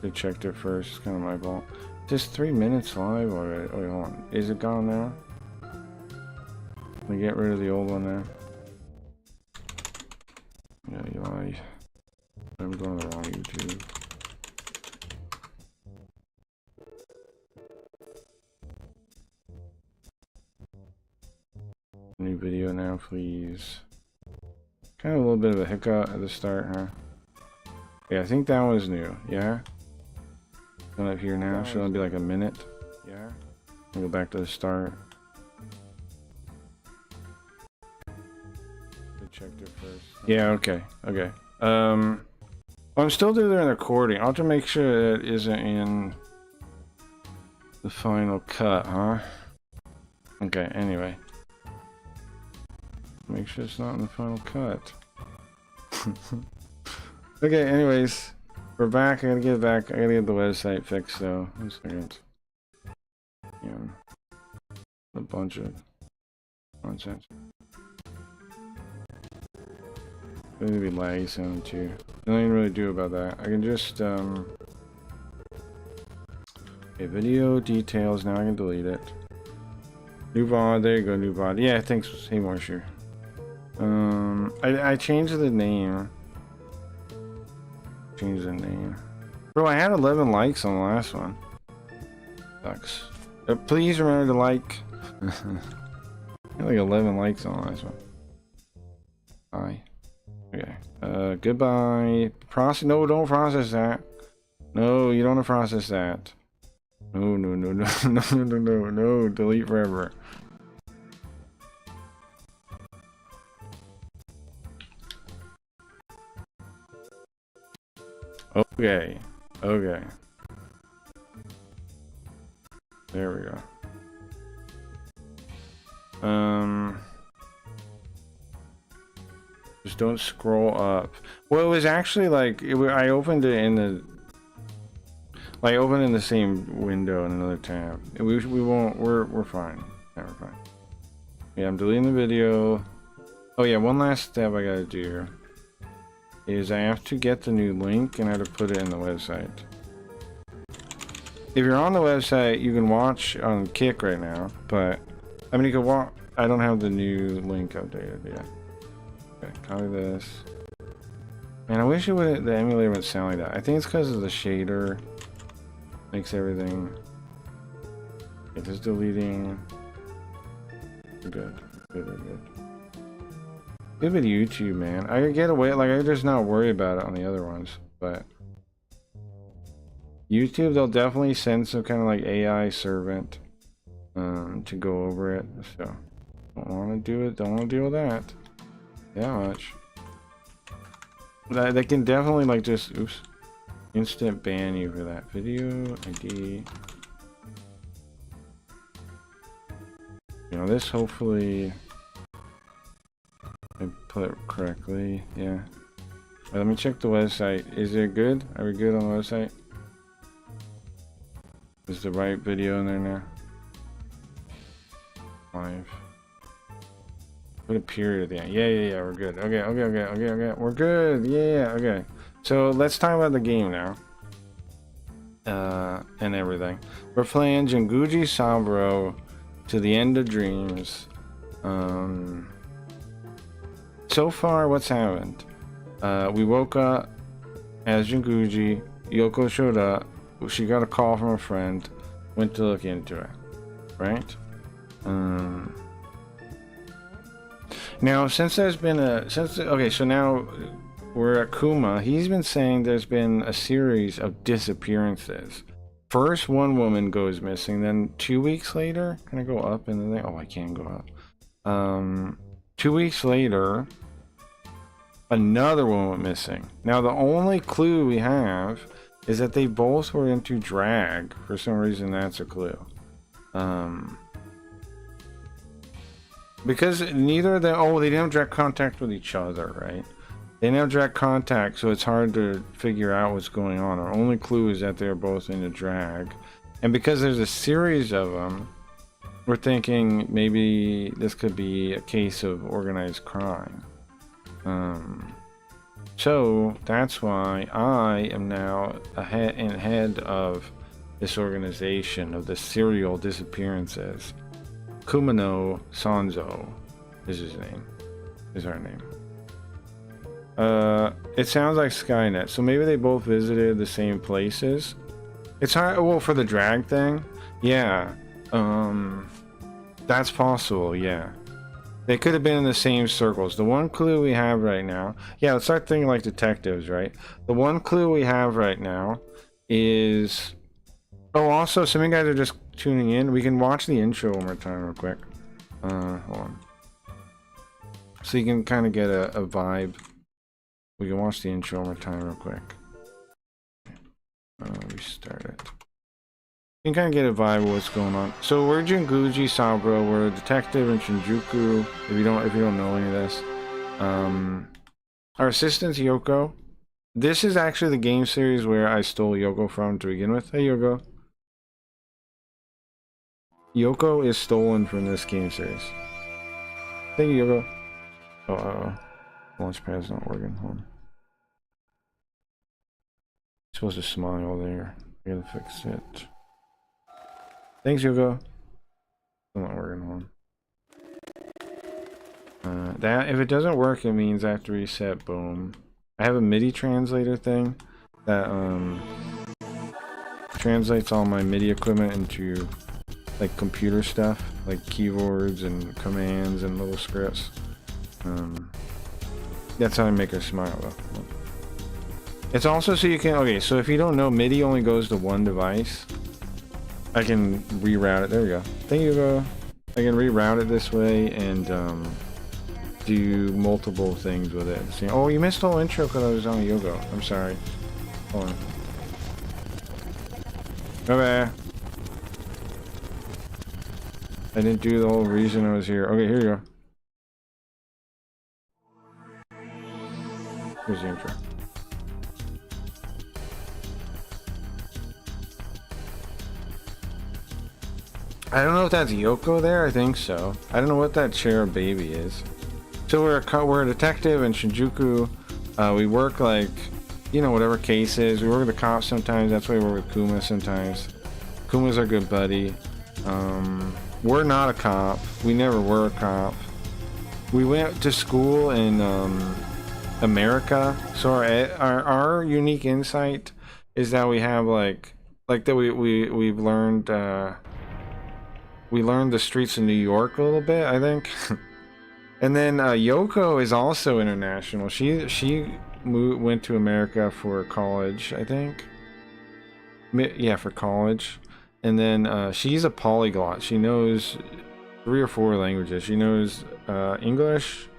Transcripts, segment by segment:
I checked it first. It's kind of my fault. Just 3 minutes live already. Oh, wait, hold on. Is it gone now? Let me get rid of the old one there. Yeah, you lie. I'm going to the wrong YouTube. New video now, please. Kind of a little bit of a hiccup at the start, huh? Yeah, I think that was new. Yeah. Going up here now. Should only be like a minute. Yeah. I'll go back to the start. I checked it first. Yeah. Okay. Okay. I'm still doing the recording. I'll have to make sure it isn't in the final cut, huh? Okay. Anyway. Make sure it's not in the final cut. Okay, anyways, we're back. I gotta get it back. I gotta get the website fixed though. 1 second. Yeah. A bunch of nonsense. It's gonna be laggy sound too. Nothing really do about that. I can just okay, video details, now I can delete it. New VOD, there you go, new VOD. Yeah, thanks, hey Morsher. I changed the name. Change the name. Bro, I had 11 likes on the last one. Sucks. Please remember to like. I had like 11 likes on the last one. Bye. Okay. Goodbye. No, don't process that. No, you don't want to process that. No, no, no, no, no, no, no, no, no. Delete forever. Okay. Okay. There we go. Just don't scroll up. Well, it was actually like I opened it in the opened in the same window in another tab. We won't. We're fine. Yeah, we're fine. Yeah, I'm deleting the video. Oh yeah, one last step I gotta do is I have to get the new link and I have to put it in the website. If you're on the website, you can watch on Kick right now, but I mean you can watch. I don't have the new link updated yet. Okay, copy this. Man, I wish it would. The emulator would sound like that. I think it's because of the shader. Makes everything. Okay, just deleting. We're good. Good. We're good. Good with YouTube, man. I could get away, like I just not worry about it on the other ones, but YouTube, they'll definitely send some kind of like AI servant to go over it. So don't want to do it. Don't want to deal with that much. They can definitely like just instant ban you for that. Video ID. You know, this hopefully I put it correctly. Yeah. Right, let me check the website. Is it good? Are we good on the website? Is the right video in there now? Live. Put a period at the end. Yeah. We're good. Okay. We're good. Yeah. Okay. So let's talk about the game now. And everything. We're playing Jinguji Saburo to the End of Dreams. So far, what's happened? We woke up as Jinguji. Yoko showed up. She got a call from a friend. Went to look into it. Right? Now, since there's been okay, so now we're at Kuma. He's been saying there's been a series of disappearances. First, one woman goes missing. Then 2 weeks later, can I go up? And then I can go up. 2 weeks later, another one went missing. Now, the only clue we have is that they both were into drag. For some reason, that's a clue. Because neither of them, they didn't have direct contact with each other, right? They didn't have direct contact, so it's hard to figure out what's going on. Our only clue is that they're both into drag. And because there's a series of them, we're thinking maybe this could be a case of organized crime. So that's why I am now head of this organization of the serial disappearances. Kumano Sanzo is his name. Is our name. It sounds like Skynet. So maybe they both visited the same places. It's hard. Well, for the drag thing, yeah. That's possible. Yeah. They could have been in the same circles. The one clue we have right now... Yeah, let's start thinking like detectives, right? The one clue we have right now is... Oh, also, some of you guys are just tuning in. We can watch the intro one more time real quick. Hold on. So you can kind of get a vibe. We can watch the intro one more time real quick. Restart it. You can kind of get a vibe of what's going on. So we're Jinguji Saburo. We're a detective in Shinjuku. If you don't know any of this, our assistant's Yoko. This is actually the game series where I stole Yoko from to begin with. Hey, Yoko. Yoko is stolen from this game series. Thank you, Yoko. Oh, launchpad's not working. Hold on. Supposed to smile there. I gotta fix it. Thanks, Yoko. Still not working on. That if it doesn't work, it means I have to reset. Boom. I have a MIDI translator thing that translates all my MIDI equipment into like computer stuff, like keyboards and commands and little scripts. That's how I make her smile though. It's also so you can, okay, so if you don't know, MIDI only goes to one device. I can reroute it. There we go. Thank you. I can reroute it this way and do multiple things with it. See, oh, you missed the whole intro because I was on yoga. I'm sorry. Hold on. Okay. I didn't do the whole reason I was here. Okay, here you go. Here's the intro. I don't know if that's Yoko there. I think so. I don't know what that cherub baby is. So we're a detective in Shinjuku. We work like, you know, whatever cases. We work with the cops sometimes. That's why we work with Kuma sometimes. Kuma's our good buddy. We're not a cop. We never were a cop. We went to school in America. So our unique insight is that we have like that we've learned. We learned the streets of New York a little bit, I think. And then Yoko is also international. She went to America for college, I think. Yeah, for college. And then she's a polyglot. She knows 3 or 4 languages. She knows English,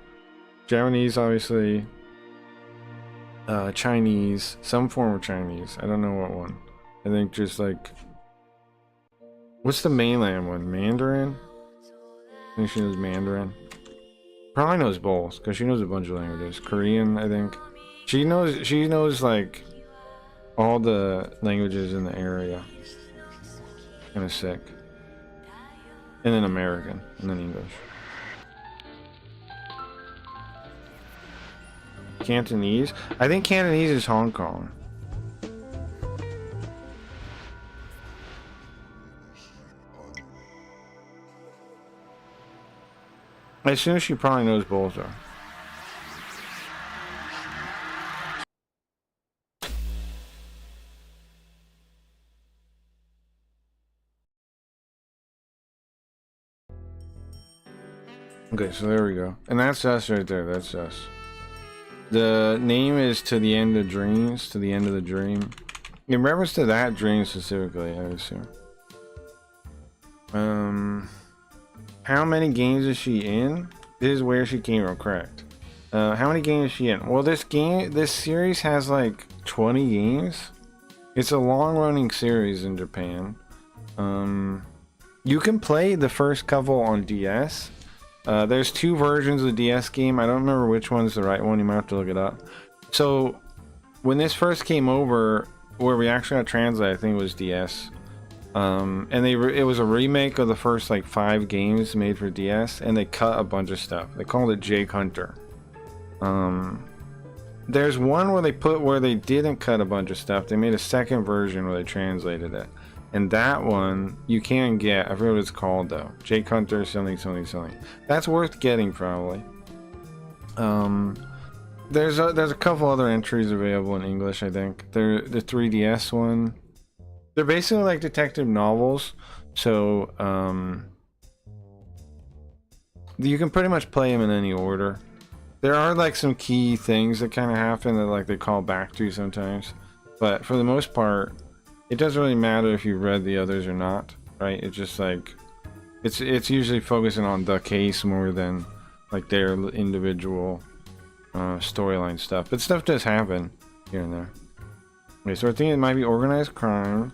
Japanese, obviously, Chinese, some form of Chinese. I don't know what one. I think just like... What's the mainland one? Mandarin? I think she knows Mandarin. Probably knows both, because she knows a bunch of languages. Korean, I think. She knows like all the languages in the area. Kind of sick. And then American, and then English. Cantonese? I think Cantonese is Hong Kong. I assume she probably knows both though. Okay, so there we go. And that's us right there, that's us. The name is To the End of Dreams, to the end of the dream. In reference to that dream specifically, I assume. How many games is she in? This is where she came from, correct. How many games is she in? Well, this series has like 20 games. It's a long-running series in Japan. You can play the first couple on DS. There's 2 versions of the DS game. I don't remember which one's the right one. You might have to look it up. So, when this first came over, where we actually got translated, I think it was DS. And it was a remake of the first like 5 games made for DS, and they cut a bunch of stuff. They called it Jake Hunter. there's one where they didn't cut a bunch of stuff. They made a second version where they translated it. And that one you can get. I forget what it's called though. Jake Hunter something. That's worth getting probably. There's a couple other entries available in English, I think. The 3DS one. They're basically like detective novels. So you can pretty much play them in any order. There are like some key things that kind of happen that like they call back to sometimes, but for the most part, it doesn't really matter if you read the others or not, right? It's just like it's usually focusing on the case more than like their individual storyline stuff. But stuff does happen here and there. Okay, so I think it might be organized crime.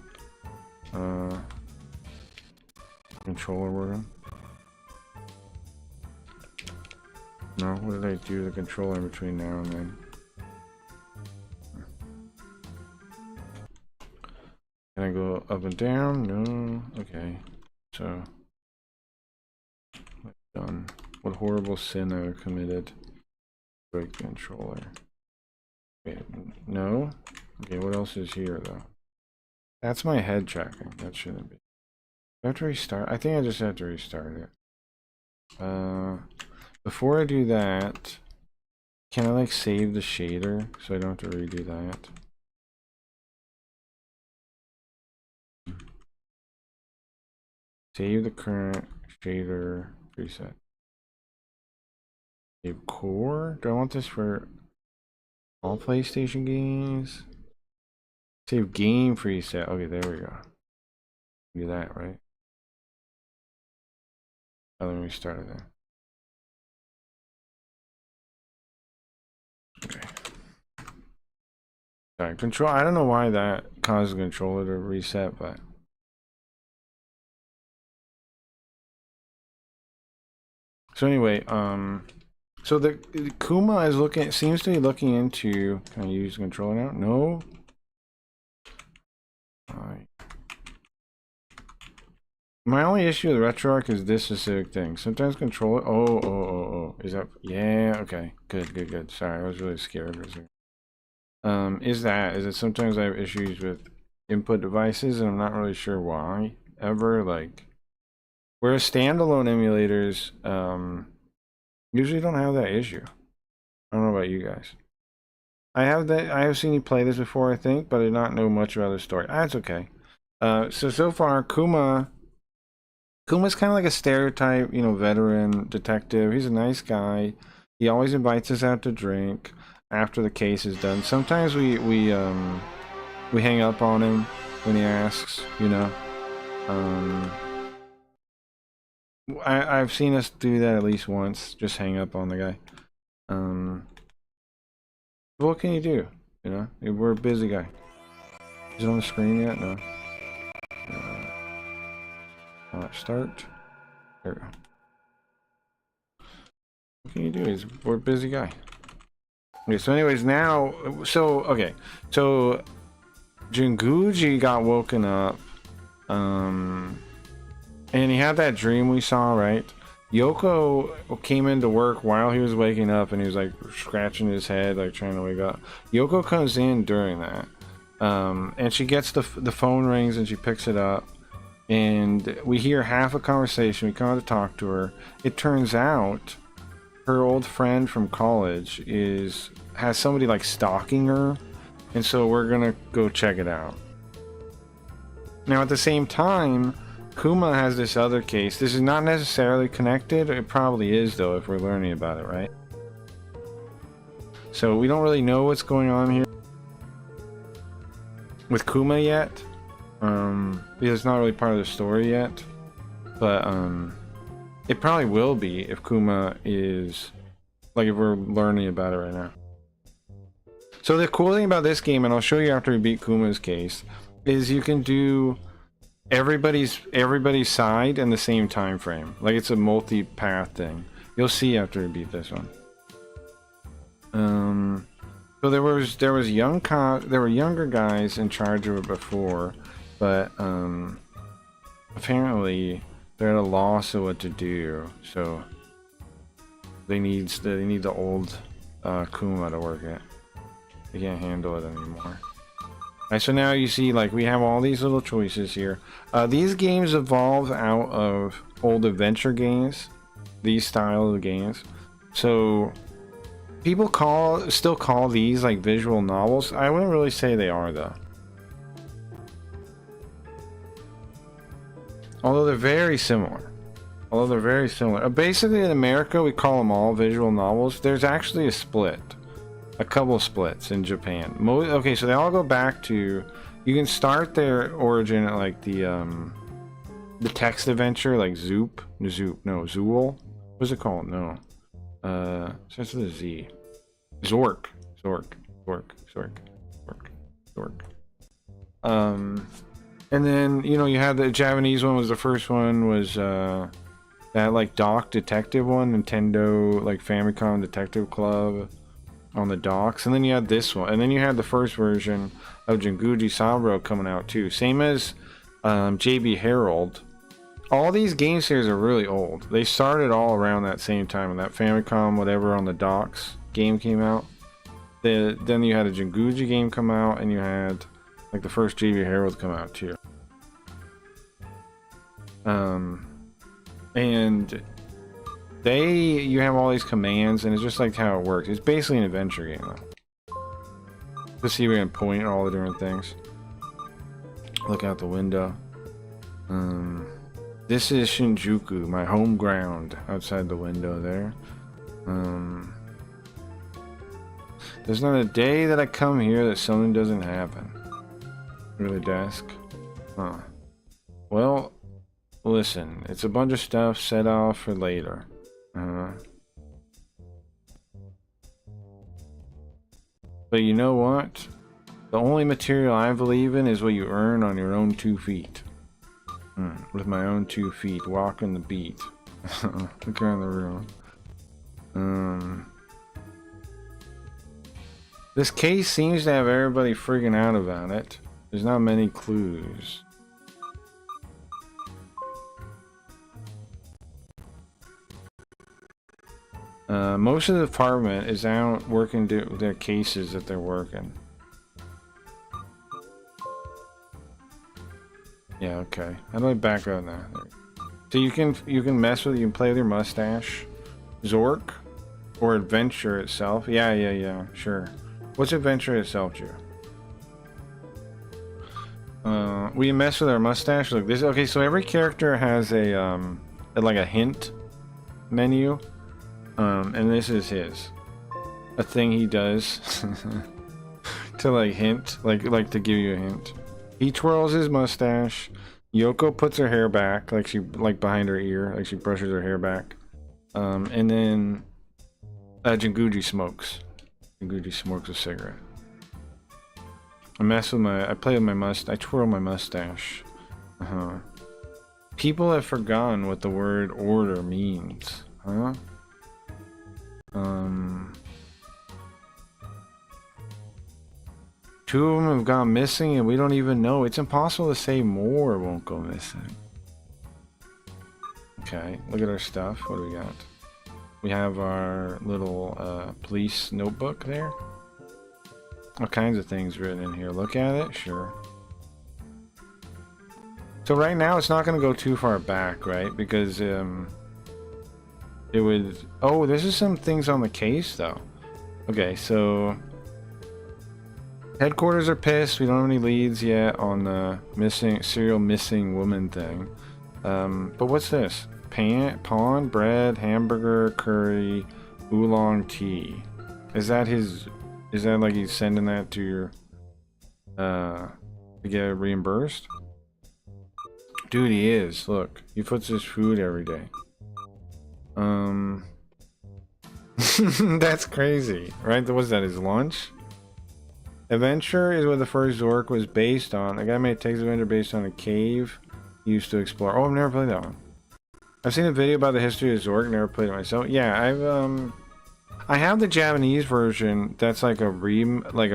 Controller working. No, what did I do to the controller in between now and then? Can I go up and down? No. Okay. So, what's done? What horrible sin I committed? Break the controller. Wait, no? Okay, what else is here though? That's my head tracking. That shouldn't be. Do I have to restart? I think I just have to restart it. Before I do that, can I like save the shader so I don't have to redo that? Save the current shader preset. Save core? Do I want this for all PlayStation games? Save game preset. Okay, there we go. Do that, right? Oh, let me restart it then. Okay. Sorry, control. I don't know why that caused the controller to reset, but so anyway, so the Kuma is seems to be looking into. Can I use the controller now? No. Alright. My only issue with RetroArch is this specific thing. Sometimes controller. Oh. Is that? Yeah. Okay. Good. Sorry, I was really scared for a second. Is it sometimes I have issues with input devices and I'm not really sure why ever, like whereas standalone emulators usually don't have that issue. I don't know about you guys. I have seen you play this before, I think, but I did not know much about the story. That's okay. So far Kuma's kind of like a stereotype, you know, veteran detective. He's a nice guy. He always invites us out to drink after the case is done. Sometimes we hang up on him when he asks, you know. I've seen us do that at least once, just hang up on the guy. What can you do? You know, we're a busy guy. Is it on the screen yet? No. Start. There we go. What can you do? We're a busy guy. Okay, so anyways, okay, so Jinguji got woken up, and he had that dream we saw, right? Yoko came into work while he was waking up, and he was like scratching his head, like trying to wake up. Yoko comes in during that, and she gets the phone rings, and she picks it up. And we hear half a conversation. We come out to talk to her. It turns out her old friend from college has somebody like stalking her, and so we're gonna go check it out. Now at the same time, Kuma has this other case. This is not necessarily connected. It probably is though if we're learning about it, right? So we don't really know what's going on here with Kuma yet. Because it's not really part of the story yet, but it probably will be if Kuma is like if we're learning about it right now. So the cool thing about this game, and I'll show you after we beat Kuma's case, is you can do everybody's side in the same time frame. Like it's a multi-path thing. You'll see after we beat this one. So there were younger guys in charge of it before. But apparently they're at a loss of what to do, so they need the old Kuma to work it. They can't handle it anymore. Alright, so now you see, like, we have all these little choices here. These games evolve out of old adventure games. These style of games. So, people still call these, like, visual novels. I wouldn't really say they are, though. Although they're very similar. Basically, in America, we call them all visual novels. There's actually a split. A couple splits in Japan. Okay, so they all go back to... You can start their origin at, like, the text adventure, like Zoop. Zool. What's it called? No. Starts with a Z. Zork. And then, you know, you had the Japanese one was the first one, was that, like, Doc Detective one, Nintendo, like, Famicom Detective Club on the docks. And then you had this one. And then you had the first version of Jinguji Saburo coming out, too. Same as JB Herald. All these game series are really old. They started all around that same time when that Famicom, whatever, on the docks game came out. Then you had a Jinguji game come out, and you had, like, the first JB Herald come out, too. And you have all these commands, and it's just like how it works. It's basically an adventure game, though. Let's see if we can point at all the different things. Look out the window. This is Shinjuku, my home ground, outside the window there. There's not a day that I come here that something doesn't happen. Really, desk? Huh. Well, listen, it's a bunch of stuff set off for later. But you know what? The only material I believe in is what you earn on your own 2 feet. With my own 2 feet, walking the beat. Look around the room. This case seems to have everybody freaking out about it. There's not many clues. Most of the department is out working their cases that they're working. Yeah, okay. How do I back out now? So you can mess with, you can play with your mustache. Zork? Or adventure itself? Yeah, sure. What's adventure itself, Drew? We mess with our mustache. Look, this. Okay, so every character has a like a hint menu, and this is his. A thing he does to like hint, like to give you a hint. He twirls his mustache. Yoko puts her hair back, like behind her ear, like she brushes her hair back. And then Jinguji smokes. Jinguji smokes a cigarette. I play with my mustache. I twirl my mustache. People have forgotten what the word order means. Huh? Two of them have gone missing and we don't even know. It's impossible to say more won't go missing. Okay, look at our stuff. What do we got? We have our little police notebook there. All kinds of things written in here. Look at it, sure. So right now it's not going to go too far back, right? Because it would... Oh, this is some things on the case, though. Okay, so... Headquarters are pissed. We don't have any leads yet on the serial missing woman thing. But what's this? Pawn, bread, hamburger, curry, oolong tea. Is that like he's sending that to your to get reimbursed? Dude, he is. Look, he puts his food every day. That's crazy, right? What's that, his lunch? Adventure is what the first Zork was based on. The guy made Text Adventure based on a cave he used to explore. Oh, I've never played that one. I've seen a video about the history of Zork, never played it myself. Yeah, I have the Japanese version that's like a like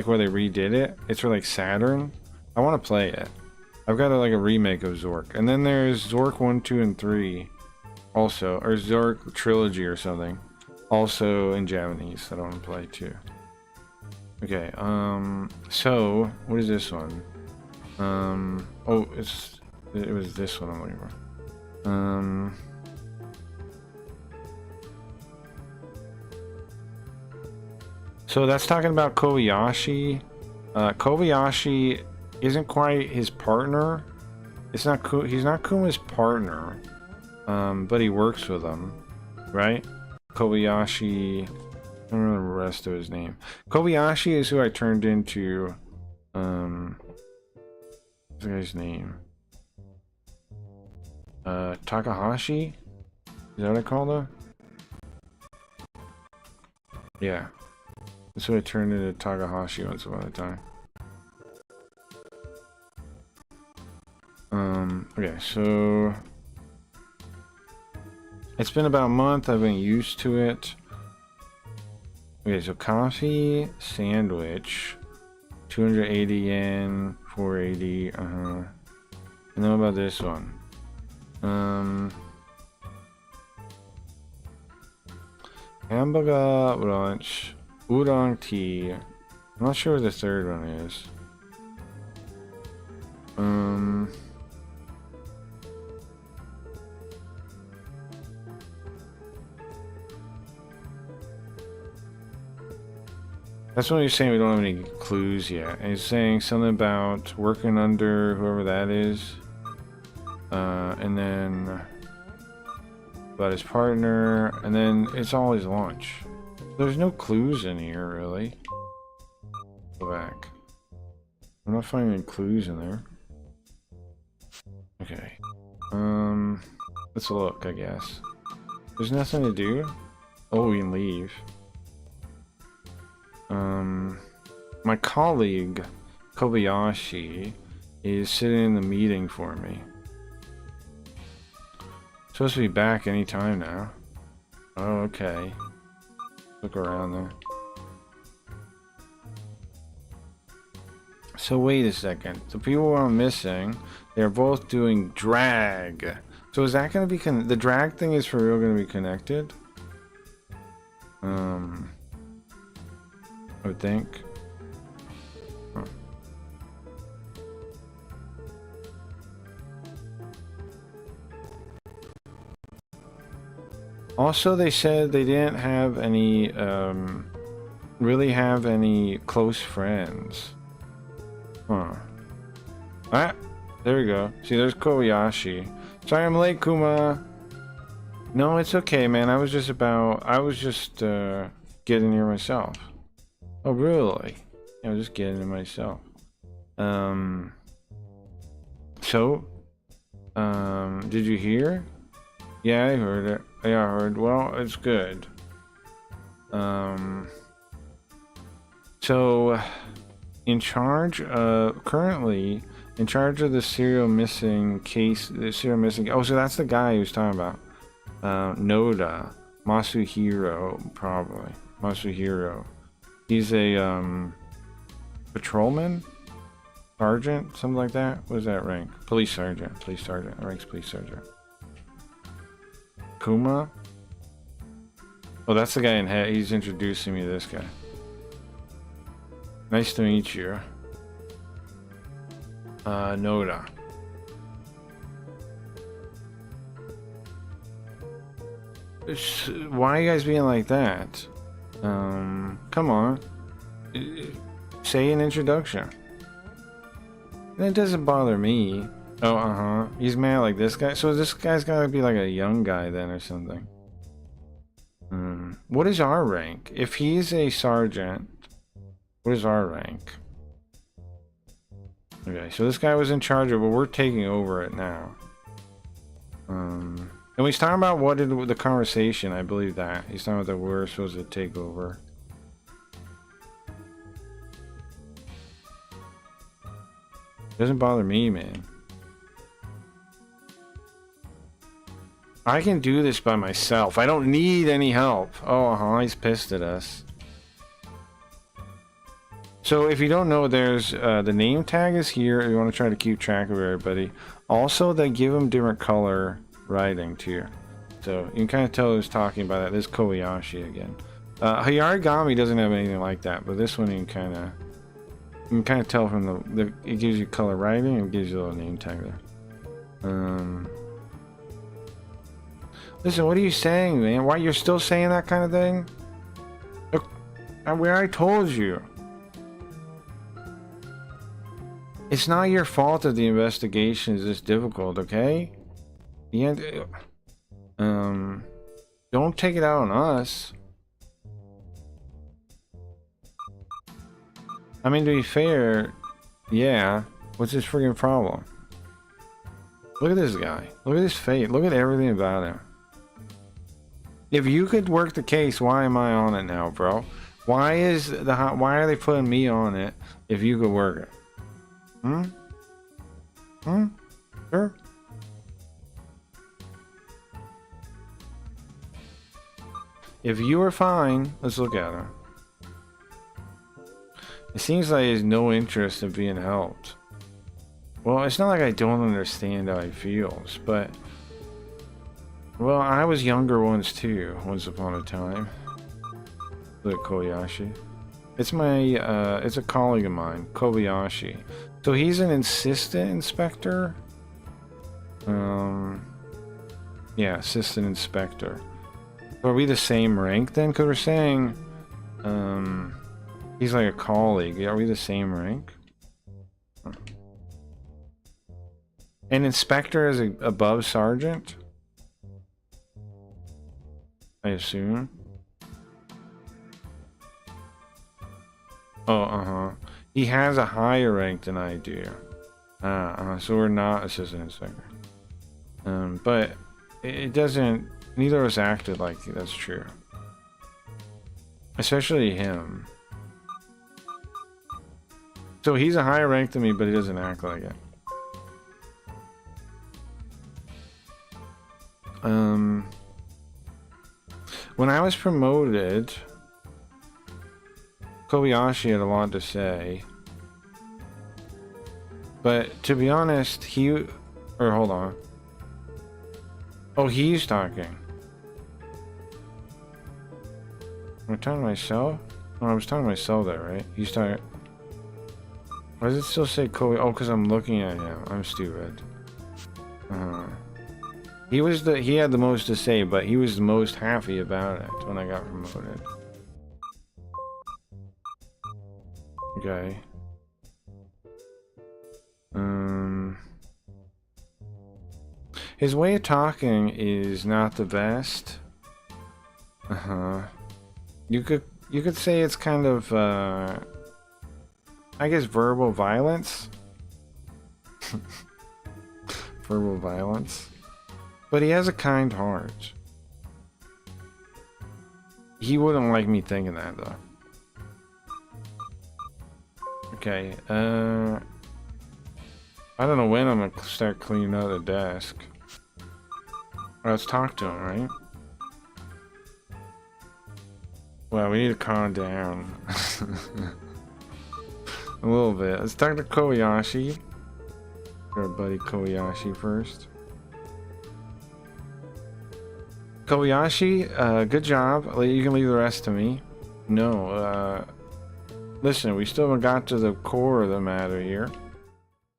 where they redid it. It's for like Saturn. I want to play it. I've got like a remake of Zork. And then there's Zork 1, 2, and 3 also, or Zork Trilogy or something. Also in Japanese that I want to play too. Okay, so what is this one? Oh, it was this one I'm looking for. So that's talking about Kobayashi. Kobayashi isn't quite his partner. He's not Kuma's partner. But he works with him, right? Kobayashi. I don't remember the rest of his name. Kobayashi is who I turned into. What's the guy's name? Takahashi? Is that what I called him? Yeah. That's who I turned into Takahashi once upon a time. Okay, so it's been about a month. I've been used to it. Okay, so coffee sandwich, 280 yen, 480. And then what about this one? Hamburger lunch, udon tea. I'm not sure what the third one is. That's what he's saying. We don't have any clues yet. And he's saying something about working under whoever that is. And then about his partner. And then it's always lunch. There's no clues in here, really. Go back. I'm not finding any clues in there. Okay. Let's look, I guess. There's nothing to do. Oh, we can leave. My colleague, Kobayashi, is sitting in the meeting for me. Supposed to be back any time now. Oh, okay. Look around there. So wait a second. The people I'm missing, they're both doing drag. So is that going to be the drag thing is for real going to be connected? I would think. Huh. Also, they said they didn't have any, really have any close friends. Huh. Ah, there we go. See, there's Kobayashi. Sorry I'm late, Kuma. No, it's okay, man. I was just getting here myself. Oh, really? I was just getting it myself. So, did you hear? Yeah, I heard it. Yeah, I heard. Well, it's good. So, currently in charge of the serial missing case, oh, so that's the guy he was talking about. Noda, Masuhiro, probably. Masuhiro. He's a, patrolman? Sergeant? Something like that? What is that rank? Police sergeant. Police sergeant. Ranks police sergeant. Kuma? Oh, that's the guy in head. He's introducing me to this guy. Nice to meet you. Noda. Why are you guys being like that? Come on. Say an introduction. It doesn't bother me. Oh, he's mad like this guy. So this guy's gotta be like a young guy then or something. What is our rank? If he's a sergeant, what is our rank? Okay, so this guy was in charge of it, but we're taking over it now. And he's talking about what did the conversation, I believe that. He's talking about that we're supposed to take over. Doesn't bother me, man. I can do this by myself. I don't need any help. Oh, he's pissed at us. So if you don't know, there's the name tag is here. If you want to try to keep track of everybody. Also, they give them different color writing too. So you can kind of tell who's talking about that. This is Kobayashi again. Hayarigami doesn't have anything like that, but this one you can kind of tell from the it gives you color writing and gives you a little name tag there. Listen, what are you saying, man? Why you're still saying that kind of thing? Look, where I told you. It's not your fault that the investigation is this difficult, okay? Don't take it out on us. I mean, to be fair, yeah. What's his freaking problem? Look at this guy. Look at his face. Look at everything about him. If you could work the case, why am I on it now, bro? Why are they putting me on it if you could work it? Sure. If you are fine, let's look at him. It seems like he has no interest in being helped. Well, it's not like I don't understand how he feels, but... Well, I was younger once too, once upon a time. Look at Kobayashi. It's it's a colleague of mine, Kobayashi. So he's an assistant inspector? Yeah, assistant inspector. So are we the same rank then? Because we're saying, he's like a colleague. Are we the same rank? Huh. An inspector is above sergeant? I assume. Oh, he has a higher rank than I do. So we're not assistant inspector. But it doesn't... Neither of us acted like that's true. Especially him. So he's a higher rank than me, but he doesn't act like it. When I was promoted, Kobayashi had a lot to say. But to be honest, hold on. Oh, he's talking. Am I talking to myself? Oh, I was talking to myself there, right? He's talking... Why does it still say Kobe? Oh, because I'm looking at him. I'm stupid. He had the most to say, but he was the most happy about it when I got promoted. Okay. His way of talking is not the best. You could say it's kind of I guess verbal violence. Verbal violence. But he has a kind heart. He wouldn't like me thinking that though. Okay, I don't know when I'm gonna start cleaning out the desk. Let's talk to him, right? Well, we need to calm down. A little bit. Let's talk to Kobayashi. Our buddy Kobayashi first. Kobayashi, good job. You can leave the rest to me. No, listen, we still haven't got to the core of the matter here.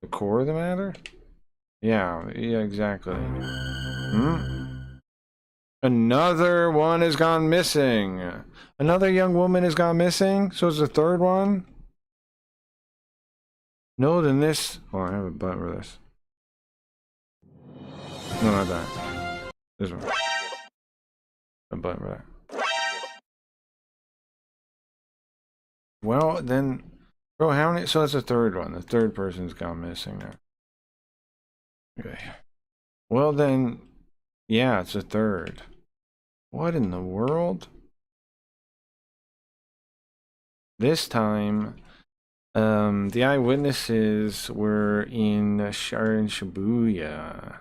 The core of the matter? Yeah, exactly. Another one has gone missing. Another young woman has gone missing? So it's the third one? No, then this... Oh, I have a button for this. No, not that. This one. A button for that. Well, then... Bro, how many... So that's the third one. The third person's gone missing now. Okay. Well, then... Yeah, it's a third. What in the world? This time, the eyewitnesses were in Shibuya.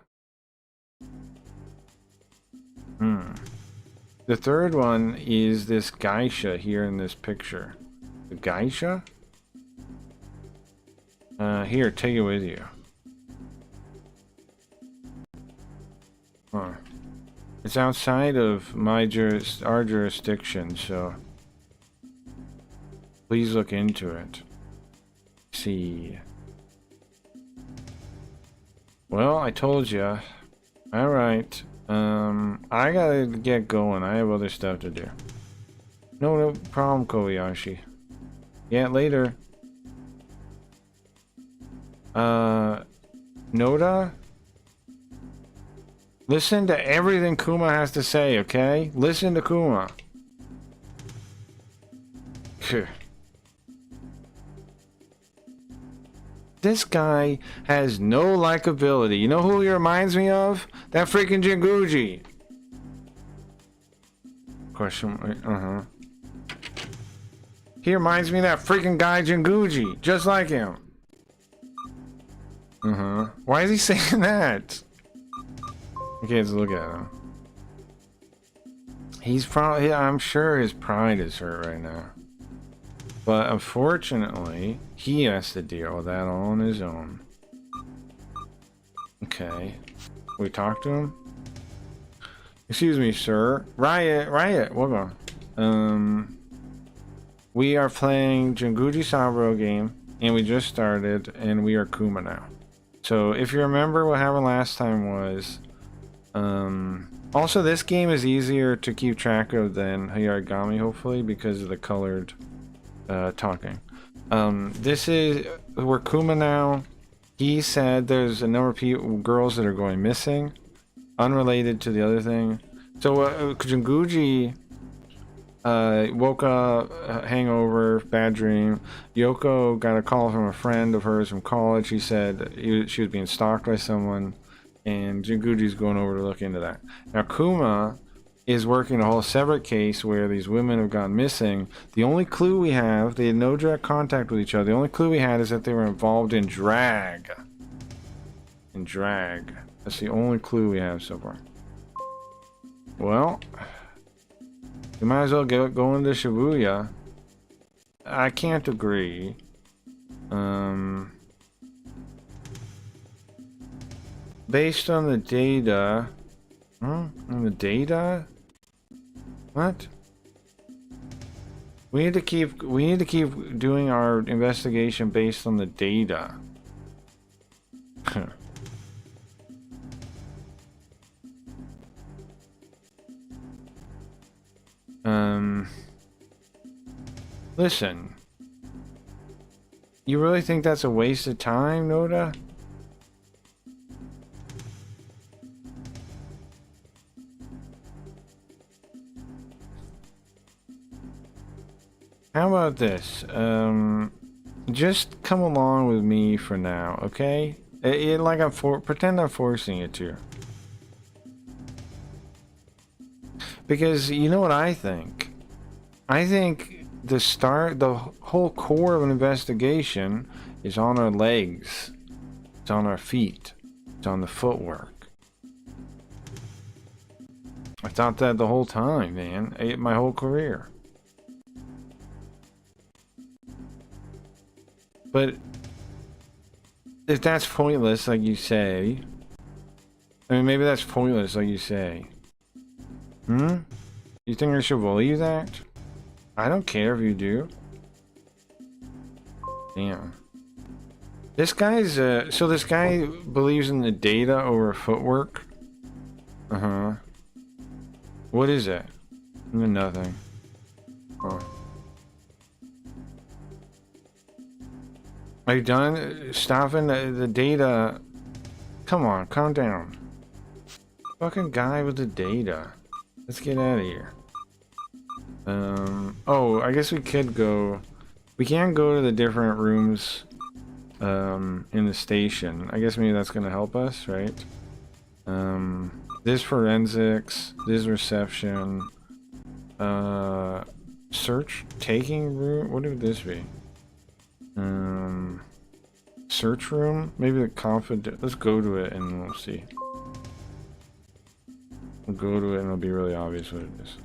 The third one is this geisha here in this picture. The geisha? Here, take it with you. Huh. It's outside of our jurisdiction, so Please look into it. See. Well, I told you. Alright. I gotta get going. I have other stuff to do. No problem, Kobayashi. Yeah, later. Noda? Listen to everything Kuma has to say, okay? Listen to Kuma. This guy has no likability. You know who he reminds me of? That freaking Jinguji. Question. He reminds me of that freaking guy Jinguji. Just like him. Why is he saying that? Okay, let's look at him. He's probably, I'm sure his pride is hurt right now. But unfortunately, he has to deal with that all on his own. Okay. We talk to him? Excuse me, sir. Riot, what on? We are playing Jinguji Saburo game, and we just started, and we are Kuma now. So, if you remember what happened last time was, also this game is easier to keep track of than Hayarigami, hopefully, because of the colored talking. This is, we're Kuma now. He said there's a number of girls that are going missing, unrelated to the other thing. So Jinguji woke up, hangover, bad dream. Yoko got a call from a friend of hers from college. He said she was being stalked by someone, and Jinguji's going over to look into that. Now Kuma is working a whole separate case where these women have gone missing. The only clue we have, they had no direct contact with each other. The only clue we had is that they were involved in drag. That's the only clue we have so far. Well, you might as well go into Shibuya. I can't agree. Based on the data... On the data? What? We need to keep doing our investigation based on the data. Listen. You really think that's a waste of time, Noda? How about this? Just come along with me for now, okay? Like pretend I'm forcing you to. Because you know what I think? I think the whole core of an investigation is on our legs. It's on our feet. It's on the footwork. I thought that the whole time, man. My whole career. But if that's pointless, like you say, I mean, maybe that's pointless, like you say. You think I should believe that? I don't care if you do. Damn. This guy's, so this guy believes in the data over footwork? What is it? Nothing. Oh. Are you done stopping the data? Come on, calm down. Fucking guy with the data. Let's get out of here. Oh, I guess we could go... We can go to the different rooms in the station. I guess maybe that's gonna help us, right? This forensics, this reception, search taking room. What would this be? Search room? Maybe the confident. Let's go to it and we'll see. We'll go to it and it'll be really obvious what it is.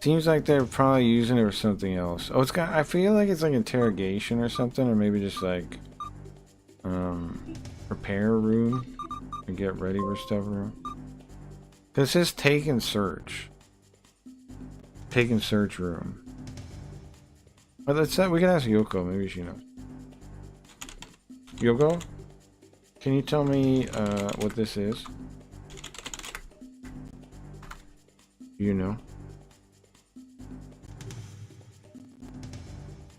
Seems like they're probably using it for something else. Oh, it's got. I feel like it's like interrogation or something, or maybe just like prepare room and get ready for stuff room. This is take and search. Taken search room. But let's we can ask Yoko, maybe she knows. Yoko? Can you tell me what this is? You know.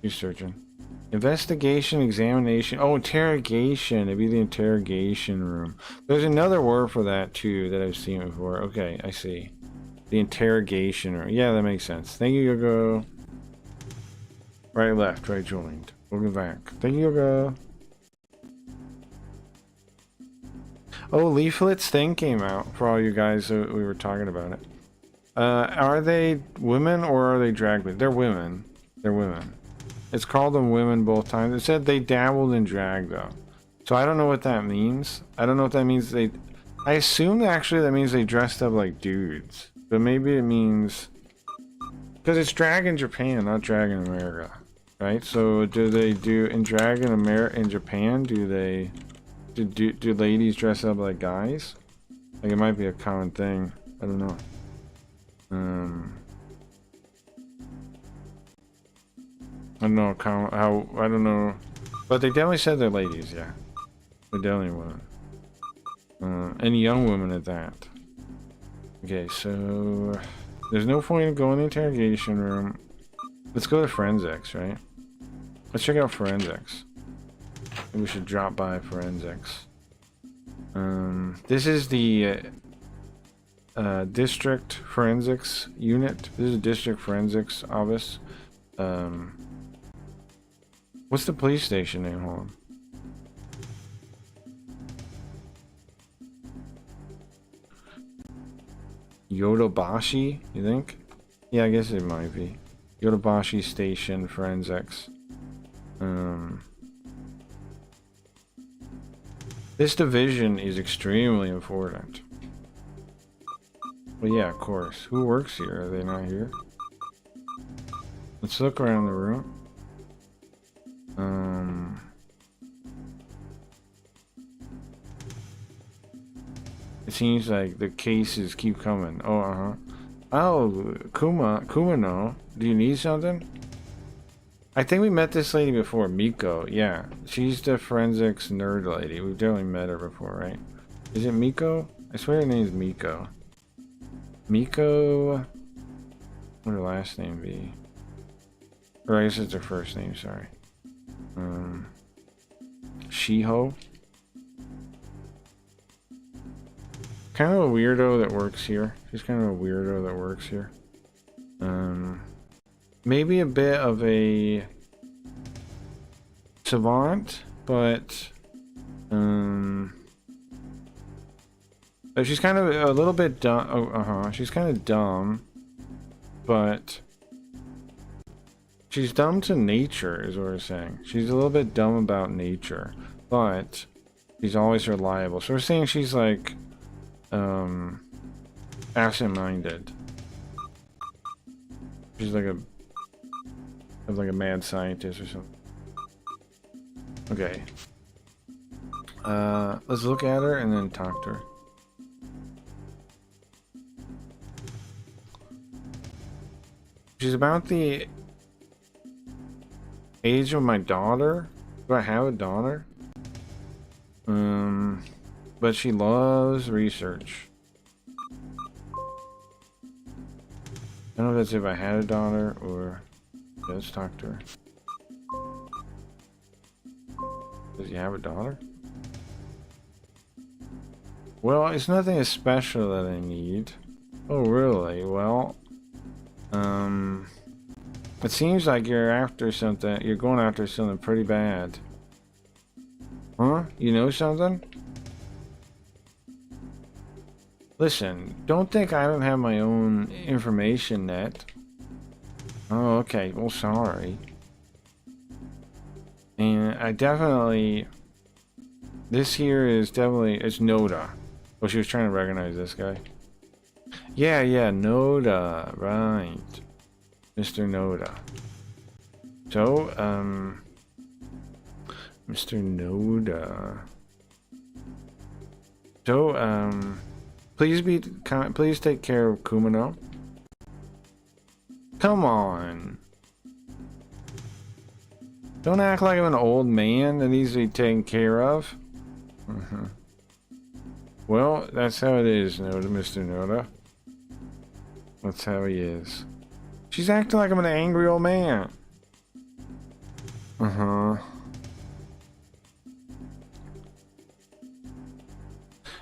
You're searching. Investigation, examination. Oh, interrogation. It'd be the interrogation room. There's another word for that too that I've seen before. Okay, I see. The interrogation room. Yeah, that makes sense. Thank you, Yoko. Right, left, right, joined. Welcome back. Thank you, Yoko. Oh, Leaflet's thing came out for all you guys we were talking about it. Are they women or are they drag queens? They're women. They're women. It's called them women both times. It said they dabbled in drag though. So I don't know what that means. I don't know if that means they... I assume actually that means they dressed up like dudes. But maybe it means... Because it's drag in Japan, not drag in America. Right? So do they do... In drag in Japan, do they... Do ladies dress up like guys? Like it might be a common thing. I don't know. I don't know how I don't know, but they definitely said they're ladies. Yeah, they're definitely women, and young women at that. Okay, so there's no point in going in the interrogation room. Let's go to forensics, right? Let's check out forensics. Maybe we should drop by forensics. This is the district forensics unit. This is a district forensics office. What's the police station name? Hold on. Yodobashi, you think? Yeah, I guess it might be. Yodobashi Station Forensics. This division is extremely important. Well, yeah, of course. Who works here? Are they not here? Let's look around the room. It seems like the cases keep coming. Oh, Oh, Kumano. Do you need something? I think we met this lady before. Miko. Yeah. She's the forensics nerd lady. We've definitely met her before, right? Is it Miko? I swear her name is Miko. Miko... What would her last name be? Or I guess it's her first name, sorry. Shiho? Kind of a weirdo that works here. She's kind of a weirdo that works here. Maybe a bit of a savant, but she's kind of a little bit dumb. She's kind of dumb, but she's dumb to nature, is what we're saying. She's a little bit dumb about nature, but she's always reliable. So we're saying she's like absent-minded. She's like a mad scientist or something. Okay. Let's look at her and then talk to her. She's about the age of my daughter. Do I have a daughter? But she loves research. I don't know if that's if I had a daughter or... Yeah, let's talk to her. Does he have a daughter? Well, it's nothing as special that I need. Oh, really? Well, it seems like you're after something. You're going after something pretty bad. Huh? You know something? Listen, don't think I don't have my own information net. Oh, okay. Well, sorry. And I definitely... This here is definitely... It's Noda. Oh, she was trying to recognize this guy. Yeah, Noda. Right. Mr. Noda. So, Mr. Noda. So, please take care of Kumano. Come on. Don't act like I'm an old man that needs to be taken care of. Well, that's how it is, Noda, Mr. Noda. That's how he is. She's acting like I'm an angry old man.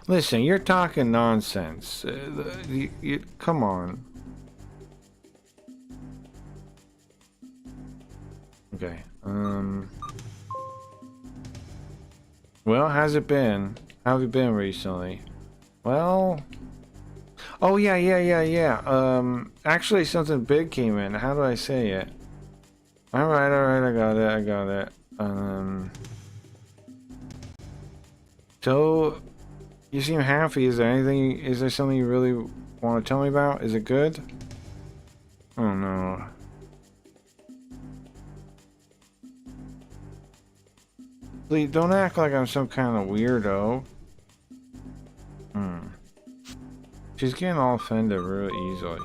Listen, you're talking nonsense. Come on. Okay. Well, how's it been? How have you been recently? Well... Oh, yeah. Actually, something big came in. How do I say it? Alright, I got it. So... You seem happy. Is there something you really want to tell me about? Is it good? Oh no. Please don't act like I'm some kind of weirdo. She's getting all offended real easily.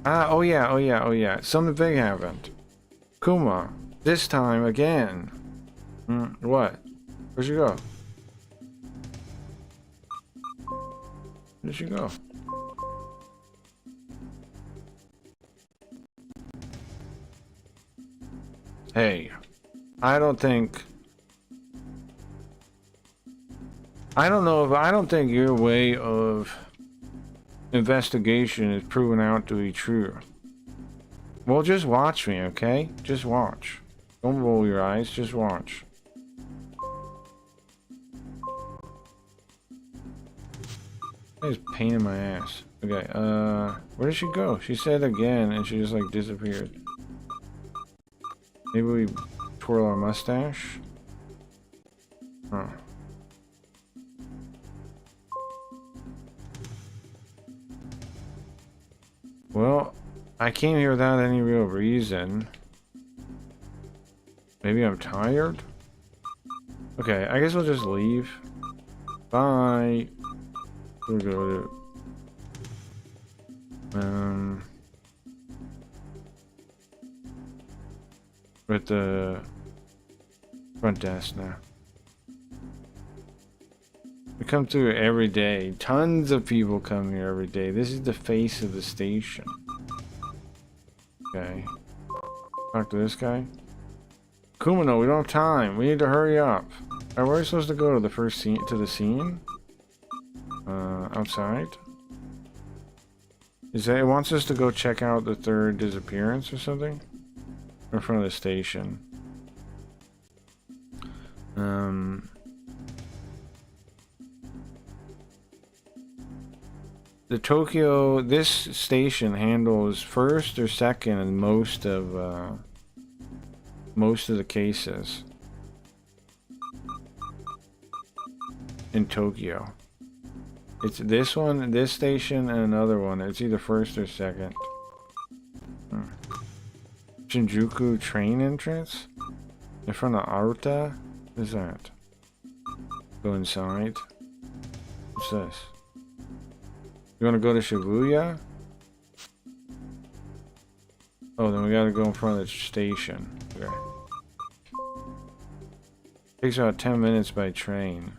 Oh yeah. Something big happened. Kuma. This time again. What? Where'd you go? Where'd she go? Hey, I don't think your way of investigation is proven out to be true. Well, just watch me, okay? Just watch. Don't roll your eyes, just watch. It's a pain in my ass. Okay, where did she go? She said again and she just like disappeared. Maybe we twirl our mustache? Huh. Well, I came here without any real reason. Maybe I'm tired? Okay, I guess we'll just leave. Bye. We'll go to... We're at the front desk now. We come through every day. Tons of people come here every day. This is the face of the station. Okay. Talk to this guy. Kumano, we don't have time. We need to hurry up. Are we supposed to go to the first scene, to the scene? Outside? Is that it wants us to go check out the third disappearance or something? In front of the station. The Tokyo, this station handles first or second in most of the cases in Tokyo. It's this one, this station, and another one. It's either first or second. Jinguji train entrance? In front of Aruta? What is that? Go inside. What's this? You wanna go to Shibuya? Oh, then we gotta go in front of the station. Okay. Takes about 10 minutes by train.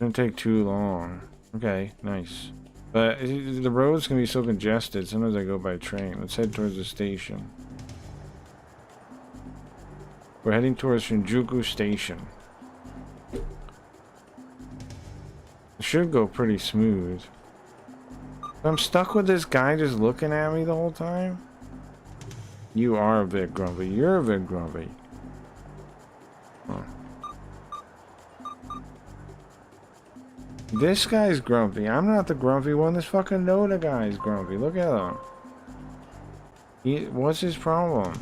Doesn't take too long. Okay, nice. But the roads can be so congested, sometimes I go by train. Let's head towards the station. We're heading towards Shinjuku Station. It should go pretty smooth. I'm stuck with this guy just looking at me the whole time. You are a bit grumpy. You're a bit grumpy. Huh. This guy's grumpy. I'm not the grumpy one. This fucking Noda guy's grumpy. Look at him. What's his problem?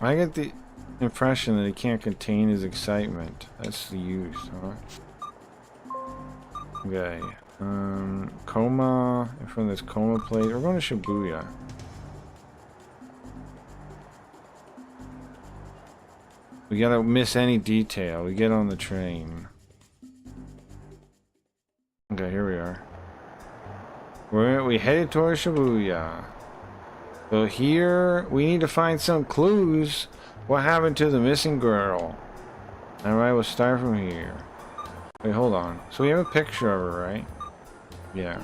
I get the impression that he can't contain his excitement. That's the use, huh? Okay. Coma. In front of this coma plate. We're going to Shibuya. We gotta miss any detail. We get on the train. We headed towards Shibuya. So here, we need to find some clues. What happened to the missing girl? Alright, we'll start from here. Wait, hold on. So we have a picture of her, right? Yeah.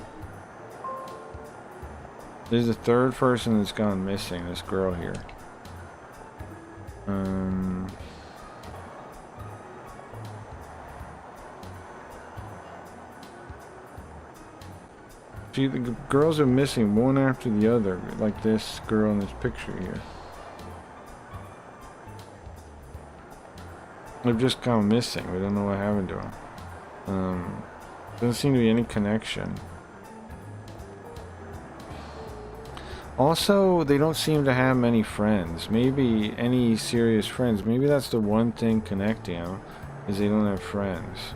There's the third person that's gone missing, this girl here. See, the girls are missing one after the other, like this girl in this picture here. They're just kind of missing. We don't know what happened to them. Doesn't seem to be any connection. Also, they don't seem to have many friends. Maybe any serious friends. Maybe that's the one thing connecting them, is they don't have friends.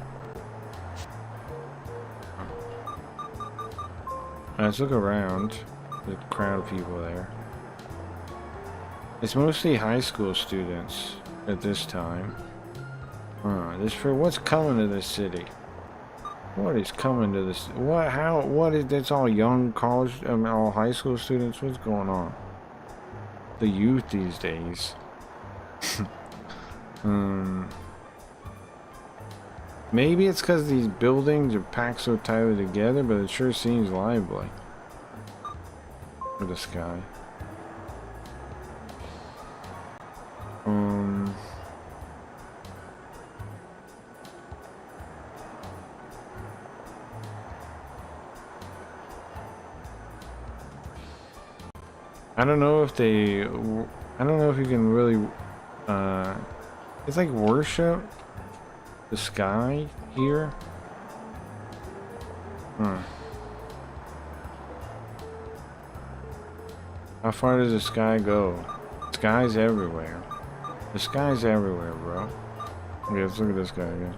Let's look around. There's a crowd of people there. It's mostly high school students at this time. This for what's coming to this city? What is coming to this? What? How? What is? That's all young college, all high school students. What's going on? The youth these days. Maybe it's because these buildings are packed so tightly together, but it sure seems lively. For the sky. I don't know if they... I don't know if you can really... it's like worship the sky here. How far does the sky go? The sky's everywhere. The sky's everywhere, bro. Okay, let's look at this guy again.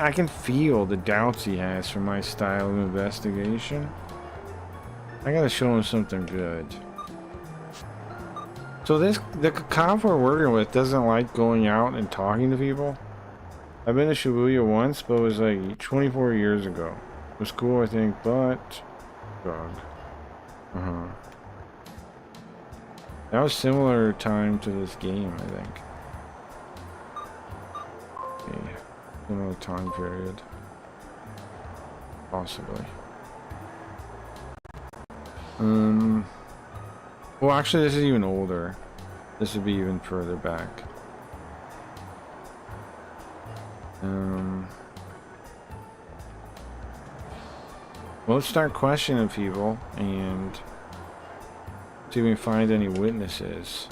I can feel the doubts he has for my style of investigation. I gotta show him something good. So the cop we're working with doesn't like going out and talking to people. I've been to Shibuya once, but it was like 24 years ago. It was cool, I think, but... God. That was similar time to this game, I think. Okay. Similar time period. Possibly. Well, actually, this is even older. This would be even further back. Well, let's start questioning people and see if we can find any witnesses.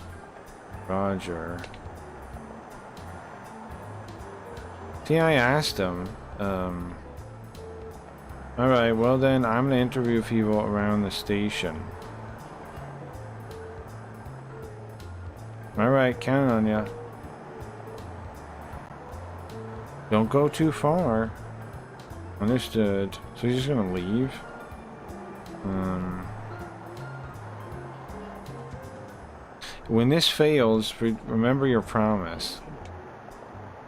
Roger. See, I asked him. Alright, well then, I'm gonna interview people around the station. Alright, counting on ya. Don't go too far. Understood. So he's just gonna leave? When this fails, remember your promise.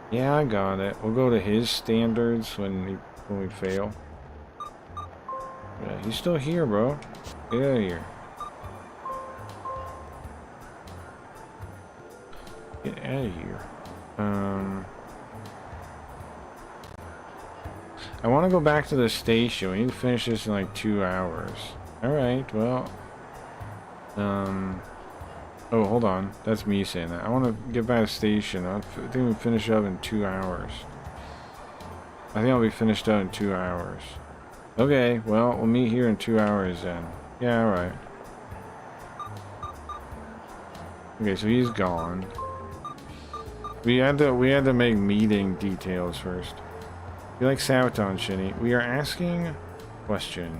Yeah, I got it. We'll go to his standards when we fail. Yeah, he's still here, bro. Get out of here. Get out of here. I want to go back to the station. We need to finish this in like 2 hours. Alright, well. Oh, hold on. That's me saying that. I want to get back to the station. I think we finish up in 2 hours. I think I'll be finished up in 2 hours. Okay, well, we'll meet here in 2 hours then. Yeah, alright. Okay, so he's gone. We had to make meeting details first. You like Sabaton, Shinny? We are asking a question.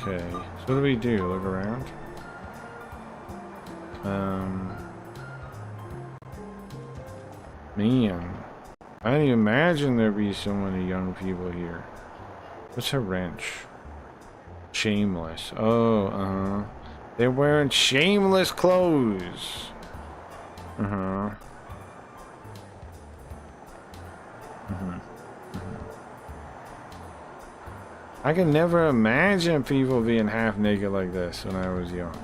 Okay, so what do we do? Look around? Man, I didn't even imagine there'd be so many young people here. What's a wrench? Shameless. Oh, they're wearing shameless clothes. Uh-huh. I could never imagine people being half naked like this when I was young.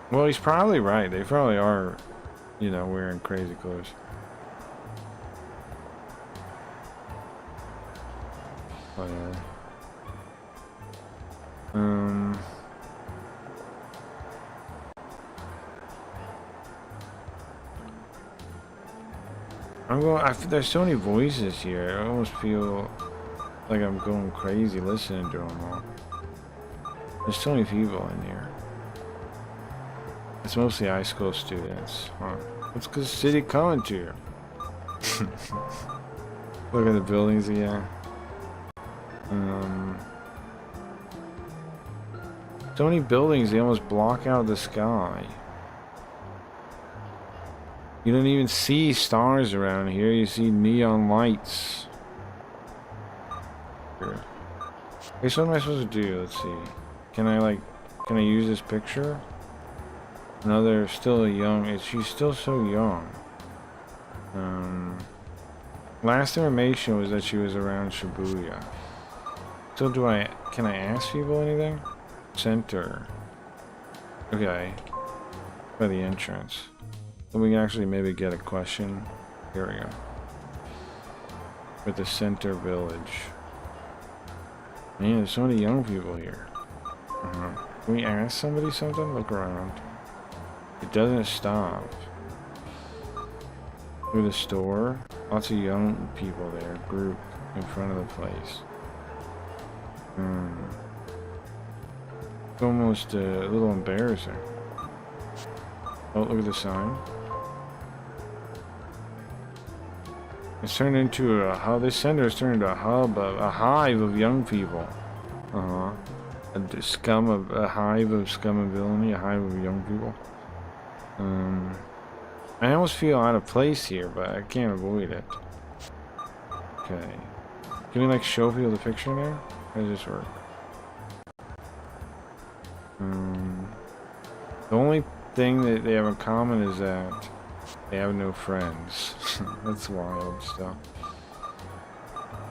Well, he's probably right. They probably are, you know, wearing crazy clothes. Oh, yeah. There's so many voices here. I almost feel like I'm going crazy listening to them all. There's so many people in here. It's mostly high school students. Huh. It's because city coming to you. Look at the buildings again. So many buildings, they almost block out the sky. You don't even see stars around here, you see neon lights. Here. Okay, so what am I supposed to do? Let's see. Can I use this picture? No, they're still young. She's still so young. Last information was that she was around Shibuya. So can I ask people anything? Center. Okay. By the entrance. Then we can actually maybe get a question. Here we go. With the center village. Man, there's so many young people here. Can we ask somebody something? Look around. It doesn't stop. Through the store. Lots of young people there. Group in front of the place. It's almost a little embarrassing. Oh, look at the sign. It's turned into a hub. This center is turned into a hub of a hive of young people. A hive of scum and villainy, a hive of young people. I almost feel out of place here, but I can't avoid it. Okay. Can we like show people the picture now? How does this work? The only thing that they have in common is that they have no friends. That's wild stuff.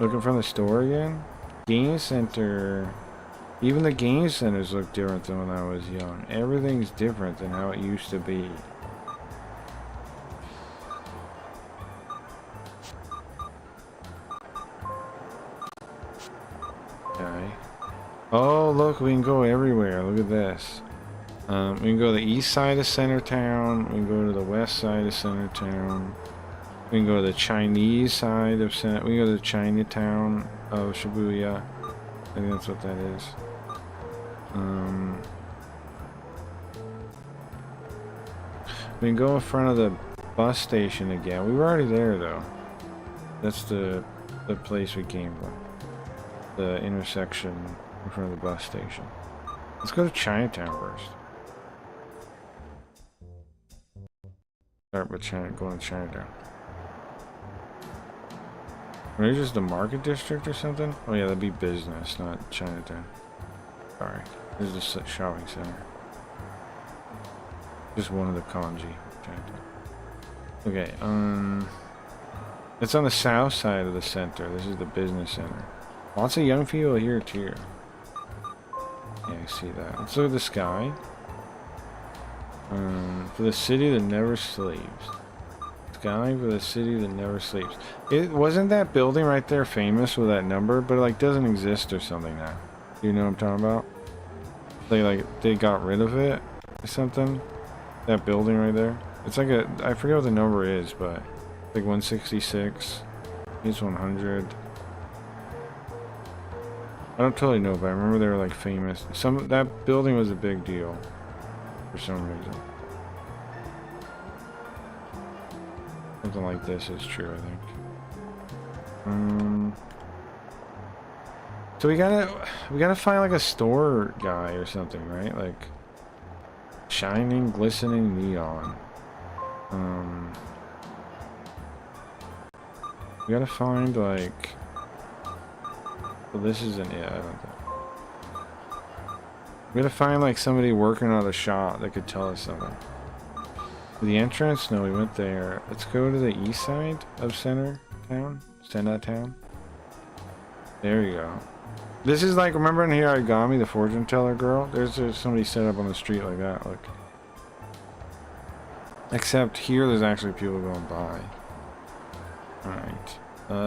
Looking from the store again? Game center. Even the game centers look different than when I was young. Everything's different than how it used to be. Okay. Oh, look, we can go everywhere. Look at this. We can go to the east side of Center Town. We can go to the west side of Center Town. We can go to the Chinese side of Center. We can go to the Chinatown of Shibuya. I think that's what that is. We can go in front of the bus station again. We were already there though. That's the place we came from. The intersection in front of the bus station. Let's go to Chinatown first. Start with going to Chinatown. Maybe just the market district or something? Oh yeah, that'd be business, not Chinatown. Sorry. This is the shopping center. Just one of the kanji. Chinatown. Okay, it's on the south side of the center. This is the business center. Lots of young people here too. Yeah, I see that. Let's look at the sky. For the city that never sleeps. Sky for the city that never sleeps. It wasn't that building right there famous with that number, but it like doesn't exist or something now. You know what I'm talking about? They got rid of it or something. That building right there. It's like I forget what the number is, but like 166. It's 100. I don't totally know, but I remember they were like famous. That building was a big deal for some reason. Something like this is true, I think. So we gotta find like a store guy or something, right? Like shining, glistening neon. We gotta find like. Well, this isn't it. I don't think. We gotta find like somebody working on a shop that could tell us something. The entrance? No, we went there. Let's go to the east side of Center Town. There you go. This is like, remember in Hiragami, the fortune teller girl? There's somebody set up on the street like that, look. Except here there's actually people going by. Alright.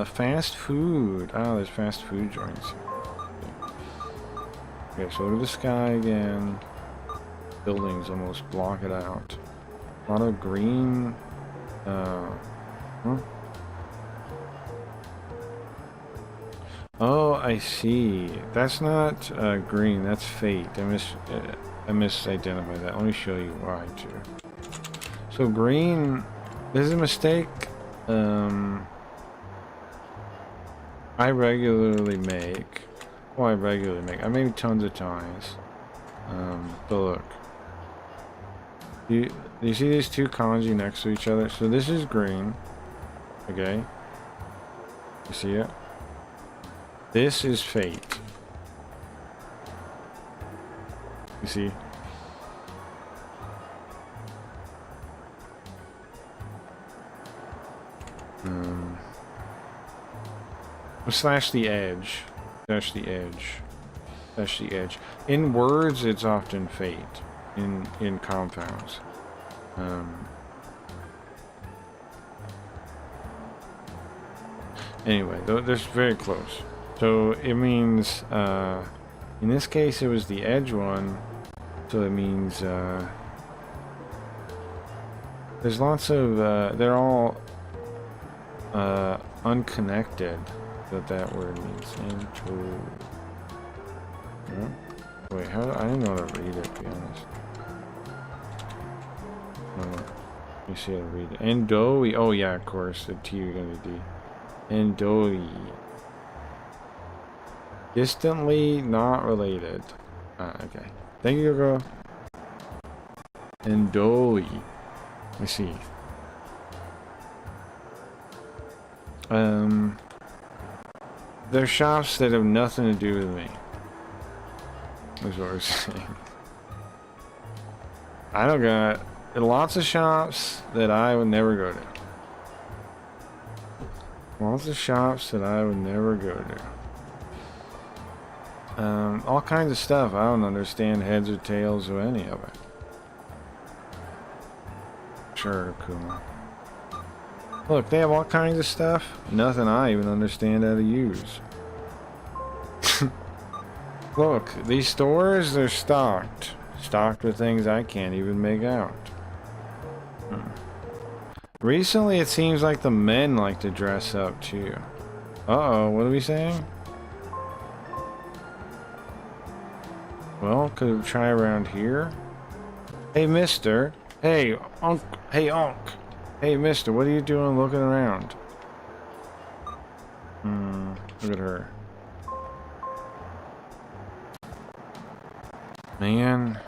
Fast food. Oh, there's fast food joints. Okay, so look at the sky again. Buildings almost block it out. A lot of green. Oh, I see. That's not green. That's fate. I misidentified that. Let me show you why too. So green. This is a mistake. I regularly make. Well, I make tons of times. But look. Do you see these two kanji next to each other? So this is green. Okay. You see it? This is fate. You see? Slash the edge. Slash the edge. Slash the edge. In words, it's often fate. In compounds. Anyway, they're very close. So it means, in this case, it was the edge one. So it means, there's lots of, they're all, unconnected. That word means. Yeah. Wait, how do I didn't know how to read it, to be honest. Let me see how to read it. Endoi. Oh, yeah, of course. The T you're going to D. Endoi. Distantly not related. Okay. Thank you, girl. Endoi. Let me see. They're shops that have nothing to do with me. That's what we're saying. I don't got lots of shops that I would never go to. Lots of shops that I would never go to. All kinds of stuff. I don't understand heads or tails of any of it. Sure, Kuma. Look, they have all kinds of stuff. Nothing I even understand how to use. Look, these stores, they're stocked. Stocked with things I can't even make out. Recently, it seems like the men like to dress up, too. Uh-oh, what are we saying? Well, could we try around here? Hey, mister. Hey, Unc. Hey, Unc. Hey, mister, what are you doing looking around? Look at her. Man,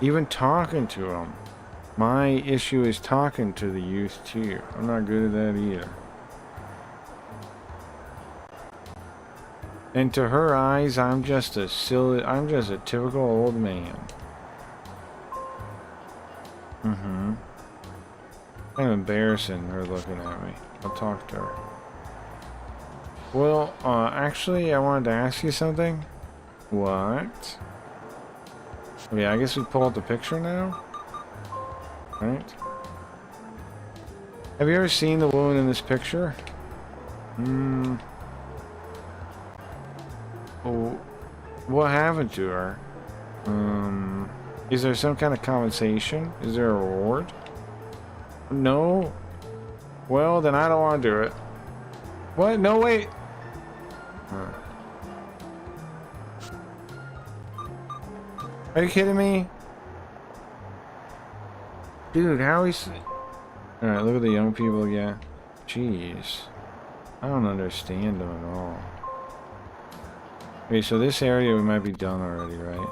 even talking to him. My issue is talking to the youth, too. I'm not good at that either. And to her eyes, I'm just a typical old man. Kind of embarrassing her looking at me. I'll talk to her. Well, actually, I wanted to ask you something. What? Okay, I guess we pull out the picture now? Right? Have you ever seen the woman in this picture? Oh, what happened to her? Is there some kind of compensation? Is there a reward? No? Well, then I don't want to do it. What? No, wait! Are you kidding me? Dude, how is... Alright, look at the young people again. Jeez. I don't understand them at all. Okay, so this area we might be done already, right?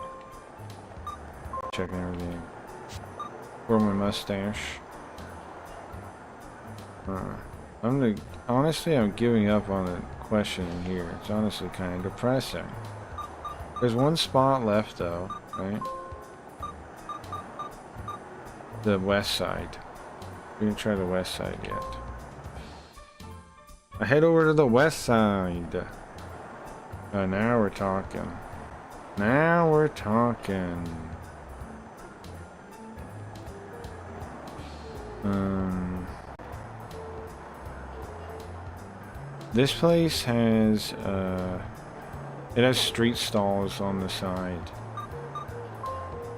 Checking everything. Grow my mustache. Honestly, I'm giving up on the questioning here. It's honestly kind of depressing. There's one spot left, though. right? The west side. We didn't try the west side yet. I head over to the west side. Now we're talking. Now we're talking. This place has, it has street stalls on the side.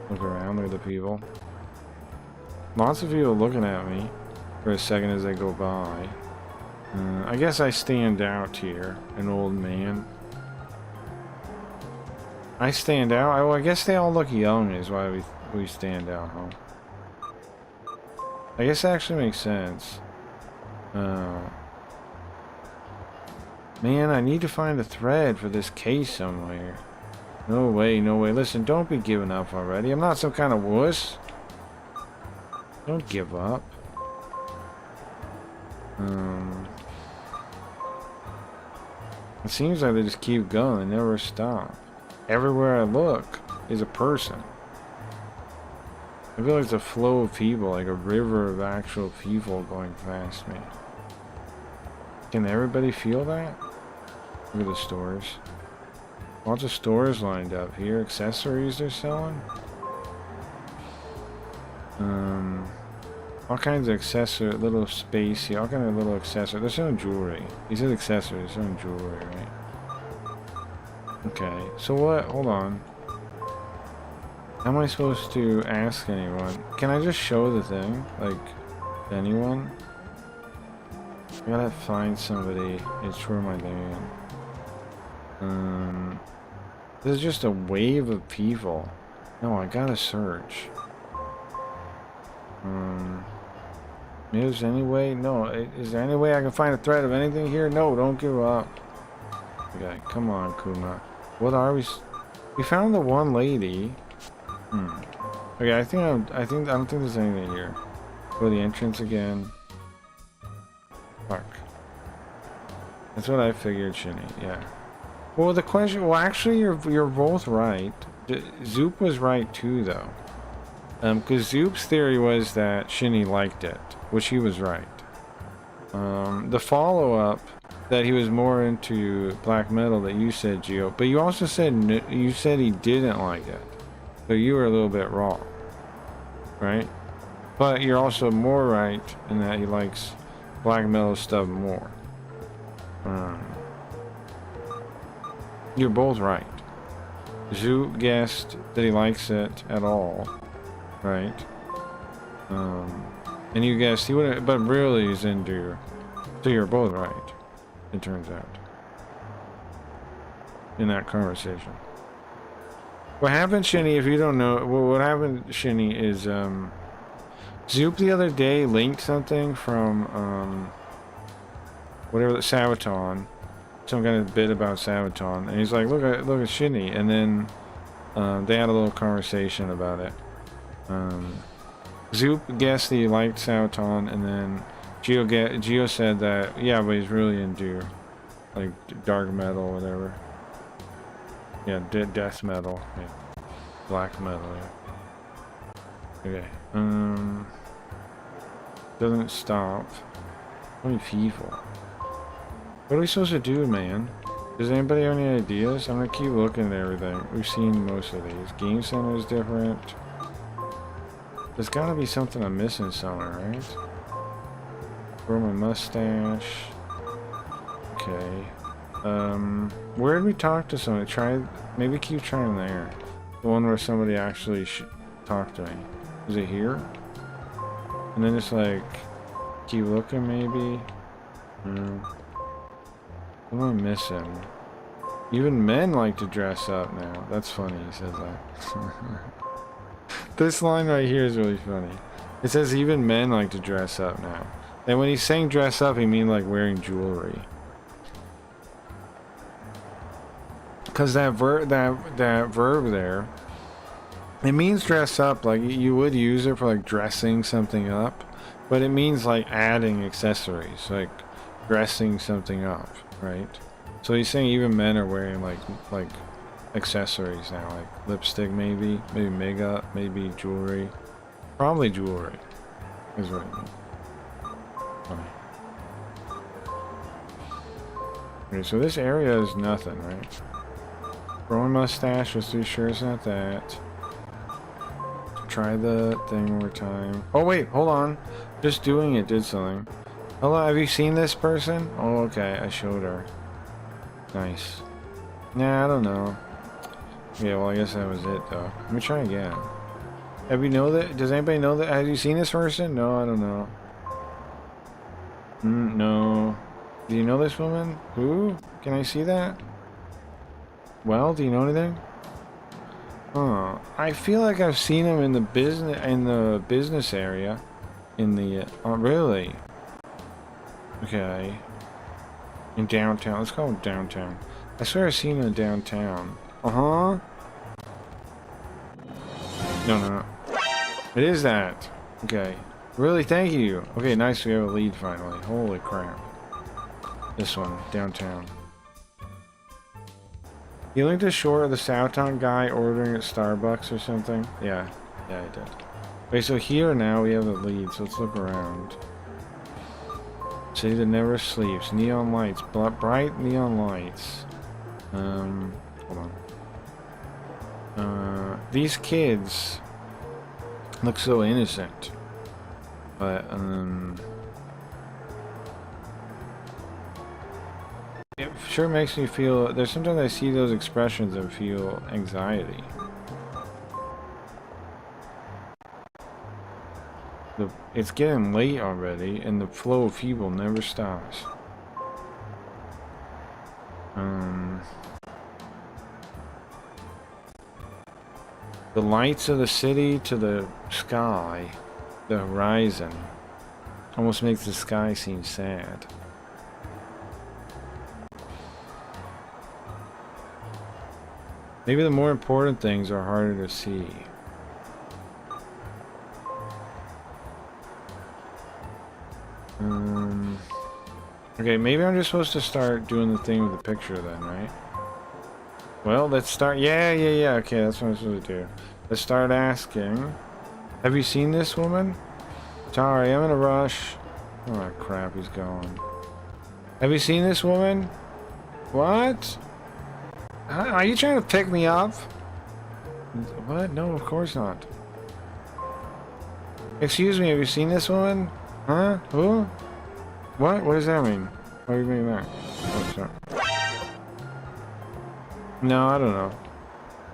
Look around, look at the people. Lots of people looking at me for a second as they go by. I guess I stand out here, an old man. I stand out? Oh, I guess they all look young is why we stand out, huh? I guess that actually makes sense. Man, I need to find a thread for this case somewhere. No way, no way. Listen, don't be giving up already. I'm not some kind of wuss. Don't give up. It seems like they just keep going. They never stop. Everywhere I look is a person. I feel like it's a flow of people, like a river of actual people going past me. Can everybody feel that? Look at the stores. Lots of stores lined up here. Accessories they're selling. All kinds of accessory, little spacey, all kinds of little accessories. They're selling jewelry. These are accessories, they're selling jewelry, right? Okay, so what? Hold on. How am I supposed to ask anyone? Can I just show the thing? Like, anyone? I gotta find somebody. It's for my name. There's just a wave of people. No, I gotta search. Is there any way? No, is there any way I can find a thread of anything here? No, don't give up. Okay, come on, Kuma. What are we? We found the one lady. Okay, I don't think there's anything here. Go to the entrance again. Fuck. That's what I figured, Shinny. Yeah. Well, the question. Well, actually, you're both right. Zoop was right too, though. Because Zoop's theory was that Shinny liked it, which he was right. The follow-up that he was more into black metal that you said, Gio, but you also said you said he didn't like it, so you were a little bit wrong, right? But you're also more right in that he likes black metal stuff more. You're both right. Zoop guessed that he likes it at all. Right. And you guessed he would, but really he's into. So you're both right. It turns out. In that conversation. What happened, Shinny? If you don't know, what happened, Shinny, is Zoop the other day linked something from whatever the Sabaton, some kind of bit about Sabaton, and he's like, look at Shinny, and then they had a little conversation about it. Zoop guessed that he liked Sabaton, and then Gio said that, yeah, but he's really into like dark metal or whatever. Yeah, death metal. Yeah. Black metal, yeah. Okay. Doesn't stop. How many people? What are we supposed to do, man? Does anybody have any ideas? I'm gonna keep looking at everything. We've seen most of these. Game Center is different. There's gotta be something I'm missing somewhere, right? Grow my mustache. Okay. Where did we talk to somebody? Maybe keep trying there. The one where somebody actually talked to me. Is it here? And then it's like, keep looking maybe? What am I missing? Even men like to dress up now. That's funny, he says that. This line right here is really funny. It says even men like to dress up now. And when he's saying dress up, he means like wearing jewelry. Because that verb there, it means dress up. Like you would use it for like dressing something up, but it means like adding accessories, like dressing something up, right? So he's saying even men are wearing like accessories now, like lipstick maybe makeup, maybe jewelry. Probably jewelry is what I mean. Okay, so this area is nothing, right? Growing mustache, just to be sure it's not that. Try the thing one more time. Oh wait, hold on. Just doing it did something. Hello, have you seen this person? Oh, okay, I showed her. Nice. Nah, I don't know. Yeah, well, I guess that was it, though. Let me try again. Have you know that? Does anybody know that? Have you seen this person? No, I don't know. No. Do you know this woman? Who? Can I see that? Well, do you know anything? Huh. I feel like I've seen him in the business area. In the oh, really? Okay. In downtown. Let's call it downtown. I swear I've seen him in downtown. Uh-huh. No. It is that. Okay. Really, thank you. Okay, nice, we have a lead finally. Holy crap. This one, downtown. You linked a short of the Southtown guy ordering at Starbucks or something? Yeah, I did. Okay, so here now we have the lead, so let's look around. City that never sleeps. Neon lights. Bright neon lights. Hold on. These kids look so innocent. But, it sure makes me feel... There's sometimes I see those expressions and feel anxiety. It's getting late already, and the flow of people never stops. The lights of the city to the sky, the horizon, almost makes the sky seem sad. Maybe the more important things are harder to see. Okay, maybe I'm just supposed to start doing the thing with the picture then, right? Well, let's start. Yeah. Okay, that's what I'm supposed to do. Let's start asking. Have you seen this woman? Sorry, I'm in a rush. Oh crap, he's gone. Have you seen this woman? What? Are you trying to pick me up? What? No, of course not. Excuse me, have you seen this woman? Huh? Who? What? What does that mean? What do you mean that? Oh, sorry. No, I don't know.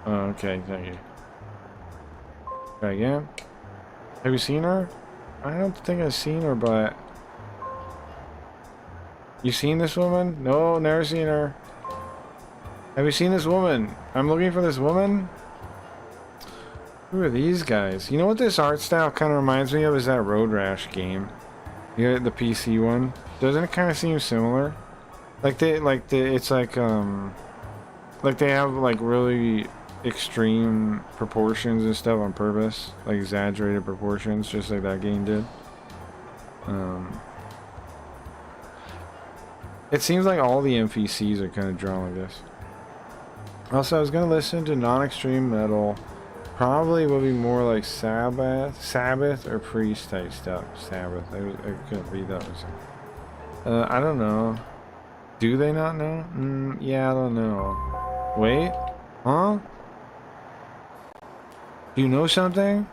Oh, okay, thank you. Try again. Have you seen her? I don't think I've seen her, but... You seen this woman? No, never seen her. Have you seen this woman? I'm looking for this woman? Who are these guys? You know what this art style kind of reminds me of? Is that Road Rash game. You know, the PC one? Doesn't it kind of seem similar? It's like they have like really extreme proportions and stuff on purpose, like exaggerated proportions, just like that game did. It seems like all the NPCs are kind of drawn like this. Also, I was gonna listen to non-extreme metal. Probably will be more like Sabbath or Priest type stuff. Sabbath. I couldn't read those. I don't know. Do they not know? Yeah, I don't know. Wait. Huh? Do you know something?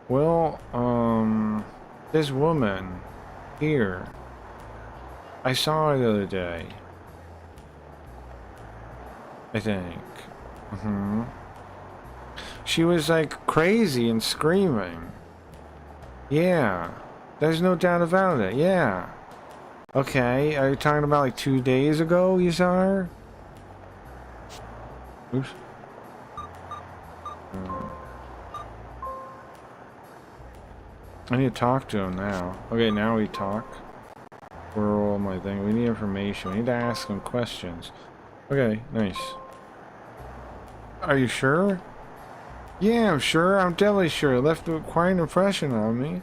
Well, this woman here. I saw her the other day. I think. She was like crazy and screaming. Yeah. There's no doubt about it. Yeah. Okay. Are you talking about like 2 days ago you saw her? Oops. I need to talk to him now. Okay, now we talk. We're all my thing. We need information. We need to ask him questions. Okay, nice. Are you sure? Yeah, I'm sure. I'm definitely sure. It left quite an impression on me.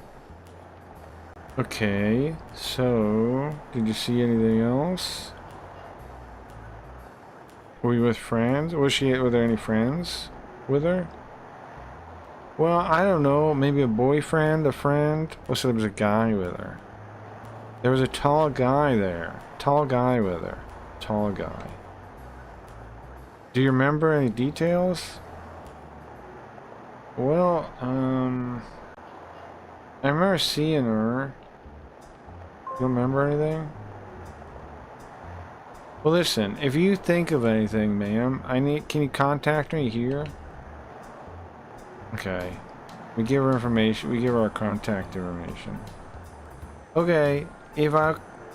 Okay, so... Did you see anything else? Were you with friends? Were there any friends with her? Well, I don't know. Maybe a boyfriend, a friend. Oh, so there was a guy with her. There was a tall guy there. Tall guy with her. Tall guy. Do you remember any details? Well, I remember seeing her. You don't remember anything? Well, listen, if you think of anything, ma'am, can you contact me here? Okay. We give her information, we give her our contact information. Okay,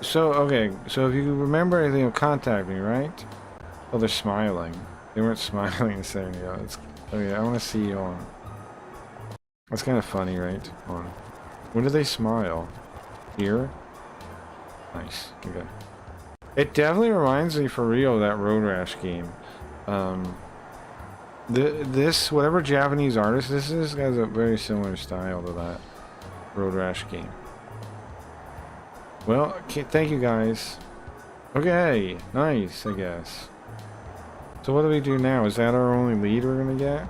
so if you remember anything, you'll contact me, right? Oh, they're smiling. They weren't smiling a second ago. Okay, I want to see you on. That's kind of funny, right? On. When do they smile? Here? Nice. Okay. It definitely reminds me for real of that Road Rash game. This, whatever Japanese artist this is, has a very similar style to that Road Rash game. Well, thank you guys. Okay, nice, I guess. So what do we do now? Is that our only lead we're gonna get?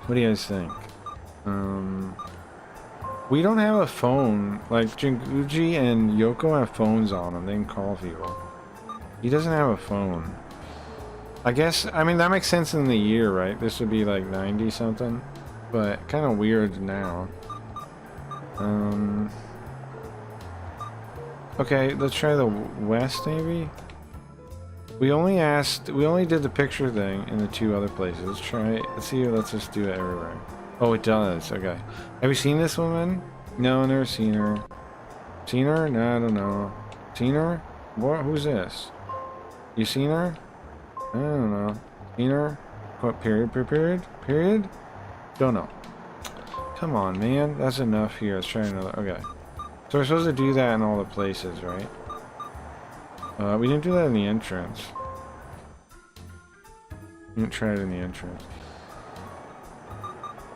What do you guys think? We don't have a phone. Like, Jinguji and Yoko have phones on them. They can call people. He doesn't have a phone. I guess, I mean, that makes sense in the year, right? This would be like 90 something. But kind of weird now. Okay, let's try the west, maybe? We only did the picture thing in the 2 other places. Let's try it. Let's see, let's just do it everywhere. Oh, it does. Okay. Have you seen this woman? No, never seen her. Seen her? No, I don't know. Seen her? What? Who's this? You seen her? I don't know. Seen her? What, period? Period? Don't know. Come on, man. That's enough here. Let's try another. Okay. So we're supposed to do that in all the places, right? We didn't do that in the entrance. We didn't try it in the entrance.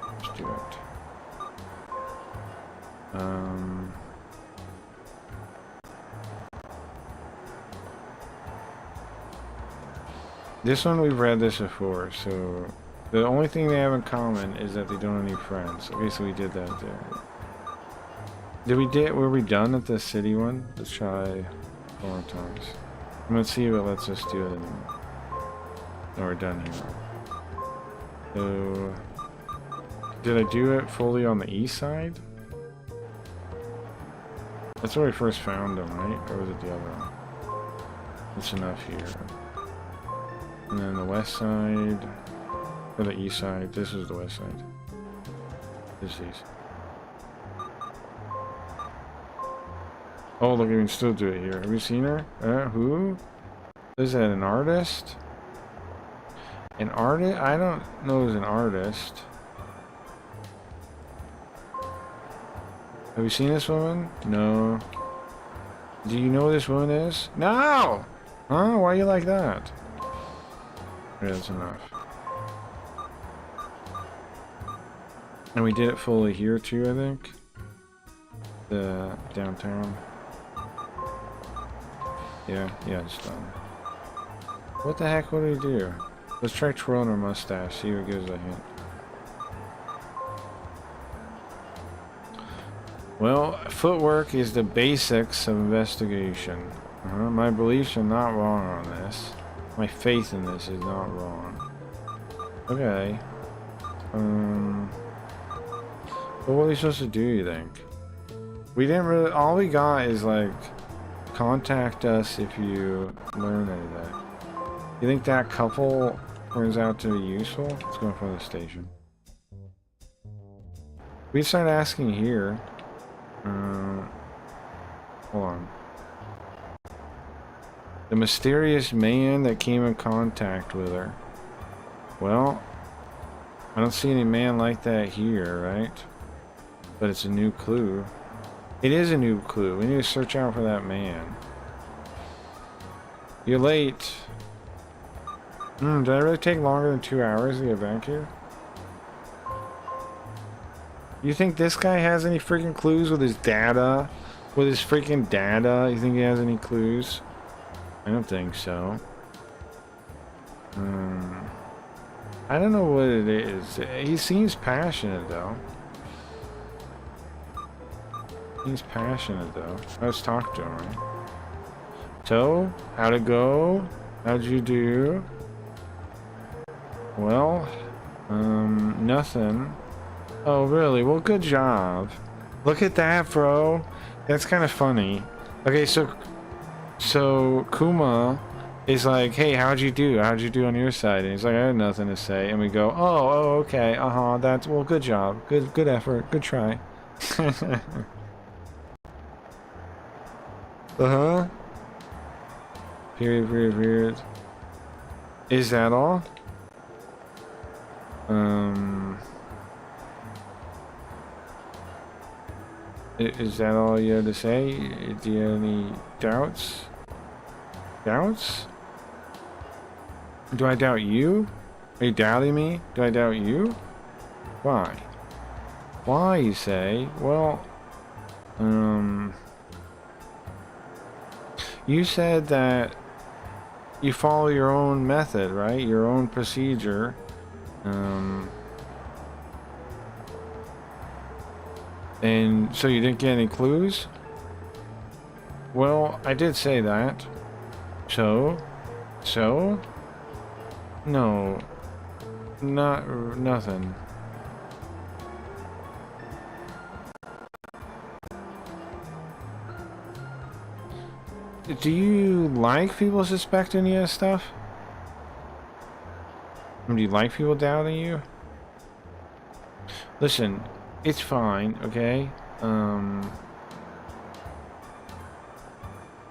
Let's do it. This one we've read this before, so the only thing they have in common is that they don't have any friends. Okay, so we did that there. Were we done at the city one? Let's try 4 times. I'm gonna see what lets us do it anymore. No, we're done here. So, did I do it fully on the east side? That's where we first found them, right? Or was it the other one? That's enough here. And then the west side, or the east side. This is the west side. This is east. Oh, look, we can still do it here. Have you seen her? Who? Is that an artist? An artist? I don't know as an artist. Have you seen this woman? No. Do you know who this woman is? No! Huh? Why are you like that? Yeah, that's enough. And we did it fully here too, I think. The downtown. Yeah, it's done. What the heck would we do? Let's try twirling her mustache, see what gives a hint. Well, footwork is the basics of investigation. My beliefs are not wrong on this. My faith in this is not wrong. Okay. But what are we supposed to do, you think? We didn't really... All we got is, like... Contact us if you learn anything. You think that couple turns out to be useful? Let's go in front of the station. We start asking here. Hold on. The mysterious man that came in contact with her. Well, I don't see any man like that here, right? But it's a new clue. It is a new clue. We need to search out for that man. You're late. Did I really take longer than 2 hours to get back here? You think this guy has any freaking clues with his data? With his freaking data? You think he has any clues? I don't think so. I don't know what it is. He seems passionate, though. He's passionate, though. Let's talk to him, right? So, how'd it go? How'd you do? Well, nothing. Oh, really? Well, good job. Look at that, bro. That's kind of funny. Okay, so Kuma is like, hey, how'd you do? How'd you do on your side? And he's like, I had nothing to say. And we go, oh, okay, that's, well, good job. Good effort. Good try. Period. Is that all? Is that all you had to say? Do you have any doubts? Doubts? Do I doubt you? Are you doubting me? Do I doubt you? Why? Why, you say? Well, you said that you follow your own method, right? Your own procedure. And so you didn't get any clues? Well, I did say that. So? No. Nothing. Do you like people suspecting you of stuff? Do you like people doubting you? Listen, it's fine, okay?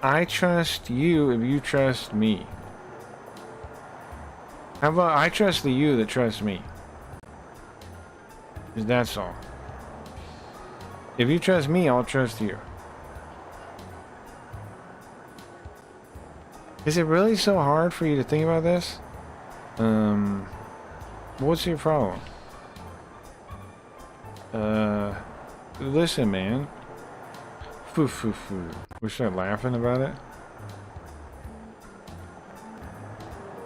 I trust you if you trust me. How about I trust the you that trusts me? That's all. If you trust me, I'll trust you. Is it really so hard for you to think about this? What's your problem? Listen, man. We start laughing about it.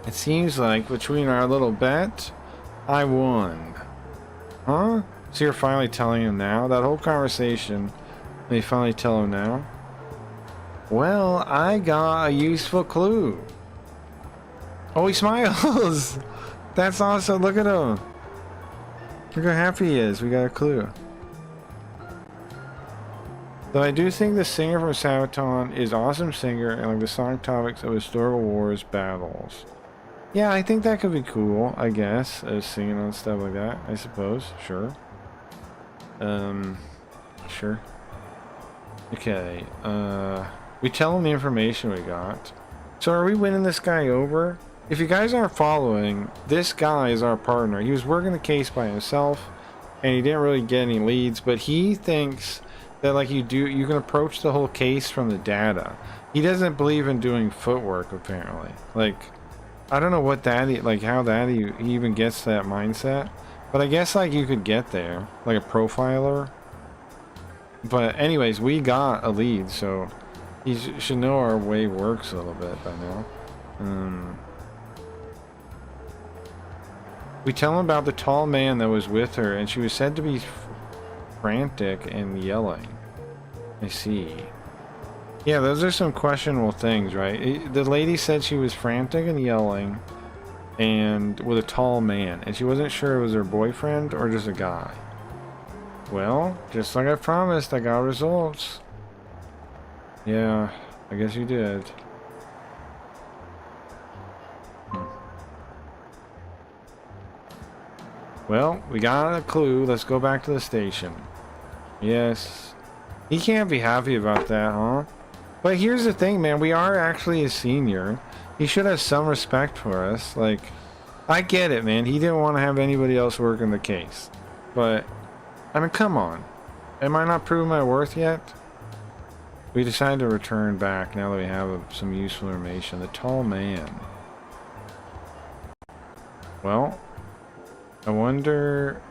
It seems like between our little bet, I won. Huh? So you're finally telling him now? That whole conversation, they finally tell him now? Well, I got a useful clue. Oh, he smiles! That's awesome, look at him. Look how happy he is, we got a clue. Though I do think the singer from Sabaton is awesome singer and like the song topics of historical wars battles. Yeah, I think that could be cool, I guess, singing on stuff like that, I suppose, sure. Sure. Okay, we tell him the information we got. So are we winning this guy over? If you guys aren't following, this guy is our partner. He was working the case by himself, and he didn't really get any leads, but he thinks that like you can approach the whole case from the data. He doesn't believe in doing footwork, apparently. Like, I don't know what that, like how that he even gets that mindset, but I guess like you could get there, like a profiler. But anyways, we got a lead, so he should know our way works a little bit by now. We tell him about the tall man that was with her, and she was said to be frantic and yelling. I see. Yeah, those are some questionable things, right? The lady said she was frantic and yelling, and with a tall man, and she wasn't sure it was her boyfriend or just a guy. Well, just like I promised, I got results. Yeah, I guess you did. Well, we got a clue. Let's go back to the station. Yes. He can't be happy about that, huh? But here's the thing, man. We are actually a senior. He should have some respect for us. Like, I get it, man. He didn't want to have anybody else working the case. But, I mean, come on. Am I not proving my worth yet? We decided to return back now that we have some useful information. The tall man. Well, I wonder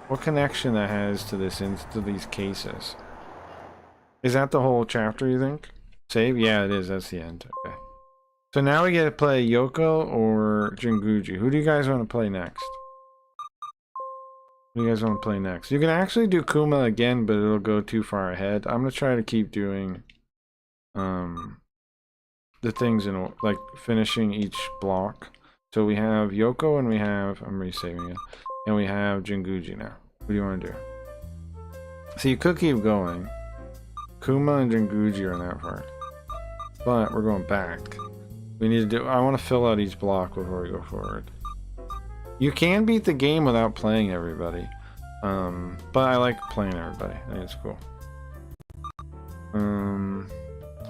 what connection that has to these cases. Is that the whole chapter, you think? Save? Yeah, it is. That's the end. Okay. So now we get to play Yoko or Jinguji. Who do you guys want to play next? Who do you guys want to play next? You can actually do Kuma again, but it'll go too far ahead. I'm gonna try to keep doing the things in like finishing each block. So we have Yoko and we have, I'm resaving it, and we have Jinguji now. What do you want to do? So you could keep going. Kuma and Jinguji are in that part, but we're going back. We need to do, I want to fill out each block before we go forward. You can beat the game without playing everybody, but I like playing everybody. I think it's cool.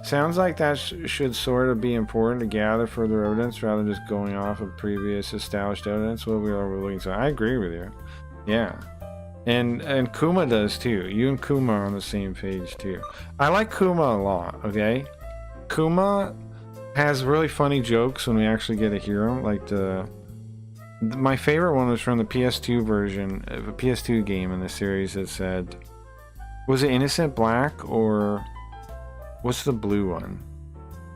Sounds like that should sort of be important to gather further evidence rather than just going off of previous established evidence. What we are looking for. I agree with you. Yeah, and Kuma does too. You and Kuma are on the same page too. I like Kuma a lot. Okay, Kuma has really funny jokes when we actually get to hear them. Like my favorite one was from the PS2 version of a PS2 game in the series that said, was it Innocent Black or what's the blue one?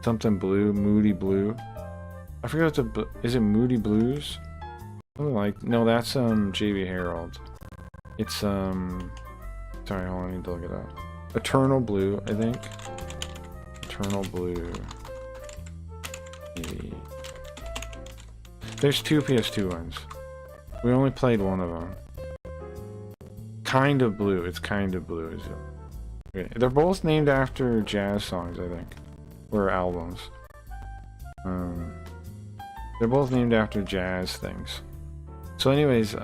Something blue, Moody Blue. I forget what the, is it Moody Blues? Oh, like, no, that's JB Harold. It's sorry, hold on, I need to look it up. Eternal Blue, I think. Eternal Blue. Maybe. There's two PS2 ones. We only played one of them. Kind of Blue. It's Kind of Blue, is it? Okay. They're both named after jazz songs, I think. Or albums. They're both named after jazz things. So anyways, if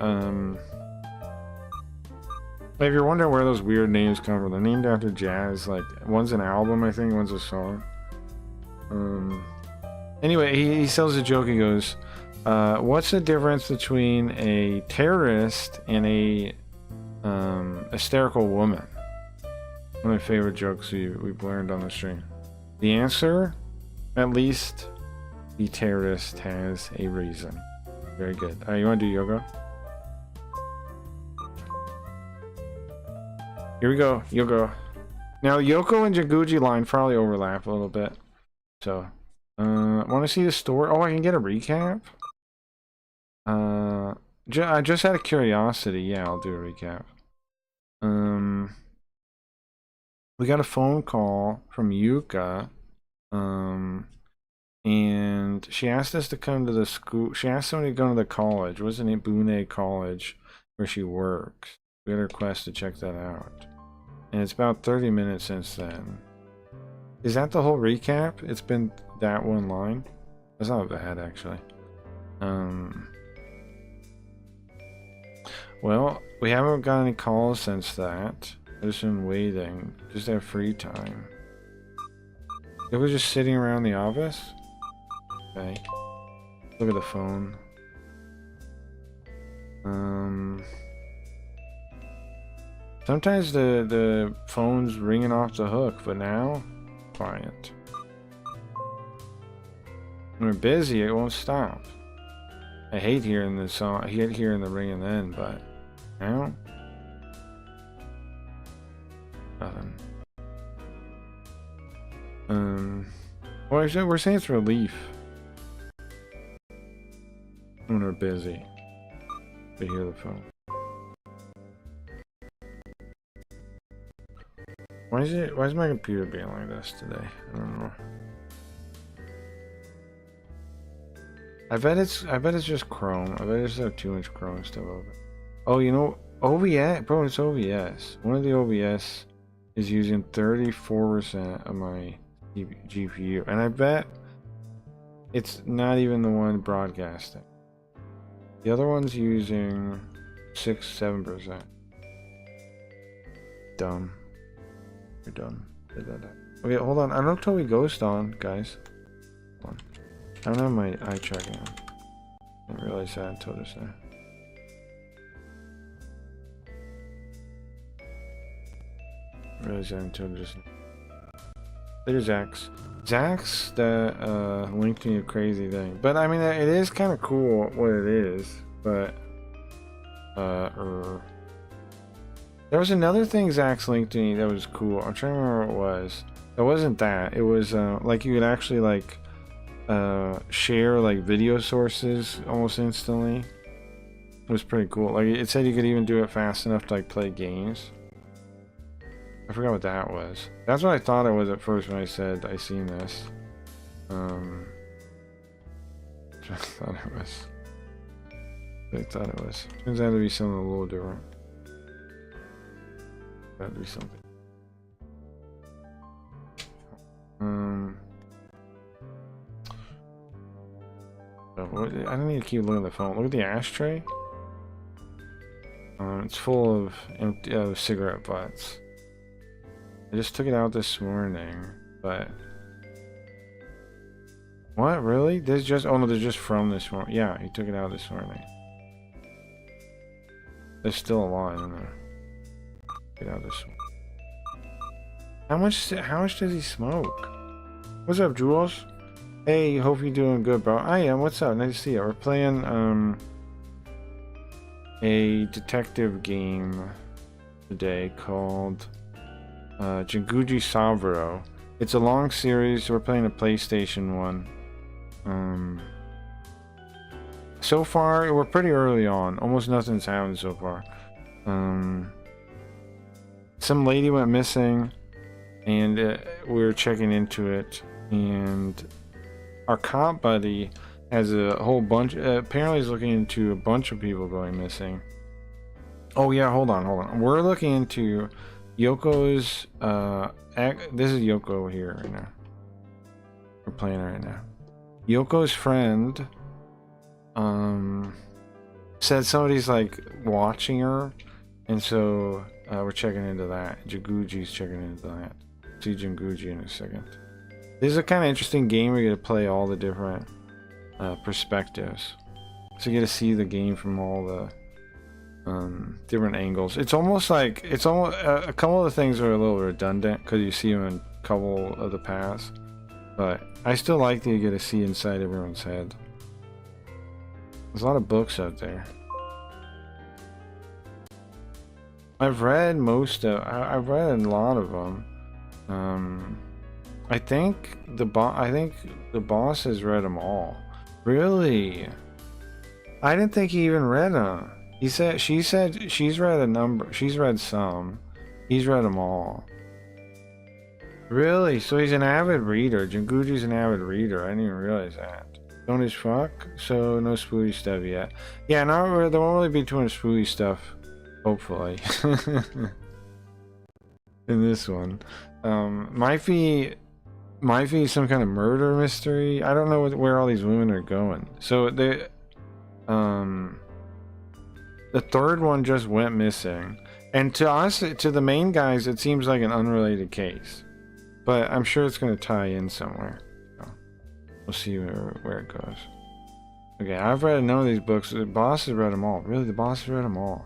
you're wondering where those weird names come from, they're named after jazz. Like, one's an album, I think, one's a song. Anyway, he sells a joke. He goes, what's the difference between a terrorist and a hysterical woman? One of my favorite jokes we've learned on the stream. The answer, at least, the terrorist has a reason. Very good. You want to do yoga? Here we go. Yoko. Now, Yoko and Jinguji line probably overlap a little bit. So, want to see the story? Oh, I can get a recap? I just out of curiosity, yeah, I'll do a recap. We got a phone call from Yuka, and she asked us to come to the school. She asked somebody to go to the college. Wasn't it Bune College where she works? We got a request to check that out. And it's about 30 minutes since then. Is that the whole recap? It's been that one line? That's not bad, actually. Well, we haven't got any calls since that. I've just been waiting. Just have free time. It was just sitting around the office? Okay. Look at the phone. Sometimes the phone's ringing off the hook, but now, quiet. When we're busy, it won't stop. I hate hearing the song. I hate hearing the ringing then, but now, nothing. Well, actually, we're saying it's relief when we're busy to hear the phone. Why is my computer being like this today? I don't know. I bet it's just Chrome. I bet it's have too much Chrome stuff open. Oh, you know, OBS, bro, it's OBS. One of the OBS is using 34% of my GPU, and I bet it's not even the one broadcasting. The other one's using 6-7%. Dumb. You're done. Okay, hold on. I don't know till we ghost on, guys. Hold on. I don't have my eye tracking on. I didn't realize that until just now. I realized that until just now. There's Zax. Zax linked me a crazy thing. But I mean, it is kind of cool what it is. But, there was another thing Zax linked to me that was cool. I'm trying to remember what it was. It wasn't that. It was, like, you could actually, like, share like video sources almost instantly. It was pretty cool. Like it said you could even do it fast enough to like play games. I forgot what that was. That's what I thought it was at first when I said I seen this. I thought it was. I thought it was. Turns out to be something a little different. That'd be something. I don't need to keep looking at the phone. Look at the ashtray. It's full of empty cigarette butts. I just took it out this morning, but what, really? There's just, oh no, they're just from this morning. Yeah, he took it out this morning. There's still a lot in there. Get out this one. How much does he smoke? What's up, Jules? Hey, hope you're doing good, bro. I am. What's up? Nice to see you. We're playing a detective game today called Jinguji Saburo. It's a long series. We're playing a PlayStation one. So far, we're pretty early on. Almost nothing's happened so far. Some lady went missing, and we were checking into it, and our cop buddy has a whole bunch. Apparently, he's looking into a bunch of people going missing. Oh yeah, hold on. We're looking into Yoko's. This is Yoko here right now. We're playing right now. Yoko's friend said somebody's like watching her, and so we're checking into that. Jinguji's checking into that. See Jinguji in a second. This is a kind of interesting game where you get to play all the different perspectives, so you get to see the game from all the different angles. It's almost like a couple of the things are a little redundant because you see them in a couple of the paths, but I still like that you get to see inside everyone's head. There's a lot of books out there. I've read I've read a lot of them. I think the boss has read them all. Really? I didn't think he even read them. She said she's read a number. She's read some. He's read them all. Really? So he's an avid reader. Jinguji's an avid reader. I didn't even realize that. Don't as fuck. So no spooky stuff yet. Yeah, there won't really be too much spooky stuff. Hopefully. In this one, might be some kind of murder mystery. I don't know where all these women are going. So the third one just went missing, and to us, to the main guys, it seems like an unrelated case, but I'm sure it's going to tie in somewhere. So we'll see where it goes. Okay, I've read none of these books. The boss has read them all. Really, the boss has read them all.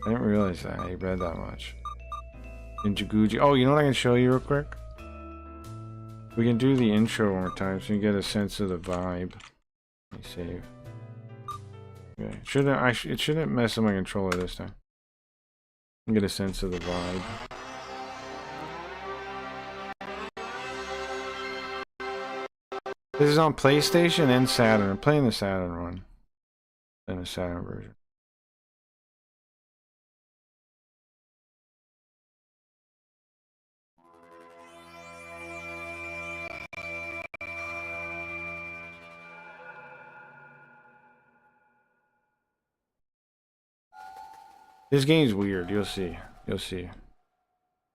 I didn't realize that he read that much. In Jinguji. Oh, you know what I can show you real quick? We can do the intro one more time so you get a sense of the vibe. Let me save. Okay. It shouldn't mess up my controller this time. You get a sense of the vibe. This is on PlayStation and Saturn. I'm playing the Saturn one. And the Saturn version. This game's weird. You'll see. You'll see.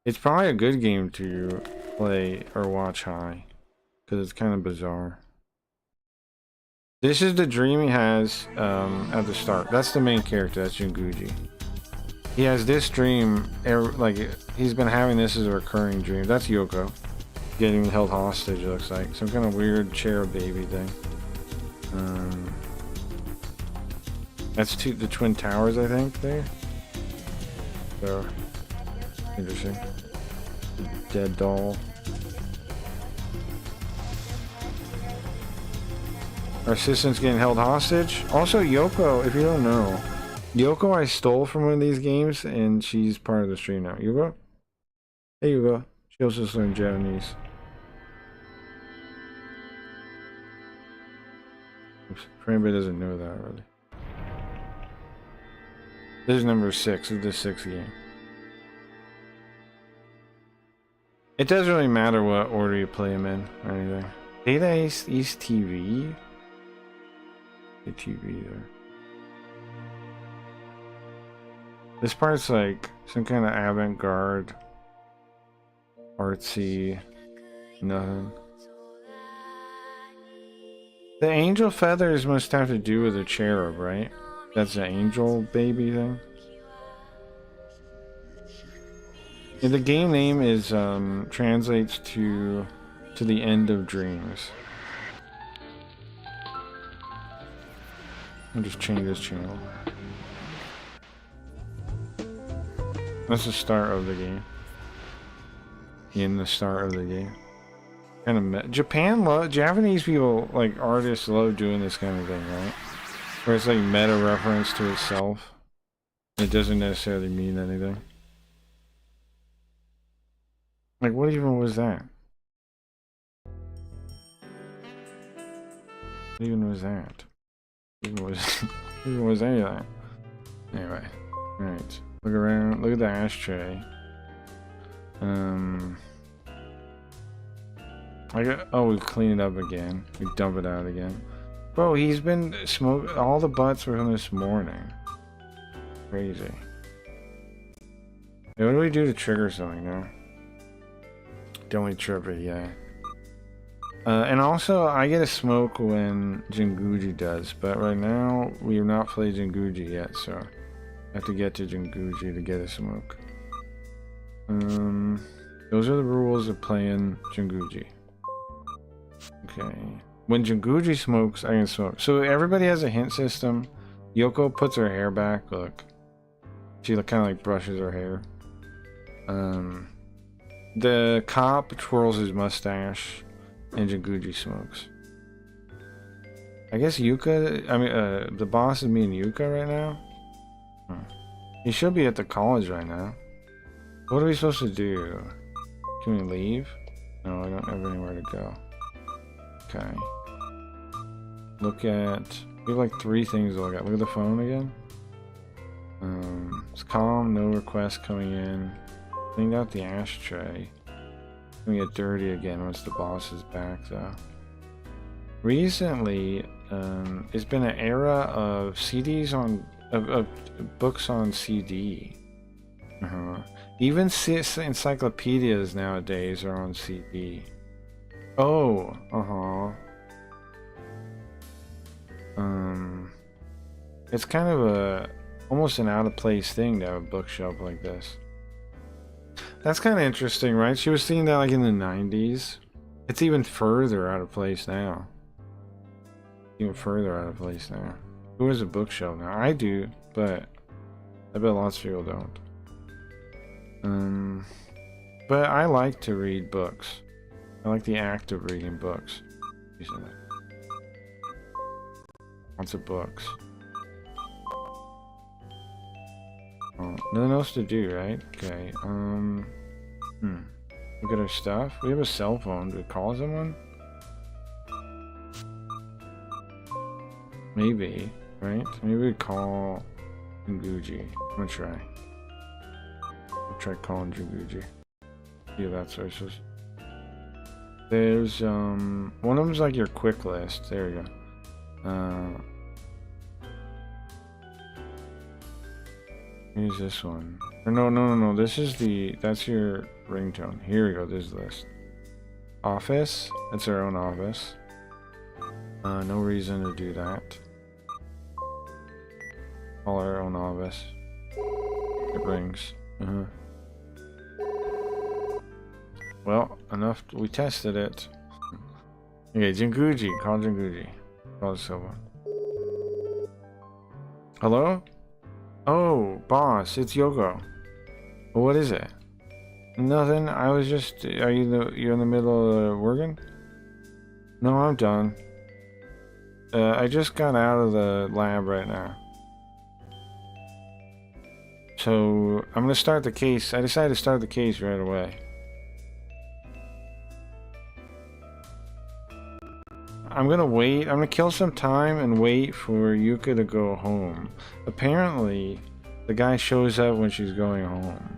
It's probably a good game to play or watch high, because it's kind of bizarre. This is the dream he has at the start. That's the main character. That's Jinguji. He has this dream. Like he's been having this as a recurring dream. That's Yoko getting held hostage. It looks like some kind of weird cherub baby thing. That's the Twin Towers, I think. There. So interesting. Dead doll. Our assistant's getting held hostage. Also, Yoko, if you don't know, Yoko I stole from one of these games, and she's part of the stream now. Yoko? Hey, Yoko. She also learned Japanese. For anybody who doesn't know that already. This is number 6 of the 6th game. It doesn't really matter what order you play them in or anything. Data East TV? The TV there. This part's like some kind of avant-garde, artsy, nothing. The angel feathers must have to do with a cherub, right? That's the angel baby thing. And the game name is translates to the end of dreams. I'll just change this channel. That's the start of the game. In the start of the game. Kind of Japanese people, like artists, love doing this kind of thing, right? Where it's like meta reference to itself. It doesn't necessarily mean anything. Like, what even was that? What even was that? Even was any of that? Anyway, alright. Look around. Look at the ashtray. We clean it up again. We dump it out again. Bro, he's been smoking. All the butts were from this morning. Crazy. Hey, what do we do to trigger something now? Don't we trip it? Yeah. And also, I get a smoke when Jinguji does, but right now we have not played Jinguji yet, so I have to get to Jinguji to get a smoke. Those are the rules of playing Jinguji. Okay. When Jinguji smokes, I can smoke. So everybody has a hint system. Yoko puts her hair back. Look. She kind of like brushes her hair. The cop twirls his mustache. And Jinguji smokes. I guess Yuka... the boss is me and Yuka right now? He should be at the college right now. What are we supposed to do? Can we leave? No, I don't have anywhere to go. Okay. Look at... We have like 3 things to look at. Look at the phone again. It's calm, no requests coming in. Cleaned out the ashtray. Gonna get dirty again once the boss is back, though. Recently, it's been an era of CDs on... of books on CD. Even encyclopedias nowadays are on CD. Oh, it's kind of almost an out of place thing to have a bookshelf like this. That's kind of interesting, right? She was seeing that like in the 90s. It's even further out of place now. Even further out of place now. Who has a bookshelf now? I do, but I bet lots of people don't. But I like to read books. I like the act of reading books. Lots of books. Oh, nothing else to do, right? Okay, look at our stuff. We have a cell phone. Do we call someone? Maybe, right? Maybe we call Jinguji. I'm gonna try. I'll try calling Jinguji. Yeah, that's what it's supposed. There's one of them's like your quick list. There you go. Here's this one. Or no. This is that's your ringtone. Here we go. This list. Office. That's our own office. No reason to do that. Call our own office. It rings. Well, enough. We tested it. Okay, Jinguji. Call Jinguji. Call Silva. Hello? Oh, boss, it's Yoko. What is it? Nothing. I was just... you're in the middle of working? No, I'm done. I just got out of the lab right now. So, I'm gonna start the case. I decided to start the case right away. I'm gonna wait. I'm gonna kill some time and wait for Yuka to go home. Apparently, the guy shows up when she's going home.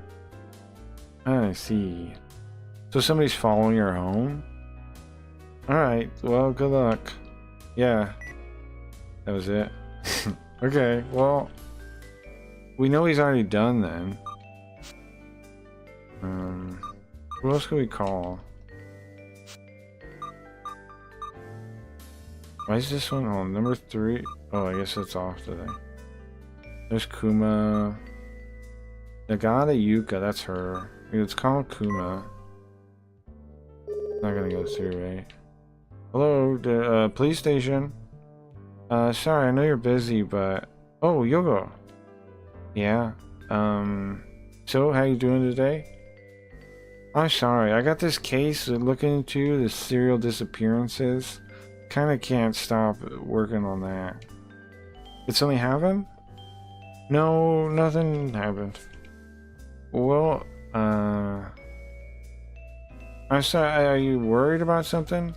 I see. So somebody's following her home? Alright, well, good luck. Yeah. That was it. Okay, well, we know he's already done then. Who else can we call? Why is this one on? Number 3? Oh, I guess it's off today. There's Kuma. Nagata Yuka, that's her. Let's call Kuma. Not gonna go through, right? Hello, the police station. Sorry, I know you're busy, but... Oh, Yogo. Yeah. So, how you doing today? I'm sorry, I got this case looking into the serial disappearances. Kinda can't stop working on that. Did something happen? No, nothing happened. Well, I'm sorry, are you worried about something?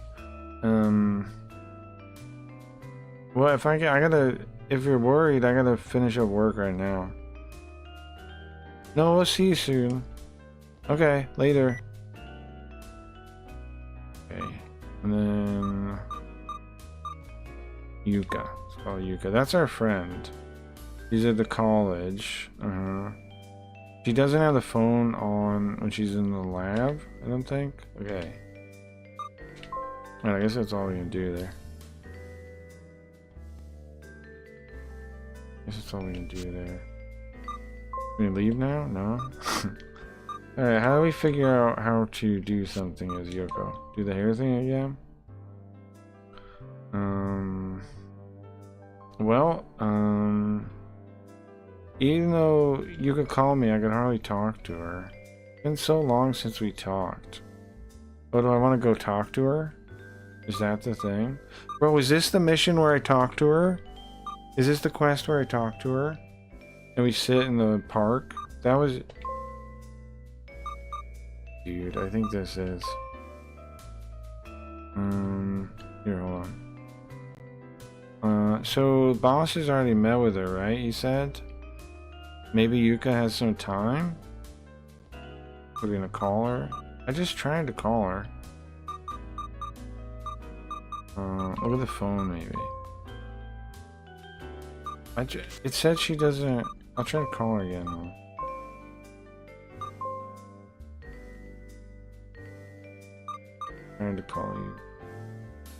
Well, if if you're worried, I gotta finish up work right now. No, we'll see you soon. Okay, later. Okay, and then Yuka. Let's call Yuka. That's our friend. She's at the college. She doesn't have the phone on when she's in the lab, I don't think. Okay. Well, I guess that's all we can do there. I guess that's all we can do there. Can we leave now? No? Alright, how do we figure out how to do something as Yoko? Do the hair thing again? Well, even though you could call me, I could hardly talk to her. It's been so long since we talked. Oh, do I want to go talk to her? Is that the thing? Bro, is this the mission where I talk to her? Is this the quest where I talk to her? And we sit in the park? That was... Dude, I think this is... Here, hold on. So, boss has already met with her, right? You said? Maybe Yuka has some time? We're gonna call her? I just tried to call her. Look at the phone, maybe. It said she doesn't... I'll try to call her again, though. Trying to call you.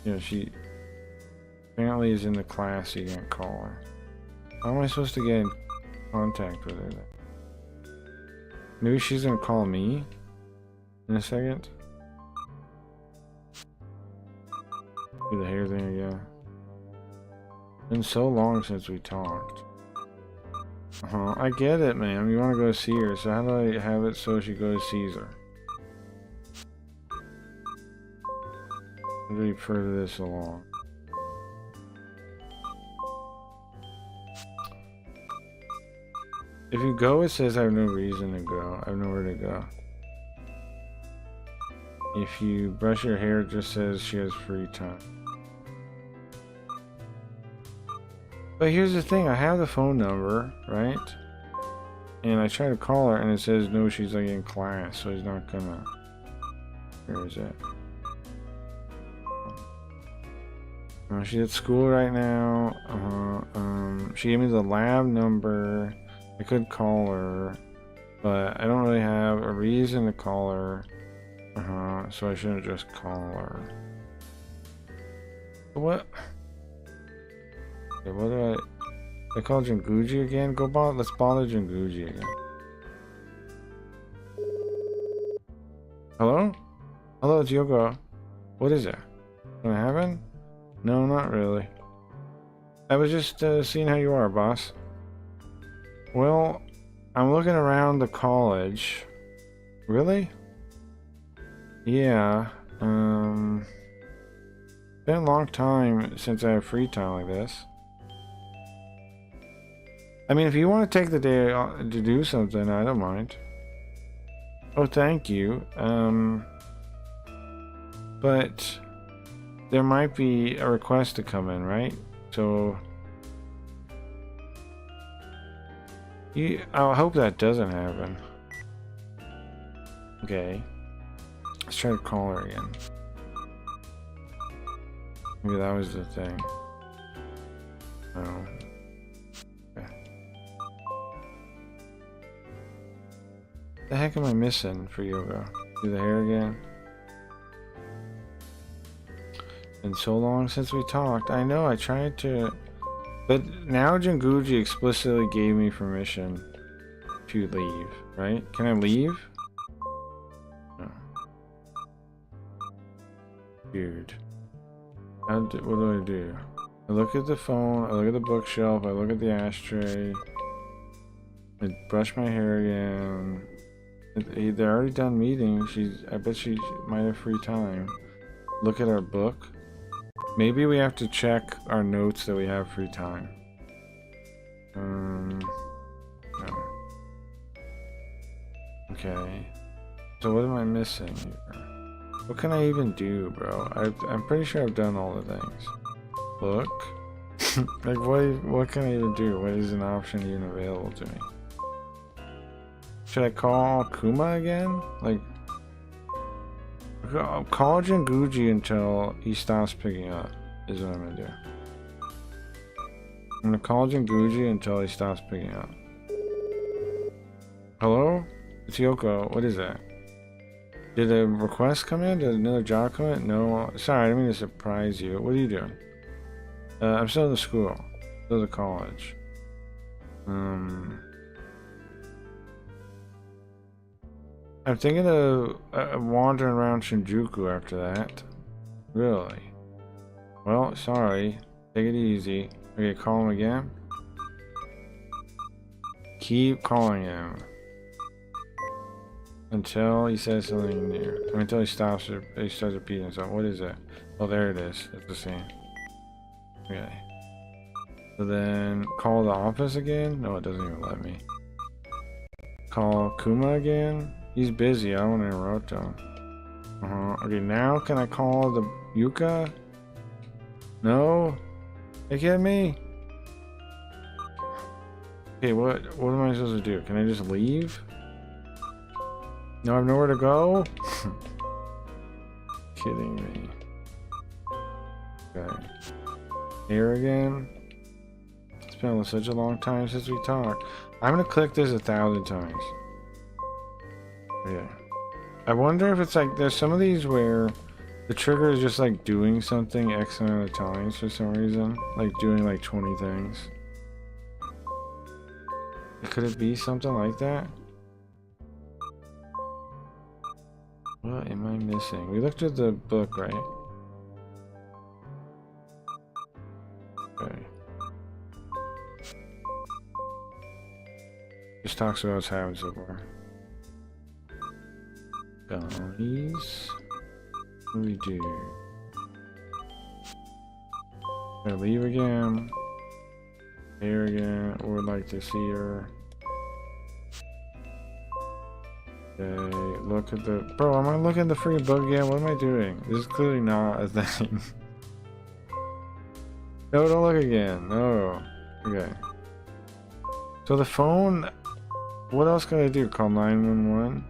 Yeah, she... Apparently is in the class, so you can't call her. How am I supposed to get in contact with her then? Maybe she's gonna call me in a second. Do the hair thing again. Been so long since we talked. I get it, man. You want to go see her, so how do I have it so she goes sees her? How do we further this along? If you go, it says I have no reason to go. I have nowhere to go. If you brush your hair, it just says she has free time. But here's the thing, I have the phone number, right? And I try to call her and it says no, she's like in class, so he's not gonna... Where is it? She's at school right now. She gave me the lab number. I could call her, but I don't really have a reason to call her. So I shouldn't just call her. What? Okay, what do I call Jinguji again? Let's bother Jinguji again. Hello? Hello, it's Yoko. What is it? What happened? No, not really. I was just seeing how you are, boss. Well, I'm looking around the college. Really? Yeah. Been a long time since I have free time like this. I mean, if you want to take the day to do something, I don't mind. Oh, thank you. But there might be a request to come in, right? So I hope that doesn't happen. Okay. Let's try to call her again. Maybe that was the thing. No. Okay. The heck am I missing for yoga? Do the hair again? Been so long since we talked. I know, I tried to... But now Jinguji explicitly gave me permission to leave, right? Can I leave? No. Weird. What do I do? I look at the phone, I look at the bookshelf, I look at the ashtray. I brush my hair again. They're already done meeting. I bet she might have free time. Look at our book. Maybe we have to check our notes that we have free time. No. Okay. So what am I missing here? What can I even do, bro? I'm pretty sure I've done all the things. Look. Like, what can I even do? What is an option even available to me? Should I call Kuma again? Like, call Jinguji until he stops picking up, is what I'm gonna do. I'm gonna call Jinguji until he stops picking up. Hello? It's Yoko. What is that? Did a request come in? Did another job come in? No. Sorry, I didn't mean to surprise you. What are you doing? I'm still in the school. Still at college. I'm thinking of wandering around Shinjuku after that. Really? Well, sorry. Take it easy. Okay, call him again. Keep calling him. Until he says something new. Until he stops or he starts repeating himself. What is that? Oh, there it is. That's the same. Okay. So then, call the office again? No, it doesn't even let me. Call Kuma again? He's busy. I don't want to interrupt him. Okay, now can I call the Yuka? No? Are you kidding me? Okay, what am I supposed to do? Can I just leave? No, I have nowhere to go? Kidding me. Okay. Here again? It's been such a long time since we talked. I'm gonna click this 1,000 times. Yeah. I wonder if it's like, there's some of these where the trigger is just like doing something X amount of times for some reason. Like doing like 20 things. Could it be something like that? What am I missing? We looked at the book, right? Okay. Just talks about what's happened so far. Guys, what do we do? Can I leave again? Here again, or would like to see her. Okay, look at the... Bro, am I looking at the free book again? What am I doing? This is clearly not a thing. No, don't look again. No. Okay. So the phone... What else can I do? Call 911?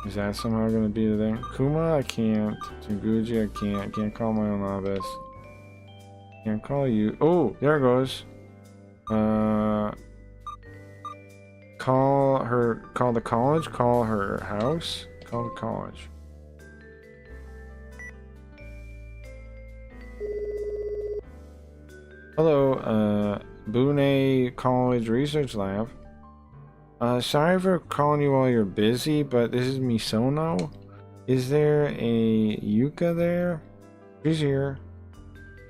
Is that somehow going to be the thing? Kuma, I can't. Jinguji, I can't. Can't call my own office. Can't call you. Oh, there it goes. Call her. Call the college. Call her house. Call the college. Hello, Bune College Research Lab. Sorry for calling you while you're busy, but this is Misono. Is there a Yuka there? She's here.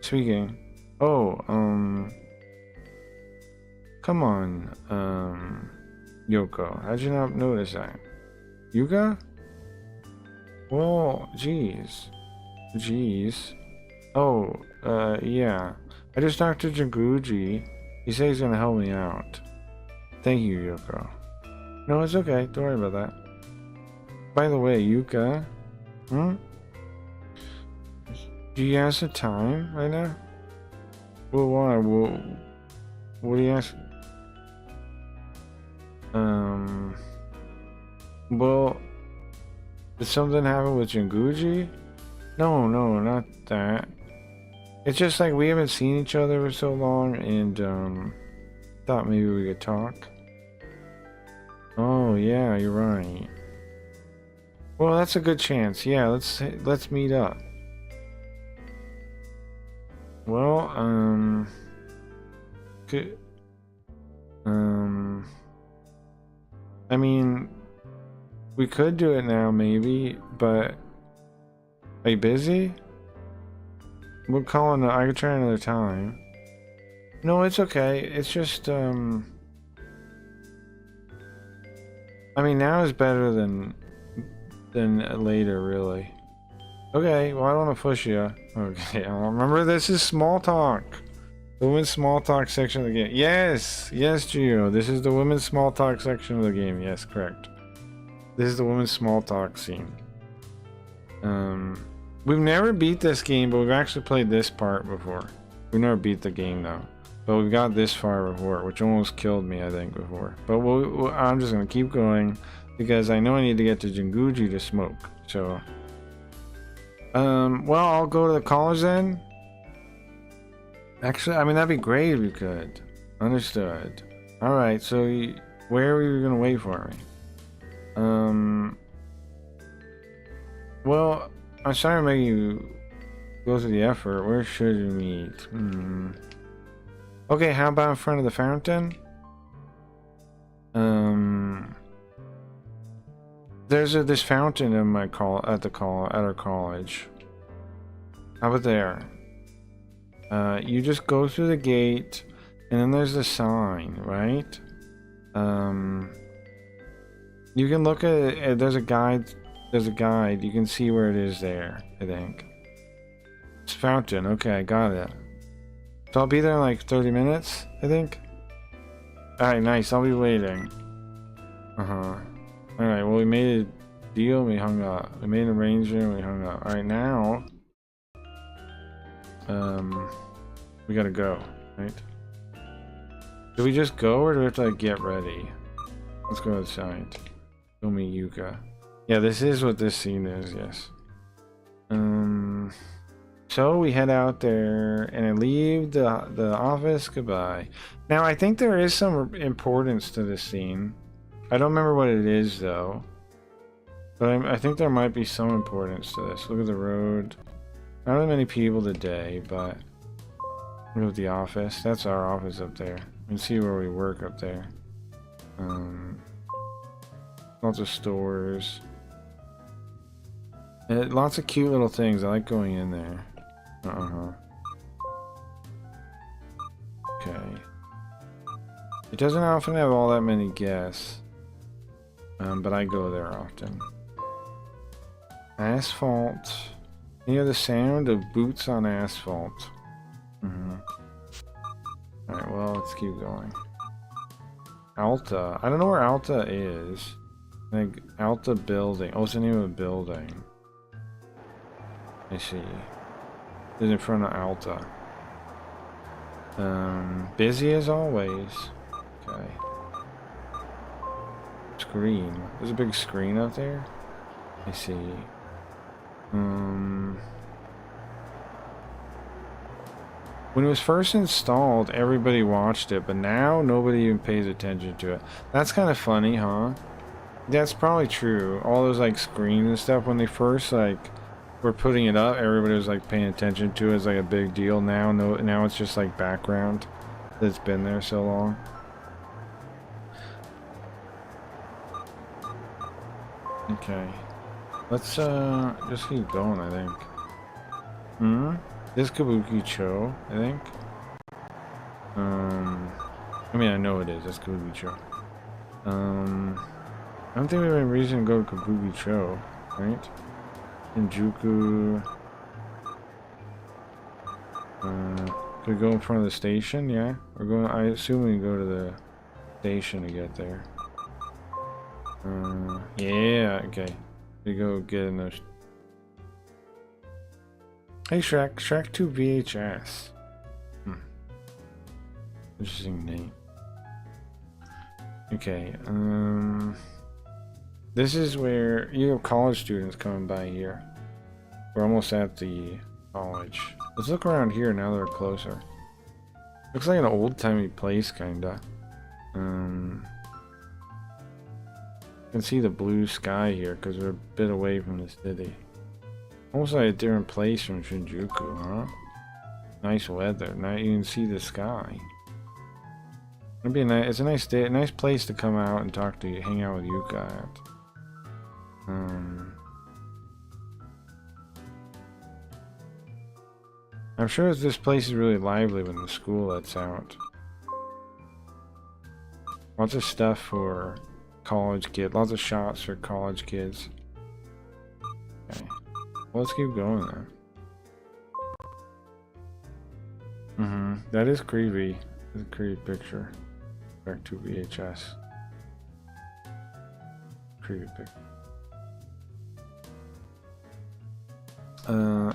Speaking. Oh, come on, Yoko. How'd you not notice that? Yuka? Well, jeez. Oh, yeah. I just talked to Jinguji. He said he's gonna help me out. Thank you, Yoko. No, it's okay. Don't worry about that. By the way, Yuka. Do you ask the time right now? Well, why? Well, what do you ask? Well, did something happen with Jinguji? No, no, not that. It's just like we haven't seen each other for so long, and thought maybe we could talk. Oh yeah, you're right. Well, that's a good chance. Yeah, let's meet up. Well, could, I mean, we could do it now, maybe, but are you busy? We'll call in. I could try another time. No, it's okay. It's just, I mean, now is better than later, really. Okay, well, I don't want to push you. Okay, remember, this is small talk. The women's small talk section of the game. Yes, yes, Gio. This is the women's small talk section of the game. Yes, correct. This is the women's small talk scene. We've never beat this game, but we've actually played this part before. We've never beat the game though, but we've got this far before, which almost killed me, I think, before. But I'm just gonna keep going because I know I need to get to Jinguji to smoke. So, well, I'll go to the college then. Actually, I mean, that'd be great if you could. Understood. All right. So, where are you gonna wait for me? Well, I'm sorry to make you go through the effort. Where should we meet? Okay, how about in front of the fountain? There's this fountain in my at our college. How about there? You just go through the gate, and then there's the sign, right? You can look at it. There's a guide. There's a guide. You can see where it is there, I think. It's fountain. Okay, I got it. So I'll be there in like 30 minutes, I think. Alright, nice. I'll be waiting. Alright, well, we made a deal and we hung up. We made an arrangement and we hung up. Alright, now... we gotta go, right? Do we just go or do we have to like get ready? Let's go outside. Show me Yuka. Yeah, this is what this scene is, yes. So we head out there and I leave the office. Goodbye. Now I think there is some importance to this scene. I don't remember what it is though, but I think there might be some importance to this. Look at the road. Not really many people today, but look at the office. That's our office up there. You can see where we work up there. Lots of stores. Lots of cute little things. I like going in there. Okay. It doesn't often have all that many guests. But I go there often. Asphalt. You hear the sound of boots on asphalt. Alright, well, let's keep going. Alta. I don't know where Alta is. Like, Alta building. Oh, it's the name of a building. I see. It's in front of Alta. Busy as always. Okay. Screen. There's a big screen up there. I see. When it was first installed, everybody watched it, but now nobody even pays attention to it. That's kind of funny, huh? That's probably true. All those like screens and stuff, when they first like were putting it up, everybody was like paying attention to it as like a big deal. Now it's just like background that's been there so long. Okay. Let's just keep going, I think. This Kabuki Cho, I think. I mean, I know it is. That's Kabuki Cho. I don't think we have any reason to go to Kabuki Cho, right? Shinjuku. Could we go in front of the station? Yeah, we're going. I assume we can go to the station to get there. Yeah. Okay. We go get in those. Hey Shrek, Shrek 2 VHS. Interesting name. Okay, this is where you have college students coming by here. We're almost at the college. Let's look around here now that we're closer. Looks like an old-timey place, kinda. You can see the blue sky here because we're a bit away from the city. Almost like a different place from Shinjuku, huh? Nice weather. Now you can see the sky. It'd be a nice, it's a nice day, a nice place to come out and talk to you, hang out with Yuka at. I'm sure this place is really lively when the school lets out. Lots of stuff for college kids, lots of shops for college kids. Okay, well, let's keep going then. That is creepy. It's a creepy picture. Back to VHS. Creepy picture.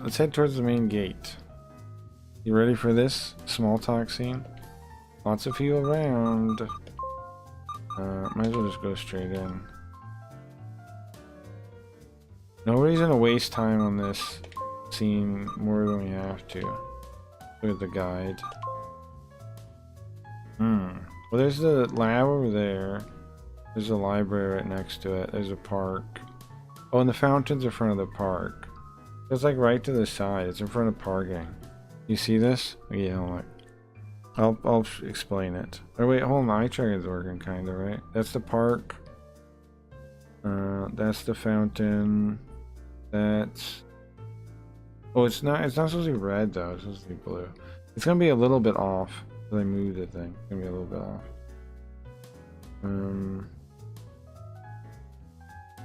Let's head towards the main gate. You ready for this small talk scene? Lots of people around. Might as well just go straight in. No reason to waste time on this scene more than we have to. Look at the guide. Well, there's the lab over there. There's a library right next to it. There's a park. Oh, and the fountain's in front of the park. It's like right to the side. It's in front of parking. You see this? Yeah, hold on. I'll explain it. Oh wait, hold on. My eye tracker's working, kinda, right? That's the park. That's the fountain. That's. Oh, it's not. It's not supposed to be red though. It's supposed to be blue. It's gonna be a little bit off. I moved the thing. It's gonna be a little bit off.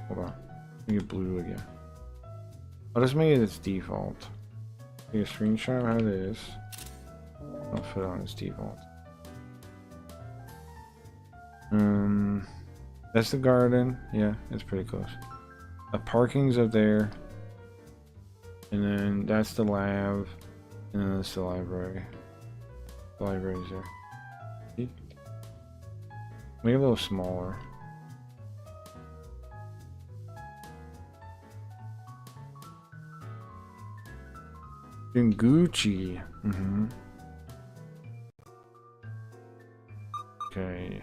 Hold on. Make it blue again. I'll just make it its default. Take a screenshot of how it is. I'll put it on its default. That's the garden. Yeah, it's pretty close. The parking's up there. And then that's the lab. And then that's the library. The library's there. See? Make it a little smaller. Jinguji. Okay.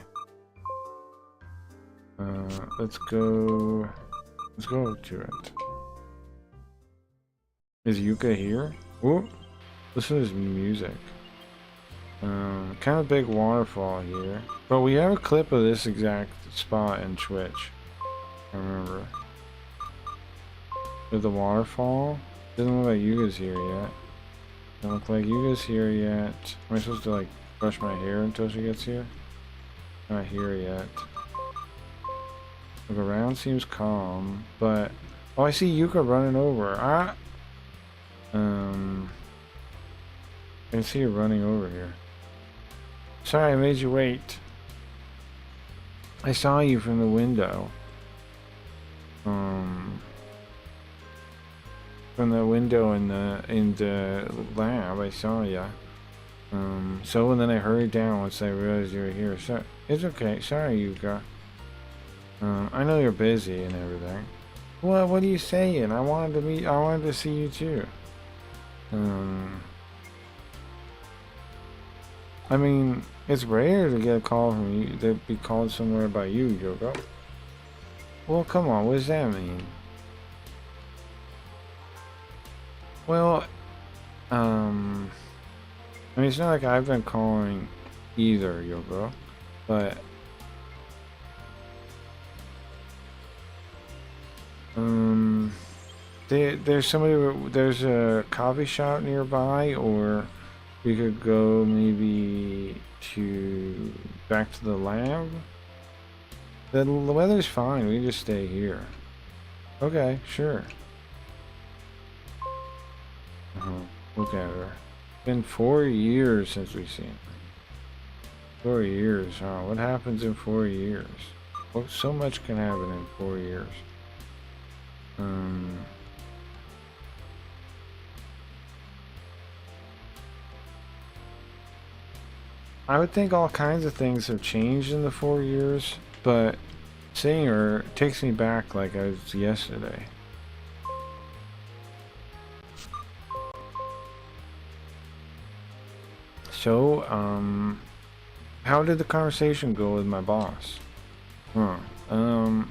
Let's go to it. Is Yuka here? Oh, listen to his music. Kind of big waterfall here. But we have a clip of this exact spot in Twitch. I remember. With the waterfall. Doesn't look like Yuka's here yet. Doesn't look like Yuka's here yet. Am I supposed to like brush my hair until she gets here? Not here yet. Look around seems calm, but oh, I see Yuka running over. I can see her running over here. Sorry, I made you wait. I saw you from the window. From the window in the lab, I saw ya. So and then I hurried down once I realized you were here. So it's okay. Sorry, Yuka. I know you're busy and everything. Well, what are you saying? I wanted to see you too. I mean, it's rare to get a call from you. They'd be called somewhere by you, Yoko. Well, come on. What does that mean? Well, I mean, it's not like I've been calling either, Yoko, but there's a coffee shop nearby, or we could go maybe back to the lab. The weather's fine. We can just stay here. Okay, sure. Look at her. It's been 4 years since we've seen her. 4 years, huh? What happens in 4 years? Well, so much can happen in 4 years. I would think all kinds of things have changed in the 4 years, but seeing her takes me back like I was yesterday. So, how did the conversation go with my boss?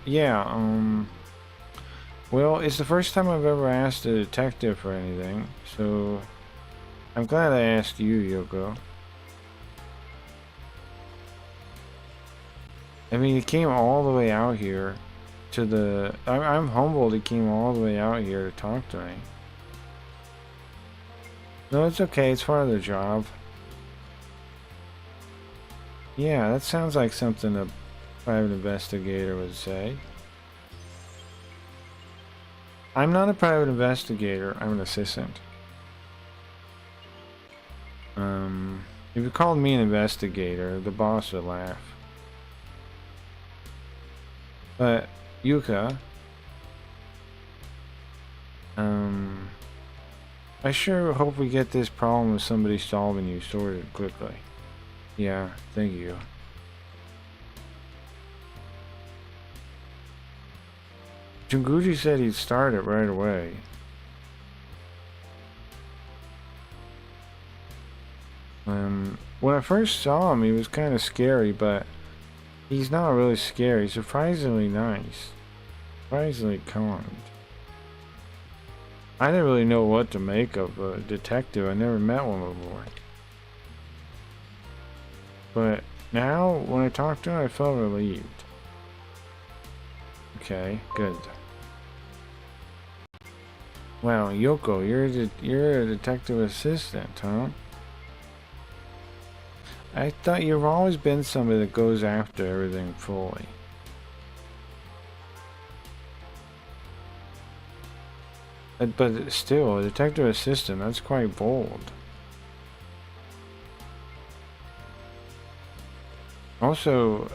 Yeah, well, it's the first time I've ever asked a detective for anything, so I'm glad I asked you, Yoko. I mean, he came all the way out here to the... I'm humbled he came all the way out here to talk to me. No, it's okay, it's part of the job. Yeah, that sounds like something a private investigator would say. I'm not a private investigator, I'm an assistant. If you called me an investigator, the boss would laugh. But, Yuka, I sure hope we get this problem of somebody solving you sorted quickly. Yeah, thank you. Jinguji said he'd start it right away. When I first saw him, he was kind of scary, but he's not really scary. Surprisingly nice. Surprisingly kind. I didn't really know what to make of a detective. I never met one before. But now, when I talked to him, I felt relieved. Okay, good. Wow, Yoko, you're a detective assistant, huh? I thought you've always been somebody that goes after everything fully. But still, a detective assistant, that's quite bold. Also,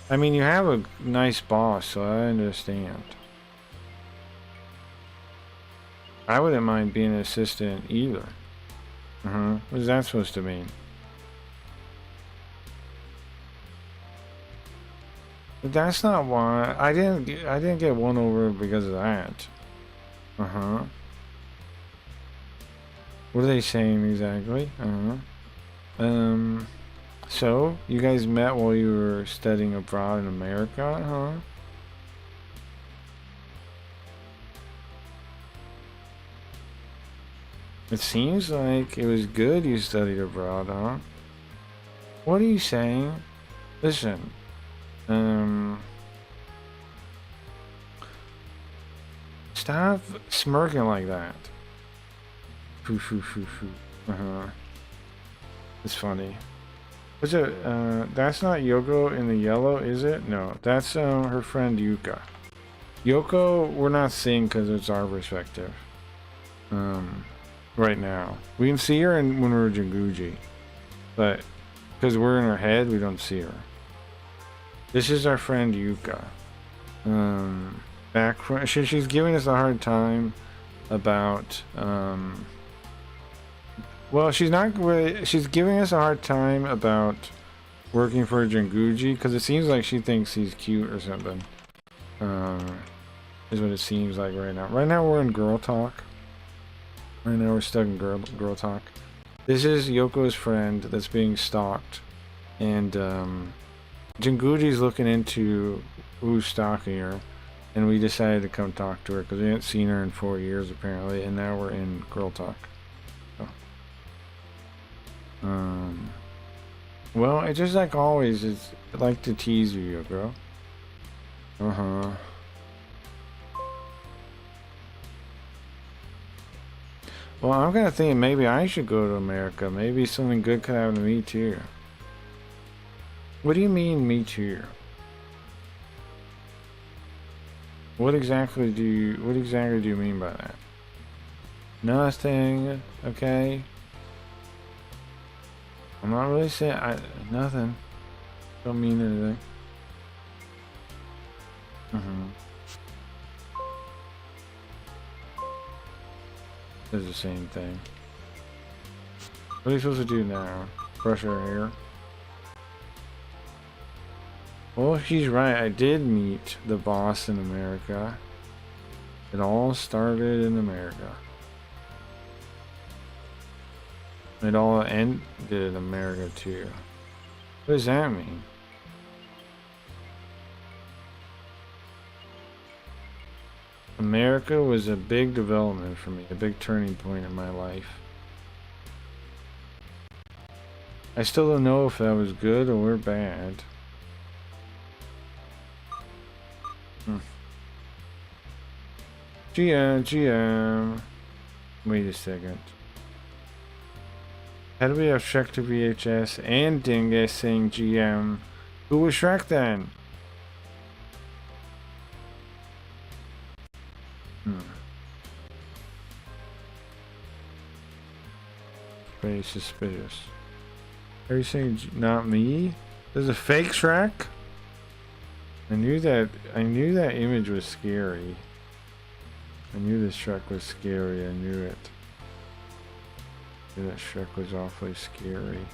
I mean, you have a nice boss, so I understand. I wouldn't mind being an assistant either. What is that supposed to mean? But that's not why I didn't get won over because of that. What are they saying exactly? So you guys met while you were studying abroad in America, huh? It seems like it was good you studied abroad, huh? What are you saying? Listen, stop smirking like that. Foo foo foo foo. It's funny. What's it? That's not Yoko in the yellow, is it? No, that's her friend Yuka. Yoko, we're not seeing because it's our perspective. Right now, we can see her when we're Jinguji, but because we're in her head, we don't see her. This is our friend Yuka. She's giving us a hard time about. Well, she's not really. She's giving us a hard time about working for Jinguji because it seems like she thinks he's cute or something. Is what it seems like right now. Right now we're in girl talk. Right now we're stuck in girl talk. This is Yoko's friend that's being stalked, and Jinguji's looking into who's stalking her, and we decided to come talk to her because we hadn't seen her in 4 years apparently, and now we're in girl talk. So. Well, it's just like always. It's like to tease you, Yoko. Well, I'm kind of thinking maybe I should go to America. Maybe something good could happen to me too. What do you mean, me too? What exactly do you mean by that? Nothing. Okay. I'm not really saying nothing. Don't mean anything. It's the same thing. What are you supposed to do now? crush her hair. Well, she's right. I did meet the boss in America. It all started in America. It all ended in America too. What does that mean? America was a big development for me, a big turning point in my life. I still don't know if that was good or bad. GM. Wait a second. How do we have Shrek to VHS and Dingus saying GM? Who was Shrek then? Very suspicious. Are you saying not me? There's a fake Shrek? I knew that image was scary. I knew this Shrek was scary. I knew it. I knew that Shrek was awfully scary.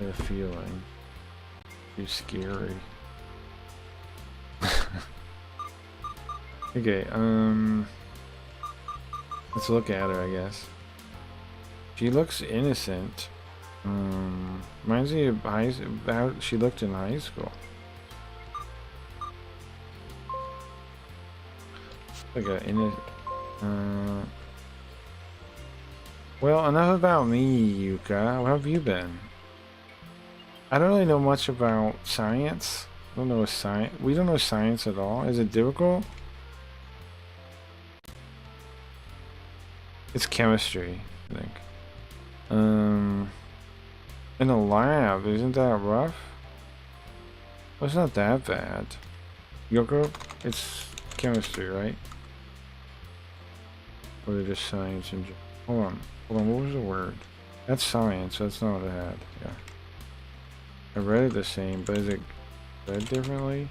I had a feeling. He's scary. Okay, let's look at her, I guess. She looks innocent. Reminds me of how she looked in high school. Like a well, enough about me, Yuka. How have you been? I don't really know much about science. I don't know science. We don't know science at all. Is it difficult? It's chemistry, I think. In a lab, isn't that rough? Well, it's not that bad. Yoko, it's chemistry, right? Or is it just science and hold on, what was the word? That's science, that's not what I had, yeah. I read it the same, but is it read differently?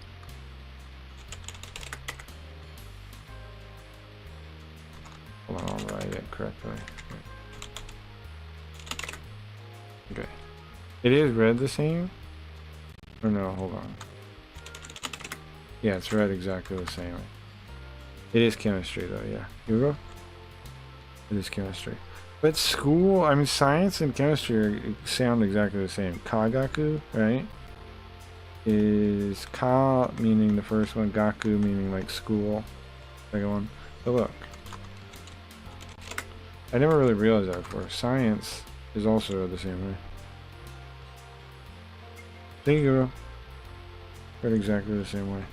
Hold on, I'll write it correctly. Okay. It is read the same? Or no, hold on. Yeah, it's read exactly the same. It is chemistry though, yeah. Here we go. It is chemistry. But school, I mean science and chemistry sound exactly the same. Kagaku, right? Is ka meaning the first one, gaku meaning like school. Second one. But look. I never really realized that before. Science is also the same way. There you go. Read exactly the same way.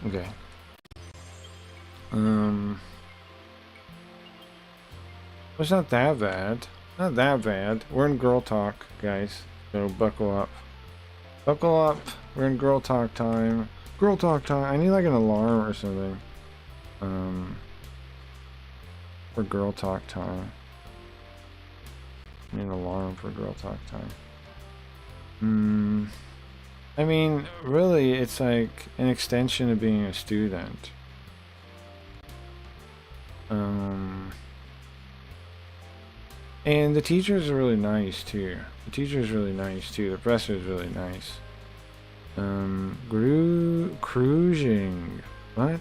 Okay. It's not that bad. Not that bad. We're in girl talk, guys. So buckle up. Buckle up. We're in girl talk time. Girl talk time. I need like an alarm or something. For girl talk time. I need an alarm for girl talk time. I mean, really, it's like an extension of being a student. And the teachers are really nice too. The teacher's really nice too. The professor's really nice. Cruising. What?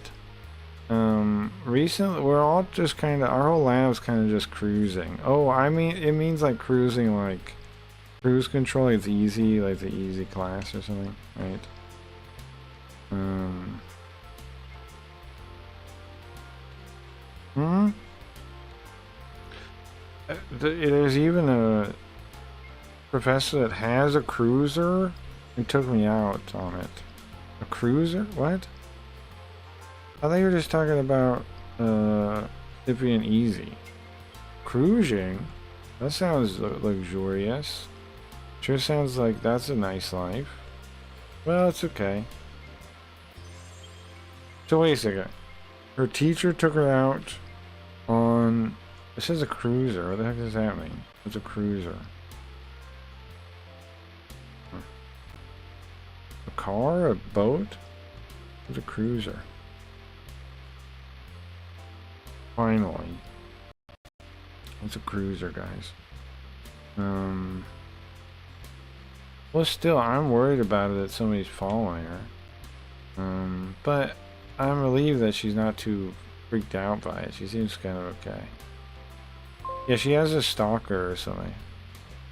Recently, we're all just kind of, our whole lab's kind of just cruising. Oh, I mean, it means like cruising, like cruise control. It's easy, like the easy class or something, right? There's even a professor that has a cruiser and took me out on it. A cruiser? What? I thought you were just talking about it being easy. Cruising? That sounds luxurious. Sure sounds like that's a nice life. Well, it's okay. So wait a second. Her teacher took her out on... This is a cruiser. What the heck does that mean? It's a cruiser. A car? A boat? It's a cruiser. Finally. It's a cruiser, guys. Well, still, I'm worried about it that somebody's following her. But I'm relieved that she's not too freaked out by it. She seems kind of okay. Yeah, she has a stalker or something.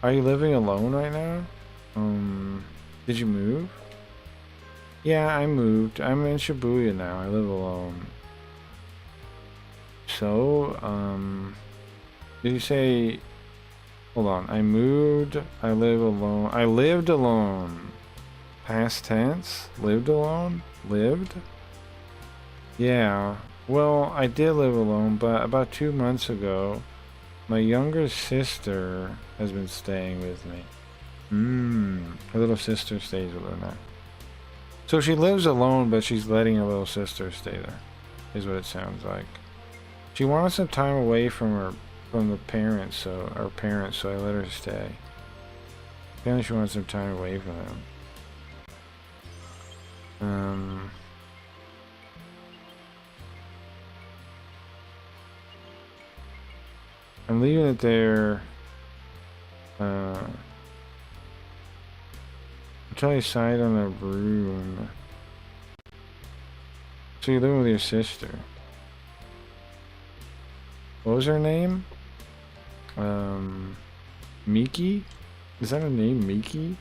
Are you living alone right now? Did you move? Yeah, I moved. I'm in Shibuya now. I live alone. So, did you say... Hold on. I moved. I live alone. I lived alone. Past tense? Lived alone? Lived? Yeah. Well, I did live alone, but about 2 months ago, my younger sister has been staying with me. Her little sister stays with her now. So she lives alone, but she's letting her little sister stay there, is what it sounds like. She wants some time away from the parents, so I let her stay. Apparently she wants some time away from them. I'm leaving it there. Until I decide on a room. So you're living with your sister. What was her name? Miki? Is that her name, Miki?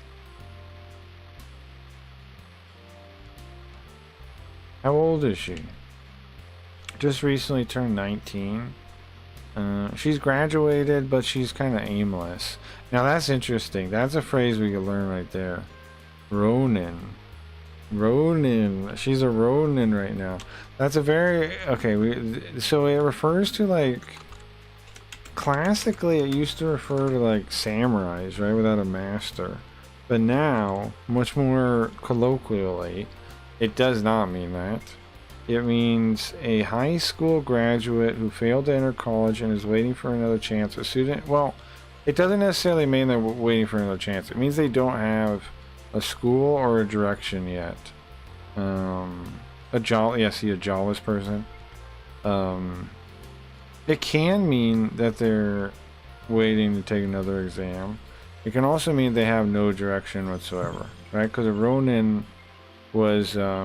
How old is she? Just recently turned 19. She's graduated, but she's kind of aimless. Now that's interesting. That's a phrase we could learn right there. Ronin. Ronin. She's a Ronin right now. That's a very... Okay, so it refers to, like... Classically, it used to refer to, like, samurais, right? Without a master. But now, much more colloquially, it does not mean that. It means a high school graduate who failed to enter college and is waiting for another chance. A student... Well, it doesn't necessarily mean they're waiting for another chance. It means they don't have a school or a direction yet. A jawless person. It can mean that they're waiting to take another exam. It can also mean they have no direction whatsoever, right? Because a Ronin was a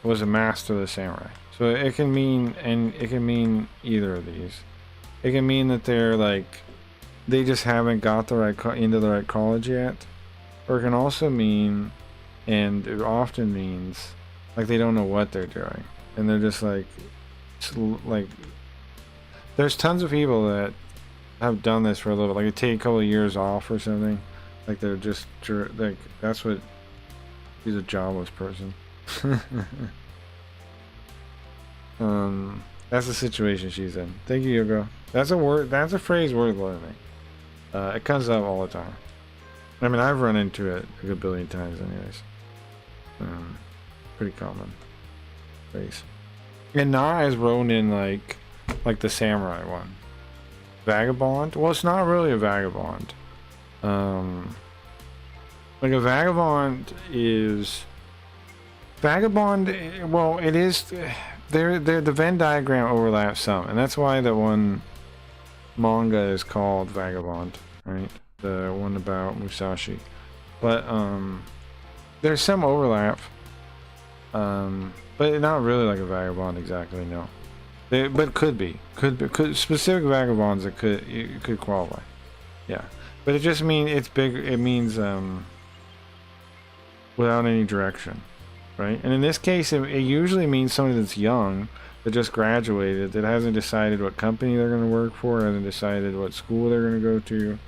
master of the samurai. So it can mean, and it can mean either of these. It can mean that they're like, they just haven't got the right into the right college yet. Or it can also mean, and it often means, like they don't know what they're doing, and they're just like there's tons of people that have done this for a little bit, like they take a couple of years off or something, like they're just like, that's what, he's a jobless person. That's the situation she's in. Thank you, Yogo. That's a word, that's a phrase worth learning. It comes up all the time. I mean, I've run into it a good billion times anyways. Pretty common phrase. And not as Ronin like the samurai one. Vagabond? Well, it's not really a vagabond. Like a vagabond is... Vagabond, well, it is... the Venn diagram overlaps some, and that's why the one manga is called Vagabond, right? The one about Musashi. But there's some overlap, but not really like a vagabond exactly, no. But could be specific vagabonds that could qualify, yeah. But it just means it's big. It means without any direction, right? And in this case, it usually means somebody that's young, that just graduated, that hasn't decided what company they're going to work for, hasn't decided what school they're going to go to.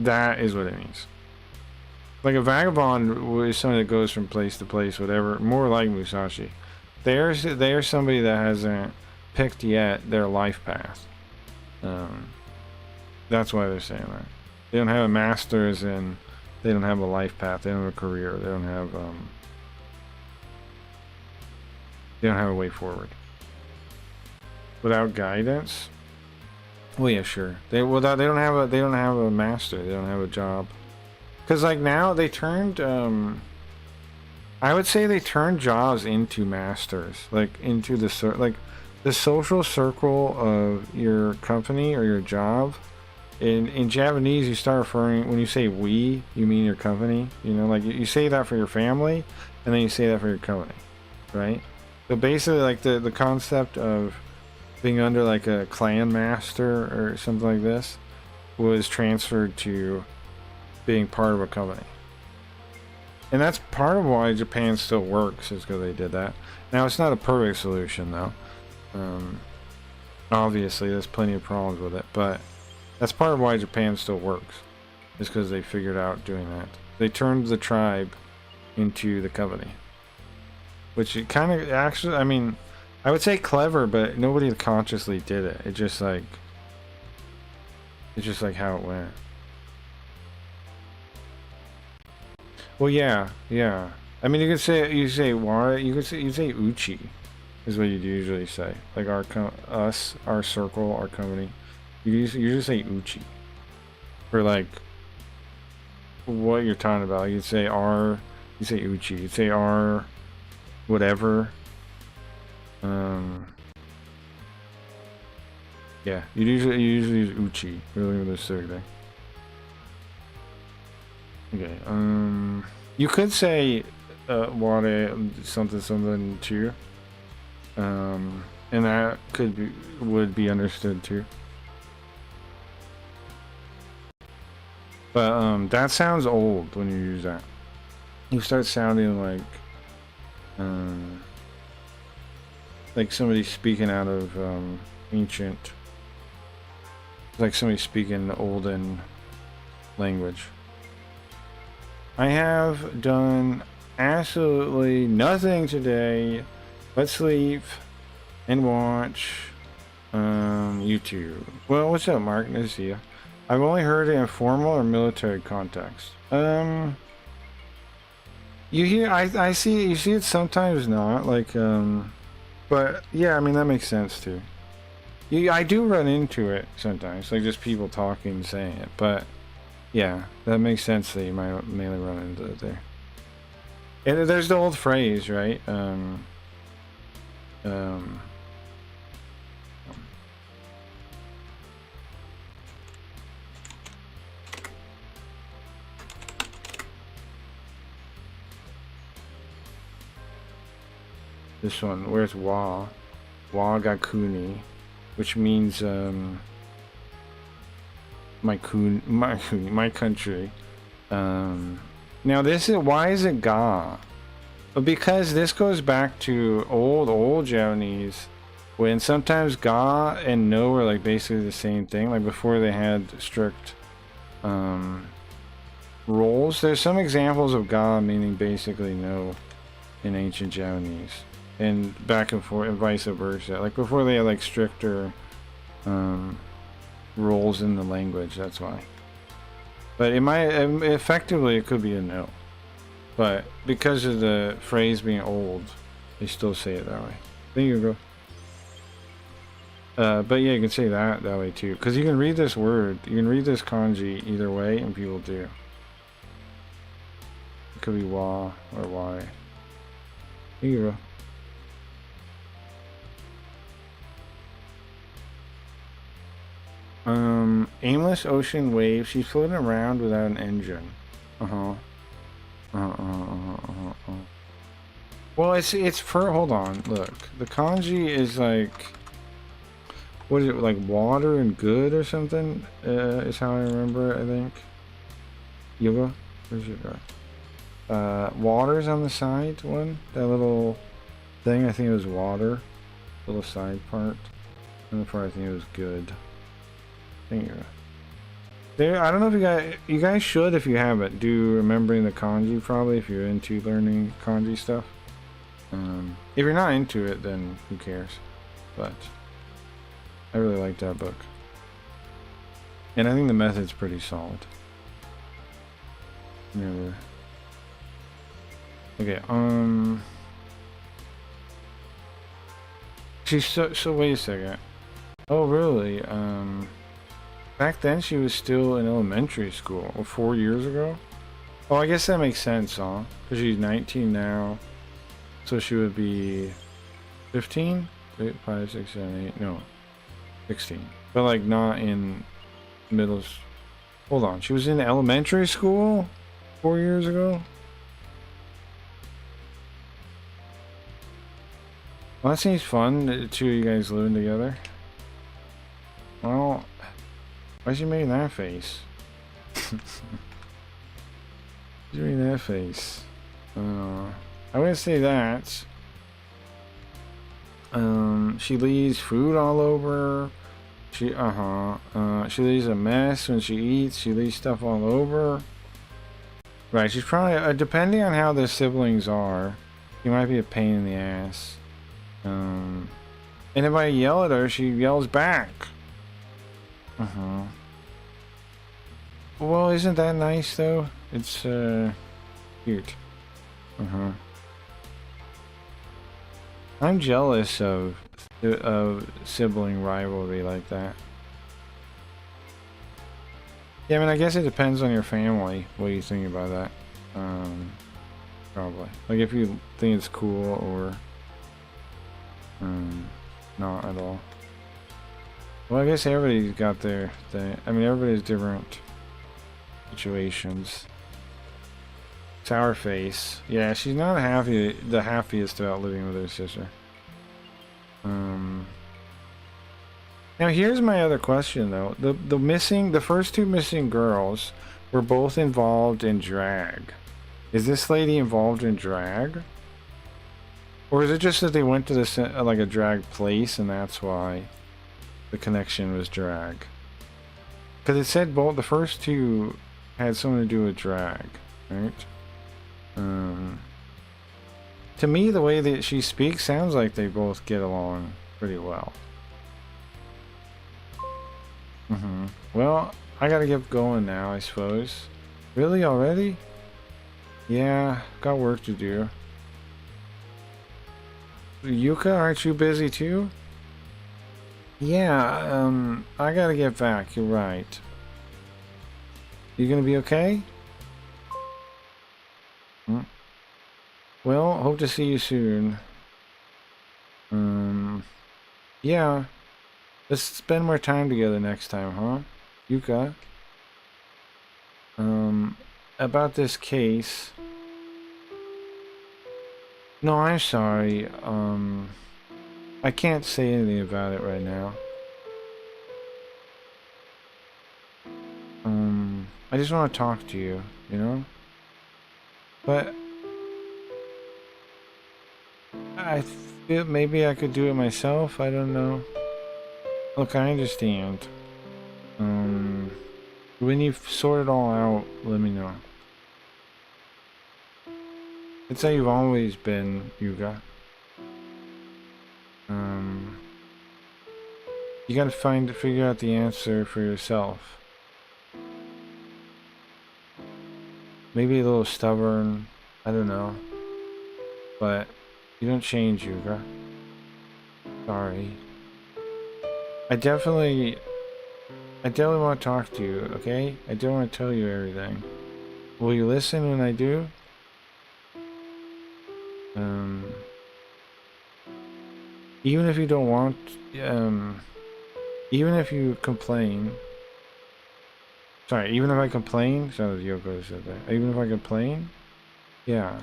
That is what it means. Like a vagabond is somebody that goes from place to place, whatever. More like Musashi. They are somebody that hasn't picked yet their life path. That's why they're saying that. They don't have a master's and they don't have a life path. They don't have a career. They don't have a way forward. Without guidance. Well, yeah, sure. They don't have a master. They don't have a job. Cause like now they turned, I would say they turned jobs into masters, like into the the social circle of your company or your job. In Japanese, you start referring, when you say we, you mean your company. You know, like you say that for your family, and then you say that for your company, right? So basically, like the concept of being under like a clan master or something like this was transferred to being part of a company. And that's part of why Japan still works, is because they did that. Now, it's not a perfect solution, though. Obviously, there's plenty of problems with it, but that's part of why Japan still works, is because they figured out doing that. They turned the tribe into the company. Which it kind of actually, I mean, I would say clever, but nobody consciously did it. It's just like how it went. Well, yeah. I mean, you say why, you say uchi, is what you'd usually say. Like our circle, our company. You just say uchi for like what you're talking about. You'd say our, you say uchi. You'd say our whatever. Yeah, you usually use uchi really with this sort of thing. Okay. You could say ware something too. And that would be understood too. But that sounds old when you use that. You start sounding like somebody speaking out of ancient, like somebody speaking olden language. I have done absolutely nothing today but sleep and watch YouTube. Well, what's up, Mark? Nice to see you. I've only heard it in formal or military context. You hear, I see, you see it sometimes not, like, but yeah, I mean, that makes sense too. I do run into it sometimes, like just people talking, saying it, but yeah, that makes sense that you might mainly run into it there. And there's the old phrase, right? This one, where's wa? Wagakuni, which means my country. Now this is, why is it ga? Because this goes back to old Japanese, when sometimes ga and no are like basically the same thing, like before they had strict rules. There's some examples of ga meaning basically no in ancient Japanese, and back and forth and vice versa, like before they had like stricter rules in the language. That's why. But it might effectively, it could be a no, but because of the phrase being old, they still say it that way. There you go. But yeah, you can say that way too, because you can read this word, you can read this kanji either way, and people do. It could be wa or why. There you go. Aimless ocean wave. She's floating around without an engine. Well, it's for, hold on, look. The kanji is like, what is it, like water and good or something? Is how I remember it, I think. Yoga? Where's your guy? Water's on the side one. That little thing, I think it was water. Little side part. And the part I think it was good. There, I don't know if you guys should, if you haven't, do remembering the kanji probably, if you're into learning kanji stuff. If you're not into it, then who cares? But I really like that book, and I think the method's pretty solid. Yeah. Okay. She's so. Wait a second. Oh, really? Back then she was still in elementary school, or 4 years ago. Oh, I guess that makes sense, huh? Because she's 19 now, so she would be 15. 8, 5, 6, 7, 8. No, 16. But like not in middle. Hold on. She was in elementary school 4 years ago. Well, that seems fun. The two of you guys living together. Well, why'd you make that face? Why'd you make that face? I wouldn't say that. She leaves food all over. She leaves a mess when she eats. She leaves stuff all over. Right, she's probably, depending on how the siblings are, she might be a pain in the ass. And if I yell at her, she yells back. Well, isn't that nice though? It's cute. I'm jealous of sibling rivalry like that. Yeah, I mean, I guess it depends on your family. What do you think about that? Probably. Like if you think it's cool or not at all. Well, I guess everybody's got their thing. I mean, everybody's different situations. Sour face. Yeah, she's not the happiest about living with her sister. Now here's my other question though. The first two missing girls were both involved in drag. Is this lady involved in drag? Or is it just that they went to this like a drag place and that's why the connection was drag? Because it said both the first two had something to do with drag, right? To me, the way that she speaks sounds like they both get along pretty well. Well, I gotta get going now, I suppose. Really, already? Yeah, got work to do. Yuka, aren't you busy too? Yeah, I gotta get back, you're right. You gonna be okay? Well, hope to see you soon. Yeah. Let's spend more time together next time, huh? Yuka. About this case. No, I'm sorry. I can't say anything about it right now. I just want to talk to you, you know? But I feel maybe I could do it myself, I don't know. Look, I understand. When you've sorted it all out, let me know. It's how you've always been, Yuga. You gotta figure out the answer for yourself. Maybe a little stubborn, I don't know. But you don't change, Yuga. Sorry. I definitely want to talk to you, okay? I don't want to tell you everything. Will you listen when I do? Even if you don't want, even if you complain. Sorry, even if I complain? Sounds like Yoko said that. Even if I complain? Yeah.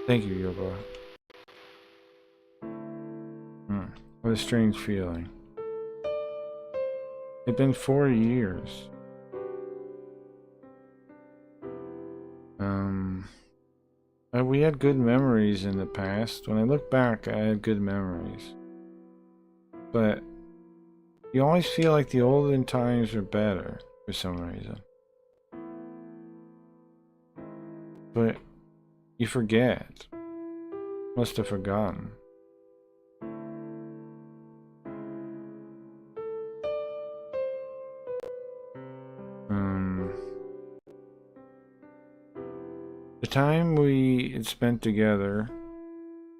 Thank you, Yoko. What a strange feeling. It's been 4 years. We had good memories in the past. When I look back, I had good memories. But you always feel like the olden times are better for some reason. But you forget. Must have forgotten. The time we had spent together,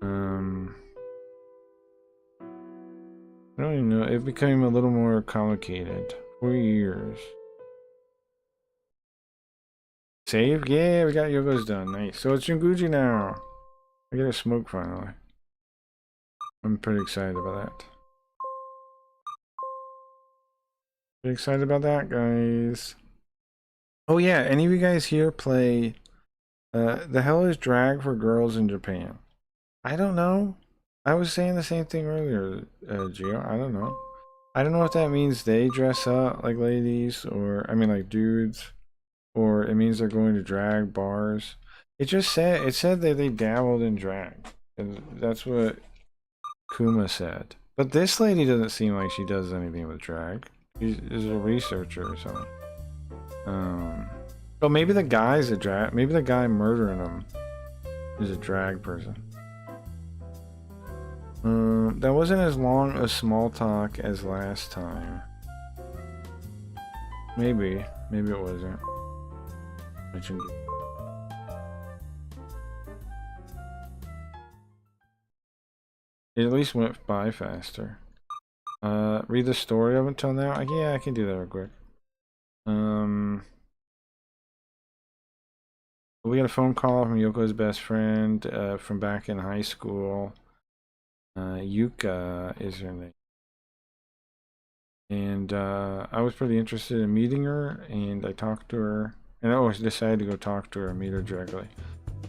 I don't even know, it became a little more complicated. 4 years. Save? Yeah, we got Yoko's done. Nice. So it's Jinguji now. I get a smoke finally. I'm pretty excited about that. Pretty excited about that, guys. Oh yeah, any of you guys here play the hell is drag for girls in Japan? I don't know. I was saying the same thing earlier, Gio. I don't know. I don't know if that means they dress up like ladies, or I mean like dudes, or it means they're going to drag bars. It said that they dabbled in drag, and that's what Kuma said. But this lady doesn't seem like she does anything with drag. She's a researcher or something. But maybe the guy's a drag. Maybe the guy murdering him is a drag person. That wasn't as long a small talk as last time. Maybe it wasn't. It at least went by faster. Read the story up until now. Yeah, I can do that real quick. We got a phone call from Yoko's best friend from back in high school. Yuka is her name. And I was pretty interested in meeting her, and I talked to her. And I always decided to go talk to her and meet her directly.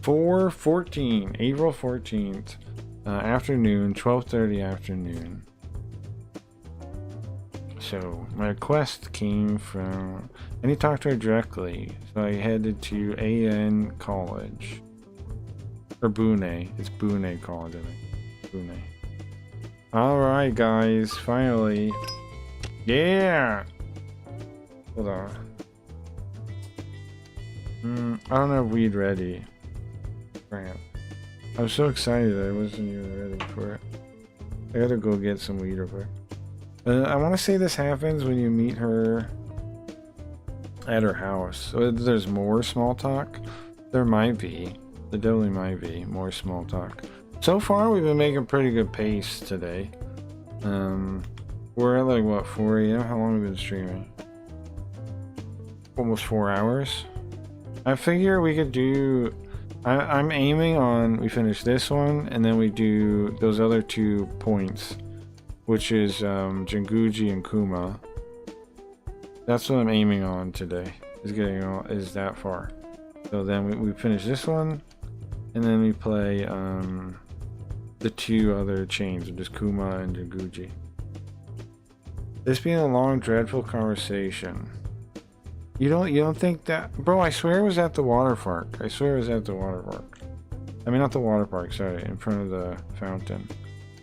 4/14, April 14th, afternoon, 12:30 afternoon. So my request came from, I need to talk to her directly. So I headed to AN College. Or Bune. It's Bune College, I think. Bune. Alright guys, finally. Yeah! Hold on. I don't have weed ready. Crap. I was so excited I wasn't even ready for it. I gotta go get some weed real quick. I want to say this happens when you meet her at her house. So there's more small talk. There might be. There definitely might be more small talk. So far, we've been making pretty good pace today. We're at like, what, 4 AM? How long have we been streaming? Almost 4 hours. I figure we could do... I'm aiming on... We finish this one, and then we do those other 2 points. Which is Jinguji and Kuma. That's what I'm aiming on today. Is that far. So then we finish this one, and then we play the 2 other chains, which is Kuma and Jinguji. This being a long, dreadful conversation. You don't think that, bro? I swear it was at the water park. I swear it was at the water park. I mean, not the water park. Sorry, in front of the fountain.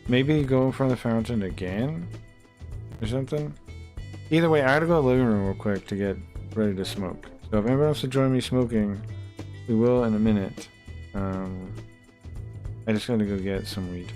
Maybe go in front of the fountain again? Or something? Either way, I gotta go to the living room real quick to get ready to smoke. So if anybody wants to join me smoking, we will in a minute. I just gotta go get some weed.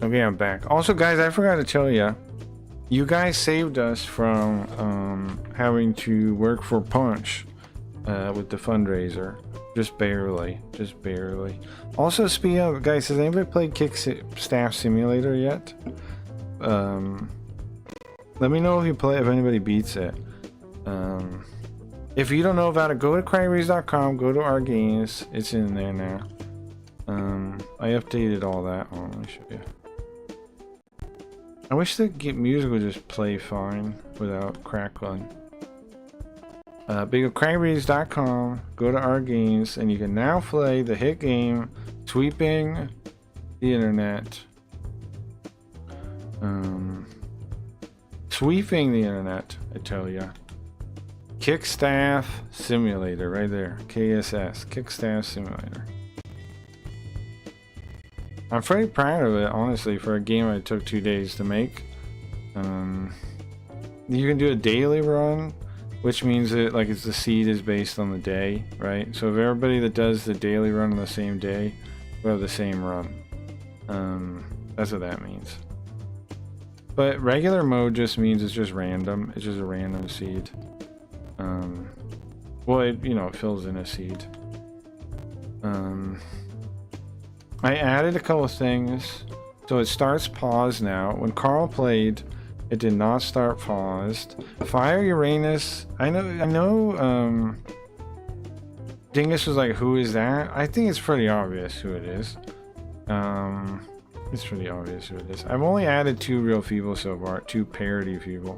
Okay, I'm back. Also, guys, I forgot to tell you, you guys saved us from having to work for Punch with the fundraiser. Just barely. Also, speaking of, guys, has anybody played Kick Staff Simulator yet? Let me know if anybody beats it. If you don't know about it, go to crackyreads.com, go to our games. It's in there now. I updated all that. Oh, let me show you. I wish the music would just play fine without crackling. But go to crackyreads.com, go to our games, and you can now play the hit game Sweeping the Internet. Sweeping the Internet, I tell ya. Kickstaff Simulator, right there. KSS, Kickstaff Simulator. I'm pretty proud of it, honestly, for a game I took 2 days to make. You can do a daily run, which means that it's the seed is based on the day, right? So if everybody that does the daily run on the same day will have the same run. That's what that means. But regular mode just means it's just random. It's just a random seed. Well, it fills in a seed. I added a couple of things. So it starts paused now. When Carl played, it did not start paused. Fire Uranus. I know, Dingus was like, who is that? I think it's pretty obvious who it is. It's pretty obvious who it is. I've only added 2 real people so far. 2 parody people.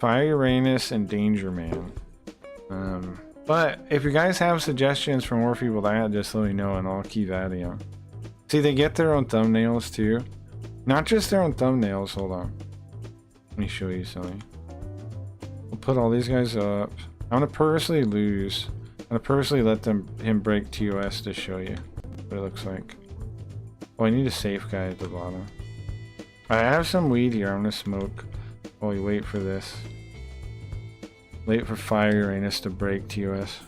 Fire Uranus and Danger Man. But if you guys have suggestions for more people to add, just let me know and I'll keep adding them. See, they get their own thumbnails too. Not just their own thumbnails. Hold on. Let me show you something. We'll put all these guys up. I'm gonna purposely lose. I'm gonna purposely let him break TOS to show you what it looks like. Oh, I need a safe guy at the bottom. I have some weed here. I'm gonna smoke while we wait for this. Wait for Fire Uranus to break TOS.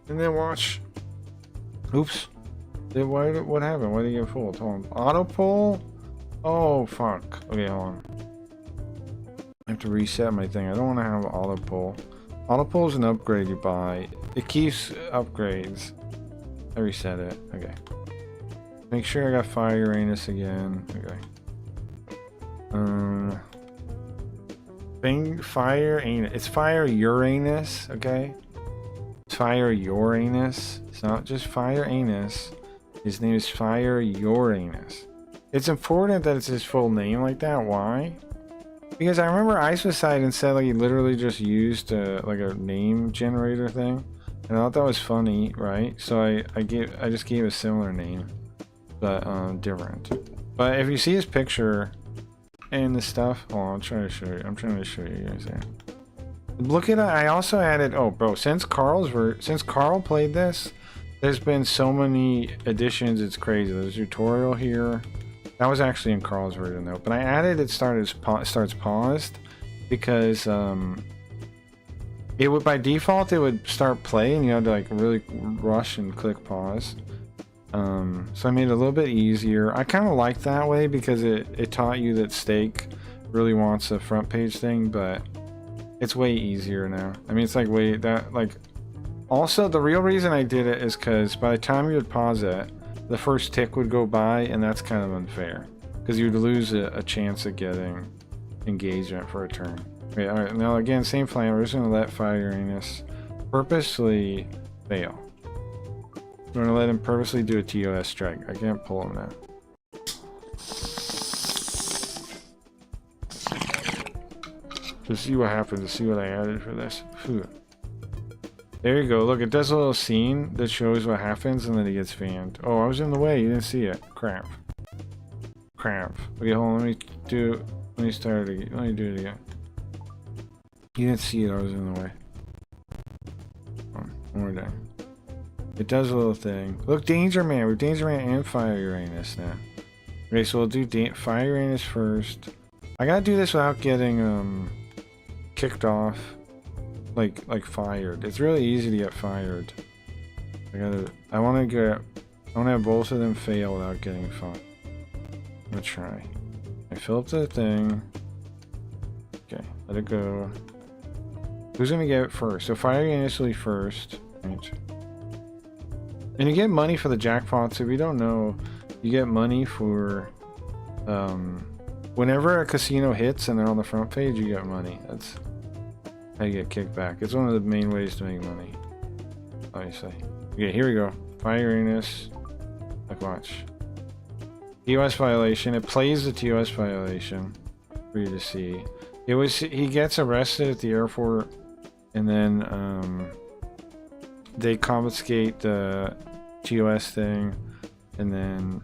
And then watch. Oops. What happened? Why did you get pulled? Hold on. Auto pull? Oh, fuck. Okay, hold on. I have to reset my thing. I don't want to have auto pull. Auto pull is an upgrade you buy. It keeps upgrades. I reset it. Okay. Make sure I got Fire Uranus again. Okay. Fire Uranus. It's Fire Uranus. Okay. It's Fire Uranus. It's not just Fire Anus. His name is Fire Uranus. It's important that it's his full name like that. Why? Because I remember Ice Poseidon said he literally just used a name generator thing, and I thought that was funny, right? So I just gave a similar name, but different. But if you see his picture and the stuff, I'm trying to show you guys here. Look at it. I also added. Oh, bro! Since Carl played this, there's been so many additions. It's crazy. There's a tutorial here. That was actually in Carl's version though, but I added it starts paused because it would by default it would start playing. You had to really rush and click pause. So I made it a little bit easier. I kind of like that way because it taught you that Steak really wants a front page thing, but it's way easier now. I mean, it's also the real reason I did it is because by the time you would pause it, the first tick would go by, and that's kind of unfair because you'd lose a chance of getting engagement for a turn. Okay, all right, now again, same plan. We're just going to let Fire Uranus purposely fail. We're going to let him purposely do a TOS strike. I can't pull him now. To see what happens, to see what I added for this. Whew. There you go. Look, it does a little scene that shows what happens, and then it gets fanned. Oh, I was in the way. You didn't see it. Crap. Crap. Okay, hold on. Let me start it again. Let me do it again. You didn't see it. I was in the way. One more time. It does a little thing. Look, Danger Man. We're Danger Man and Fire Uranus now. Okay, so we'll do Fire Uranus first. I gotta do this without getting kicked off. Like fired. It's really easy to get fired. I want to have both of them fail without getting fired. I'm gonna try. I fill up the thing. Okay, let it go. Who's gonna get it first? So Fire initially first. Right. And you get money for the jackpots. If you don't know, you get money for whenever a casino hits and they're on the front page, you get money. That's how you get kickback. It's one of the main ways to make money, obviously. Okay, here we go. Firiness. Like, watch. TOS violation. It plays the TOS violation for you to see. He gets arrested at the airport, and then they confiscate the TOS thing, and then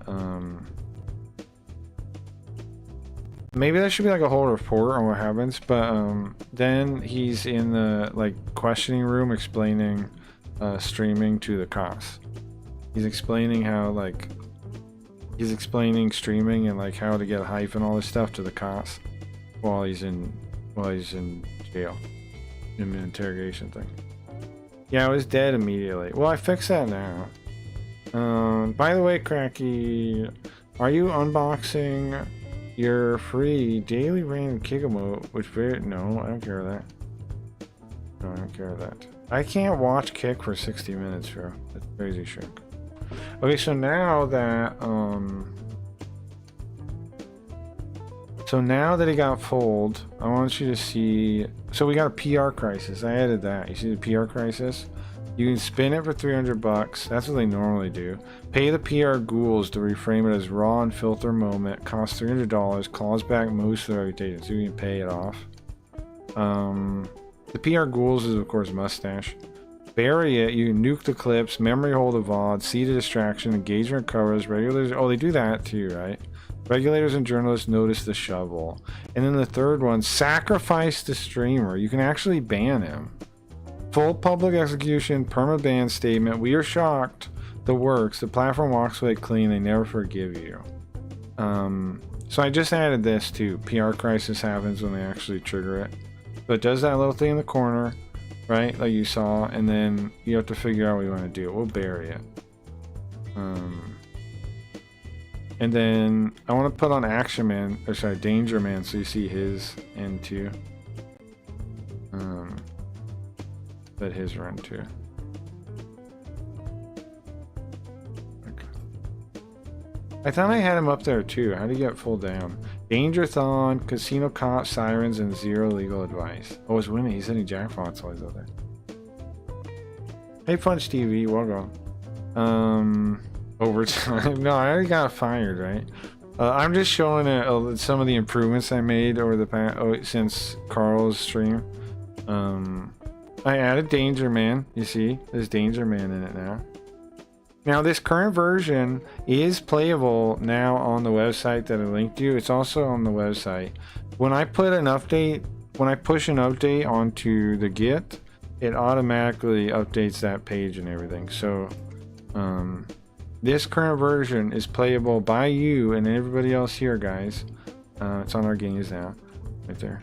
maybe there should be like a whole report on what happens, but then he's in the like questioning room explaining streaming to the cops. He's explaining how like he's explaining streaming and like how to get a hype and all this stuff to the cops while he's in jail in an interrogation thing. Yeah, I was dead immediately. Well, I fixed that now. By the way, Cracky, are you unboxing your free daily random kick emote? Which no, I don't care that. No, I don't care that. I can't watch kick for 60 minutes, bro. That's crazy shit. Okay, so now that he got pulled, I want you to see. So we got a PR crisis. I added that. You see the PR crisis? You can spin it for 300 bucks. That's what they normally do. Pay the PR ghouls to reframe it as raw and filter moment. Costs $300. Claws back most of the reputation, so you can pay it off. The PR ghouls is of course mustache. Bury it. You can nuke the clips. Memory hold the VOD. See the distraction. Engagement covers. Regulators. Oh, they do that too, right? Regulators and journalists notice the shovel. And then the third one, sacrifice the streamer. You can actually ban him. Full public execution, perma-ban statement. We are shocked. The works. The platform walks away clean. They never forgive you. So I just added this too. PR crisis happens when they actually trigger it. So it does that little thing in the corner, right? Like you saw. And then you have to figure out what you want to do. We'll bury it. And then I want to put on Action Man, or sorry, Danger Man, so you see his end too. Let his run too. Okay. I thought I had him up there too. How do you get full down? Dangerthon, Casino Cop, Sirens, and Zero Legal Advice. Oh, it's winning. He's hitting jackpots while he's out there. Hey, Punch TV, welcome. Overtime. No, I already got fired, right? I'm just showing some of the improvements I made over the past since Carl's stream. I added Danger Man. You see, there's Danger Man in it now. Now, this current version is playable now on the website that I linked you. It's also on the website. When I put an update, when I push an update onto the Git, it automatically updates that page and everything. So, this current version is playable by you and everybody else here, guys. It's on our games now, right there.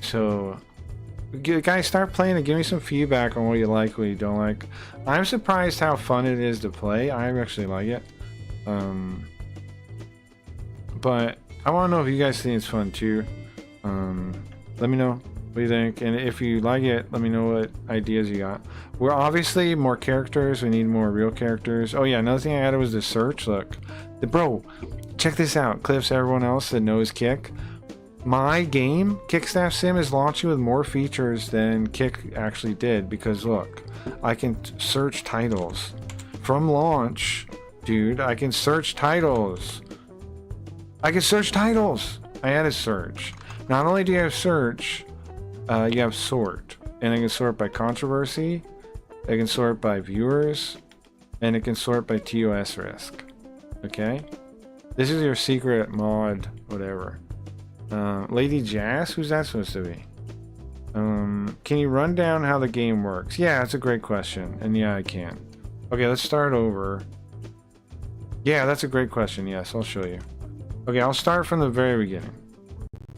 So, guys, start playing and give me some feedback on what you like, what you don't like. I'm surprised how fun it is to play. I actually like it. But I want to know if you guys think it's fun too. Let me know what you think, and if you like it, let me know what ideas you got. We're obviously more characters. We need more real characters. Oh yeah, another thing I added was the search. Look, bro, check this out. Clips everyone else that knows Kick. My game, Kickstaff Sim, is launching with more features than Kick actually did, because look, I can search titles from launch, dude. I can search titles. I added search. Not only do you have search, you have sort, and it can sort by controversy, it can sort by viewers, and it can sort by TOS risk. Okay, this is your secret mod, whatever. Lady Jazz, who's that supposed to be? Can you run down how the game works? Yeah, that's a great question, and yeah, I can. Okay, let's start over. Yeah, that's a great question. Yes, I'll show you. Okay, I'll start from the very beginning.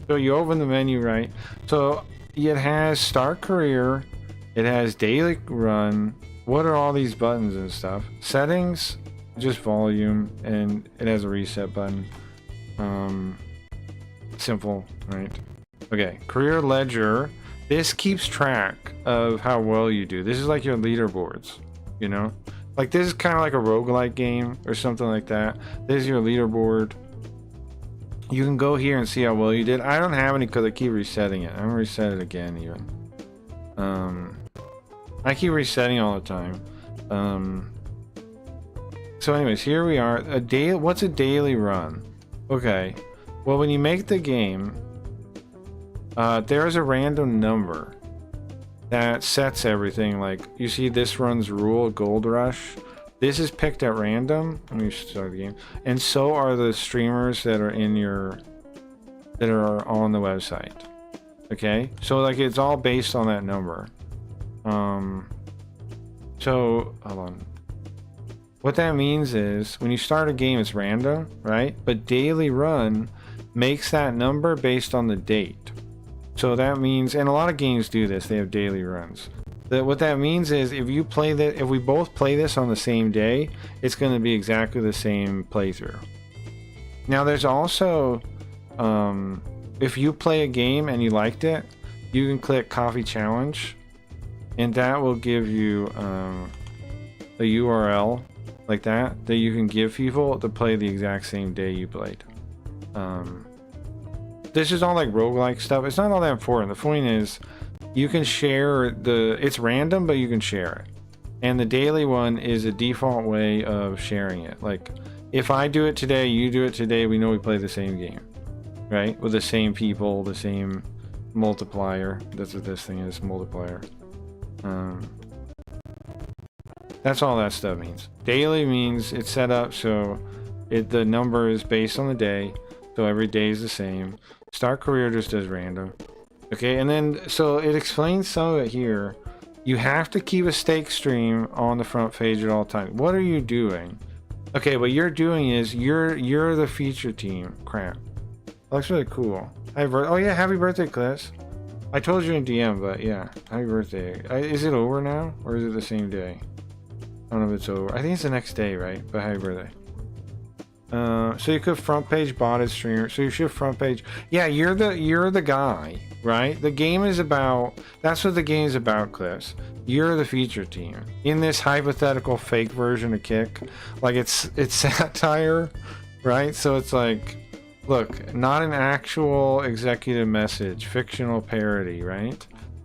So you open the menu, right? So it has start career, it has daily run. What are all these buttons and stuff? Settings, just volume, and it has a reset button. Simple, right? Okay, career ledger. This keeps track of how well you do. This is like your leaderboards, you know? Like this is kind of like a roguelike game or something like that. This is your leaderboard. You can go here and see how well you did. I don't have any because I keep resetting it. I'm gonna reset it again even. I keep resetting all the time. So anyways, here we are. What's a daily run? Okay. Well, when you make the game, there is a random number that sets everything. Like you see this run's rule, Gold Rush. This is picked at random. Let me start the game. And so are the streamers that are that are on the website. Okay, so like it's all based on that number. So hold on. What that means is when you start a game, it's random, right? But daily run makes that number based on the date. So that means, and a lot of games do this. They have daily runs. What that means is if you play that, if we both play this on the same day, it's going to be exactly the same playthrough. Now there's also, if you play a game and you liked it, you can click Coffee Challenge, and that will give you a URL like that you can give people to play the exact same day you played. This is all like roguelike stuff. It's not all that important. The point is, you can share it's random, but you can share it. And the daily one is a default way of sharing it. Like, if I do it today, you do it today, we know we play the same game, right? With the same people, the same multiplier. That's what this thing is, multiplier. That's all that stuff means. Daily means it's set up so the number is based on the day, so every day is the same. Start career just does random. Okay, and then so it explains some of it here. You have to keep a stake stream on the front page at all times. What are you doing? Okay, what you're doing is you're the feature team. Crap. Looks really cool. Oh yeah, happy birthday, Cliss. I told you in DM, but yeah, happy birthday. Is it over now, or is it the same day? I don't know if it's over. I think it's the next day, right? But happy birthday. So you could front page botted streamer. So you should front page. Yeah, you're the guy, right? The game is about. That's what the game is about, Cliffs. You're the feature team in this hypothetical fake version of Kick. Like it's satire, right? So it's like, look, not an actual executive message, fictional parody, right?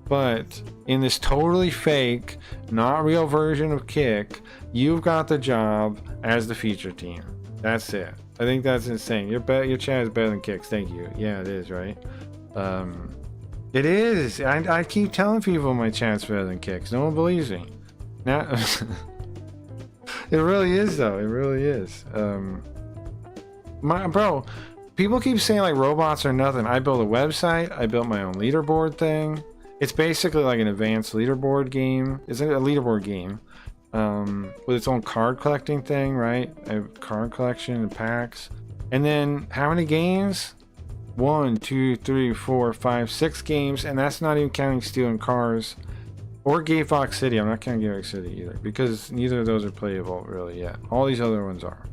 But in this totally fake, not real version of Kick, you've got the job as the feature team. That's it. I think that's insane. Your chat is better than Kick's. Thank you. Yeah, it is, right? It is. I keep telling people my chat's better than Kick's. No one believes me. Now, it really is, though. It really is. Bro, people keep saying like robots are nothing. I built a website. I built my own leaderboard thing. It's basically like an advanced leaderboard game. It's a leaderboard game. With its own card collecting thing, right? I have card collection and packs. And then how many games? 1, 2, 3, 4, 5, 6 games, and that's not even counting stealing cars or Gay Fox City. I'm not counting Gay Fox City either, because neither of those are playable really yet. All these other ones are.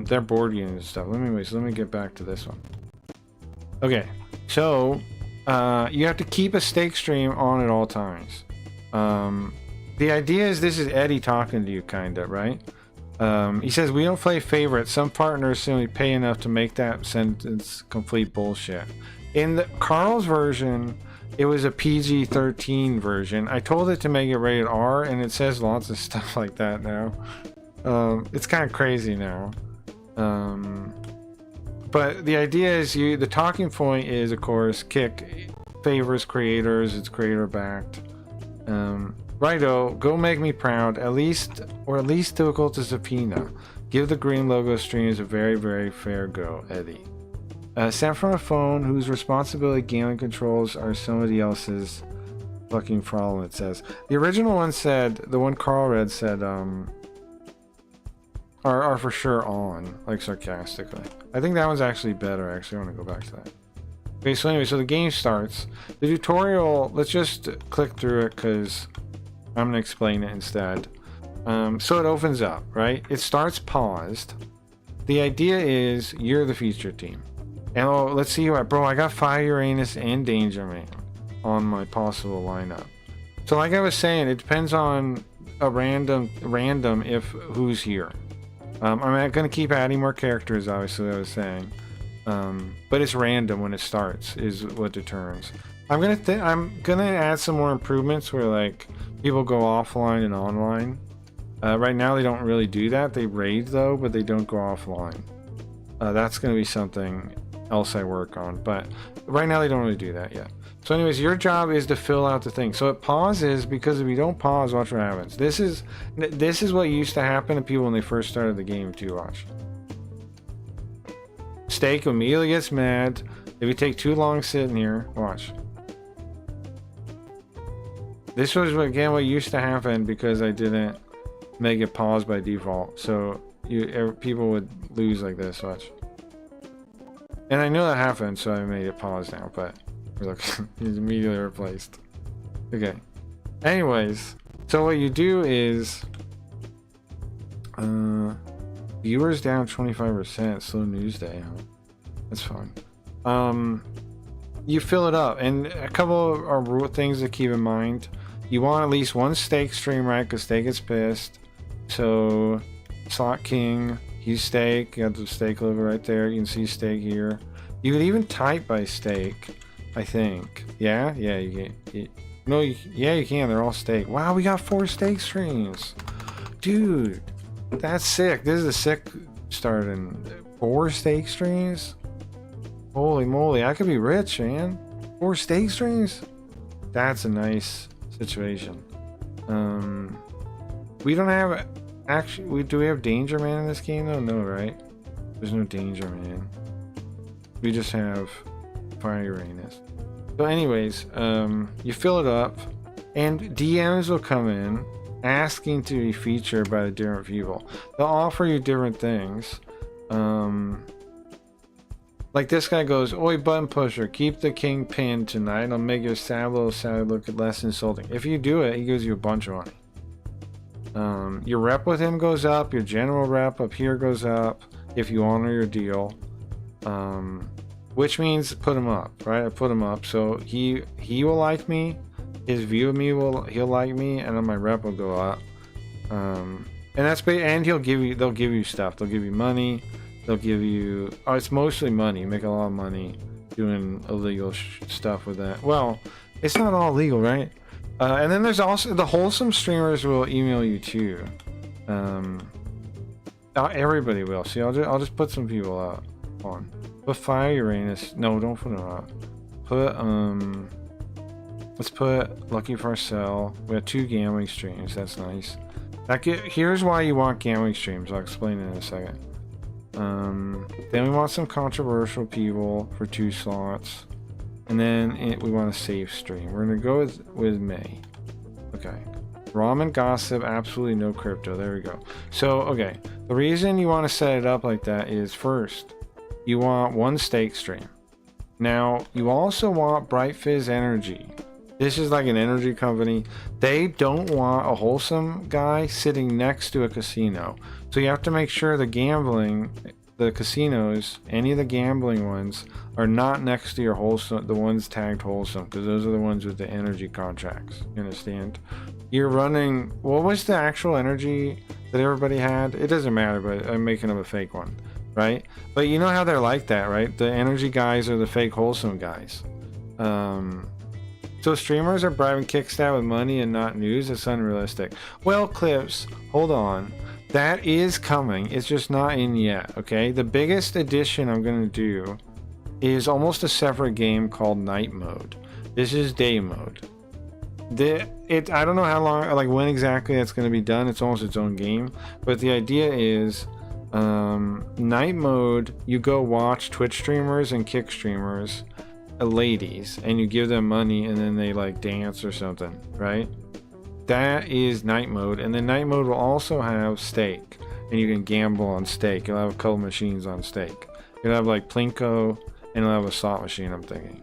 They're board games and stuff. Let me get back to this one. Okay, so you have to keep a stake stream on at all times. The idea is this is Eddie talking to you, kinda, right? He says, we don't play favorites. Some partners simply pay enough to make that sentence complete bullshit. In Carl's version, it was a PG-13 version. I told it to make it rated R, and it says lots of stuff like that now. It's kind of crazy now. But the idea is the talking point is, of course, Kick favors creators. It's creator backed. Righto, go make me proud, at least difficult to subpoena. Give the green logo streams a very, very fair go, Eddie. Sent from a phone whose responsibility gambling controls are somebody else's fucking problem, it says. The original one said, the one Carl read said, are for sure on, like sarcastically. I think that one's actually better, actually. I want to go back to that. Okay, so anyway, so the game starts. The tutorial, let's just click through it because I'm gonna explain it instead. So it opens up, right? It starts paused. The idea is you're the feature team. And let's see what, bro, I got Fire Uranus and Danger Man on my possible lineup. So like I was saying, it depends on a random if who's here. I'm going to keep adding more characters, obviously, I was saying. But it's random when it starts, is what determines. I'm gonna add some more improvements where like people go offline and online. Right now they don't really do that. They raid though, but they don't go offline. That's gonna be something else I work on. But right now they don't really do that yet. So anyways, your job is to fill out the thing. So it pauses because if you don't pause, watch what happens. This is what used to happen to people when they first started the game too. Watch. Steak immediately gets mad if you take too long sitting here. Watch. This was again what used to happen because I didn't make it pause by default. So people would lose like this. Watch. And I know that happened, so I made it pause now. But look, he's immediately replaced. Okay. Anyways, so what you do is viewers down 25%. Slow news day. Huh? That's fine. You fill it up, and a couple of things to keep in mind. You want at least one Steak stream, right? Because Steak gets pissed. So, Slot King, he's Steak. You got the Steak logo right there. You can see Steak here. You could even type by Steak, I think. Yeah, you can. Yeah, you can. They're all Steak. Wow, we got 4 Steak streams, dude. That's sick. This is a sick start in 4 Steak streams. Holy moly, I could be rich, man. 4 Steak streams. That's a nice situation. We don't have actually. Do we have Danger Man in this game though? No, right? There's no Danger Man. We just have Fire Uranus. So, anyways, you fill it up, and DMs will come in asking to be featured by the different people. They'll offer you different things. Like this guy goes, "Oi, button pusher, keep the king pinned tonight. I'll make your Saburo side look less insulting." If you do it, he gives you a bunch of money. Your rep with him goes up. Your general rep up here goes up if you honor your deal. Which means put him up, right? I put him up, so he will like me. His view of me he'll like me, and then my rep will go up. And they'll give you stuff. They'll give you money. They'll give you, it's mostly money. You make a lot of money doing illegal stuff with that. Well, it's not all legal, right? And then there's also the wholesome streamers will email you too. Not everybody will. See, I'll just put some people out on. Put Fire Uranus. No, don't put them out. Put let's put Lucky Farcell. We have 2 gambling streams. That's nice. Here's why you want gambling streams. I'll explain it in a second. Then we want some controversial people for 2 slots, and then we want a safe stream. We're gonna go with May. Okay, ramen gossip, absolutely no crypto. There we go. So okay, the reason you want to set it up like that is first, you want 1 Steak stream. Now you also want Bright Fizz Energy. This is like an energy company. They don't want a wholesome guy sitting next to a casino. So you have to make sure the casinos, any of the gambling ones, are not next to your wholesome, the ones tagged wholesome, because those are the ones with the energy contracts. You understand? You're running, what was the actual energy that everybody had? It doesn't matter, but I'm making up a fake one, right? But you know how they're like that, right? The energy guys are the fake wholesome guys. So streamers are bribing Kickstat with money and not news. It's unrealistic. Well, Clips, hold on. That is coming. It's just not in yet, okay? The biggest addition I'm going to do is almost a separate game called Night Mode. This is Day Mode. I don't know how long, like when exactly that's going to be done. It's almost its own game. But the idea is Night Mode, you go watch Twitch streamers and Kick streamers, ladies, and you give them money and then they like dance or something, right? That is Night Mode. And then Night Mode will also have Steak, and you can gamble on Steak. You'll have a couple machines on Steak. You'll have like Plinko, and you'll have a slot machine, I'm thinking.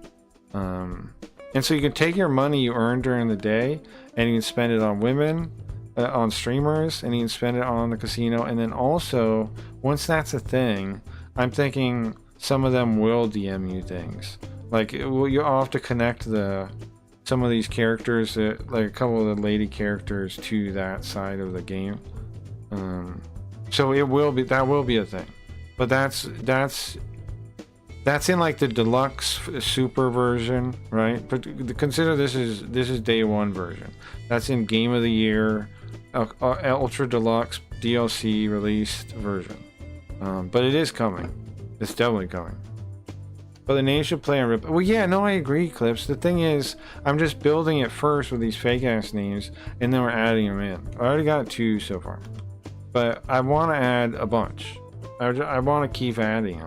And so you can take your money you earn during the day and you can spend it on women, on streamers, and you can spend it on the casino. And then also, once that's a thing, I'm thinking some of them will DM you things. Like, you'll have to connect the some of these characters, that like a couple of the lady characters, to that side of the game. So it will be, that will be a thing, but that's in like the deluxe super version, right? But consider this is day one version. That's in game of the year, ultra deluxe DLC released version. But it is coming. It's definitely coming. But the name should play on rip. Well, yeah, no, I agree, Clips. The thing is, I'm just building it first with these fake ass names, and then we're adding them in. I already got 2 so far, but I want to add a bunch. I want to keep adding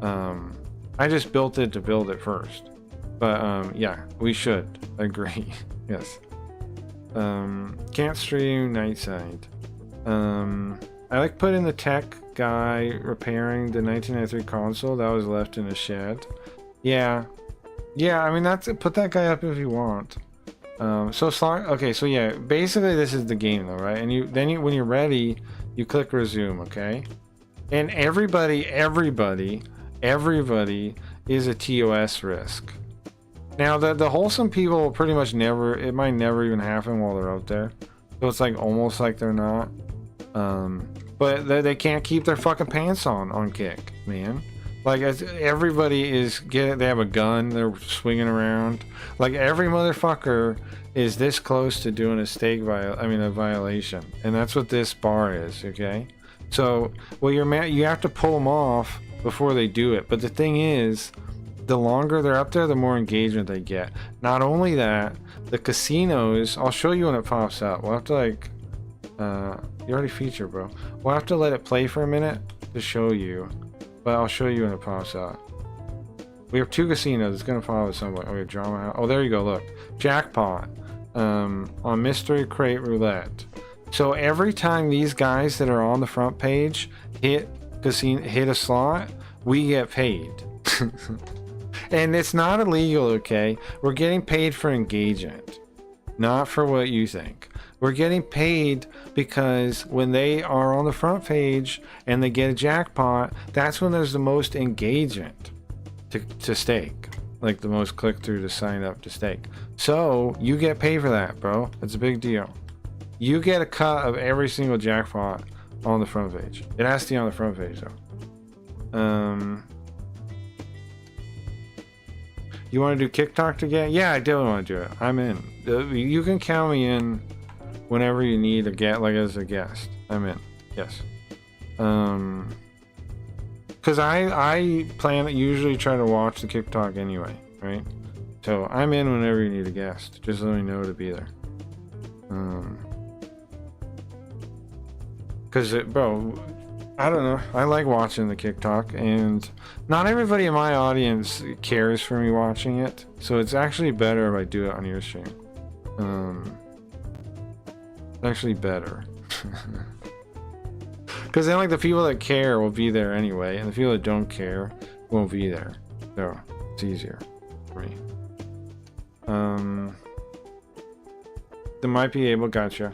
them. I just built it to build it first. But yeah, we should agree. Yes. Can't stream Nightside. I like putting the tech guy repairing the 1993 console that was left in a shed. Yeah, I mean, that's it. Put that guy up if you want. Okay, so yeah, basically this is the game though, right? And then when you're ready, you click resume, okay? And everybody is a TOS risk. Now the wholesome people pretty much never, it might never even happen while they're out there, so it's like almost like they're not. But they can't keep their fucking pants on kick, man. Like, everybody is they have a gun, they're swinging around. Like, every motherfucker is this close to doing a violation, and that's what this bar is, okay? So, well, you have to pull them off before they do it. But the thing is, the longer they're up there, the more engagement they get. Not only that, the casinos, I'll show you when it pops up. We'll have to like, you already featured, bro. We'll have to let it play for a minute to show you, but I'll show you when it pops up. We have 2 casinos. It's gonna follow somewhere. Oh, we have drama house. Oh, there you go. Look, jackpot on mystery crate roulette. So every time these guys that are on the front page hit a slot, we get paid. And it's not illegal, okay? We're getting paid for engagement, not for what you think. We're getting paid because when they are on the front page and they get a jackpot, that's when there's the most engagement to stake. Like the most click through to sign up to stake. So you get paid for that, bro. It's a big deal. You get a cut of every single jackpot on the front page. It has to be on the front page though. You want to do TikTok again? Yeah, I definitely want to do it. I'm in. You can count me in whenever you need to get like as a guest. I'm in. Yes. Because I plan to usually try to watch the TikTok anyway, right? So I'm in whenever you need a guest. Just let me know to be there. Because bro, I don't know. I like watching the TikTok, and not everybody in my audience cares for me watching it. So it's actually better if I do it on your stream. Actually better. Because then like the people that care will be there anyway, and the people that don't care won't be there. So it's easier for me. They might be able, gotcha.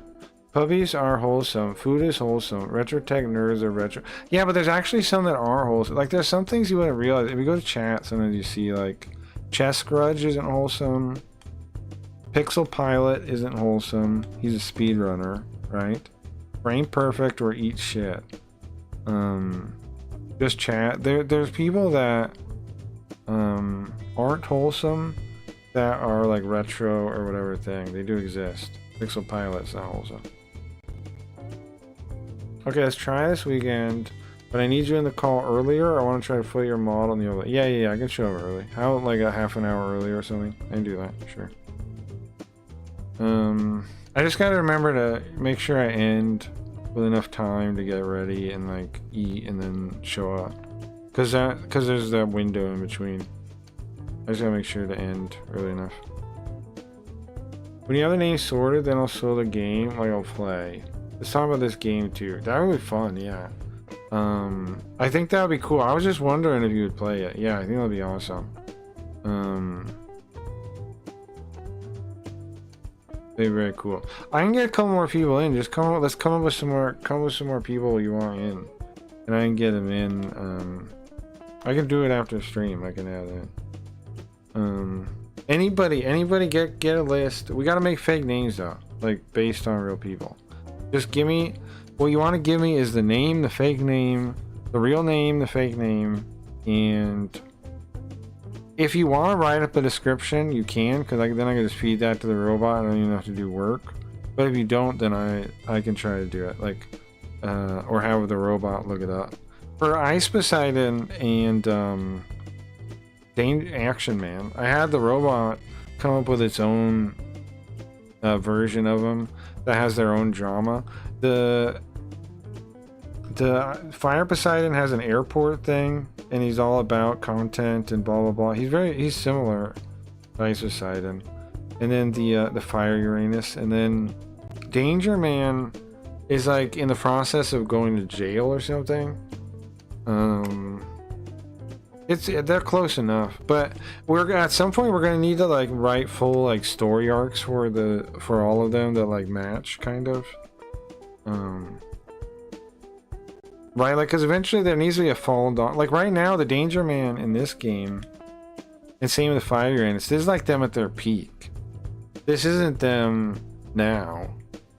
Puppies are wholesome. Food is wholesome. Retro tech nerds are retro. Yeah, but there's actually some that are wholesome. Like, there's some things you wouldn't realize. If you go to chat, sometimes you see, like, Chess Grudge isn't wholesome. Pixel Pilot isn't wholesome. He's a speedrunner, right? Brain Perfect or Eat Shit. Just chat. There's people that aren't wholesome that are, like, retro or whatever thing. They do exist. Pixel Pilot's not wholesome. Okay, let's try this weekend, but I need you in the call earlier. I want to try to put your mod on the other. Yeah, I can show up early. How, like a half an hour early or something? I can do that, sure. I just gotta remember to make sure I end with enough time to get ready and like eat and then show up. Cause there's that window in between. I just gotta make sure to end early enough. When you have the name sorted, then I'll show the game, like I'll play. Let's talk about this game too. That would be fun, yeah. I think that would be cool. I was just wondering if you would play it. Yeah, I think that would be awesome. Be very cool. I can get a couple more people in. Just let's come up with some more people you want in, and I can get them in. I can do it after stream. I can add it. Anybody get a list. We gotta make fake names though, like based on real people. Just give me what you want to give me is the name, the fake name, the real name, the fake name, and if you want to write up a description, you can, because then I can just feed that to the robot. I don't even have to do work. But if you don't, then I can try to do it, like or have the robot look it up. For Ice Poseidon and Action Man, I had the robot come up with its own version of them that has their own drama. The Fire Poseidon has an airport thing, and he's all about content and blah blah blah. He's similar to Ice Poseidon. And then the Fire Uranus, and then Danger Man is like in the process of going to jail or something. They're close enough, but at some point we're gonna need to like write full like story arcs for all of them that like match kind of. Right, like, because eventually there needs to be a fall down. Like right now, the Danger Man in this game, and same with the Fire Uranus, this is like them at their peak. This isn't them now.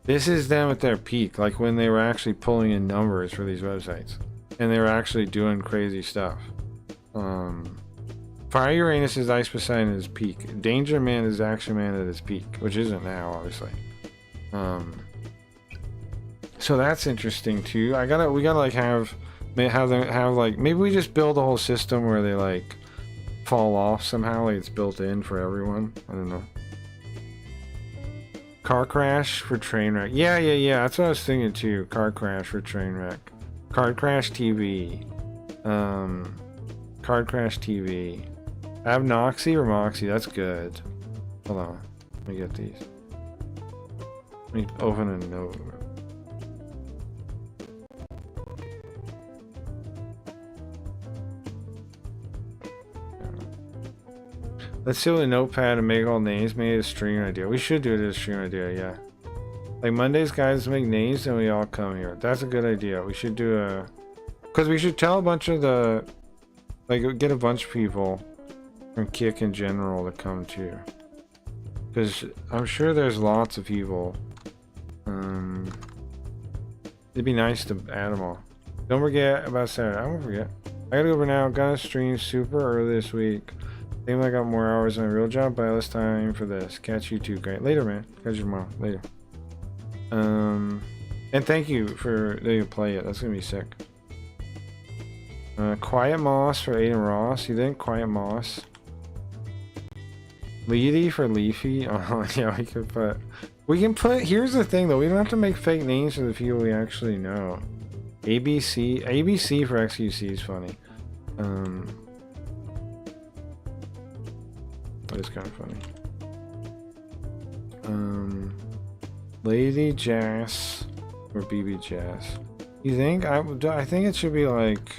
This is them at their peak, like when they were actually pulling in numbers for these websites, and they were actually doing crazy stuff. Fire Uranus is Ice Poseidon at his peak. Danger Man is Action Man at his peak, which isn't now, obviously. So that's interesting too. We gotta like have like, maybe we just build a whole system where they like fall off somehow, like it's built in for everyone. I don't know. Car crash for train wreck. Yeah. That's what I was thinking too. Car crash for train wreck. Card crash TV. Card crash TV. Abnoxy or Moxie. That's good. Hold on. Let me get these. Let me open a note. Let's do a notepad and make all names. Made a stream idea. We should do it as a stream idea, yeah. Like Monday's guys make names and we all come here. That's a good idea. We should do a... Because we should tell a bunch of the... Like, get a bunch of people from Kick in general to come too. Because I'm sure there's lots of people. It'd be nice to add them all. Don't forget about Saturday. I won't forget. I gotta go for now. Gotta stream super early this week. Think I got more hours on my real job, but less time for this. Catch you too. Great. Later, man. Catch you tomorrow. Later. And thank you for letting you play it. That's gonna be sick. Quiet Moss for Aiden Ross. You think Quiet Moss? Leedy for Leafy. Oh yeah, we could put. We can put. Here's the thing though. We don't have to make fake names for the people we actually know. ABC for XQC is funny. That is kind of funny. Lady Jazz or BB Jazz. You think? I think it should be like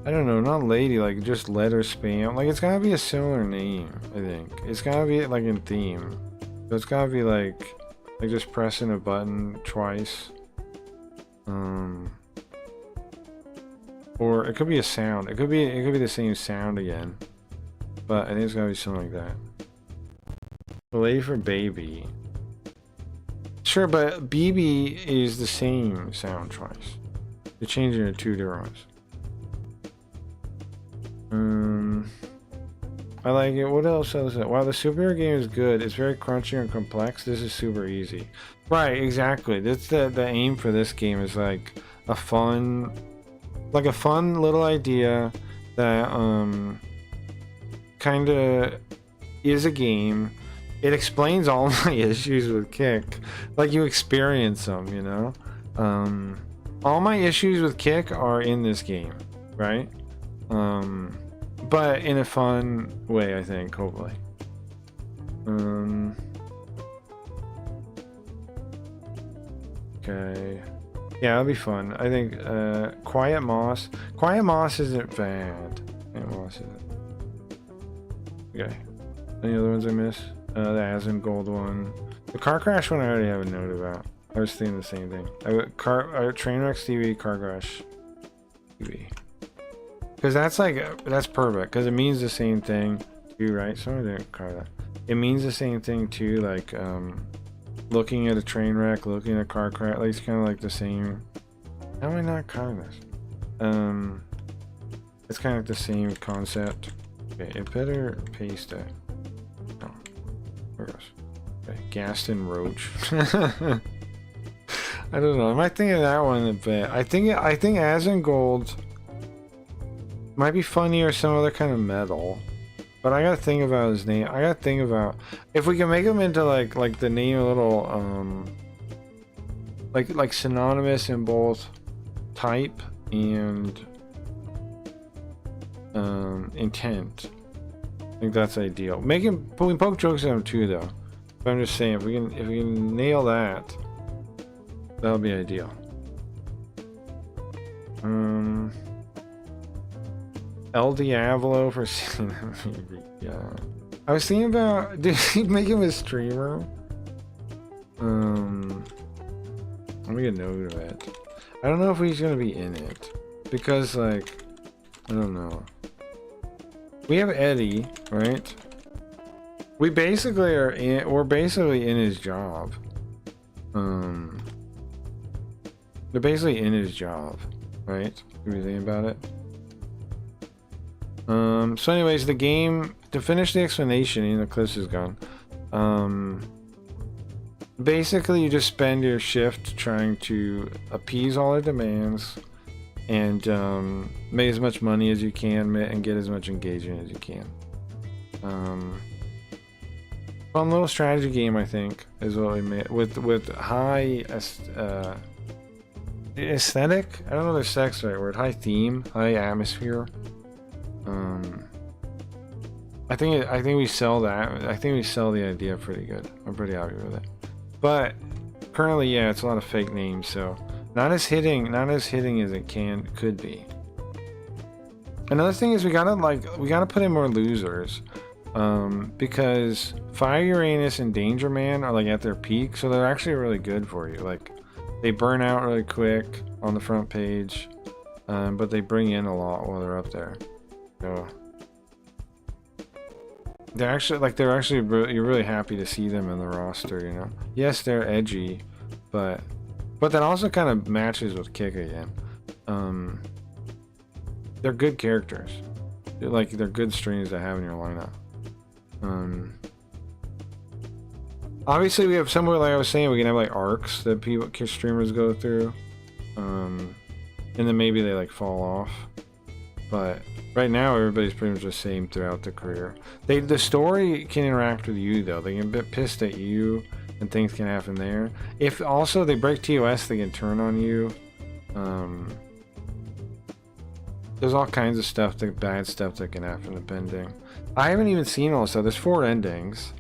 I don't know, not lady, like just letter spam. Like it's gotta be a similar name, I think. It's gotta be like in theme. So it's gotta be like just pressing a button twice. Or it could be a sound. It could be the same sound again. But I think it's gotta be something like that. Lady for baby. Sure, but BB is the same sound twice. They're changing it to 2 different ones. I like it. What else is it? Wow, the superhero game is good. It's very crunchy and complex. This is super easy. Right, exactly. That's the aim for this game is like a fun little idea that kind of is a game. It explains all my issues with Kick. Like you experience them, you know? All my issues with Kick are in this game, right? But in a fun way, I think, hopefully. Okay. Yeah, that'll be fun. I think, Quiet Moss. Quiet Moss isn't bad. Quiet Moss isn't. Okay. Any other ones I miss? The Asm Gold one. The car crash one I already have a note about. I was thinking the same thing. Trainwreck TV car crash. Because that's like, that's perfect. Because it means the same thing too, right? Someone didn't carve that. It means the same thing too, like looking at a train wreck, looking at a car crash. Like, it's kind of like the same. How am I not carving this? It's kind of like the same concept. Okay, it better paste it. Oh, where goes? Okay, Gaston Roach. I don't know. I might think of that one a bit. I think Asmongold might be funny or some other kind of metal. But I gotta think about his name. I gotta think about if we can make him into like the name a little like synonymous in both type and intent. I think that's ideal. We can poke jokes at him too though. But I'm just saying if we can nail that, that'll be ideal. El Diablo for seeing that maybe. Yeah. I was thinking about did he make him a streamer? Let me make a note of it. I don't know if he's gonna be in it. Because like I don't know. We have Eddie, right? We're basically in his job. They're basically in his job, right? If you think about it. So anyways, the game, to finish the explanation, and the clip is gone. Basically you just spend your shift trying to appease all the demands and make as much money as you can and get as much engagement as you can. Fun little strategy game, I think, is what we made with high aesthetic. I don't know if aesthetic's the right word. High theme, high atmosphere. I think we sell that. I think we sell the idea pretty good. I'm pretty happy with it. But currently, yeah, it's a lot of fake names, so not as hitting as it could be. Another thing is we gotta put in more losers, because Fire Uranus and Danger Man are like at their peak, so they're actually really good for you. Like they burn out really quick on the front page, but they bring in a lot while they're up there. So you're really happy to see them in the roster, you know. Yes, they're edgy, but that also kind of matches with Kick again. They're good characters. They're good streams to have in your lineup. Obviously we have somewhere, like I was saying, we can have like arcs that streamers go through, and then maybe they like fall off. But right now everybody's pretty much the same throughout the career. The story can interact with you though. They can get pissed at you and things can happen there. If also they break TOS, they can turn on you. There's all kinds of stuff, bad stuff that can happen depending. I haven't even seen all this stuff. There's 4 endings.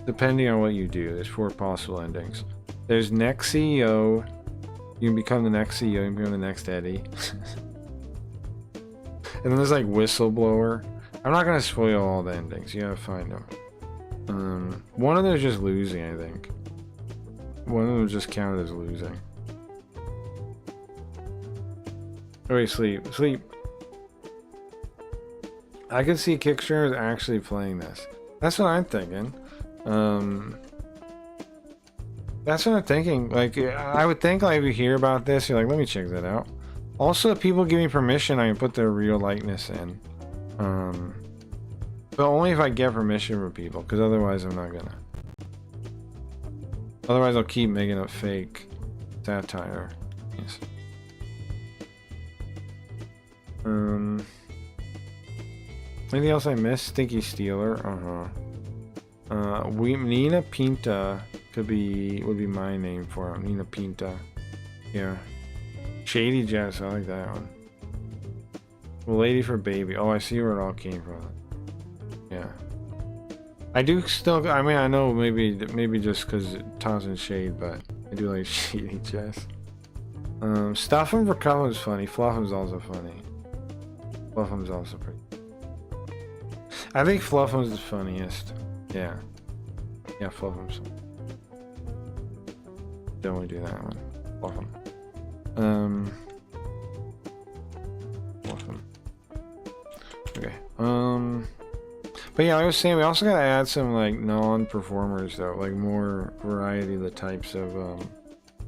Depending on what you do, there's 4 possible endings. There's next CEO. You can become the next CEO, you can become the next Eddie. And then there's like Whistleblower. I'm not gonna spoil all the endings, you gotta find them. One of them is just losing, I think. One of them is just counted as losing. Oh wait, sleep. I could see Kick streamers actually playing this. That's what I'm thinking. That's what I'm thinking. Like, I would think, like, if you hear about this, you're like, let me check that out. Also, if people give me permission, I can put their real likeness in. But only if I get permission from people, because otherwise I'm not gonna. Otherwise I'll keep making up fake satire. Yes. Anything else I missed? Stinky Stealer. Nina Pinta would be my name for him. Nina Pinta. Yeah. Shady Jess, I like that one. Lady for Baby. Oh, I see where it all came from. Yeah. I do still, I mean, I know maybe just because Tom's in shade, but I do like Shady Jess. Stuff'em for Cuff'em's funny. Fluff'em's also funny. Fluff'em's also pretty. I think Fluff'em's the funniest. Yeah. Yeah, Fluff'em's. Don't we do that one? Fluff'em. But yeah, like I was saying, we also gotta add some like non-performers though, like more variety of the types of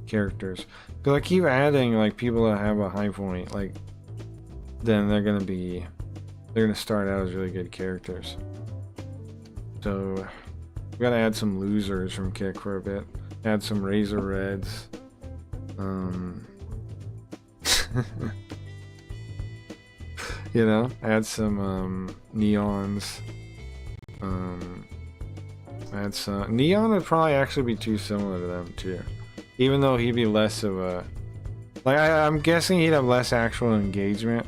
characters. Because I keep adding like people that have a high point, like then they're gonna start out as really good characters. So we gotta add some losers from Kick for a bit. Add some Razor Reds. You know, add some neons. Add some neon would probably actually be too similar to them too, even though he'd be less of a like. I'm guessing he'd have less actual engagement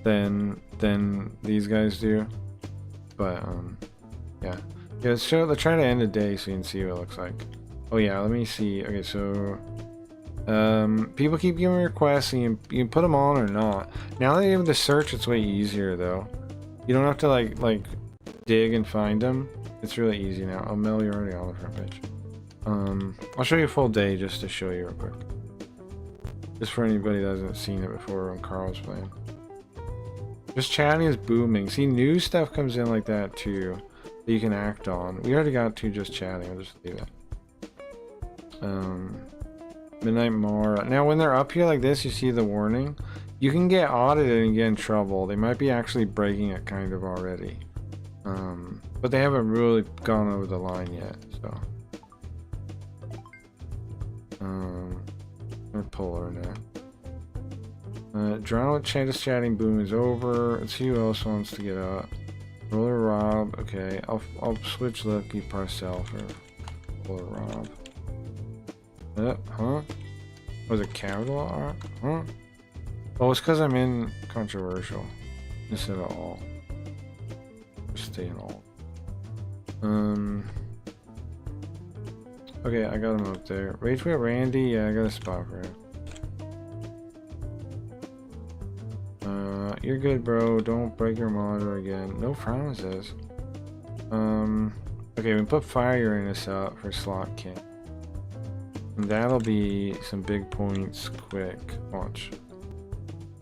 than these guys do. But yeah. Yeah, let's try to end the day so you can see what it looks like. Oh yeah, let me see. Okay, so people keep giving requests and you can put them on or not. Now that you have the search, it's way easier though. You don't have to like dig and find them. It's really easy now. Oh, Mel, you're already on the front page. I'll show you a full day just to show you real quick. Just for anybody that hasn't seen it before when Carl's playing. Just chatting is booming. See, new stuff comes in like that too that you can act on. We already got to just chatting. I'll just leave it. Midnight Mara. Now when they're up here like this, you see the warning. You can get audited and get in trouble. They might be actually breaking it kind of already. But they haven't really gone over the line yet, so. Or pull her now. Drown just chatting boom is over. Let's see who else wants to get up. Roller Rob. Okay, I'll switch Lucky Parcel for Roller Rob. Huh? Was it capital R? Huh? Oh, it's because I'm in controversial instead of all. Just stay in all. Okay, I got him up there. Rage with Randy, yeah, I got a spot for him. You're good, bro. Don't break your monitor again. No promises. Okay, we put Fire in us up for Slot King. And that'll be some big points quick. Watch.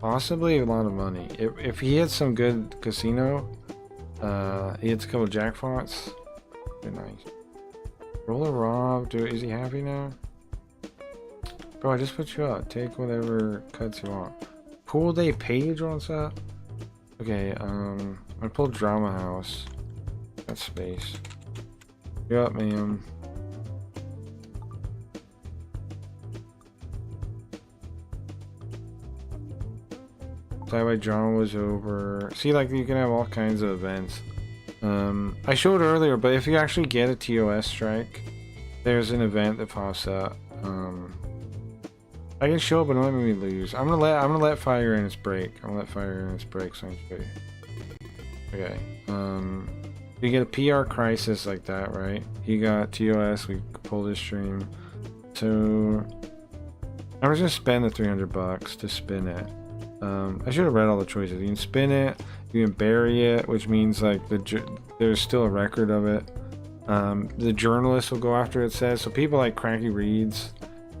Possibly a lot of money. If he hits some good casino, he hits a couple jackpots. Very nice. Roller Rob, is he happy now? Bro, I just put you up. Take whatever cuts you want. Pool Day Page wants up. Okay, I pulled Drama House. Got space. You up, ma'am? Sci-Fi Drama was over. See, like, you can have all kinds of events. I showed earlier, but if you actually get a TOS strike, there's an event that pops up. I can show it, but don't let me lose. I'm gonna let Fire in its break. I'm gonna let Fire in its break so I can show you. Okay. You get a PR crisis like that, right? He got TOS. We pulled his stream. So I'm just gonna spend the $300 to spin it. I should have read all the choices. You can spin it. You can bury it, which means like there's still a record of it. The journalist will go after it says. So people like Crackyreads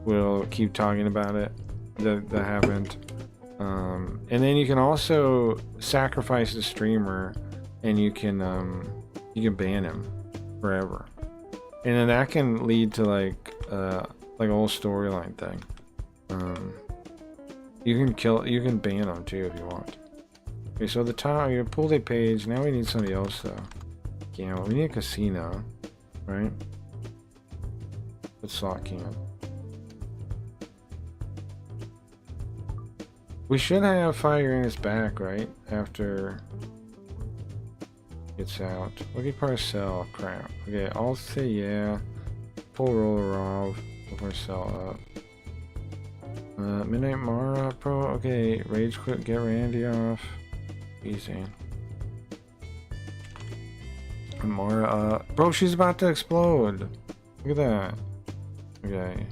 will keep talking about it that haven't. And then you can also sacrifice the streamer, and you can ban him forever. And then that can lead to like a whole storyline thing. You can ban them too if you want. Okay, so the top, your pool day page. Now we need somebody else though. Yeah, we need a casino, right? Let's slot can. We should have Fire in his back, right? After gets out. Lucky Parcel, crap. Okay, I'll say yeah. Pull Roller Rob. Pull Parcel up. Midnight Mara, bro. Okay, Rage Quit, get Randy off. Easy. Mara up. Bro, she's about to explode. Look at that. Okay.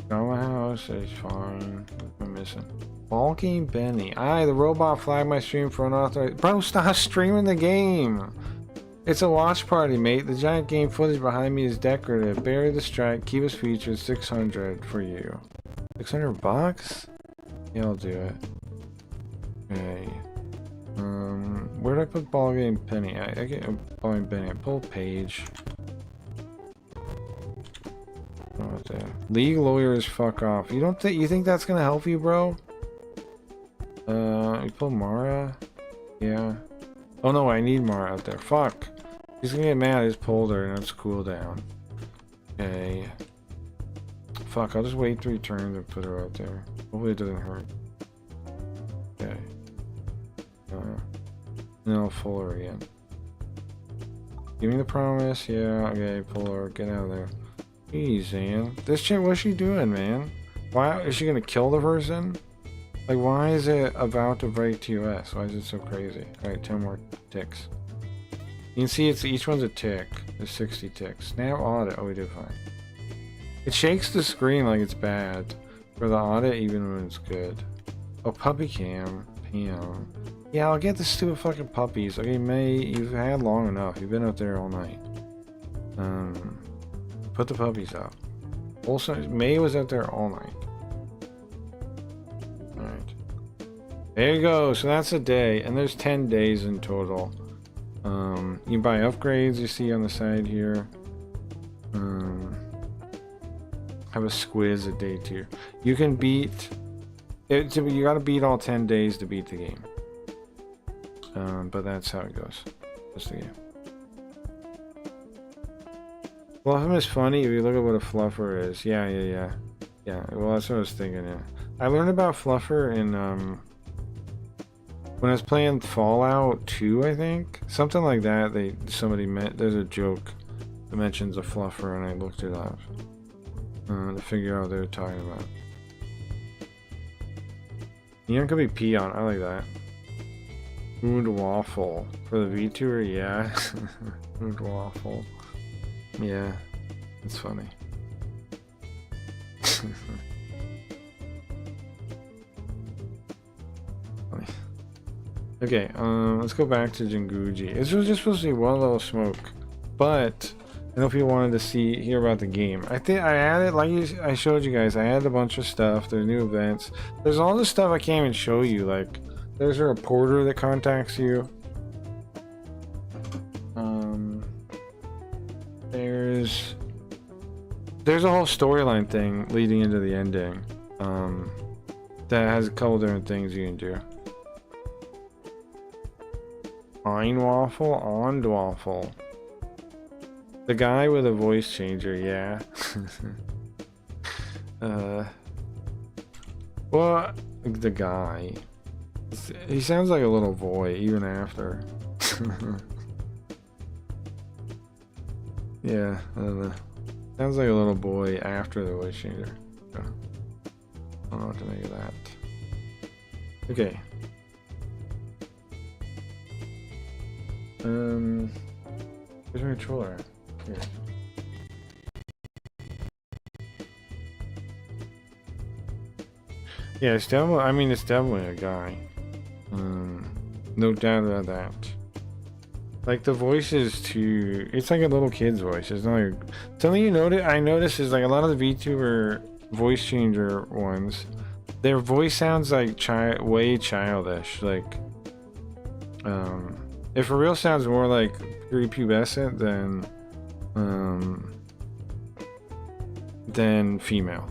Drama House is fine. What am I missing? Ball Game Benny. Aye, the robot flagged my stream for unauthorized. Bro, stop streaming the game. It's a watch party, mate. The giant game footage behind me is decorative. Bury the strike. Keep us featured. 600 for you. $600? Yeah, I'll do it. Okay. Where did I put ball game penny? I get a ball game penny. I pull page. What the league lawyers fuck off. You don't think that's gonna help you, bro? We pull Mara. Yeah. Oh no, I need Mara out there. Fuck. He's gonna get mad. I just pulled her and it's cooldown. Okay. Fuck. I'll just wait 3 turns and put her out there. Hopefully it doesn't hurt. Okay. And I'll pull her again. Give me the promise. Yeah. Okay. Pull her. Get out of there. Jeez, man. This chick, what's she doing, man? Why is she gonna kill the person? Like, why is it about to break TOS? Why is it so crazy? Alright, 10 more ticks. You can see it's each one's a tick. There's 60 ticks. Snap audit. Oh, we did fine. It shakes the screen like it's bad for the audit, even when it's good. Oh, puppy cam. Pam. Yeah, I'll get the stupid fucking puppies. Okay, May, you've had long enough. You've been up there all night. Put the puppies up. Also, May was out there all night. Alright. There you go. So that's a day. And there's 10 days in total. You buy upgrades you see on the side here. Have a squiz at day 2. You can beat... you gotta beat all 10 days to beat the game. But that's how it goes. That's the game. Fluffum is funny if you look at what a fluffer is. Yeah. Yeah, well that's what I was thinking, yeah. I learned about fluffer in, when I was playing Fallout 2, I think. Something like that, there's a joke that mentions a fluffer and I looked it up. To figure out what they were talking about. Neon could be peon, I like that. Food waffle. For the VTuber, yeah. Food waffle. Yeah, it's funny. Funny. Okay, let's go back to Jinguji. This was just supposed to be one little smoke, but I know people wanted to hear about the game. I think I added, like I showed you guys, I added a bunch of stuff. There's new events. There's all this stuff I can't even show you. Like, there's a reporter that contacts you. There's a whole storyline thing leading into the ending. That has a couple different things you can do. Ein waffle, on waffle. The guy with a voice changer, yeah. Well, the guy. He sounds like a little boy, even after. Yeah, I don't know. Sounds like a little boy after the voice changer. I don't know what to make of that. Okay. Where's my controller? Here. Yeah, it's definitely, I mean, it's definitely a guy. No doubt about that. Like, the voice is too, it's like a little kid's voice. It's not like, something I noticed is like a lot of the VTuber voice changer ones, their voice sounds like way childish. Like, it for real sounds more like prepubescent than female.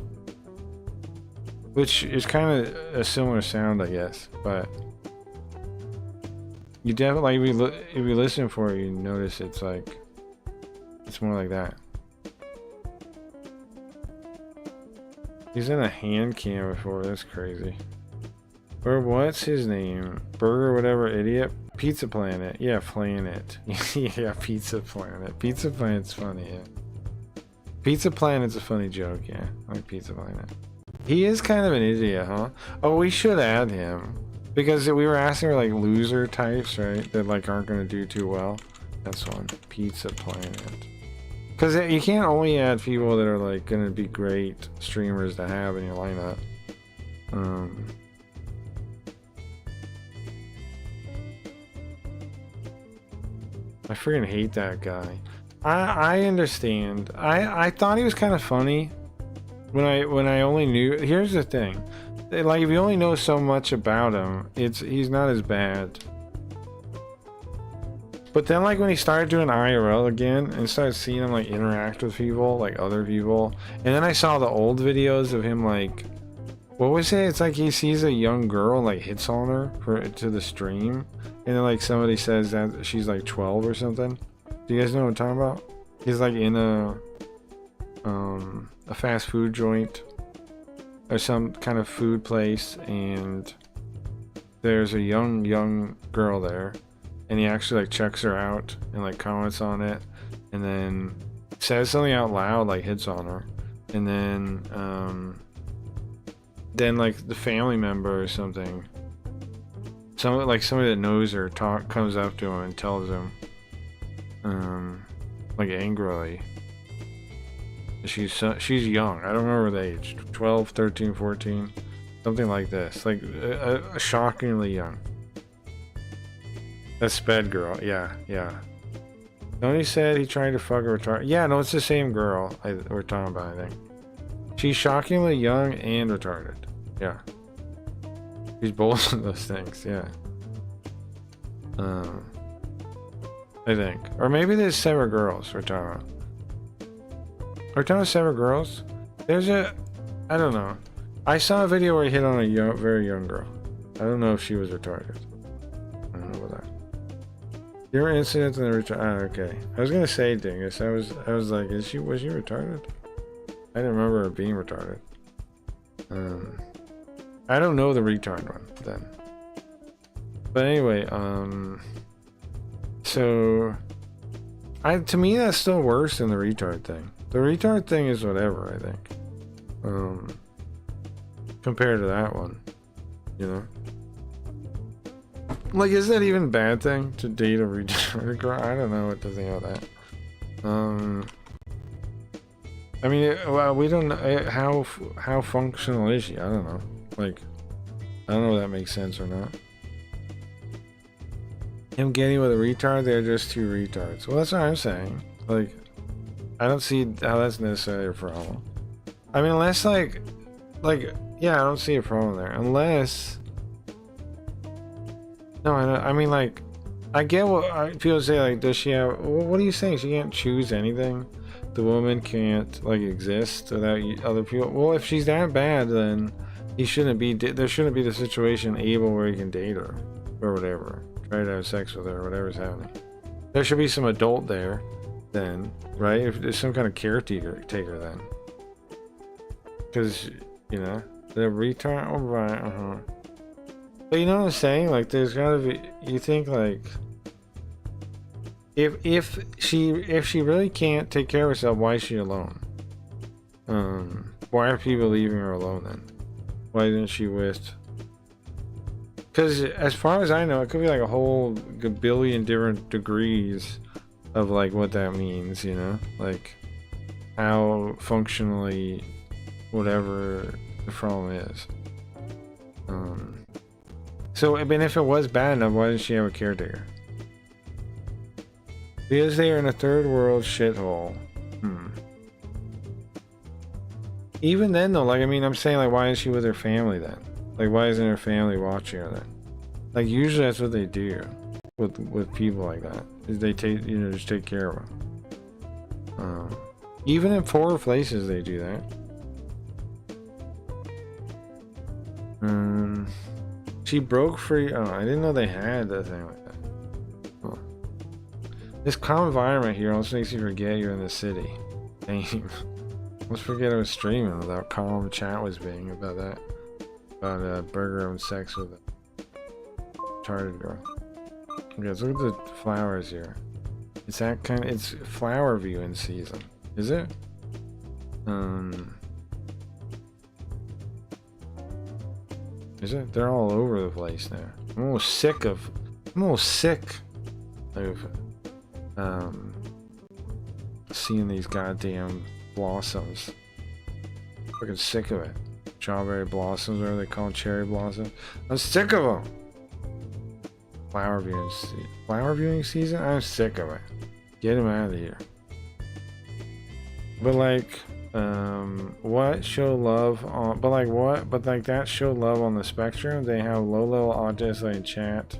Which is kind of a similar sound, I guess, but you definitely, if you listen for it, you notice it's like, it's more like that. He's in a hand cam before, that's crazy. Or what's his name? Burger whatever idiot? Pizza Planet. Yeah, Planet. Yeah, Pizza Planet. Pizza Planet's funny, yeah. Pizza Planet's a funny joke, yeah. I like Pizza Planet. He is kind of an idiot, huh? Oh, we should add him. Because we were asking for like loser types, right? That like aren't going to do too well. That's one. Pizza Planet. Because you can't only add people that are like going to be great streamers to have in your lineup. I freaking hate that guy. I understand. I thought he was kind of funny when I only knew. Here's the thing. Like, if you only know so much about him, he's not as bad. But then like when he started doing IRL again and started seeing him like interact with people, like other people, and then I saw the old videos of him like, what was it? It's like he sees a young girl, like hits on her to the stream, and then like somebody says that she's like 12 or something. Do you guys know what I'm talking about? He's like in a fast food joint or some kind of food place, and there's a young girl there, and he actually like checks her out and like comments on it, and then says something out loud, like hits on her, and then like the family member or something, somebody that knows her comes up to him and tells him like angrily, she's young, I don't remember the age, 12, 13, 14, something like this, like shockingly young. That sped girl, yeah. Tony said he tried to fuck a retarded. Yeah, no, it's the same girl we're talking about, I think. She's shockingly young and retarded. Yeah. She's both of those things, yeah. I think. Or maybe there's several girls we're talking about. We're talking about several girls? There's I don't know. I saw a video where he hit on a very young girl. I don't know if she was retarded. I don't know about that. Your incident in the okay. I was gonna say dingus. I was like, was she retarded? I didn't remember her being retarded. I don't know the retard one then. But anyway, so to me that's still worse than the retard thing. The retard thing is whatever, I think. Compared to that one, you know. Like, is that even a bad thing to date a retarded girl? I don't know what to think of that. I mean, well, we don't know how functional is she? I don't know. Like, I don't know if that makes sense or not. Him getting with a retard, they're just two retards. Well, that's what I'm saying. Like, I don't see how that's necessarily a problem. I mean, unless like, yeah, I don't see a problem there. Unless, no, I mean, like, I get what people say. Like, does she have? What are you saying? She can't choose anything. The woman can't like exist without other people. Well, if she's that bad, then he shouldn't be. There shouldn't be the situation able where he can date her or whatever. Try to have sex with her, or whatever's happening. There should be some adult there, then, right? If there's some kind of caretaker then, because you know the retard. All right, But you know what I'm saying? Like, there's gotta be. You think like. If she really can't take care of herself, why is she alone? Why are people leaving her alone then? Why isn't she with? Because as far as I know, it could be like a whole billion different degrees of like what that means, you know, like how functionally whatever the problem is. So I mean, if it was bad enough, why didn't she have a caretaker? Because they are in a third world shithole. Even then though, like, I mean, I'm saying, like, why is she with her family then? Like, why isn't her family watching her then? Like, usually that's what they do with people like that. Is they take, you know, just take care of them. Even in poor places they do that. She broke free. Oh, I didn't know they had that thing like that. This calm environment here almost makes you forget you're in the city. Damn. Let's forget I was streaming without calm chat was being about that. About burger having sex with a retarded girl. Okay, let's look at the flowers here. It's that kind of, it's flower viewing season. Is it? Is it? They're all over the place now. I'm almost sick of seeing these goddamn blossoms. Fucking sick of it. Strawberry blossoms, whatever they call them, cherry blossoms. I'm sick of them. Flower viewing season? I'm sick of it. Get him out of here. But like, what show love on? But like what? But like that show love on the spectrum. They have low level autists like chat,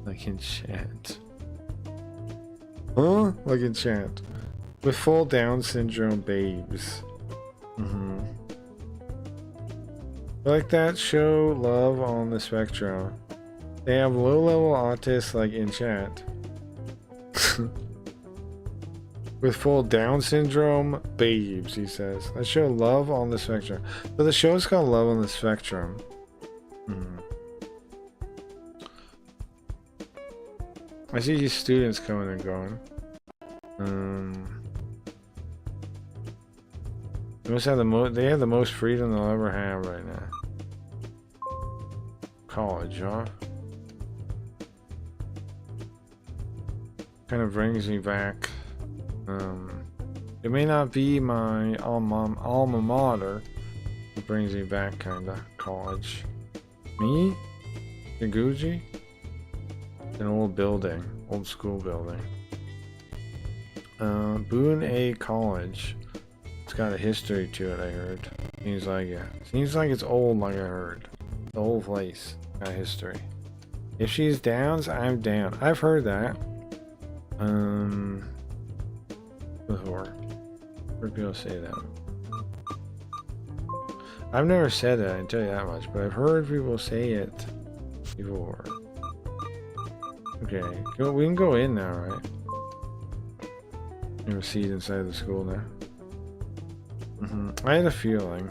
like in chat. Huh? Like in chat. With full Down syndrome babes. Like that show Love on the Spectrum. They have low-level autists like in chat. With full Down syndrome babes, he says. That show Love on the Spectrum. So the show's called Love on the Spectrum. I see these students coming and going. They must have they have the most freedom they'll ever have right now. College, huh? Kind of brings me back. It may not be my alma mater. It brings me back, kinda. College. Me? Jinguji? An old building. Old school building. Boone A College. It's got a history to it, I heard. Seems like it. Seems like it's old, like I heard. The whole place got history. If she's down, I'm down. I've heard that. Before. Heard people say that. I've never said it, I can tell you that much, but I've heard people say it before. Okay, we can go in now, right? Never see it inside the school now. I had a feeling.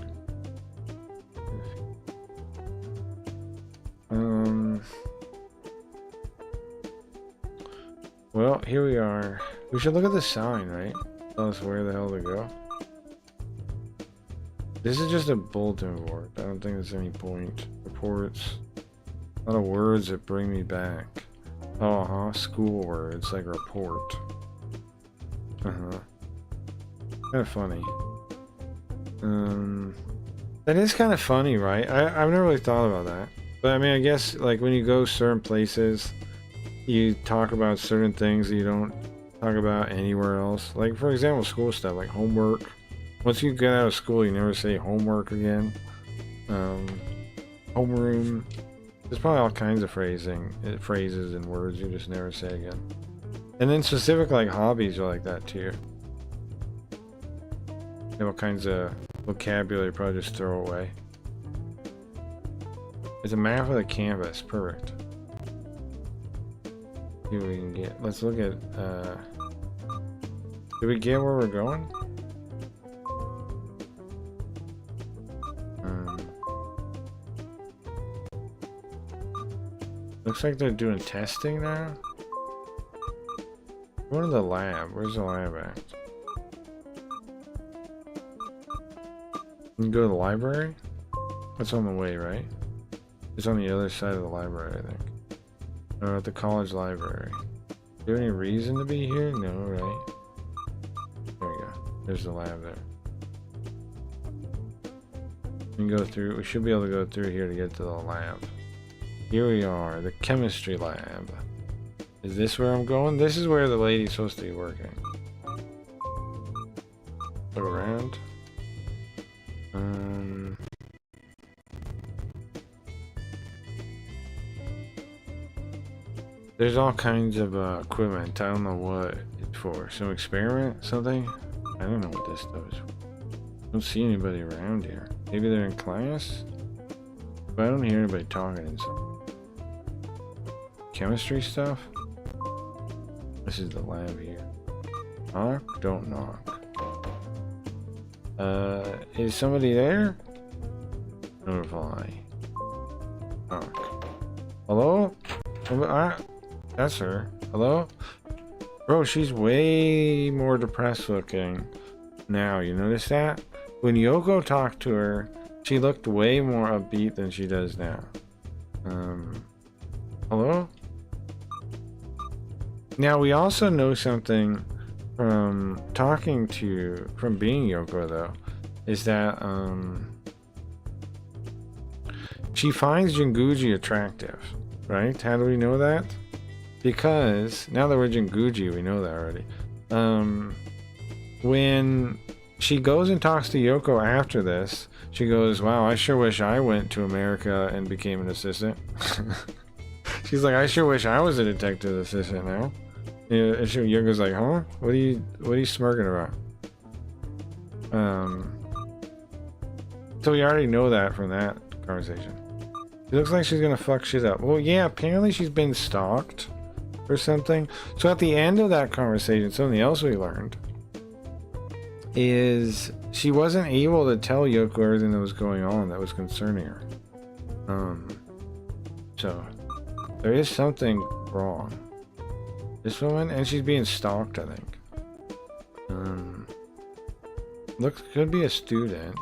Well, here we are. We should look at the sign, right? Tell us where the hell to go. This is just a bulletin board. I don't think there's any point. Reports. A lot of words that bring me back. School words like report. Kind of funny. That is kind of funny, right? I've never really thought about that. But I mean, I guess like when you go certain places, you talk about certain things that you don't talk about anywhere else. Like for example, school stuff like homework. Once you get out of school, you never say homework again. Homeroom. There's probably all kinds of phrases and words you just never say again. And then specific like hobbies are like that too. You know, all kinds of vocabulary you probably just throw away. It's a map of the campus. Perfect. See what we can get. Let's look at did we get where we're going? Looks like they're doing testing now. Go to the lab. Where's the lab at? You can go to the library? That's on the way, right? It's on the other side of the library, I think. Or at the college library. Is there any reason to be here? No, right? There we go. There's the lab there. We can go through. We should be able to go through here to get to the lab. Here we are, the chemistry lab. Is this where I'm going? This is where the lady's supposed to be working. Look around. There's all kinds of equipment. I don't know what it's for. Some experiment? Something? I don't know what this stuff is for. I don't see anybody around here. Maybe they're in class? But I don't hear anybody talking inside. Chemistry stuff? This is the lab here. Knock? Don't knock. Is somebody there? No reply. Knock. Hello? That's her. Hello? Bro, she's way more depressed looking now. You notice that? When Yoko talked to her, she looked way more upbeat than she does now. Hello? Now, we also know something from from being Yoko, though, is that, she finds Jinguji attractive, right? How do we know that? Because, now that we're Jinguji, we know that already. When she goes and talks to Yoko after this, she goes, wow, I sure wish I went to America and became an assistant. She's like, I sure wish I was a detective assistant now. Yeah, and Yoko's like, huh? What are you smirking about? So we already know that from that conversation. It looks like she's gonna fuck shit up. Well, yeah, apparently she's been stalked or something. So at the end of that conversation, something else we learned is she wasn't able to tell Yoko everything that was going on that was concerning her. So there is something wrong. This woman, and she's being stalked, I think. Looks, could be a student.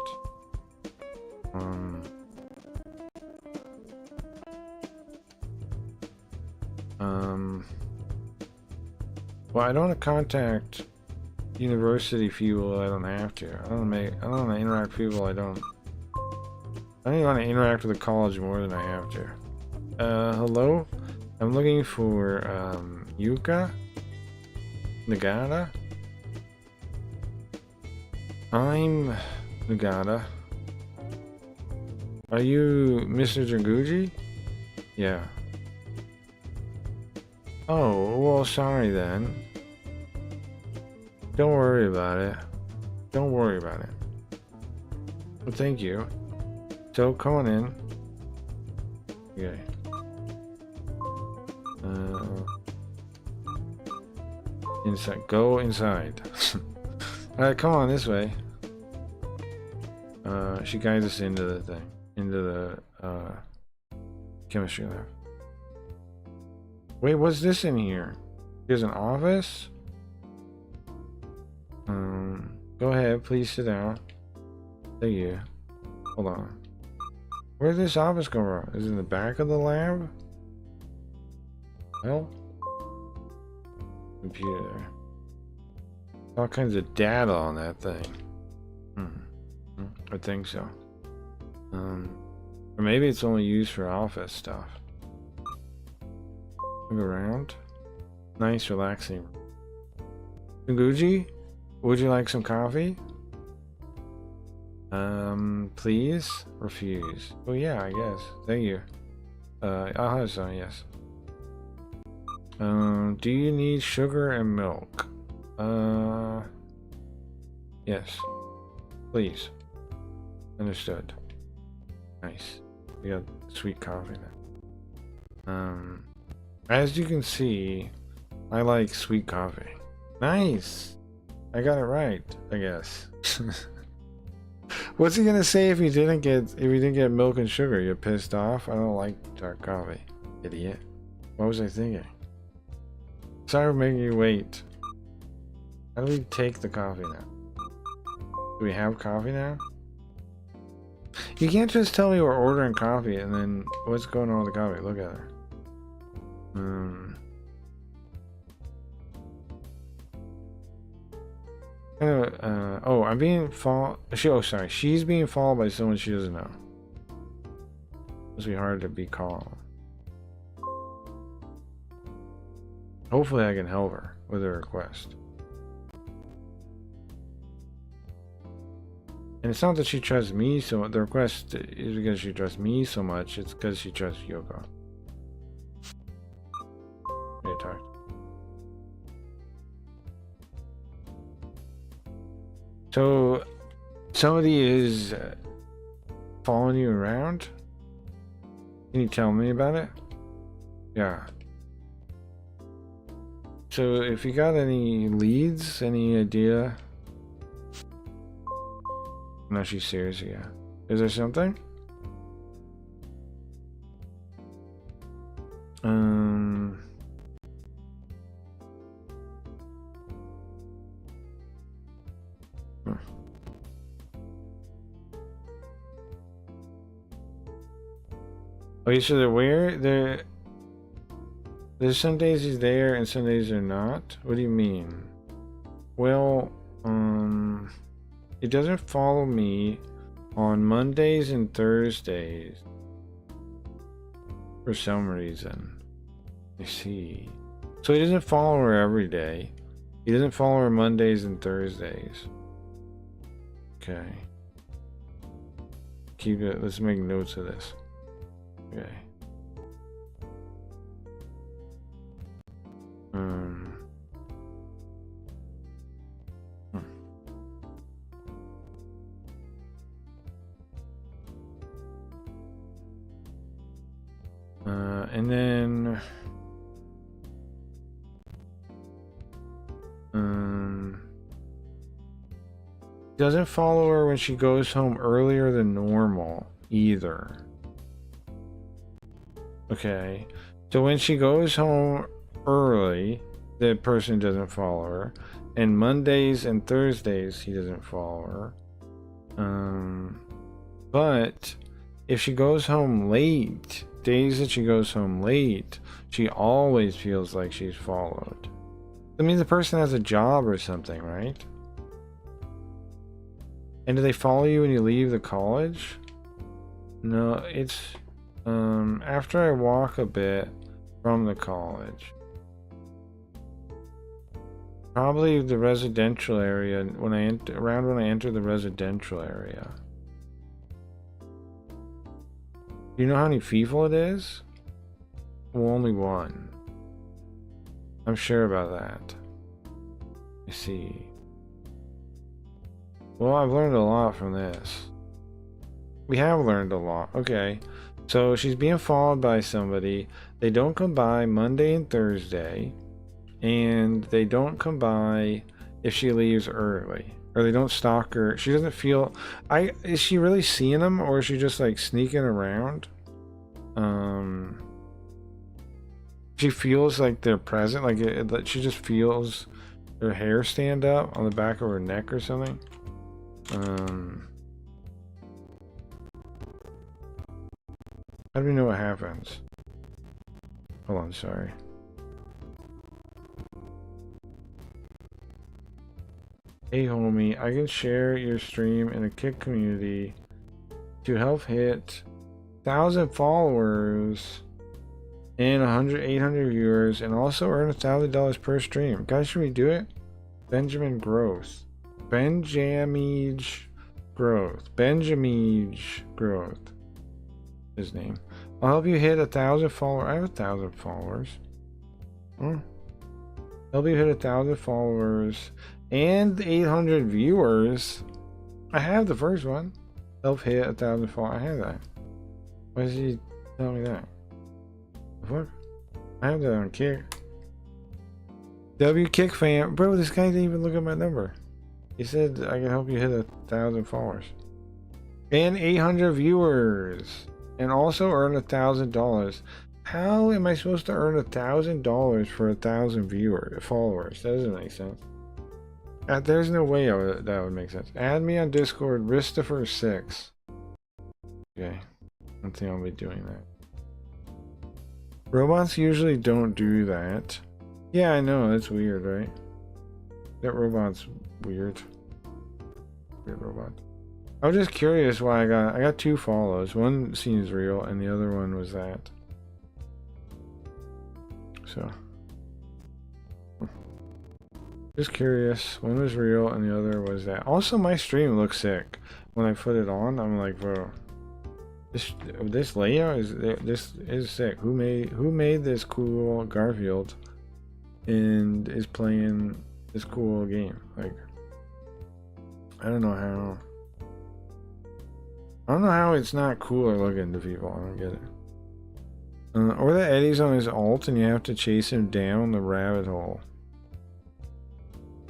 Well, I don't want to contact university people. I don't have to. I don't want to interact with people. I don't even want to interact with the college more than I have to. Hello? I'm looking for, Yuka? Nagata? I'm Nagata. Are you Mr. Jinguji? Yeah. Oh, well, sorry then. Don't worry about it. Don't worry about it. Well, thank you. So, come on in. Okay. Inside. Go inside. Alright, come on this way. She guides us into the thing. Into the, chemistry lab. Wait, what's this in here? There's an office? Go ahead, please sit down. Thank you. Hold on. Where's this office come from? Is it in the back of the lab? Well, computer. All kinds of data on that thing. I think so. Or maybe it's only used for office stuff. Look around. Nice, relaxing. Jinguji, would you like some coffee? Please? Refuse. Oh yeah, I guess. Thank you. I'll have some, yes. Do you need sugar and milk? Yes. Please. Understood. Nice. We got sweet coffee now. As you can see, I like sweet coffee. Nice! I got it right, I guess. What's he gonna say if he didn't get milk and sugar? You're pissed off? I don't like dark coffee. Idiot. What was I thinking? Sorry for making you wait. How do we take the coffee now? Do we have coffee now? You can't just tell me we're ordering coffee and then what's going on with the coffee? Look at her. Oh, I'm being sorry. She's being followed by someone she doesn't know. Must be hard to be calm. Hopefully I can help her with her request. And it's not that she trusts me so much. The request is because she trusts me so much. It's because she trusts Yoko. Hey, talk. So, somebody is following you around? Can you tell me about it? Yeah. So, if you got any leads, any idea? No, she's serious, yeah. Is there something? Okay, so there's some days he's there and some days they're not? What do you mean? Well, it doesn't follow me on Mondays and Thursdays for some reason. I see. So he doesn't follow her every day. He doesn't follow her Mondays and Thursdays. Okay. Keep it. Let's make notes of this. Okay. and then doesn't follow her when she goes home earlier than normal either. Okay, so when she goes home early, the person doesn't follow her, and Mondays and Thursdays he doesn't follow her. But if she goes home late, days that she goes home late, she always feels like she's followed. That means the person has a job or something, right? And do they follow you when you leave the college? No, it's after I walk a bit from the college. Probably the residential area when I enter the residential area. Do you know how many people it is? Well, only one. I'm sure about that. I see. Well, I've learned a lot from this. We have learned a lot. Okay. So she's being followed by somebody. They don't come by Monday and Thursday. And they don't come by if she leaves early. Or they don't stalk her. She doesn't feel... Is she really seeing them? Or is she just like sneaking around? She feels like they're present. Like she just feels her hair stand up on the back of her neck or something. How do we know what happens? Hold on, sorry. Hey homie, I can share your stream in a Kick community to help hit 1,000 followers and 800 viewers, and also earn $1,000 per stream. Guys, should we do it? Benjamin Growth. Benjamij Growth. His name. I'll help you hit 1,000 followers. I have 1,000 followers. Help you hit 1,000 followers and 800 viewers. I have the first one. Help hit 1,000 followers. I have that. Why does he tell me that? What? I have that on Kick. W Kick fan. Bro, this guy didn't even look at my number. He said I can help you hit 1,000 followers. And 800 viewers. And also earn $1,000. How am I supposed to earn $1,000 for 1,000 followers? That doesn't make sense. There's no way that would make sense. Add me on Discord, Christopher6. Okay. I don't think I'll be doing that. Robots usually don't do that. Yeah, I know. That's weird, right? That robot's weird. Weird robot. I was just curious why I got 2 follows. One seems real, and the other one was that. So, just curious. One was real, and the other was that. Also, my stream looks sick. When I put it on, I'm like, bro, this layout is sick. Who made this cool Garfield and is playing this cool game? Like, I don't know how it's not cooler looking to people. I don't get it. Or that Eddie's on his ult and you have to chase him down the rabbit hole.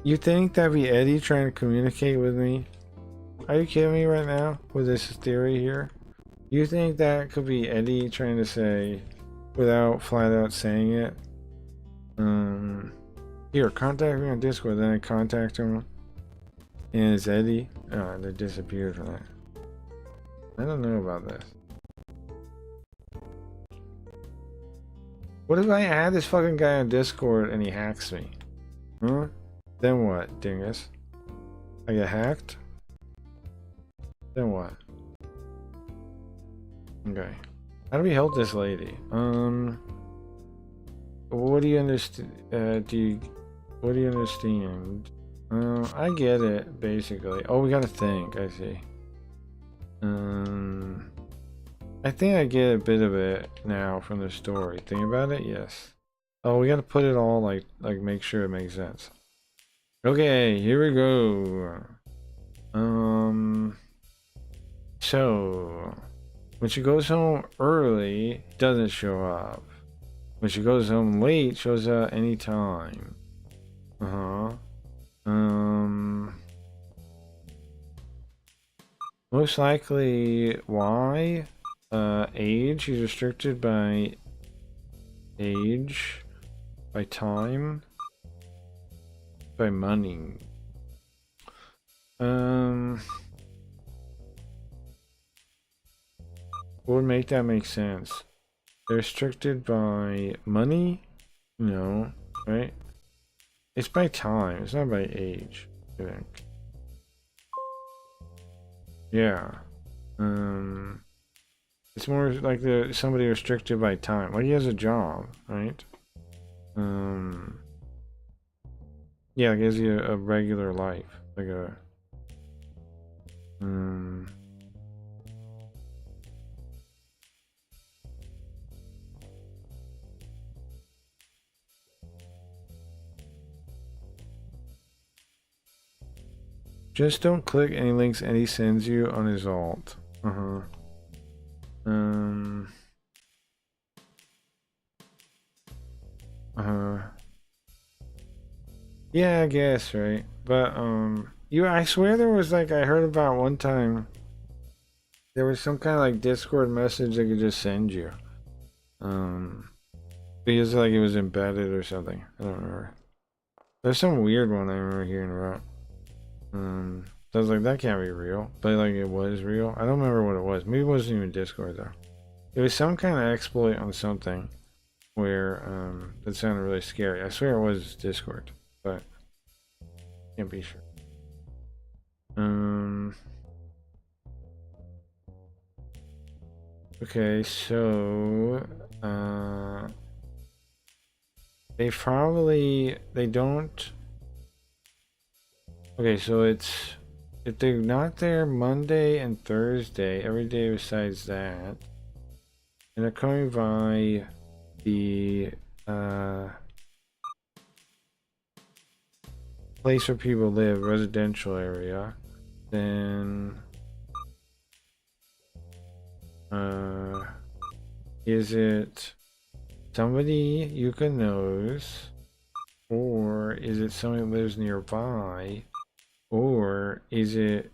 You think that'd be Eddie trying to communicate with me? Are you kidding me right now with this theory here? You think that could be Eddie trying to say, without flat out saying it? Here, contact me on Discord. Then I contact him, and it's Eddie. Oh, they disappeared from that. I don't know about this. What if I add this fucking guy on Discord and he hacks me? Huh? Then what, dingus? I get hacked? Then what? Okay. How do we help this lady? What do you understand? What do you understand? I get it, basically. Oh, we gotta think, I see. I think I get a bit of it now from the story. Think about it, yes. Oh, we gotta put it all like make sure it makes sense. Okay, here we go. So when she goes home early, doesn't show up. When she goes home late, shows up anytime. Most likely, why? Age. She's restricted by age, by time, by money. What would make that make sense? They're restricted by money? No, right? It's by time, it's not by age, I think. Yeah. It's more like somebody restricted by time. Like he has a job, right? Yeah, like he has a regular life. Like a just don't click any links Eddie sends you on his alt. Yeah, I guess, right? But I swear there was like I heard about one time there was some kind of like Discord message they could just send you. Because like it was embedded or something. I don't remember. There's some weird one I remember hearing about. So I was like, that can't be real. But like it was real. I don't remember what it was. Maybe it wasn't even Discord though. It was some kind of exploit on something where that sounded really scary. I swear it was Discord, but can't be sure. Okay, so they don't. Okay, so it's if they're not there Monday and Thursday, every day besides that, and they're coming by the place where people live, residential area, then is it somebody Yuka knows, or is it somebody that lives nearby, or is it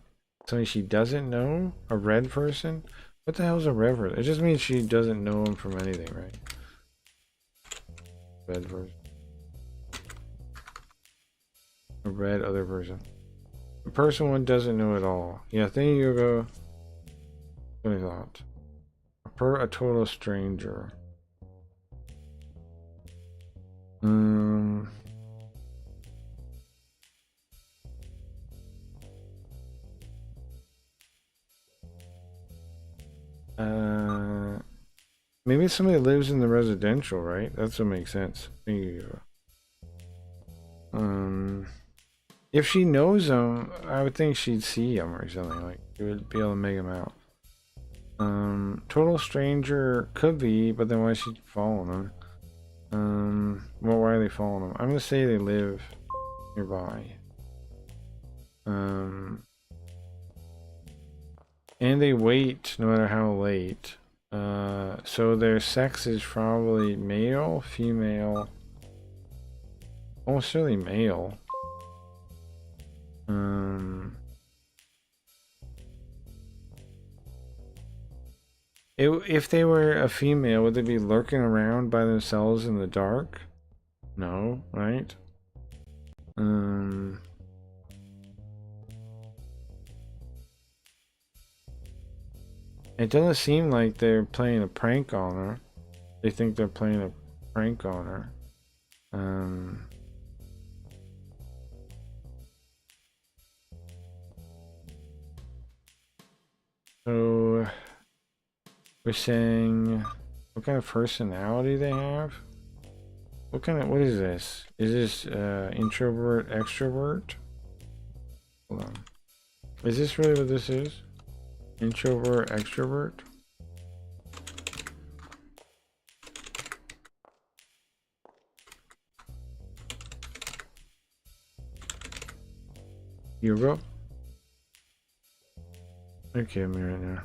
somebody she doesn't know, a red person? What the hell is a red person? It just means she doesn't know him from anything, right? Red person. A red other person. The person one doesn't know at all. Yeah, thank you, Yuka. What I thought. A total stranger. Maybe somebody lives in the residential, right? That's what makes sense. If she knows him, I would think she'd see him or something. Like, she would be able to make him out. Total stranger could be, but then why is she following him? Well, why are they following him? I'm gonna say they live nearby. And they wait no matter how late. So their sex is probably male, female, almost certainly male. If they were a female, would they be lurking around by themselves in the dark? No, right? It doesn't seem like they're playing a prank on her. They think they're playing a prank on her. So we're saying what kind of personality they have? What is this? Is this introvert, extrovert? Hold on. Is this really what this is? Introvert, extrovert? Hugo? Okay, I'm here right now.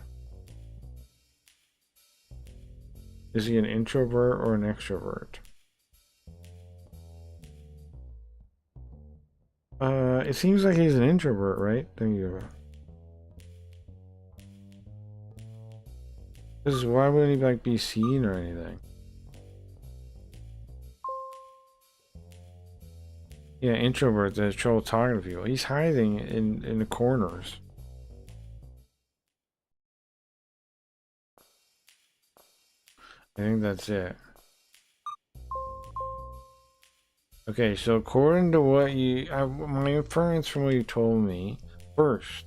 Is he an introvert or an extrovert? It seems like he's an introvert, right? Thank you. Because why wouldn't he like be seen or anything? Yeah, introverts that have trouble talking to people. He's hiding in the corners. I think that's it. Okay, so according to what my inference from what you told me, first,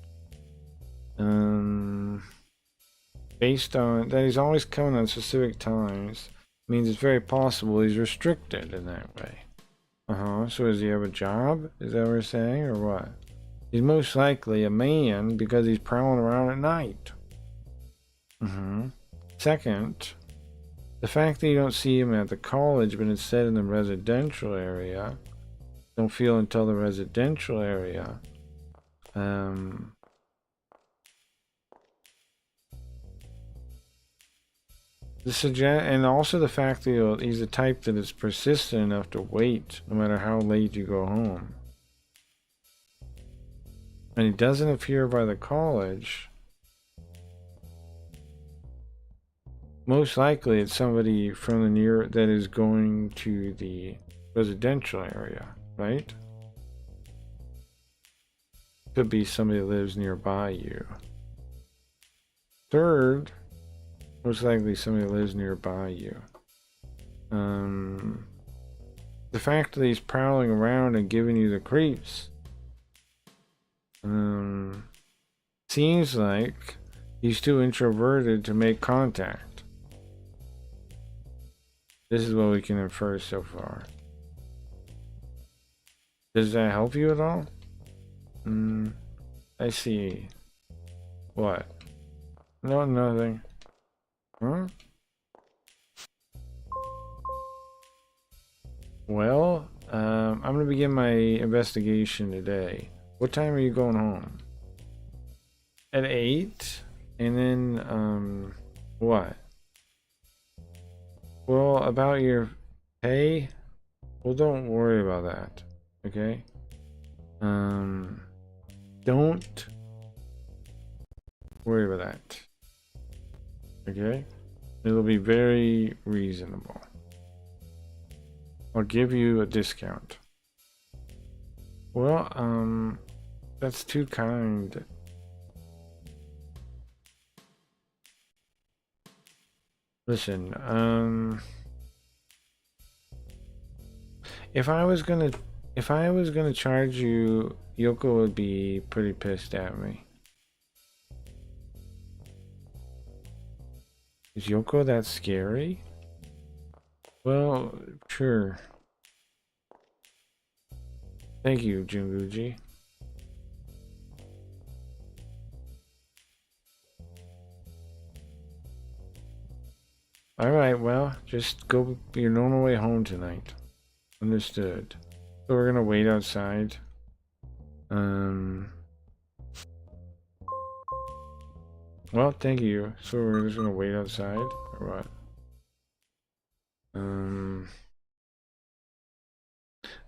based on that he's always coming on specific times, means it's very possible he's restricted in that way. So does he have a job? Is that what we're saying, or what? He's most likely a man because he's prowling around at night. Second, the fact that you don't see him at the college, but instead in the residential area, don't feel until the residential area. And also the fact that he's the type that is persistent enough to wait no matter how late you go home. And he doesn't appear by the college. Most likely it's somebody from the near that is going to the residential area, right? Could be somebody that lives nearby you. Third, most likely somebody that lives nearby you. The fact that he's prowling around and giving you the creeps seems like he's too introverted to make contact. This is what we can infer so far. Does that help you at all? I see. What? No, nothing. Huh? Well, I'm gonna begin my investigation today. What time are you going home? At 8? And then, what? Well, about your pay? Well, don't worry about that, okay? Don't worry about that, okay? It'll be very reasonable. I'll give you a discount. Well, that's too kind. Listen, if I was gonna charge you, Yoko would be pretty pissed at me. Is Yoko that scary? Well, sure. Thank you, Jinguji. Alright, well, just go your normal way home tonight. Understood. So we're gonna wait outside. Well, thank you. So we're just gonna wait outside, or what?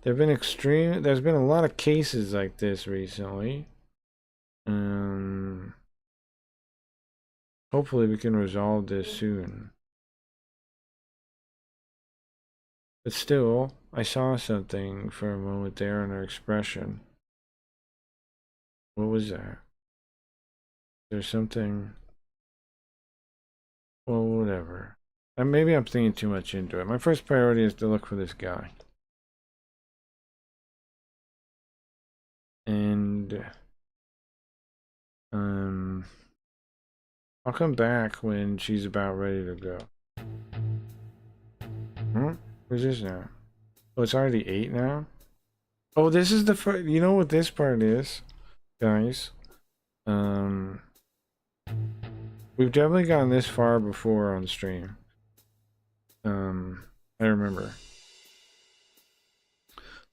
There's been a lot of cases like this recently. Hopefully we can resolve this soon. But still, I saw something for a moment there in her expression. What was that? There's something... Well, whatever. Maybe I'm thinking too much into it. My first priority is to look for this guy. And... I'll come back when she's about ready to go. Where's this now? Oh, it's already 8 now? Oh, this is the first... You know what this part is, guys? We've definitely gotten this far before on stream. I remember.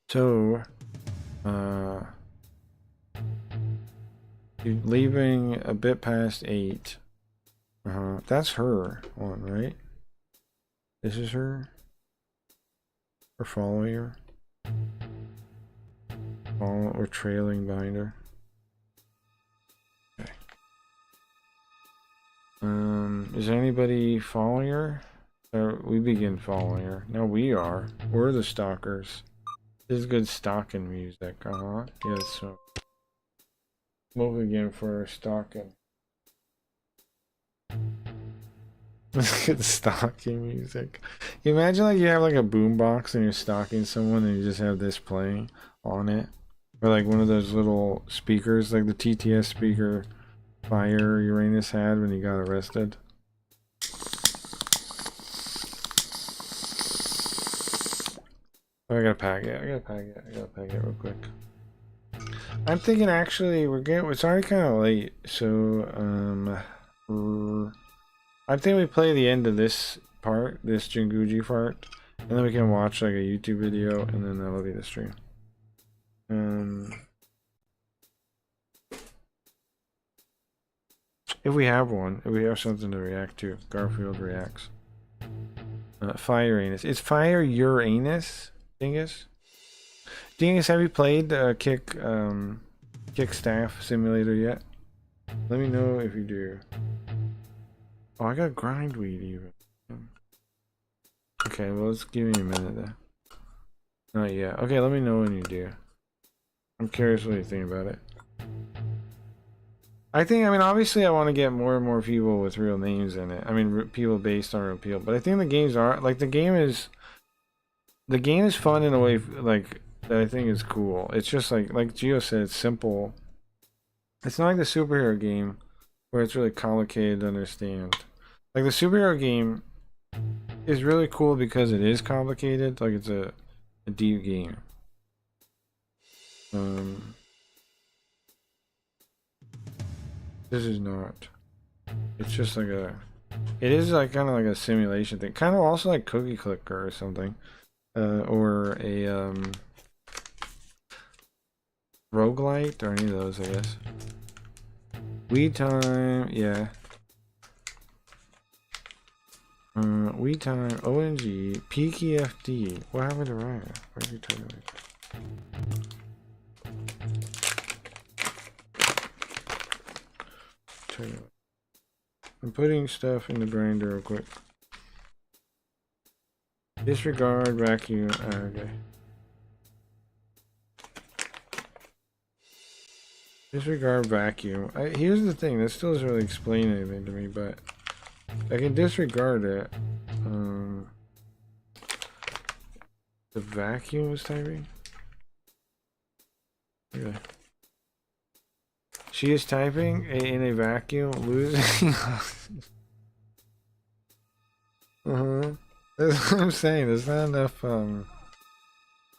So, you're leaving a bit past 8. That's her one, right? This is her. We're following her. We're trailing behind her. Okay. Is anybody following her? Or we begin following her. No, we are. We're the stalkers. This is good stalking music. Yes, so move again for stalking. Good stalking music. You imagine like you have like a boombox and you're stalking someone and you just have this playing on it. Or like one of those little speakers, like the TTS speaker Fire Uranus had when he got arrested. Oh, I gotta pack it. I gotta pack it real quick. I'm thinking actually it's already kind of late, so I think we play the end of this part, this Jinguji part, and then we can watch like a YouTube video, and then that'll be the stream. If we have one, if we have something to react to, Garfield reacts. Fire Uranus. It's Fire Uranus, Dingus. Dingus, have you played Kick Staff Simulator yet? Let me know if you do. Oh, I got grindweed even. Okay, well, let's give me a minute then. Not yet. Okay, let me know when you do. I'm curious what you think about it. I mean, obviously I want to get more and more people with real names in it. I mean, people based on real people. But I think the games are, like, the game is fun in a way, like, that I think is cool. It's just like Gio said, it's simple. It's not like the superhero game where it's really complicated to understand. Like, the superhero game is really cool because it is complicated. Like, it's a deep game. This is not. It's just like it is like kind of like a simulation thing. Kind of also like Cookie Clicker or something. Or a roguelite or any of those, I guess. Weed time, yeah. Weed time, ONG, Peaky FD. What happened to Ryan? Where's he talking about? I'm putting stuff in the grinder real quick. Disregard vacuum. Okay. Disregard vacuum. Here's the thing. That still doesn't really explain anything to me, but I can disregard it. The vacuum was typing. Okay. She is typing in a vacuum, losing. That's what I'm saying. There's not enough.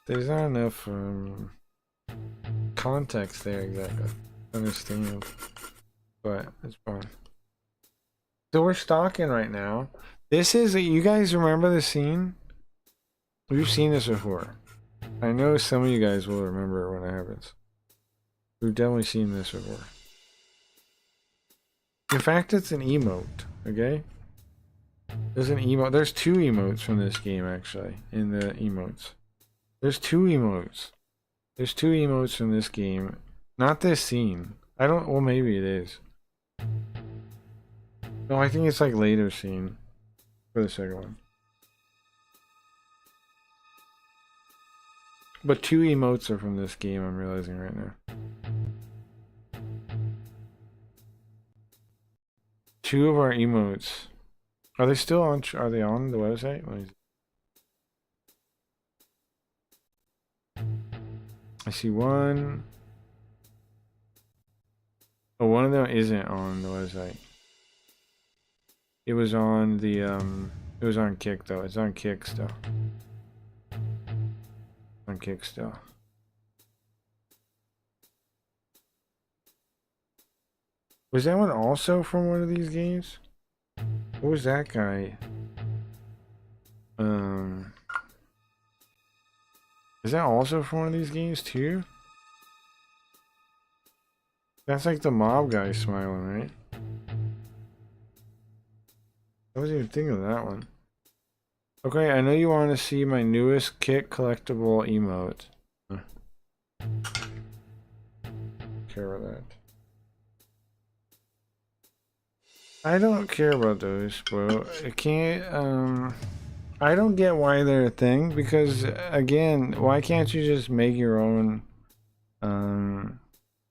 There's not enough context there exactly. Understand, but it's fine. So we're stalking right now. This is. You guys remember the scene? We've seen this before. I know some of you guys will remember it when it happens. We've definitely seen this before. In fact, it's an emote, okay? There's an emote. There's two emotes from this game, actually, in the emotes. There's two emotes. There's two emotes from this game. Not this scene. I don't... Well, maybe it is. No, I think it's like later scene for the second one. But two emotes are from this game, I'm realizing right now. Two of our emotes. Are they still on? Are they on the website? I see one. Oh, one of them isn't on the website. It was on the it was on Kick though. It's on Kick still. On Kick still. Was that one also from one of these games? What was that guy? Is that also from one of these games too? That's like the mob guy smiling, right? I wasn't even thinking of that one. Okay, I know you want to see my newest kit collectible emote. Care about that. I don't care about those, bro. I can't, I don't get why they're a thing, because, again, why can't you just make your own,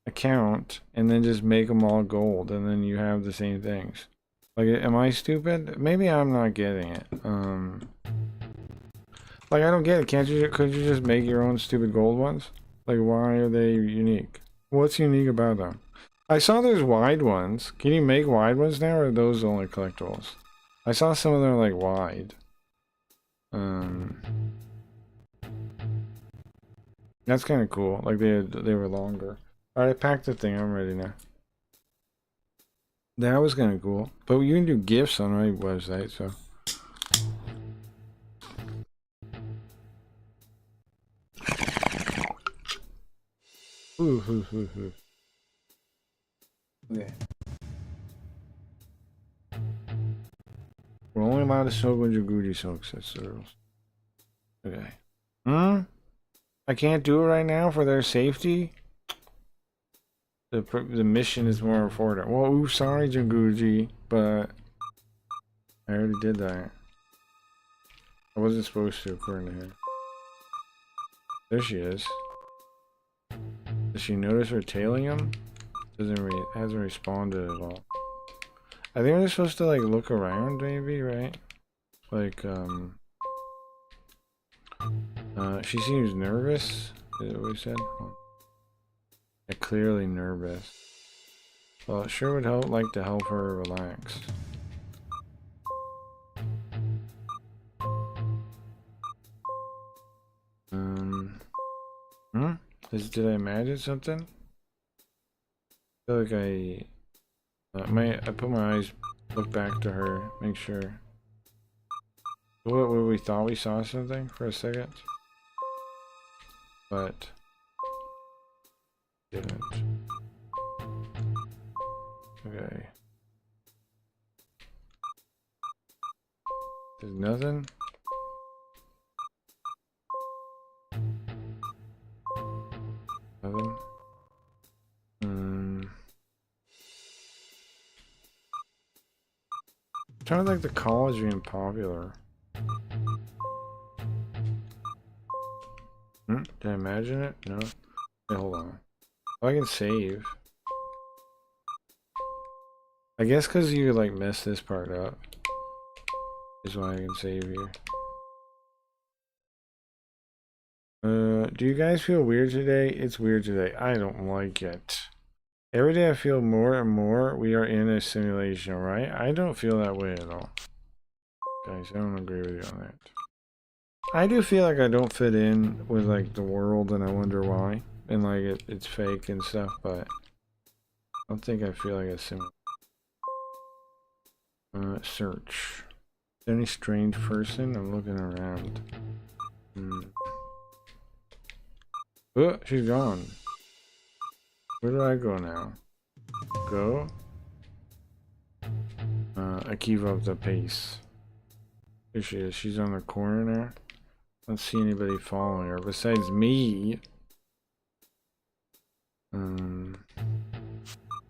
account, and then just make them all gold, and then you have the same things? Like, am I stupid? Maybe I'm not getting it. Like, I don't get it. Could you just make your own stupid gold ones? Like, why are they unique? What's unique about them? I saw there's wide ones. Can you make wide ones now, or are those only collectibles? I saw some of them like wide. That's kind of cool. Like they were longer. Alright, I packed the thing. I'm ready now. That was kind of cool. But you can do gifts on my website, so. Ooh. Okay. We're only allowed to soak when Jinguji soaks. That's the rules. Okay. I can't do it right now for their safety. The mission is more important. Well, ooh, sorry, Jinguji, but I already did that. I wasn't supposed to, according to him. There she is. Does she notice we're tailing him? Hasn't responded at all. I think we're supposed to like look around, maybe, right? Like, she seems nervous. Is that what we said? Yeah, clearly nervous. Well, it sure would like to help her relax. Did I imagine something? I feel like I put my eyes, look back to her, make sure. What we thought we saw something for a second, but didn't. Okay. There's nothing. Nothing. Trying to like the college being popular. Did I imagine it? No. Wait, hold on. Oh, I can save. I guess because you like messed this part up is why I can save here. Do you guys feel weird today? It's weird today. I don't like it. Every day I feel more and more we are in a simulation, right? I don't feel that way at all. Guys, I don't agree with you on that. I do feel like I don't fit in with like the world, and I wonder why. And like it's fake and stuff, but I don't think I feel like a simulation. Search. Is there any strange person? I'm looking around. Oh, she's gone. Where do I go now? Go? I keep up the pace. Here she is. She's on the corner now. I don't see anybody following her besides me.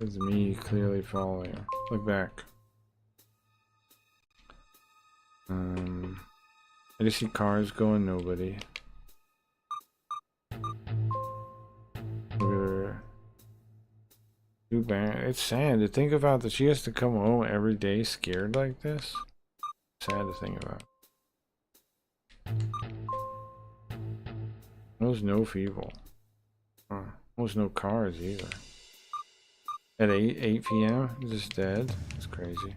It's me clearly following her. Look back. I just see cars going, nobody. Look at her. Too bad. It's sad to think about that she has to come home every day scared like this. Sad to think about. There's no people. There's no cars either. At 8 p.m. Just dead. It's crazy.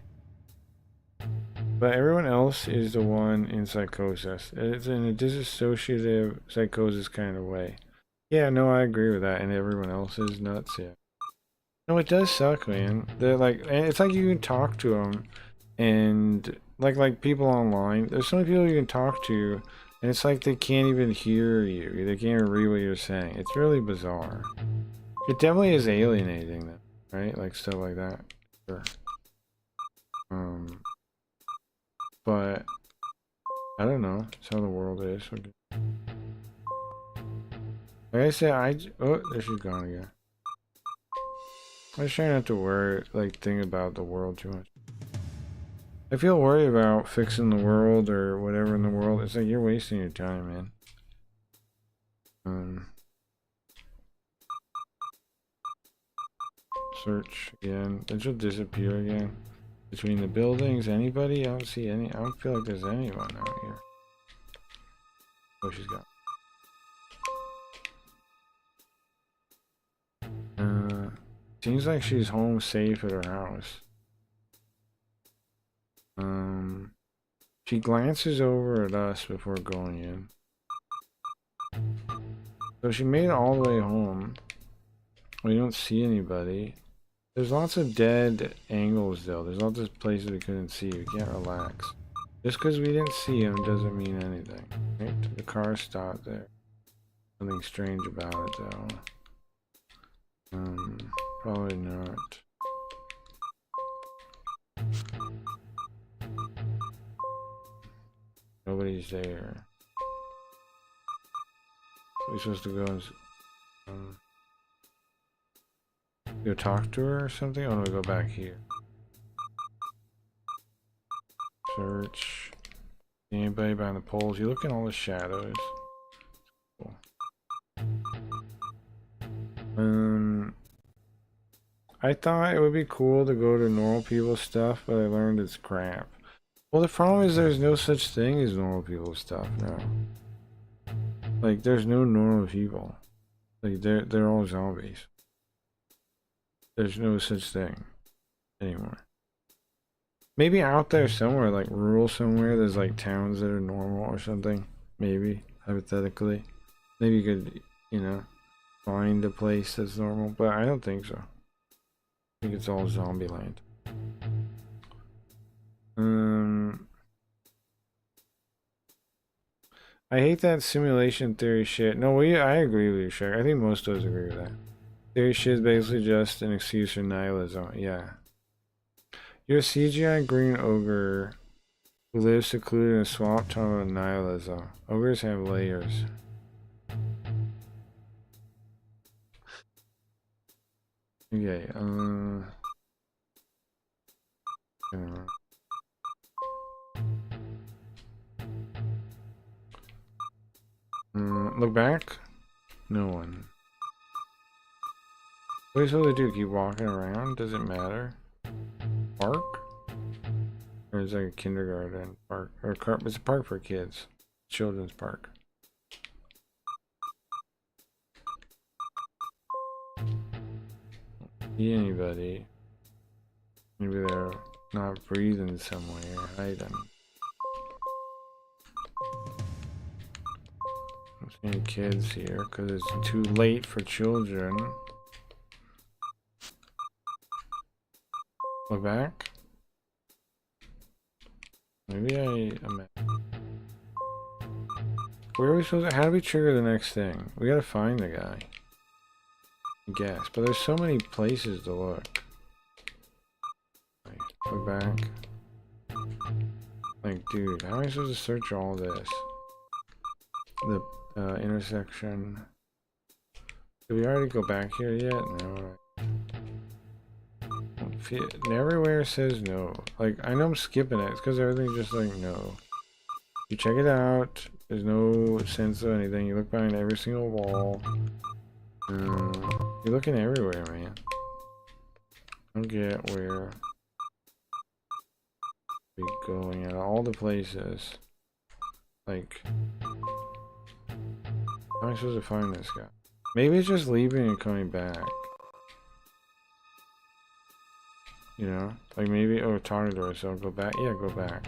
But everyone else is the one in psychosis. It's in a dissociative psychosis kind of way. Yeah, no, I agree with that. And everyone else is nuts, yeah. No, it does suck, man. They're like, and it's like you can talk to them, and like people online. There's so many people you can talk to, and it's like they can't even hear you. They can't even read what you're saying. It's really bizarre. It definitely is alienating them, right? Like stuff like that. Sure. But I don't know. That's how the world is. Okay. Like I said, oh, there she's gone again. I was trying not to worry, like, think about the world too much. I feel worried about fixing the world or whatever in the world. It's like you're wasting your time, man. Search again. Then she'll disappear again. Between the buildings, anybody? I don't see any. I don't feel like there's anyone out here. Oh, she's gone. Seems like she's home safe at her house. She glances over at us before going in. So she made it all the way home. We don't see anybody. There's lots of dead angles though. There's lots of places we couldn't see. We can't relax. Just because we didn't see him doesn't mean anything. Right? The car stopped there. Something strange about it though. Probably not. Nobody's there. Are we supposed to go and go talk to her or something? Oh no, we go back here. Search. Anybody behind the poles? You look in all the shadows. Cool. I thought it would be cool to go to normal people's stuff, but I learned it's crap. Well, the problem is there's no such thing as normal people's stuff now. Like, there's no normal people. Like, they're all zombies. There's no such thing anymore. Maybe out there somewhere, like rural somewhere, there's like towns that are normal or something. Maybe, hypothetically. Maybe you could, you know, find a place that's normal, but I don't think so. I think it's all zombie land. I hate that simulation theory shit. No, I agree with you, Shaq. I think most of us agree with that. Theory shit is basically just an excuse for nihilism. Yeah. You're a CGI green ogre who lives secluded in a swamp talking about nihilism. Ogres have layers. Okay, look back? No one. What are you supposed to do? Keep walking around? Does it matter? Park? Or is it like a kindergarten park? Or it's a park for kids. Children's park. See anybody? Maybe they're not breathing somewhere, hiding. Don't see any kids here because it's too late for children. Look back. Maybe where are we supposed to? How do we trigger the next thing? We gotta find the guy. I guess, but there's so many places to look. Look back. Like, dude, how am I supposed to search all this? The intersection. Did we already go back here yet? No. Everywhere says no. Like, I know I'm skipping it. It's because everything's just like no. You check it out. There's no sense of anything. You look behind every single wall. You're looking everywhere, man. I don't get where we're going at all the places. Like, how am I supposed to find this guy? Maybe it's just leaving and coming back. You know? Like maybe, oh, talking to her, so I'll go back. Yeah, go back.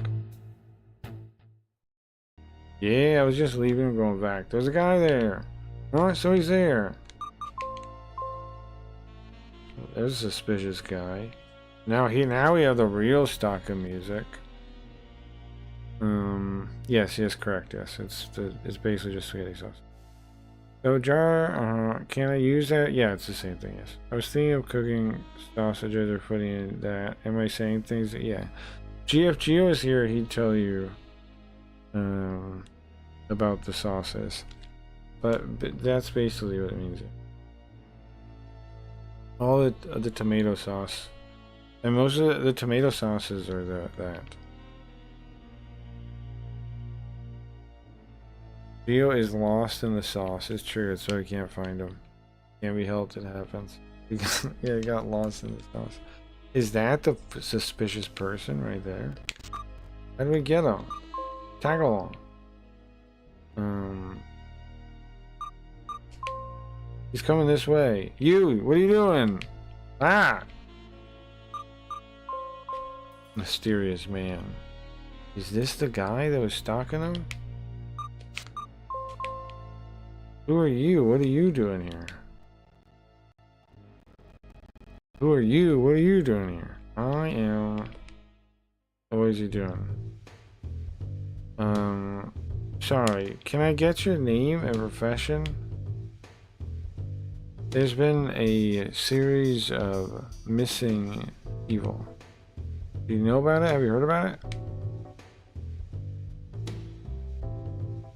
Yeah, I was just leaving and going back. There's a guy there. Oh, so he's there. There's a suspicious guy. Now we have the real stock of music. Yes, correct. Yes, it's basically just spaghetti sauce. So jar, can I use that? Yeah, it's the same thing. Yes. I was thinking of cooking sausages or putting in that. Am I saying things? Yeah. GFGO is here. He'd tell you about the sauces. But that's basically what it means. All the tomato sauce. And most of the tomato sauces are that. Geo is lost in the sauce. It's true, so I can't find him. Can't be helped, it happens. Yeah, he got lost in the sauce. Is that the suspicious person right there? How do we get him? Tag along. He's coming this way. You, what are you doing? Ah! Mysterious man. Is this the guy that was stalking him? Who are you? What are you doing here? Who are you? What are you doing here? I am... What is he doing? Sorry. Can I get your name and profession? There's been a series of missing evil. Do you know about it? Have you heard about it?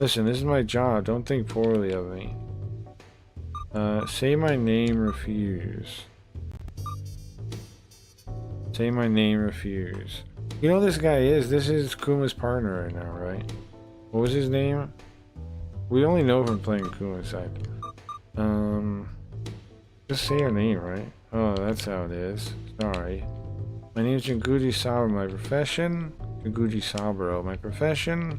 Listen, this is my job. Don't think poorly of me. Say my name, refuse. Say my name, refuse. You know who this guy is? This is Kuma's partner right now, right? What was his name? We only know from playing Kuma's side. Just say your name, right? Oh, that's how it is. Sorry. My name is Jinguji Saburo. My profession? Jinguji Saburo. My profession?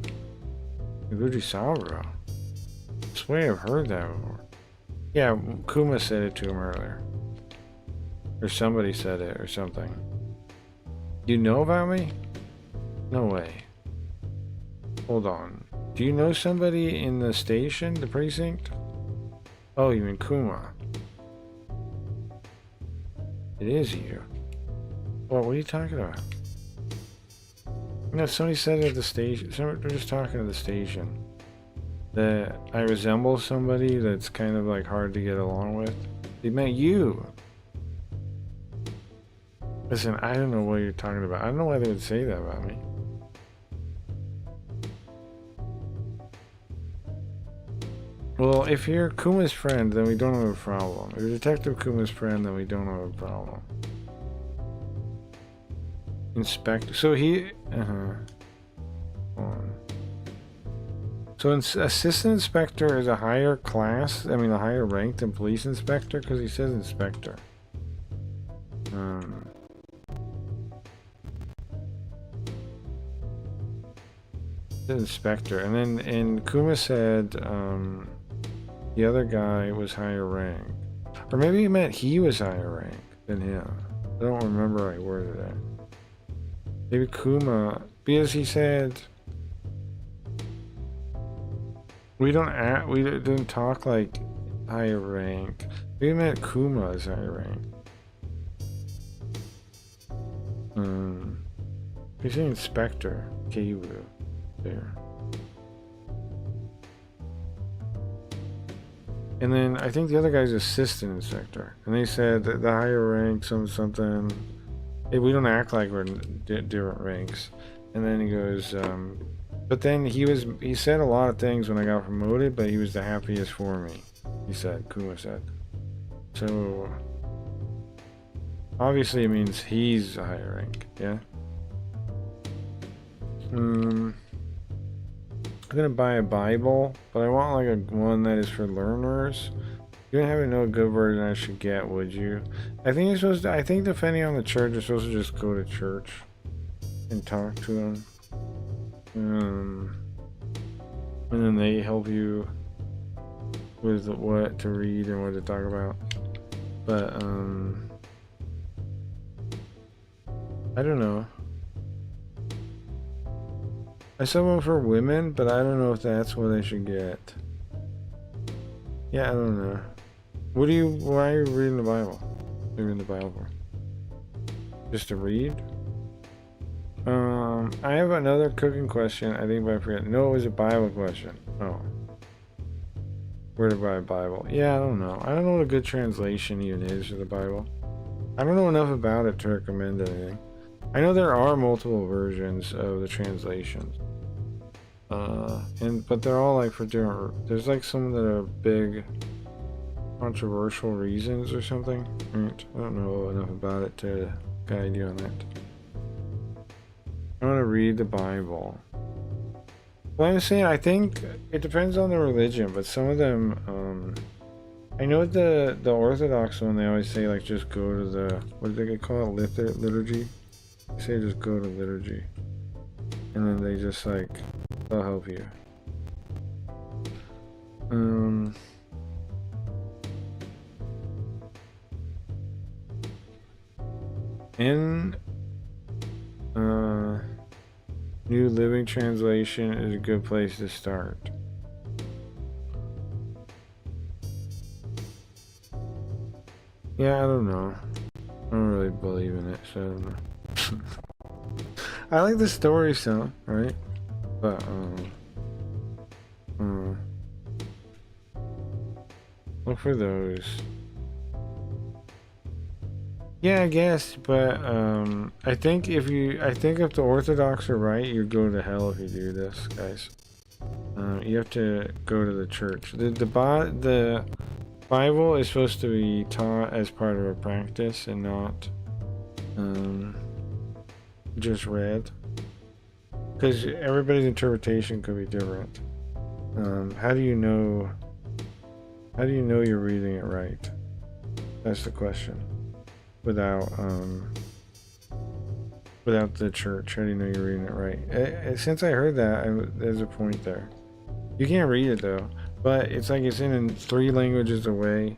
Jinguji Saburo. I swear I've heard that before. Yeah, Kuma said it to him earlier. Or somebody said it or something. You know about me? No way. Hold on. Do you know somebody in the station, the precinct? Oh, you mean Kuma. It is you. What are you talking about? No, somebody said at the station. They're just talking at the station. That I resemble somebody that's kind of like hard to get along with. They meant you. Listen, I don't know what you're talking about. I don't know why they would say that about me. Well, if you're Kuma's friend, then we don't have a problem. If you're Detective Kuma's friend, then we don't have a problem. Inspector. So he... So assistant inspector is a higher class, I mean a higher rank than police inspector, because he says inspector. Inspector, and then Kuma said the other guy was higher rank, or maybe he meant he was higher rank than him. I don't remember how I worded it. Maybe Kuma, because he said we didn't talk like higher rank. Maybe he meant Kuma is higher rank. He's saying inspector Keiwu there. And then I think the other guy's assistant inspector, and they said that the higher rank something. Hey, we don't act like we're in different ranks. And then he goes, but then he said a lot of things when I got promoted, but he was the happiest for me. He said, Kuma said. So obviously it means he's a higher rank, yeah. I'm gonna buy a Bible, but I want like a one that is for learners. You don't have to know a good version I should get, would you? I think you're supposed to, I think depending on the church, you're supposed to just go to church and talk to them. And then they help you with what to read and what to talk about. But I don't know. I saw one for women, but I don't know if that's what I should get. Yeah, I don't know. Why are you reading the Bible? What are you reading the Bible for? Just to read? I have another cooking question, I think, but I forget. No, it was a Bible question. Oh. Where to buy a Bible? Yeah, I don't know. I don't know what a good translation even is for the Bible. I don't know enough about it to recommend anything. I know there are multiple versions of the translations. But they're all like for different. There's like some that are big, controversial reasons or something. Right? I don't know enough about it to guide you on that. I want to read the Bible. Well, I'm saying I think it depends on the religion, but some of them, I know the Orthodox one. They always say like just go to the what do they call it, liturgy. They say just go to liturgy, and then they just like they'll help you. In New Living Translation is a good place to start. Yeah, I don't know. I don't really believe in it, so I don't know. I like the story so, right? But look for those. Yeah, I guess, but I think if the Orthodox are right, you go to hell if you do this, guys. You have to go to the church. The Bible is supposed to be taught as part of a practice and not just read, because everybody's interpretation could be different. How do you know you're reading it right? That's the question. Without the church, how do you know you're reading it right? Since I heard that, there's a point there. You can't read it though, but it's like it's in 3 languages away,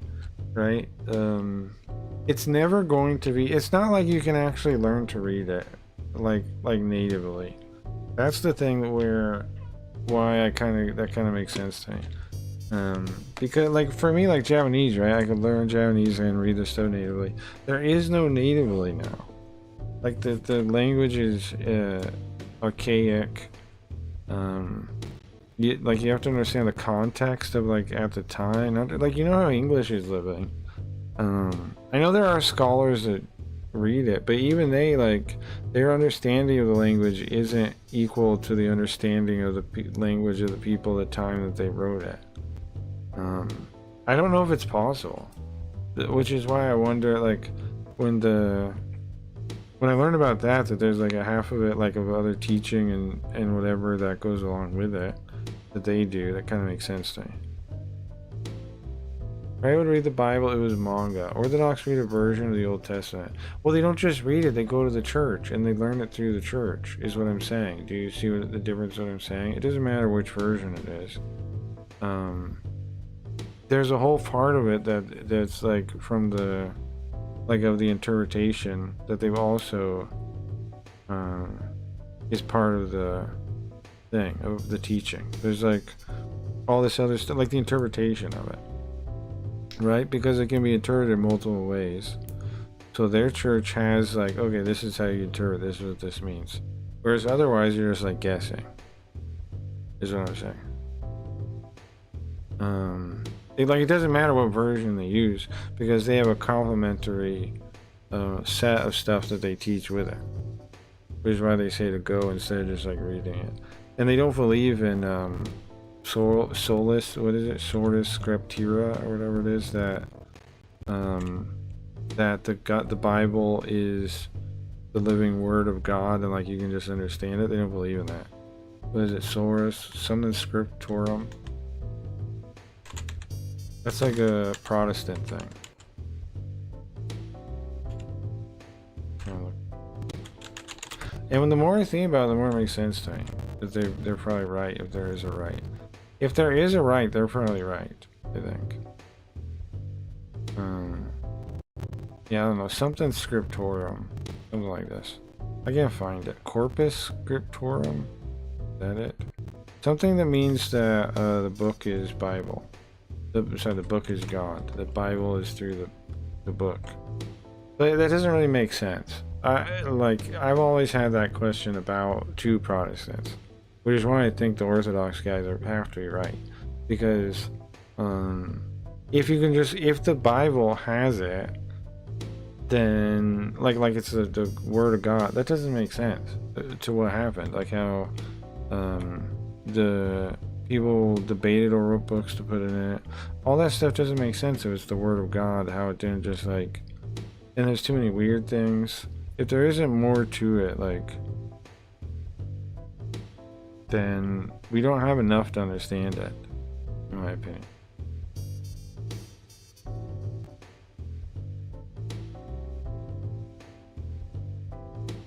right? It's never going to be. It's not like you can actually learn to read it like natively. That's the thing why that kind of makes sense to me. Because like for me, like Japanese, right? I could learn Japanese and read the stuff natively. There is no natively now. Like the language is archaic. You have to understand the context of like at the time. Not, like you know how English is living. I know there are scholars that read it, but even they like their understanding of the language isn't equal to the understanding of the language of the people at the time that they wrote it. I don't know if it's possible, which is why I wonder, like, when I learned about that there's like a half of it, like of other teaching and whatever that goes along with it, that they do, that kind of makes sense to me. I would read the Bible, it was manga. Orthodox read a version of the Old Testament. Well, they don't just read it, they go to the church, and they learn it through the church, is what I'm saying. Do you see the difference what I'm saying? It doesn't matter which version it is. There's a whole part of it that's like from the of the interpretation that they've also is part of the thing of the teaching. There's like all this other stuff, like the interpretation of it, right? Because it can be interpreted multiple ways. So their church has like, okay, this is how you interpret this, is what this means. Whereas otherwise you're just like guessing, is what I'm saying. It doesn't matter what version they use because they have a complementary set of stuff that they teach with it, which is why they say to go instead of just like reading it. And they don't believe in solus, what is it, sortis scriptura or whatever it is, that the Bible is the living word of God and like you can just understand it. They don't believe in that. What is it, source, something scriptorum? That's like a Protestant thing. And when the more I think about it, the more it makes sense to me. That they're probably right if there is a right. If there is a right, they're probably right, I think. Yeah, I don't know. Something scriptorum. Something like this. I can't find it. Corpus scriptorum? Is that it? Something that means that the book is Bible. The book is God. The Bible is through the book. But that doesn't really make sense. I've always had that question about two Protestants, which is why I think the Orthodox guys have to be right. Because if the Bible has it, then like it's the word of God, that doesn't make sense to what happened. Like how the people debated or wrote books to put in it. All that stuff doesn't make sense if it's the word of God, how it didn't just like, and there's too many weird things. If there isn't more to it, like, then we don't have enough to understand it, in my opinion.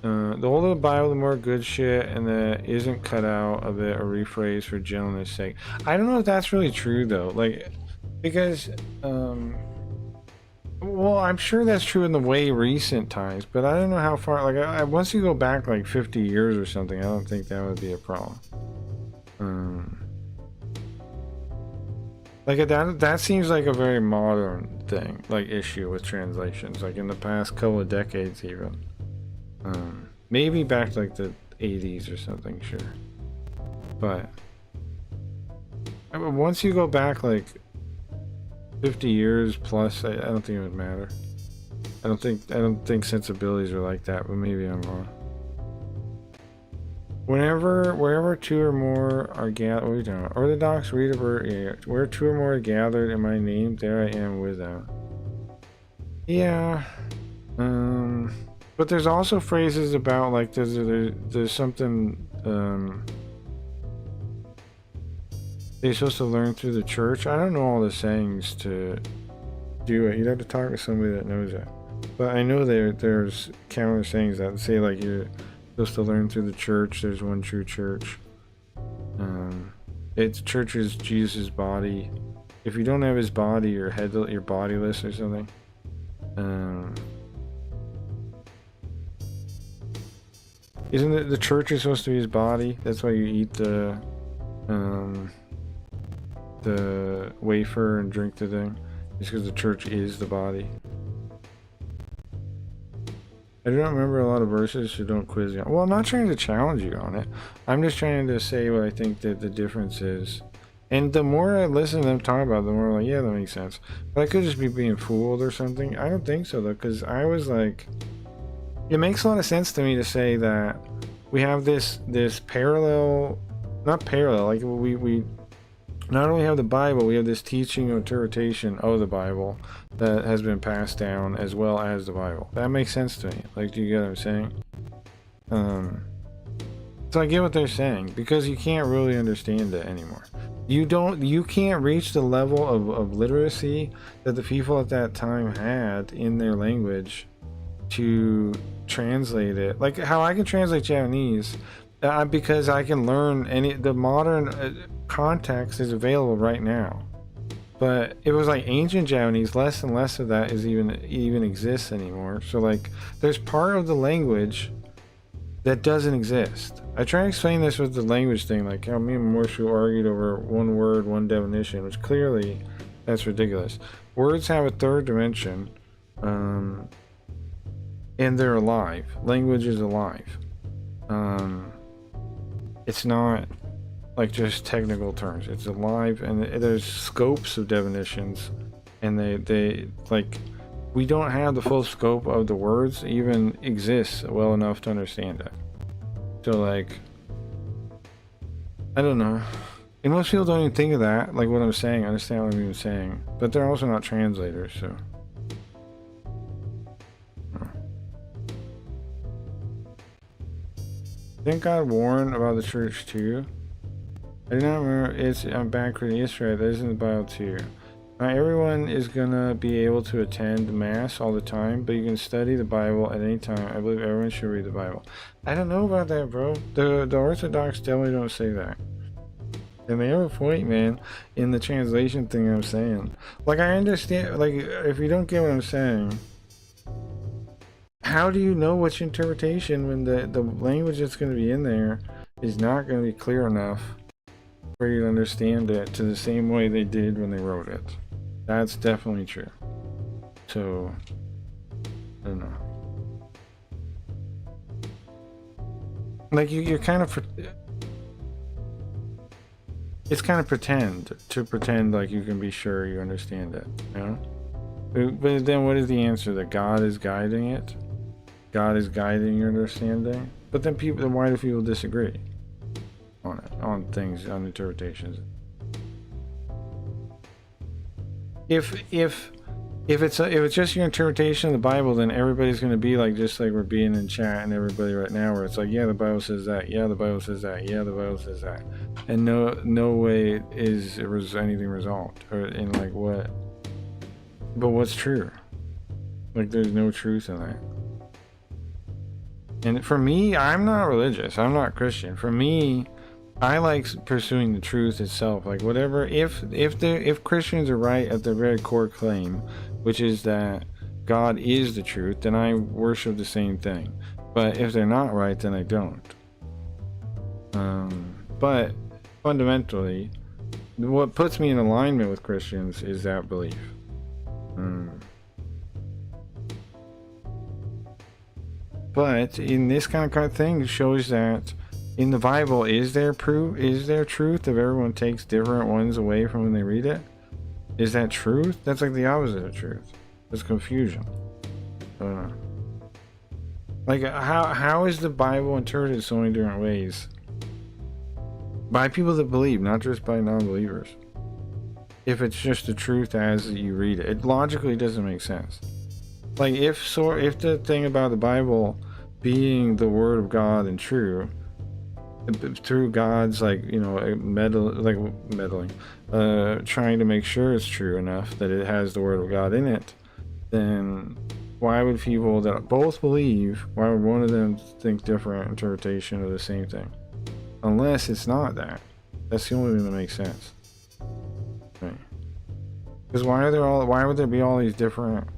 The older the Bible, the more good shit, and that isn't cut out of it or rephrased for gentleness' sake. I don't know if that's really true though, like, because, well, I'm sure that's true in the way recent times, but I don't know how far, like, once you go back like 50 years or something, I don't think that would be a problem. Like, that seems like a very modern thing, like, issue with translations, like in the past couple of decades even. Maybe back to like the 80s or something, sure. But I mean, once you go back like 50 years plus, I don't think it would matter. I don't think sensibilities are like that, but maybe I'm wrong. Wherever two or more are gathered, what are you doing? Orthodox reader, yeah, where two or more are gathered in my name, there I am with them. Yeah. But there's also phrases about like there's something they're supposed to learn through the church. I don't know all the sayings to do it. You'd have to talk to somebody that knows it. But I know there's counter sayings that say like you're supposed to learn through the church. There's one true church. Church is Jesus' body. If you don't have his body, you're bodiless or something. Isn't it the church is supposed to be his body? That's why you eat the wafer and drink the thing. It's because the church is the body. I do not remember a lot of verses, so don't quiz me. Well, I'm not trying to challenge you on it. I'm just trying to say what I think that the difference is. And the more I listen to them talk about it, the more I'm like, yeah, that makes sense. But I could just be being fooled or something. I don't think so, though, because I was like... It makes a lot of sense to me to say that we have this parallel, not parallel, like we not only have the Bible, we have this teaching or interpretation of the Bible that has been passed down as well as the Bible. That makes sense to me. Like, do you get what I'm saying? So I get what they're saying, because you can't really understand it anymore. You can't reach the level of literacy that the people at that time had in their language to translate it. Like how I can translate Japanese because I can learn the modern context is available right now. But it was like ancient Japanese, less and less of that is even exists anymore. So like there's part of the language that doesn't exist. I try to explain this with the language thing, like how me and Morshu argued over one word, one definition, which clearly that's ridiculous. Words have a third dimension, and they're alive. Language is alive. It's not like just technical terms. It's alive, and there's scopes of definitions, and they like we don't have the full scope of the words even exists well enough to understand it. So like, I don't know. And most people don't even think of that, like what I'm saying, understand what I'm even saying. But they're also not translators, so. Didn't God warn about the church too? I do not remember. I'm back reading. Yes, right. That is in the Bible too. Not everyone is gonna be able to attend Mass all the time, but you can study the Bible at any time. I believe everyone should read the Bible. I don't know about that, bro. The Orthodox definitely don't say that. And they have a point, man, in the translation thing I'm saying. Like, I understand, like, if you don't get what I'm saying, how do you know which interpretation when the language that's going to be in there is not going to be clear enough for you to understand it to the same way they did when they wrote it? That's definitely true. So, I don't know. Like, you're kind of... It's kind of pretend like you can be sure you understand it, you know? But then what is the answer? That God is guiding it? God is guiding your understanding? But then why do people disagree? on it, on things, on interpretations. If it's just your interpretation of the Bible, then everybody's going to be like, just like we're being in chat and everybody right now, where it's like, yeah, the Bible says that, yeah, the Bible says that, yeah, the Bible says that, and no way is anything resolved, or in like what. But what's true? Like, there's no truth in that. And for me, I'm not religious. I'm not Christian. For me, I like pursuing the truth itself. Like, whatever. If Christians are right at their very core claim, which is that God is the truth, then I worship the same thing. But if they're not right, then I don't. But fundamentally, what puts me in alignment with Christians is that belief. But in this kind of thing, it shows that in the Bible, is there proof? Is there truth if everyone takes different ones away from when they read it? Is that truth? That's like the opposite of truth. It's confusion. I don't know. Like, how is the Bible interpreted so many different ways? By people that believe, not just by non-believers. If it's just the truth as you read it, it logically doesn't make sense. Like, if the thing about the Bible being the word of God and true, through God's, like, you know, meddling, trying to make sure it's true enough that it has the word of God in it, then why would people that both believe, why would one of them think different interpretation of the same thing? Unless it's not that. That's the only thing that makes sense. Right. Because why would there be all these different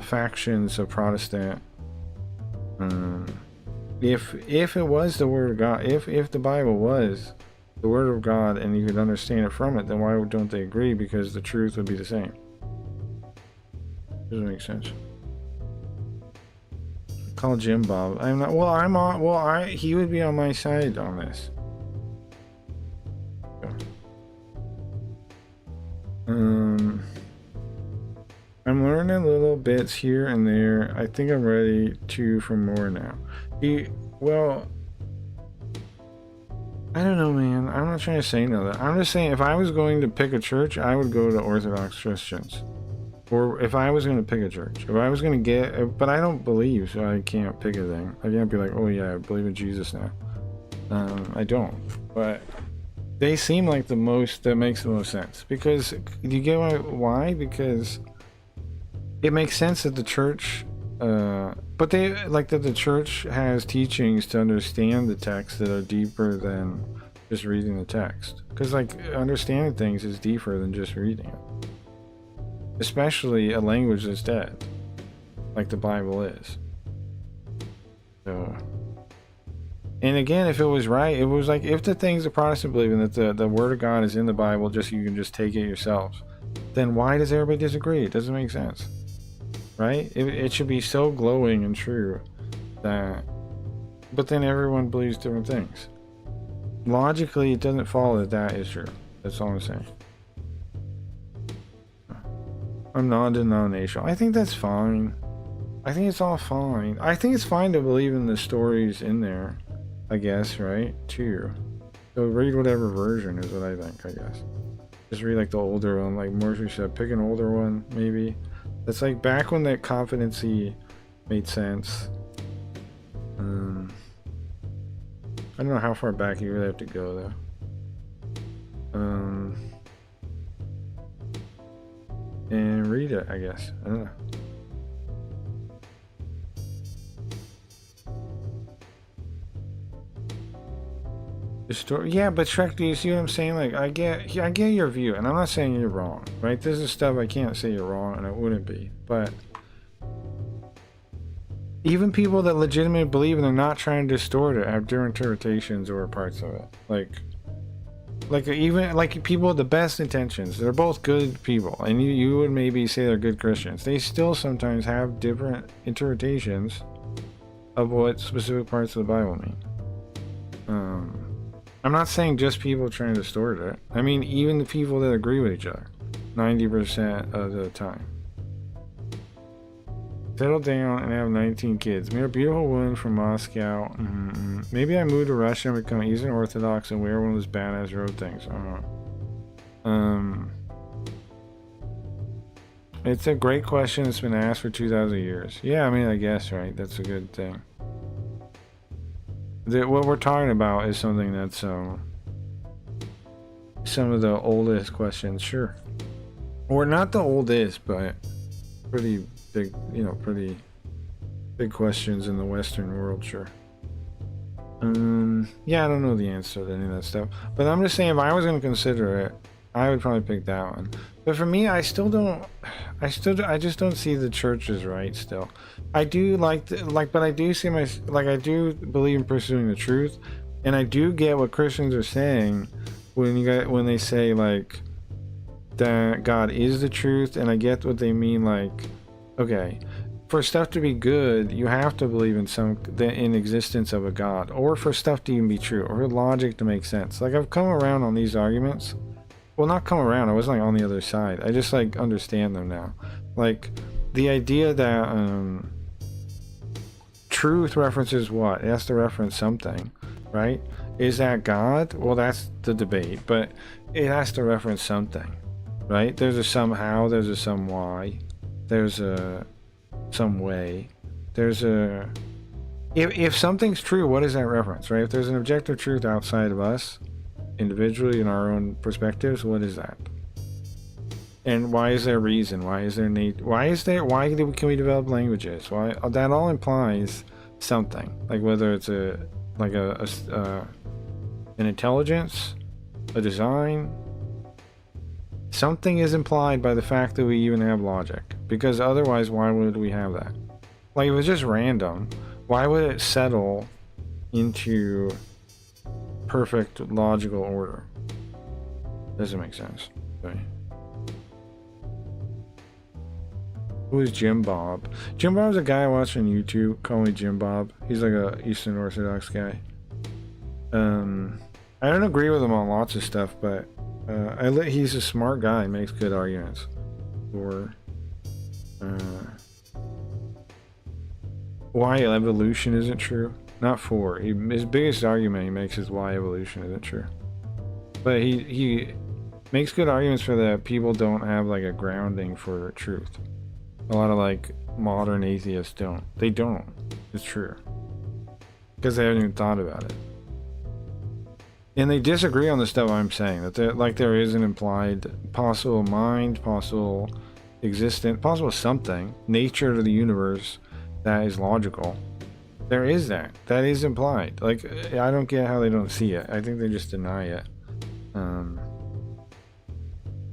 factions of Protestant? If it was the word of God, if the Bible was the word of God and you could understand it from it, then why don't they agree? Because the truth would be the same. Doesn't make sense. Call Jim Bob. I'm not. Well, I'm on. Well, he would be on my side on this. I'm learning little bits here and there. I think I'm ready for more now. Well, I don't know, man. I'm not trying to say no. I'm just saying, if I was going to pick a church, I would go to Orthodox Christians. Or if I was going to pick a church, if I was going to but I don't believe, so I can't pick a thing. I can't be like, oh yeah, I believe in Jesus now. I don't. But they seem like the most, that makes the most sense. Because, you get why? Because it makes sense that the church, but they, like, that the church has teachings to understand the text that are deeper than just reading the text. Because, like, understanding things is deeper than just reading it. Especially a language that's dead, like the Bible is. So, and again, if it was right, it was like, if the things the Protestant believe in, that the Word of God is in the Bible, just you can just take it yourselves, then why does everybody disagree? It doesn't make sense, right? It should be so glowing and true that, but then everyone believes different things. Logically, it doesn't follow that that is true. That's all I'm saying. I'm non-denominational. I think that's fine. I think it's all fine. I think it's fine to believe in the stories in there, I guess, right? Too. So read whatever version is what I think, I guess. Just read like the older one, like Morphy said, pick an older one, maybe. That's like back when that competency made sense. I don't know how far back you really have to go though. And read it, I guess. I don't know. The story, yeah, but Shrek, do you see what I'm saying? Like, I get your view, and I'm not saying you're wrong, right? This is stuff I can't say you're wrong, and it wouldn't be. But even people that legitimately believe and they're not trying to distort it have different interpretations or parts of it. Like even like people with the best intentions, they're both good people, and you would maybe say they're good Christians. They still sometimes have different interpretations of what specific parts of the Bible mean. I'm not saying just people trying to distort it. I mean, even the people that agree with each other, 90% of the time. Settle down and have 19 kids. Marry a beautiful woman from Moscow. Maybe I move to Russia and become Eastern Orthodox and wear one of those badass road things. It's a great question that's been asked for 2,000 years. Yeah, I mean, I guess, right? That's a good thing. What we're talking about is something that's some of the oldest questions, sure. Or not the oldest, but pretty big, you know, pretty big questions in the Western world, sure. Yeah, I don't know the answer to any of that stuff. But I'm just saying, if I was going to consider it, I would probably pick that one. But for me, I just don't see the church as right still. I do but I do see I do believe in pursuing the truth. And I do get what Christians are saying when they say like that God is the truth, and I get what they mean, like, okay, for stuff to be good, you have to believe in in existence of a God, or for stuff to even be true, or for logic to make sense. Like, I've come around on these arguments. Well, not come around, I wasn't like on the other side. I just like understand them now. Like the idea that truth references what? It has to reference something, right? Is that God? Well, that's the debate, but it has to reference something, right? There's a somehow, there's a some why, there's a some way, there's a... If something's true, what is that reference, right? If there's an objective truth outside of us, individually in our own perspectives, what is that? And why is there reason? Why is there need? Why can we develop languages? Why? That all implies something, like whether it's an intelligence, a design. Something is implied by the fact that we even have logic, because otherwise, why would we have that? Like, if it was just random, why would it settle into perfect logical order? Doesn't make sense. Okay. Who is Jim Bob? Jim Bob's a guy I watch on YouTube. Call me Jim Bob. He's like a Eastern Orthodox guy. I don't agree with him on lots of stuff, but he's a smart guy. Makes good arguments for why evolution isn't true. Not for. His biggest argument he makes is why evolution isn't true. But he makes good arguments for that people don't have like a grounding for truth. A lot of like modern atheists don't. They don't. It's true. Because they haven't even thought about it. And they disagree on the stuff I'm saying. That there is an implied possible mind, possible existence, possible something, nature to the universe that is logical. There is that. That is implied. Like, I don't get how they don't see it. I think they just deny it.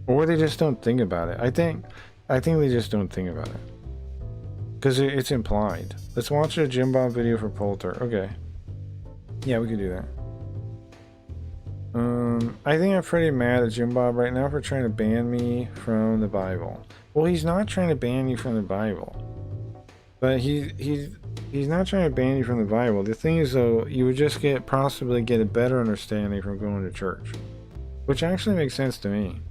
Or they just don't think about it. I think they just don't think about it. Because it's implied. Let's watch a Jim Bob video for Poulter. Okay. Yeah, we could do that. I think I'm pretty mad at Jim Bob right now for trying to ban me from the Bible. Well, he's not trying to ban you from the Bible. But he's not trying to ban you from the Bible. The thing is, though, you would just possibly get a better understanding from going to church. Which actually makes sense to me.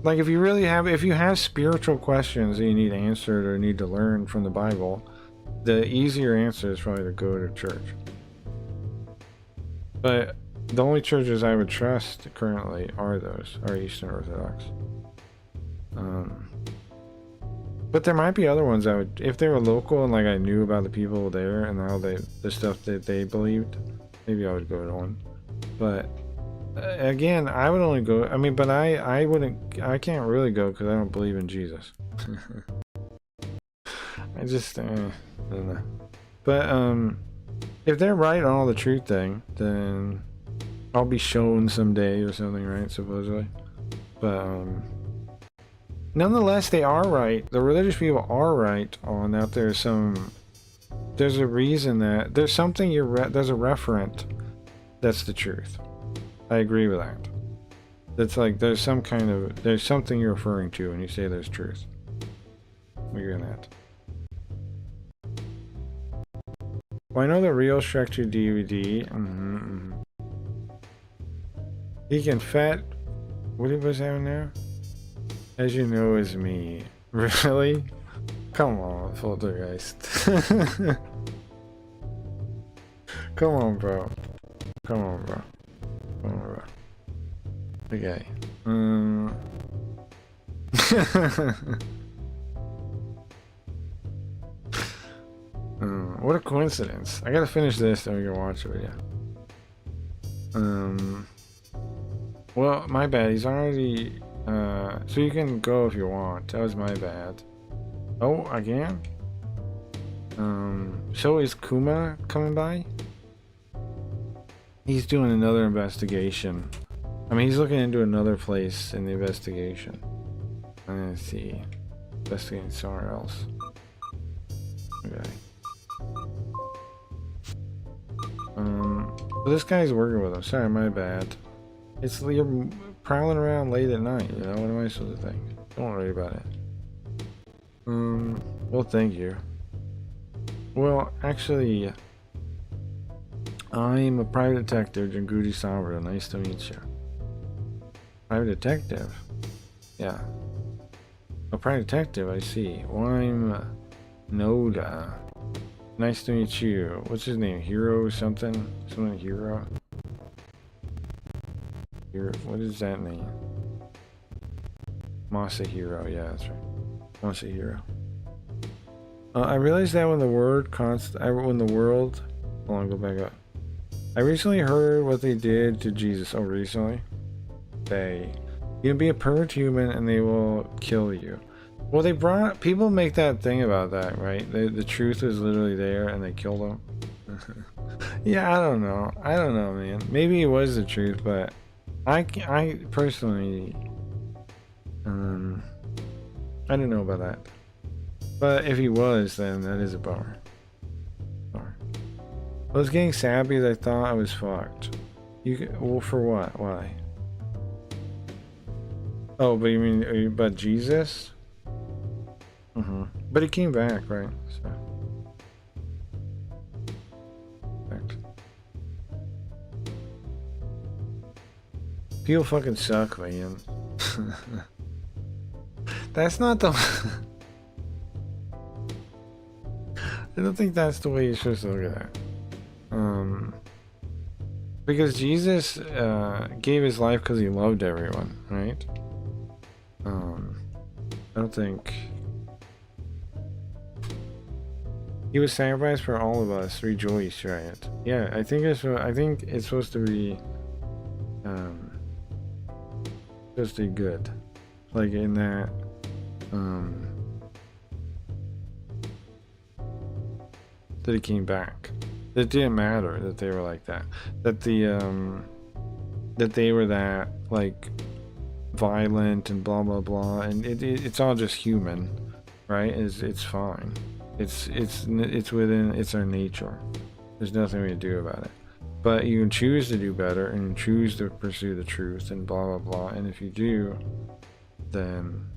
Like, if you have spiritual questions that you need answered or need to learn from the Bible, the easier answer is probably to go to church. But the only churches I would trust currently are Eastern Orthodox. But there might be other ones I would, if they were local and like I knew about the people there and how the stuff that they believed, maybe I would go to one. But again, I would only go, I mean, but I can't really go because I don't believe in Jesus. I just, I don't know. But, if they're right on all the truth thing, then I'll be shown someday or something, right, supposedly. But, nonetheless, they are right. The religious people are right on that. There's a reason that there's something there's a referent that's the truth. I agree with that. That's like there's something you're referring to when you say there's truth. I agree on that. Well, I know the real Shrek 2 DVD. He can fat. What was that now? As you know, is me. Really? Come on, Poltergeist. Come on, bro. Come on, bro. Come on, bro. Okay. What a coincidence. I gotta finish this, then we can watch the video. Well, my bad. He's already... so you can go if you want. That was my bad. Oh, again? So is Kuma coming by? He's doing another investigation. I mean, he's looking into another place in the investigation. Let's see. Investigating somewhere else. Okay. So this guy's working with him. Sorry, my bad. It's you're prowling around late at night, you know? What am I supposed to think? Don't worry about it. Well, thank you. Well, actually, I'm a private detective, Jinguji Saburo. Nice to meet you. Private detective? Yeah. A private detective, I see. Well, I'm Noda. Nice to meet you. What's his name? Hero something? Something Hero? Hero? What is that name? Masahiro. Yeah, that's right. Masahiro. I realized that when the word when the world... Hold on, go back up. I recently heard what they did to Jesus. Oh, recently? You can be a perfect human and they will kill you. Well, they brought... People make that thing about that, right? The truth is literally there and they killed him. Yeah, I don't know. I don't know, man. Maybe it was the truth, but... I personally... I don't know about that. But if he was, then that is a bummer. I was getting sad because I thought I was fucked. Well, for what? Why? Oh, but you mean, but Jesus? But he came back, right? So. People fucking suck, man. That's not the... I don't think that's the way you're supposed to look at that. Because Jesus gave his life because he loved everyone, right? I don't think... He was sacrificed for all of us. Rejoice, right? Yeah, I think it's supposed to be supposed to be good. Like in that that he came back. It didn't matter that they were like that. That that they were that like violent and blah blah blah, and it's all just human, right? It's fine. It's within, it's our nature. There's nothing we can do about it. But you can choose to do better and choose to pursue the truth and blah blah blah. And if you do, then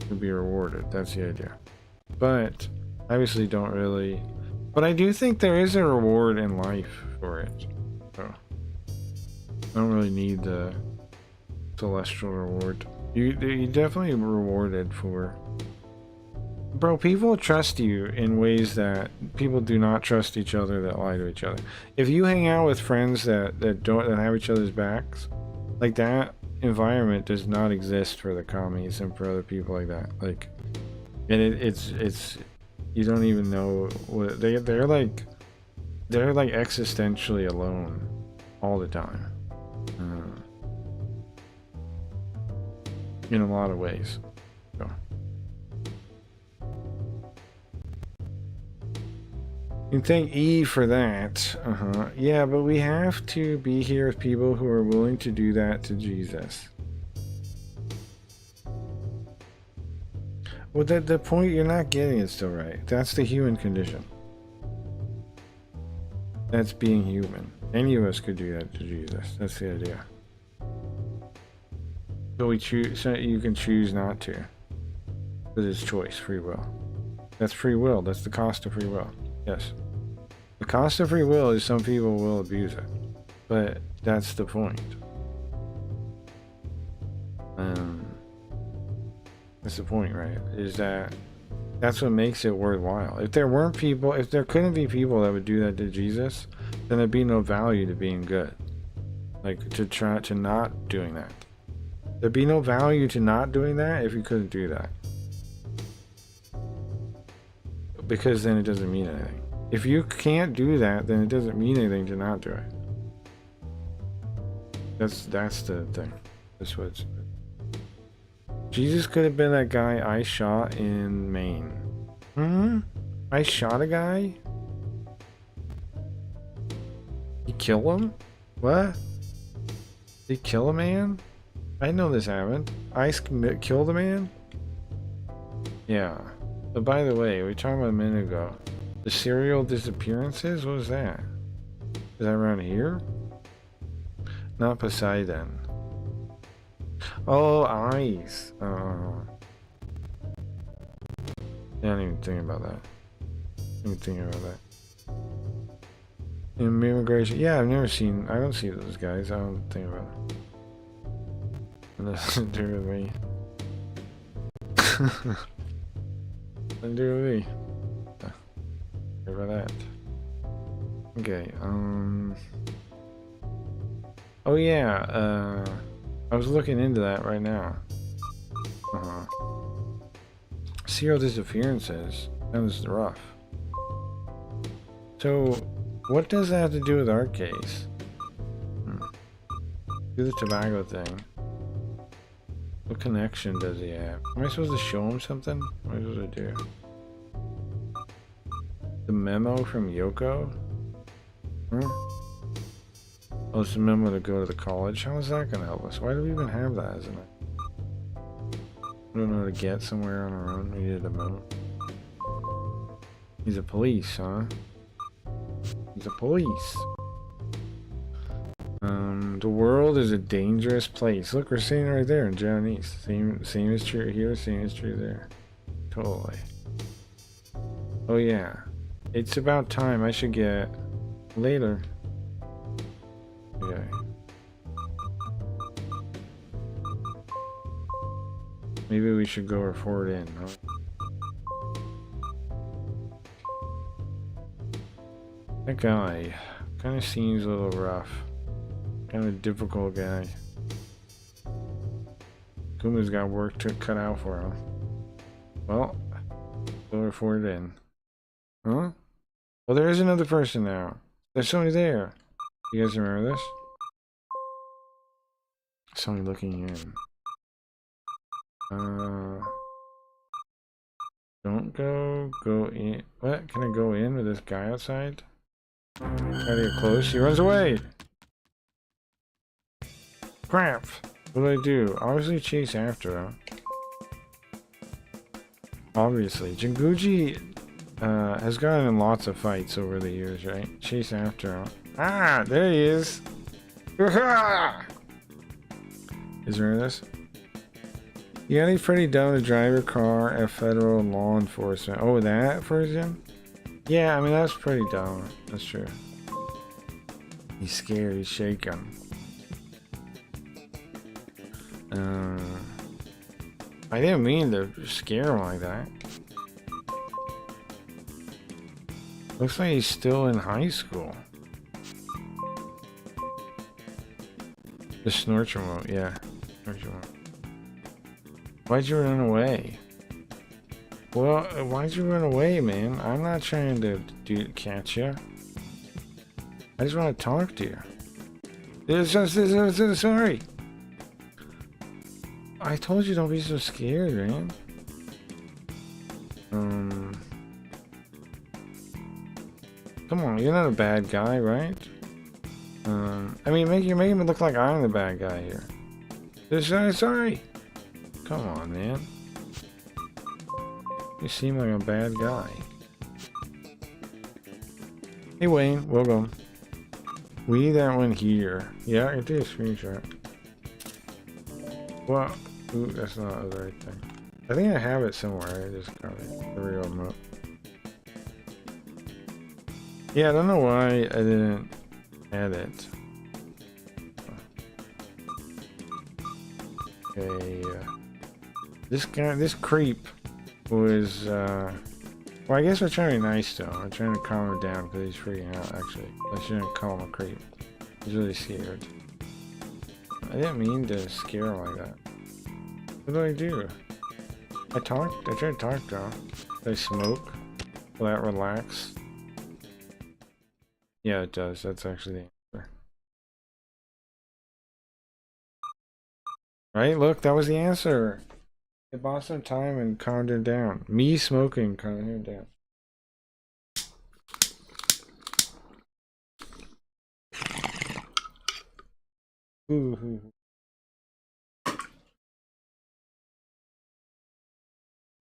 you'll be rewarded. That's the idea. But I obviously don't really. But I do think there is a reward in life for it. So I don't really need the celestial reward. You definitely rewarded for. Bro, people trust you in ways that people do not trust each other, that lie to each other. If you hang out with friends that have each other's backs, like that environment does not exist for the commies and for other people like that. Like, and it's you don't even know what they're like existentially alone all the time. In a lot of ways. So. You can thank E for that. Yeah, but we have to be here with people who are willing to do that to Jesus. Well, the point you're not getting is still right. That's the human condition. That's being human. Any of us could do that to Jesus. That's the idea. So we choose. So you can choose not to. Because it's choice, free will. That's free will. That's the cost of free will. Yes. The cost of free will is some people will abuse it. But that's the point. That's the point, right? Is that That's what makes it worthwhile. If there weren't people, if there couldn't be people that would do that to Jesus, then there'd be no value to being good. Like, to try to not doing that. There'd be no value to not doing that if you couldn't do that. Because then it doesn't mean anything. If you can't do that, then it doesn't mean anything to not do it. That's the thing. That's what it's... Jesus could have been that guy I shot in Maine. I shot a guy? He killed him? What? Did he kill a man? I know this happened. I killed a man? Yeah. But by the way, we talked about a minute ago. The serial disappearances? What was that? Is that around here? Not Poseidon. Oh, eyes. Yeah, I didn't even think about that. Immigration. Yeah, I've never seen. I don't see those guys. I don't think about it. Nothing to do with me. Nothing to do with me. Sorry about that. Okay. Oh yeah. I was looking into that right now. Serial disappearances. That was rough. So, what does that have to do with our case? Do the tobacco thing. What connection does he have? Am I supposed to show him something? What am I supposed to do? The memo from Yoko? Oh, it's a memo to go to the college. How is that going to help us? Why do we even have that, isn't it? We don't know how to get somewhere on our own. We needed a memo. He's a police, huh? He's a police. The world is a dangerous place. Look, we're sitting right there in Japanese. Same is true here, same is true there. Totally. Oh yeah. It's about time I should get later. Okay. Maybe we should go report in, huh? That guy kind of seems a little rough. Kind of a difficult guy. Kuma's got work to cut out for him. Well, go report it in. Huh? Well, there is another person now. There's somebody there. You guys remember this? Somebody looking in. Don't go in. What? Can I go in with this guy outside? Try to get close. She runs away. Crap. What do I do? Obviously chase after her. Obviously. Jinguji has gotten in lots of fights over the years, right? Chase after him. Ah, there he is. Is there this? You gotta be pretty dumb to drive your car at federal law enforcement. Oh, that version? Yeah, I mean, that's pretty dumb. That's true. He's scared. He's shaking. I didn't mean to scare him like that. Looks like he's still in high school. The snort remote, yeah. Snort remote. Why'd you run away? Well, why'd you run away, man? I'm not trying to catch you. I just want to talk to you. Sorry. I told you don't be so scared, man. Come on, you're not a bad guy, right? I mean, you're making me look like I'm the bad guy here. Sorry. Come on, man. You seem like a bad guy. Hey, Wayne, welcome. We need that one here. Yeah, I can do a screenshot. Well, ooh, that's not the right thing. I think I have it somewhere. I just got it. The real remote. Yeah, I don't know why I didn't add it. Okay. This guy, this creep. was, well, I guess we're trying to be nice to him. We're trying to calm him down because he's freaking out, actually. I shouldn't call him a creep. He's really scared. I didn't mean to scare him like that. What do I do? I tried to talk to him. Did I smoke? Will that relax? Yeah, it does. That's actually the answer. Right? Look, that was the answer. It bought some time and calmed him down. Me smoking calmed him down. Ooh.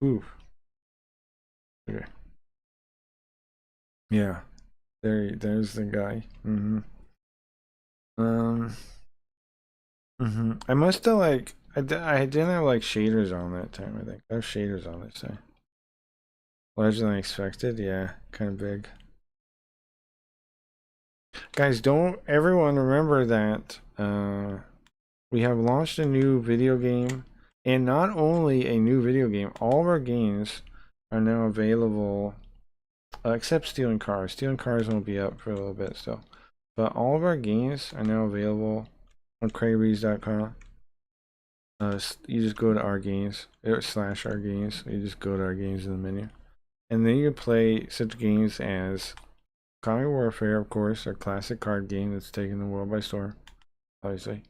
Ooh. Okay. Yeah. There's the guy. I must have like I didn't have like shaders on that time, I think. I have shaders on this time. Larger than expected, yeah, kind of big. Guys, don't everyone remember that we have launched a new video game, and not only a new video game, all of our games are now available, except Stealing Cars. Stealing Cars won't be up for a little bit still, but all of our games are now available on Crackyreads.com. You just go to our games / our games. You just go to our games in the menu, and then you can play such games as Comic Warfare, of course, our classic card game that's taken the world by storm, obviously.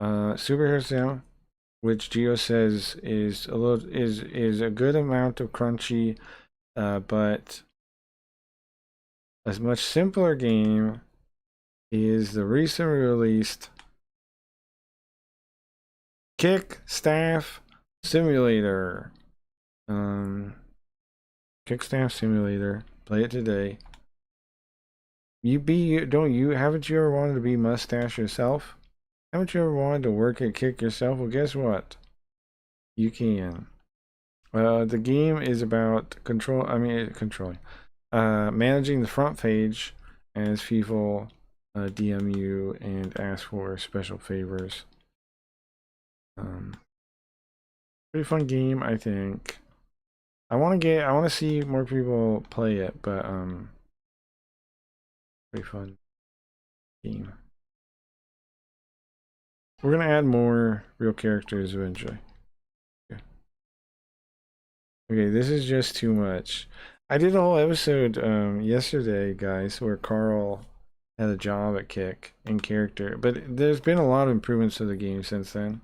Superhero Sound, which Geo says is a good amount of crunchy, but a much simpler game is the recently released Kick Staff Simulator. Kick Staff Simulator. Play it today. Haven't you ever wanted to be mustache yourself? Haven't you ever wanted to work at Kick yourself? Well, guess what? You can. The game is about controlling, managing the front page as people DM you and ask for special favors. Pretty fun game, I think. I want to see more people play it, but pretty fun game. We're gonna add more real characters eventually. Okay, this is just too much. I did a whole episode yesterday, guys, where Carl had a job at Kick in character, but there's been a lot of improvements to the game since then.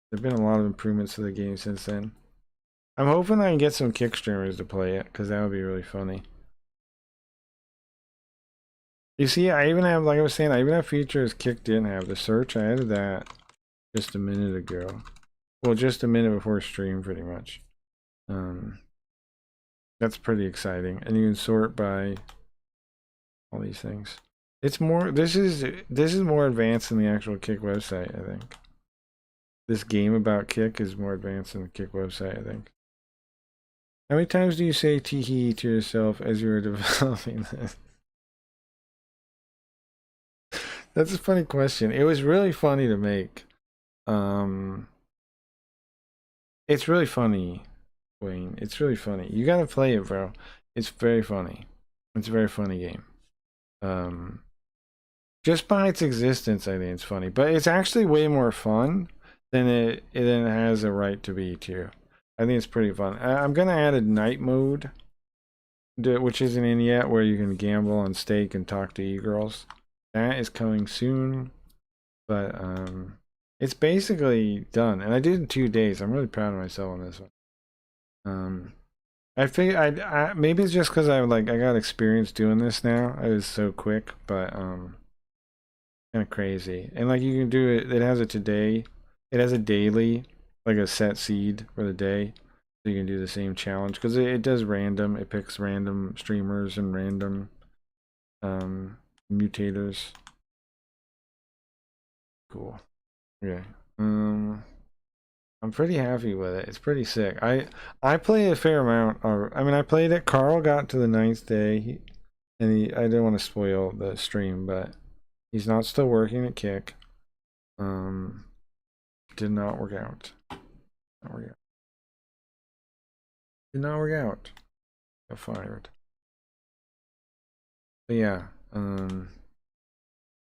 There've been a lot of improvements to the game since then. I'm hoping I can get some Kick streamers to play it, because that would be really funny. You see, I even have, like I was saying, I even have features Kick didn't have. The search, I added that just a minute ago. Well, just a minute before stream, pretty much. That's pretty exciting. And you can sort by all these things. It's more, this is more advanced than the actual Kick website, I think. This game about Kick is more advanced than the Kick website, I think. How many times do you say tee-hee to yourself as you were developing this? That's a funny question. It was really funny to make. It's really funny, Wayne. It's really funny. You gotta play it, bro. It's very funny. It's a very funny game. Just by its existence, I think it's funny. But it's actually way more fun than it has a right to be, too. I think it's pretty fun. I'm gonna add a night mode, which isn't in yet, where you can gamble on stake and talk to e-girls. That is coming soon. But it's basically done, and I did it in 2 days. I'm really proud of myself on this one. I figured maybe it's just because I got experience doing this now. I was so quick, but kind of crazy. And like you can do it. It has a today. It has a daily, like a set seed for the day, so you can do the same challenge because it does random. It picks random streamers and random mutators. Cool. Okay. I'm pretty happy with it. It's pretty sick. I play a fair amount. I mean, I played it. Carl got to the 9th day, I didn't want to spoil the stream, but he's not still working at Kick. Did not work out. Did not work out. Got fired. But yeah,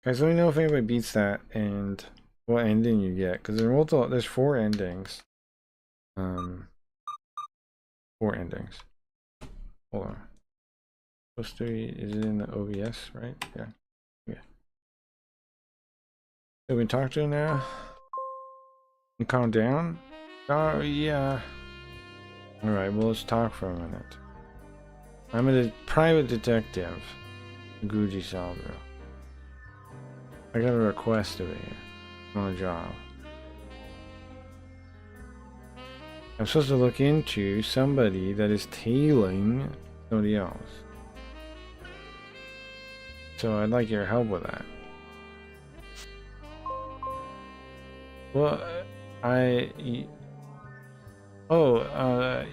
guys, let me know if anybody beats that and what ending you get, because there's 4 endings. 4 endings. Hold on. Supposed to be, is it in the OBS, right? Yeah. Yeah. So we can talk to him now. And calm down. Oh yeah. Alright, well let's talk for a minute. I'm a private detective. Jinguji Saburo. I got a request of you on a job. I'm supposed to look into somebody that is tailing somebody else. So I'd like your help with that. Well,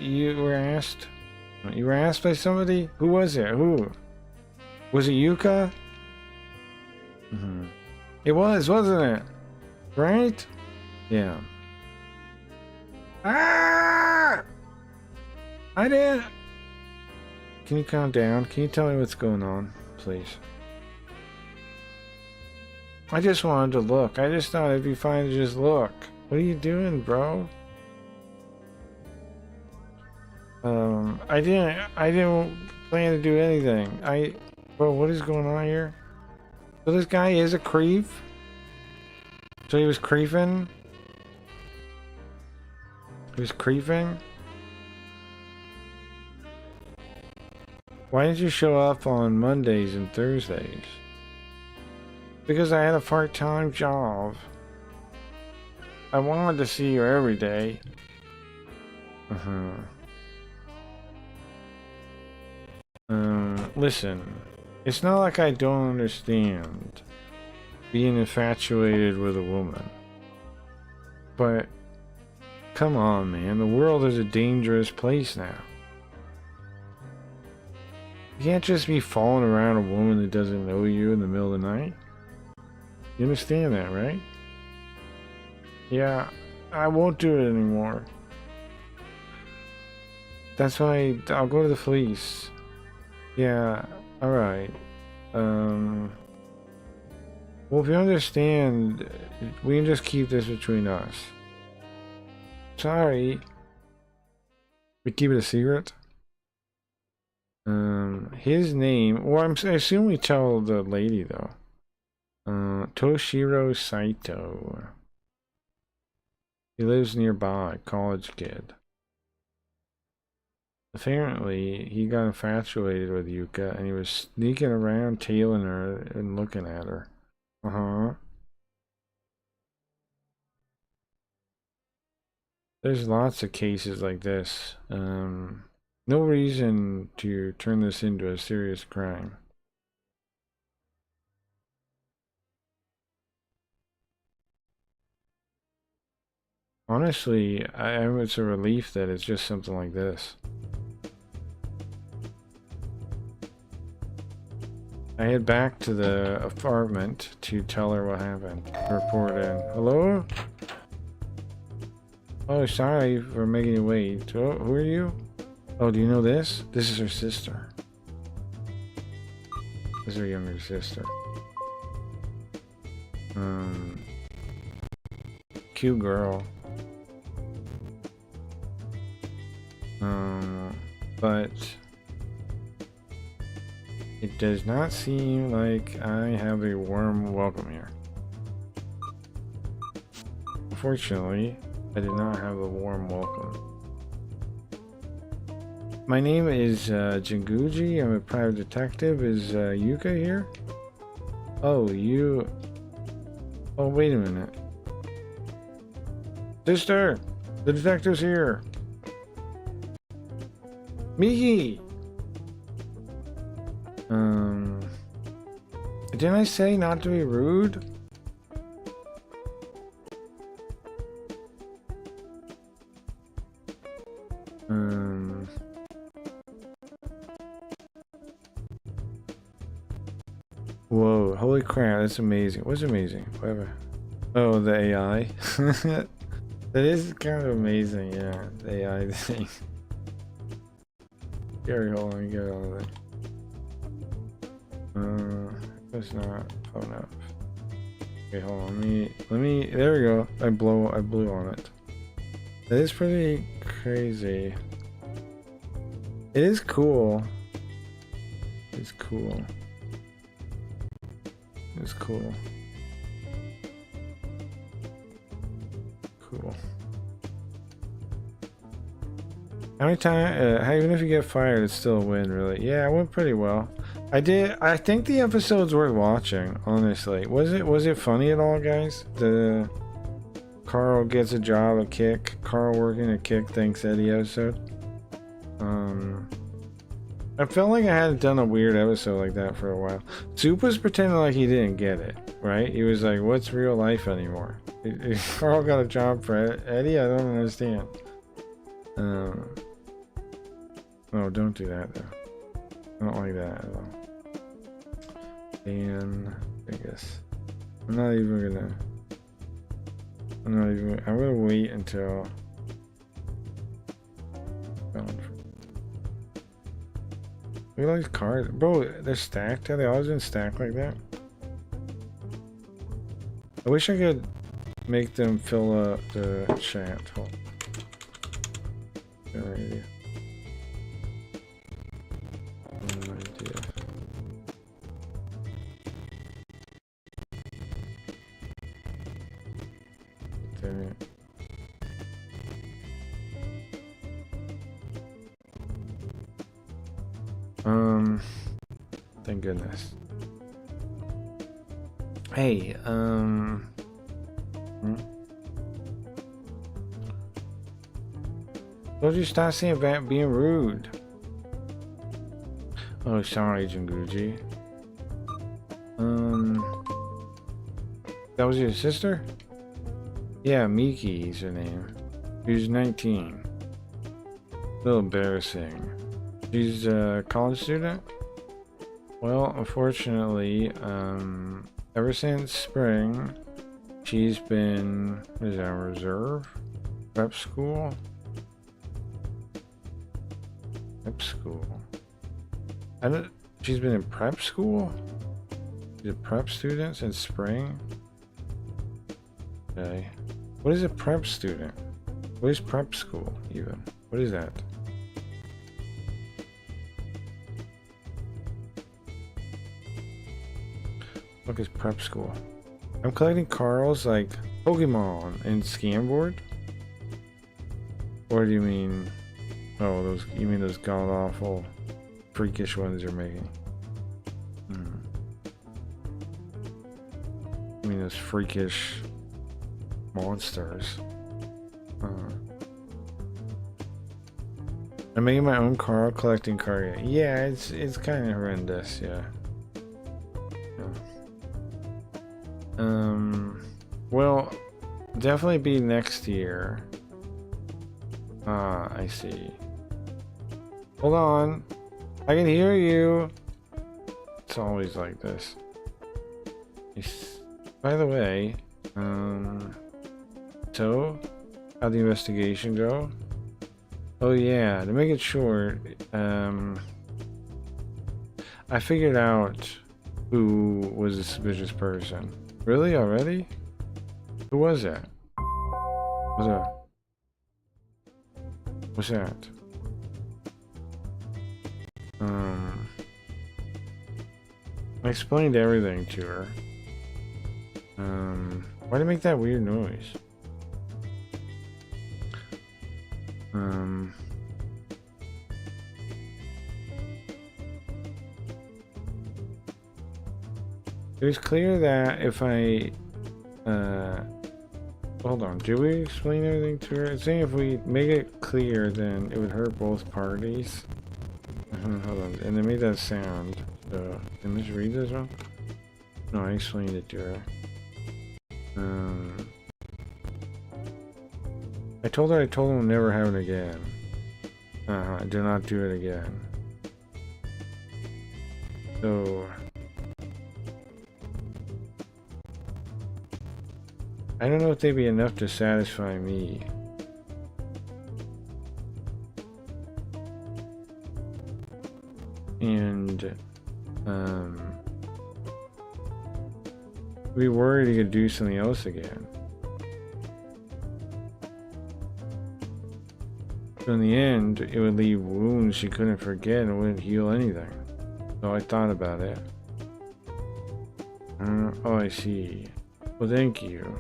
you were asked? You were asked by somebody? Who was it? Who? Was it Yuka? Mm-hmm. It was, wasn't it? Right? Yeah. Ah! I didn't. Can you calm down? Can you tell me what's going on, please? I just wanted to look. I just thought it'd be fine to just look. What are you doing, bro? I didn't plan to do anything. Bro, what is going on here? So this guy is a creep? So he was creeping? He was creeping? Why did you show up on Mondays and Thursdays? Because I had a part-time job. I wanted to see you every day. Listen. It's not like I don't understand being infatuated with a woman. But, come on, man. The world is a dangerous place now. You can't just be falling around a woman that doesn't know you in the middle of the night. You understand that, right? Yeah, I won't do it anymore. That's why I'll go to the police. Yeah, alright. Well, if you understand, we can just keep this between us. Sorry. We keep it a secret? His name, or I assume we tell the lady though. Toshiro Saito. He lives nearby, college kid. Apparently, he got infatuated with Yuka and he was sneaking around, tailing her and looking at her. There's lots of cases like this. No reason to turn this into a serious crime. Honestly, it's a relief that it's just something like this. I head back to the apartment to tell her what happened. Report in. Hello? Oh, sorry for making you wait. Oh, who are you? Oh, do you know this? This is her sister. This is her younger sister. Cute girl. But it does not seem like I have a warm welcome here. Unfortunately, I did not have a warm welcome. My name is Jinguji. I'm a private detective. Is Yuka here? Oh, you... Oh, wait a minute. Sister! The detective's here! Miki! Didn't I say not to be rude? Whoa, holy crap, that's amazing. What's amazing? Whatever. Oh, the AI. That is kind of amazing, yeah. The AI thing. Gary, hold on, get out of there. It's not phone up. Okay, hold on. Let me. There we go. I blew on it. That is pretty crazy. It is cool. It's cool. It's cool. Cool. How many times? Even if you get fired, it's still a win, really. Yeah, it went pretty well. I think the episode's worth watching. Honestly, was it funny at all, guys? The Carl gets a job at Kick. Carl working at Kick. Thanks, Eddie episode. I felt like I hadn't done a weird episode like that for a while. Soup was pretending like he didn't get it, right? He was like, "What's real life anymore?" Carl got a job for Eddie. I don't understand. Oh, don't do that though. I don't like that at all. And I guess I'm gonna wait until look at all these cards. Bro, they're stacked. Have they always been stacked like that? I wish I could make them fill up the chat. Hold on. Good idea. No idea. Damn it. Thank goodness. Hey, Told you stop saying about being rude. Oh, sorry, Jinguji. That was your sister? Yeah, Miki is her name. She's 19. A little embarrassing. She's a college student? Well, unfortunately, ever since spring, she's been, what is that, reserve? Prep school? Prep school. She's been in prep school? She's a prep student since spring? Okay. What is a prep student? What is prep school, even? What is that? What is prep school? I'm collecting Carl's, like, Pokemon and Scamboard? Or do you mean... Oh, those, you mean those god-awful, freakish ones you're making? You mean those freakish monsters? I'm making my own Carl collecting card. Yeah, it's kind of horrendous, yeah. Well, definitely be next year. Ah, I see. Hold on. I can hear you. It's always like this. By the way, so, how'd the investigation go? Oh yeah, to make it short, I figured out who was a suspicious person. Really? Already? Who was that? What's that? I explained everything to her. Why'd it make that weird noise? It was clear that if I, hold on, did we explain everything to her? It's saying if we make it clear, then it would hurt both parties. Hold on, and they made that sound. So, did I misread this one? No, I explained it to her. I told her we'll never have it again. Do not do it again. So... I don't know if they'd be enough to satisfy me. and we worried he could do something else again. So in the end, it would leave wounds she couldn't forget and wouldn't heal anything. So I thought about it. Oh, I see. Well, thank you.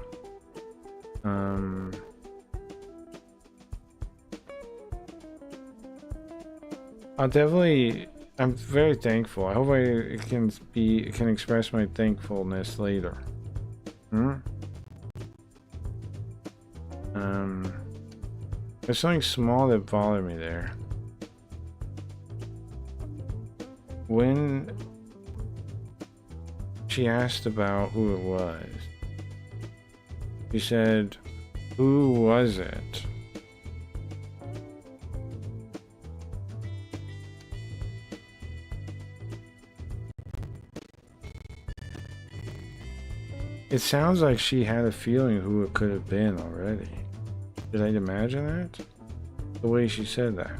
I'm very thankful. I hope I can express my thankfulness later. There's something small that bothered me there. When she asked about who it was, she said, "Who was it?" It sounds like she had a feeling who it could have been already. Did I imagine that? The way she said that.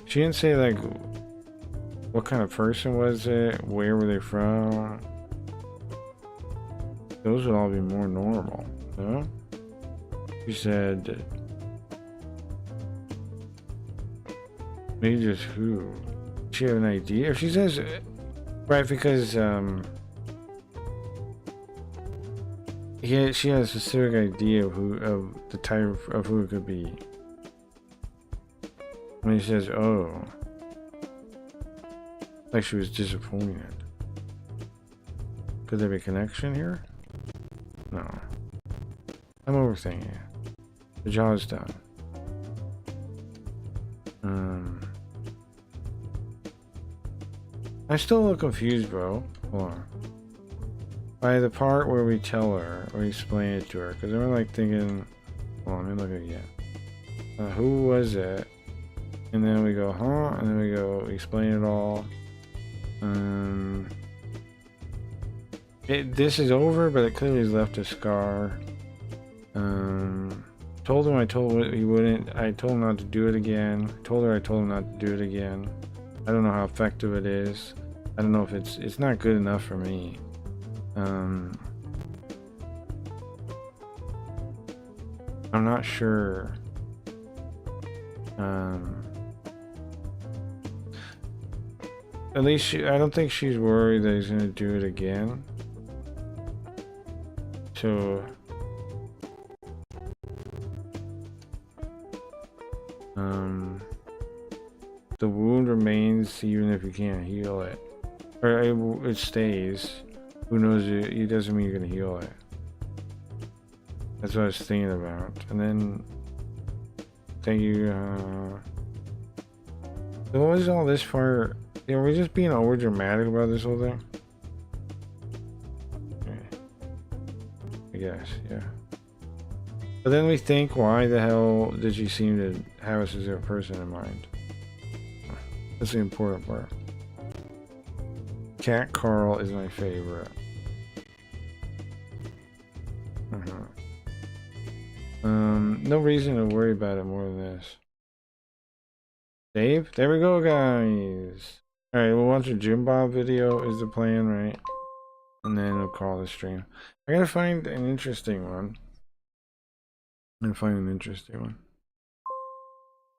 She didn't say, like, what kind of person was it? Where were they from? Those would all be more normal, no? She said, maybe just who? She had an idea? If she says, right, because, she has a specific idea of the type of who it could be. When he says, "Oh," like she was disappointed. Could there be a connection here? No. I'm overthinking it. The job is done. I'm still a little confused, bro. Hold on. By the part where we tell her, or explain it to her, because I'm like thinking, hold on, let me look again. Who was it? And then we go, huh? And then we go, explain it all. This is over, but it clearly has left a scar. Told him I told he wouldn't. I told him not to do it again. Told her I told him not to do it again. I don't know how effective it is. I don't know if it's not good enough for me. I'm not sure. At least I don't think she's worried that he's gonna do it again. So the wound remains even if you can't heal it, or it stays. Who knows? It doesn't mean you're gonna heal it. That's what I was thinking about. And then, thank you. So what was all this for? Are we just being over dramatic about this whole thing? Okay. I guess, yeah. But then we think, why the hell did she seem to have us as a person in mind? That's the important part. Cat Carl is my favorite. No reason to worry about it more than this. Dave? There we go, guys. Alright, we'll watch a Jim Bob video is the plan, right? And then we'll call the stream. I gotta find an interesting one.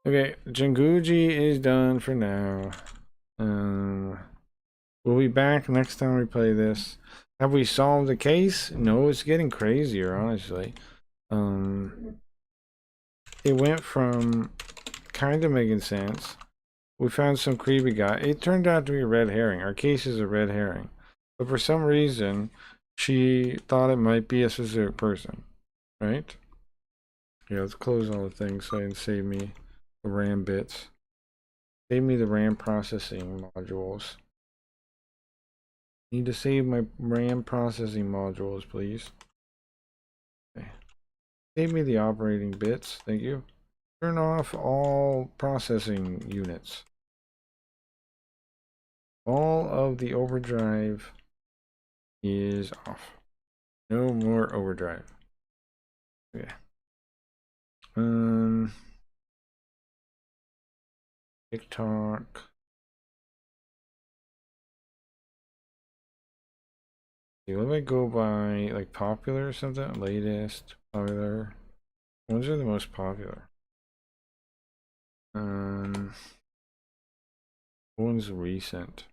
Okay, Jinguji is done for now. We'll be back next time we play this. Have we solved the case? No, it's getting crazier, honestly. It went from kind of making sense. We found some creepy guy. It turned out to be a red herring. Our case is a red herring. But for some reason, she thought it might be a specific person. Right? Yeah, let's close all the things so I can save me the RAM bits. Save me the RAM processing modules. Need to save my RAM processing modules, please. Okay. Save me the operating bits, thank you. Turn off all processing units. All of the overdrive is off. No more overdrive. Okay. TikTok. What do I go by? Like popular or something? Latest, popular. Ones are the most popular. One's recent.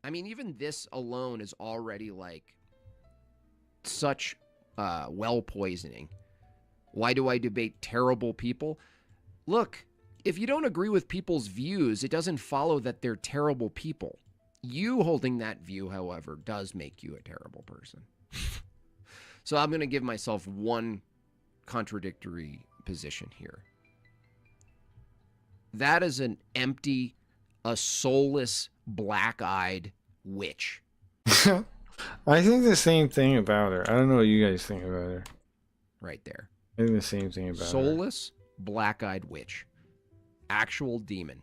I mean, even this alone is already like such well poisoning. Why do I debate terrible people? Look, if you don't agree with people's views, it doesn't follow that they're terrible people. You holding that view, however, does make you a terrible person. So I'm going to give myself one contradictory position here. That is an empty, a soulless, black-eyed witch. I think the same thing about her. I don't know what you guys think about her. Right there. I think the same thing about her. Soulless, black-eyed witch. Actual demon.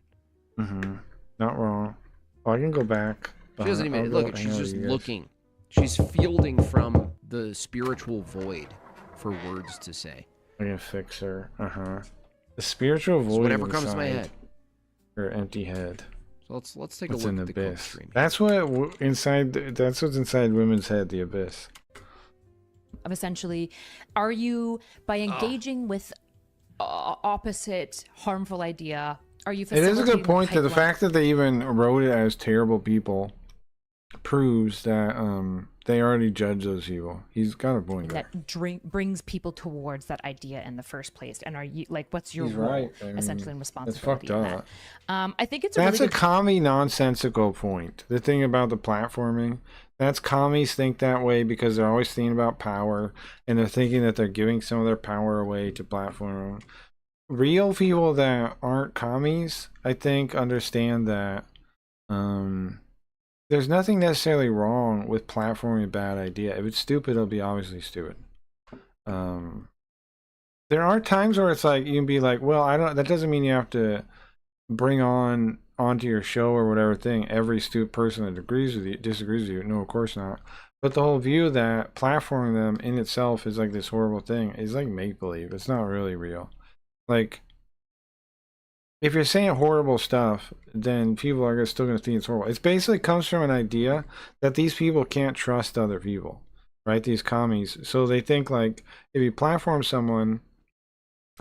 Not wrong. Oh, I can go back. She doesn't even look. She's just looking. She's fielding from the spiritual void for words to say. I can fix her. The spiritual void. So whatever comes to my head. Her empty head. So let's take a look at the abyss. stream. That's what inside. That's what's inside women's head. The abyss. Of essentially, are you by engaging with opposite harmful idea? Are you? It is a good point that the fact that they even wrote it as terrible people proves that they already judge those people. He's got a point there. That brings people towards that idea in the first place. And are you like, what's your role, right. I mean, essentially, in responsibility? That's fucked up. I think it's that's a commie nonsensical point. The thing about the platforming, that's commies think that way because they're always thinking about power, and they're thinking that they're giving some of their power away to platform. Real people that aren't commies, I think, understand that there's nothing necessarily wrong with platforming a bad idea. If it's stupid, it'll be obviously stupid. There are times where it's like you can be like, well, that doesn't mean you have to bring onto your show or whatever thing every stupid person that disagrees with you. No, of course not. But the whole view that platforming them in itself is like this horrible thing is like make-believe. It's not really real. Like, if you're saying horrible stuff, then people are still going to think it's horrible. It basically comes from an idea that these people can't trust other people, right? These commies. So they think like, if you platform someone,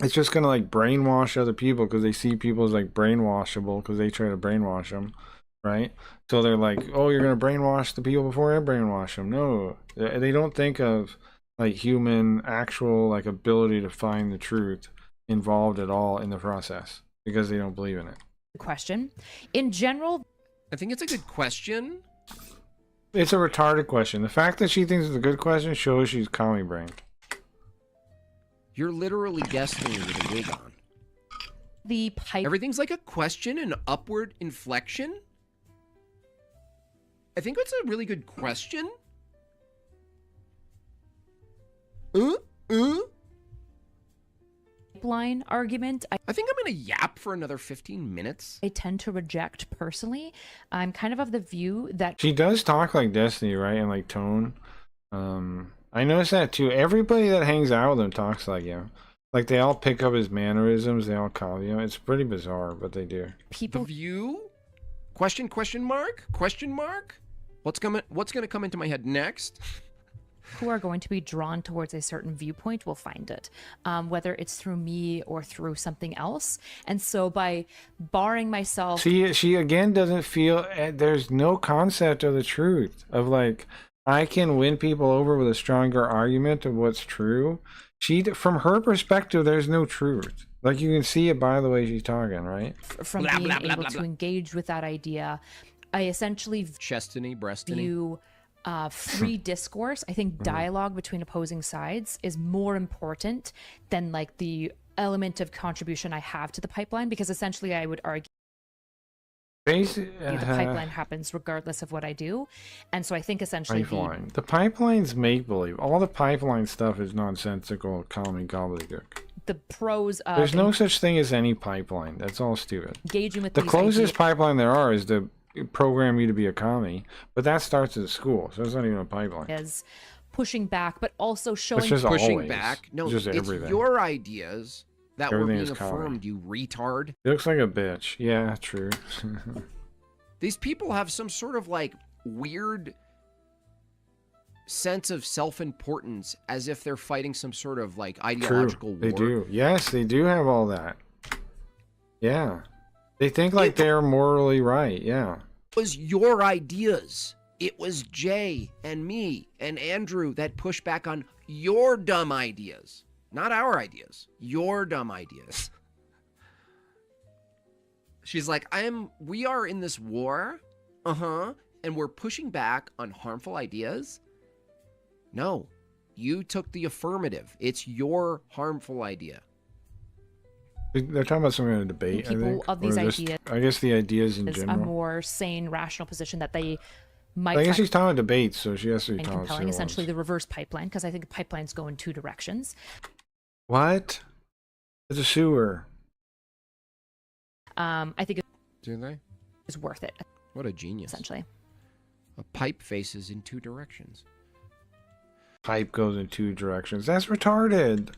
it's just going to like brainwash other people because they see people as like brainwashable because they try to brainwash them, right? So they're like, oh, you're going to brainwash the people before I brainwash them. No, they don't think of like human actual like ability to find the truth involved at all in the process. Because they don't believe in it. Question. In general, I think it's a good question. It's a retarded question. The fact that she thinks it's a good question shows she's commie brain. You're literally guessing with a wig on. The pipe. Everything's like a question, an upward inflection. I think it's a really good question. Line argument. I think I'm gonna yap for another 15 minutes. I tend to reject personally. I'm kind of the view that she does talk like Destiny, right? And like tone. I noticed that too. Everybody that hangs out with him talks like him. Like they all pick up his mannerisms. They all copy him. It's pretty bizarre, but they do. The view? Question mark? What's gonna come into my head next? Who are going to be drawn towards a certain viewpoint will find it, whether it's through me or through something else. And so by barring myself, she again doesn't feel there's no concept of the truth of like I can win people over with a stronger argument of what's true. From her perspective, there's no truth. Like you can see it by the way she's talking, right? From being able to engage with that idea, I essentially chestiny, breastiny. View free discourse. I think dialogue between opposing sides is more important than like the element of contribution I have to the pipeline, because essentially I would argue the pipeline happens regardless of what I do. And so I think essentially the pipeline's make-believe. All the pipeline stuff is nonsensical, common gobbledygook. The pros of there's no such thing as any pipeline. That's all stupid. Engaging with the closest pipeline there are is the program you to be a commie, but that starts at school, so it's not even a pipeline. As pushing back, but also showing It's just Pushing always. back. No, just it's everything. your ideas that Everything were is being commie. affirmed, you retard. It looks like a bitch. Yeah, true. These people have some sort of like weird sense of self-importance, as if they're fighting some sort of like ideological war. They do. Yes, they do have all that. Yeah. They think like they're morally right. Yeah. It was your ideas. It was Jay and me and Andrew that pushed back on your dumb ideas. Not our ideas. Your dumb ideas. She's like, we are in this war. And we're pushing back on harmful ideas. No, you took the affirmative. It's your harmful idea. They're talking about some kind of debate, I people think. of these or just, ideas I guess the ideas in is a general. more sane, rational position that they might I guess find she's talking about debates, so she has to be talking about compelling. civil Essentially, ones. the reverse pipeline, because I think the pipelines go in two directions. What? It's a sewer. I think Do they? it's worth it, What a genius. essentially. A pipe faces in two directions. Pipe goes in two directions. That's retarded.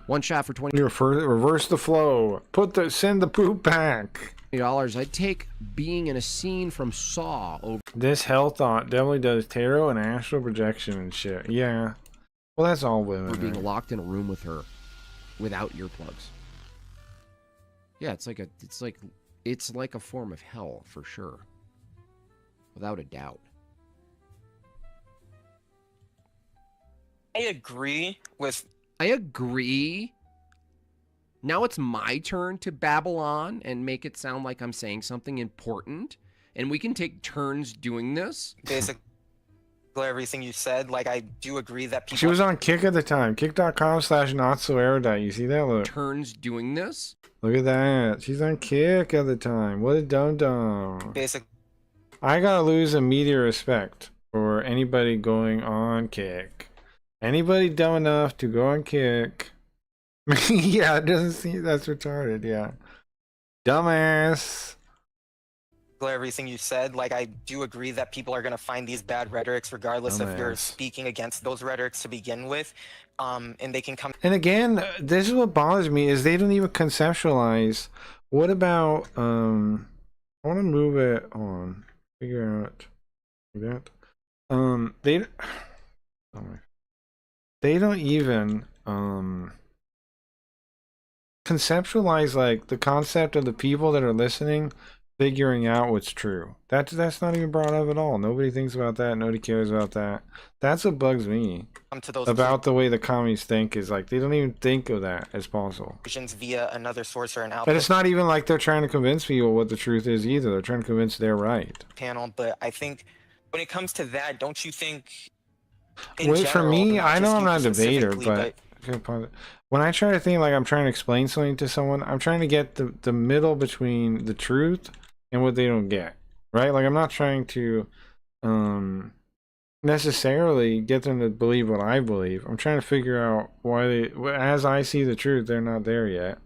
One shot for We reverse the flow. Send the poop back. $20. I'd take being in a scene from Saw over This health on definitely does tarot and astral projection and shit. Yeah. Well, that's all women. being right? locked in a room with her without earplugs. Yeah, it's like a form of hell for sure. Without a doubt. I agree with. I agree. Now it's my turn to babble on and make it sound like I'm saying something important. And we can take turns doing this. Basically everything you said. Like, I do agree that people. She was on Kick at the time. Kick.com/notsoerudite. You see that? Look. Turns doing this. Look at that. She's on Kick at the time. What a dum-dum. Basic. I gotta lose immediate respect for anybody going on Kick. Anybody dumb enough to go on Kick. Yeah, it doesn't seem that's retarded. Yeah. Dumbass. Everything you said. Like, I do agree that people are going to find these bad rhetorics regardless if you're Dumbass. speaking against those rhetorics to begin with. And they can come. And again, this is what bothers me is they don't even conceptualize. What about I want to move it on. Figure out that. They don't even conceptualize like the concept of the people that are listening figuring out what's true. That's not even brought up at all. Nobody thinks about that. Nobody cares about that. That's what bugs me To those about the way the commies think is like they don't even think of that as possible. conclusions via another source or an And output it's not even like they're trying to convince people what the truth is either. They're trying to convince they're right. panel. But I think when it comes to that, don't you think? in Wait, for general, me, not I know just I'm you not a debater, specifically, but when I try to think like I'm trying to explain something to someone, I'm trying to get the middle between the truth and what they don't get, right? Like I'm not trying to necessarily get them to believe what I believe. I'm trying to figure out why they, as I see the truth, they're not there yet.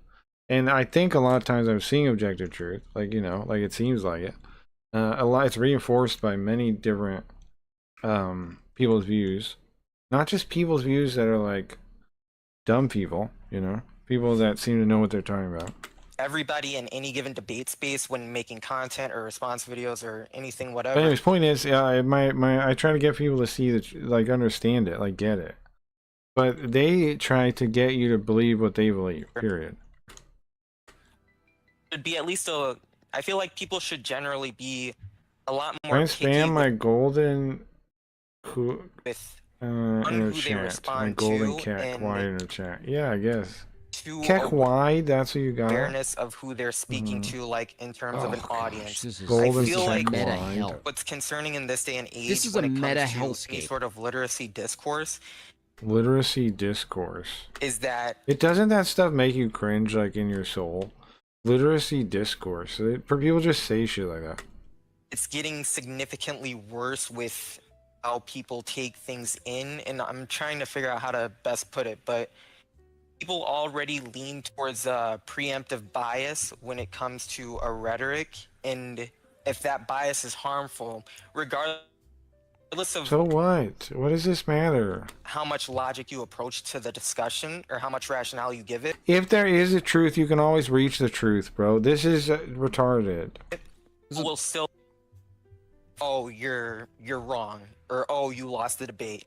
And I think a lot of times I'm seeing objective truth, like, you know, like it seems like it. A lot, it's reinforced by many different people's views, not just people's views that are like dumb people, you know, people that seem to know what they're talking about. everybody in any given debate space when making content or response videos or anything, But whatever. anyways, point is, I try to get people to see that, like, understand it, like, get it. But they try to get you to believe what they believe. Period. Should be at least a. I feel like people should generally be a lot Can more I picky spam my golden with in who the they chat? My respond golden to cat and wide in the chat. Yeah, I guess. to Keck wide, that's what you got. awareness of who they're speaking Mhm. to, like in terms of an audience. This is Golden I feel like Keck meta wide. hell. What's concerning in this day and age This is when a it comes meta to hellscape. any sort of literacy discourse Literacy discourse. is that It doesn't that stuff make you cringe like in your soul? Literacy discourse. For people just say shit like that. it's getting significantly worse with how people take things in, and I'm trying to figure out how to best put it, but people already lean towards a preemptive bias when it comes to a rhetoric, and if that bias is harmful, regardless of So what? What does this matter? how much logic you approach to the discussion or how much rationale you give it, If there is a truth, you can always reach the truth, bro. This is retarded. will still, oh, you're wrong, or oh, you lost the debate.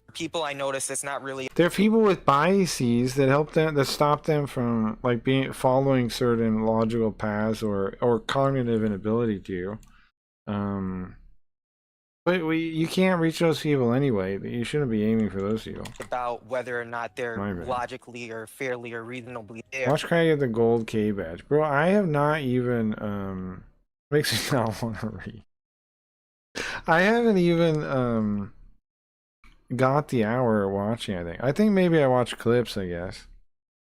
For people, I notice it's not really There are people with biases that help them, that stop them from like following certain logical paths or cognitive inability to. But you can't reach those people anyway. You shouldn't be aiming for those people. about whether or not they're My bad. logically or fairly or reasonably there. Watch Craig get the gold K badge, bro. I have not even makes me not want to read. I haven't even got the hour watching. I think maybe I watch clips, I guess,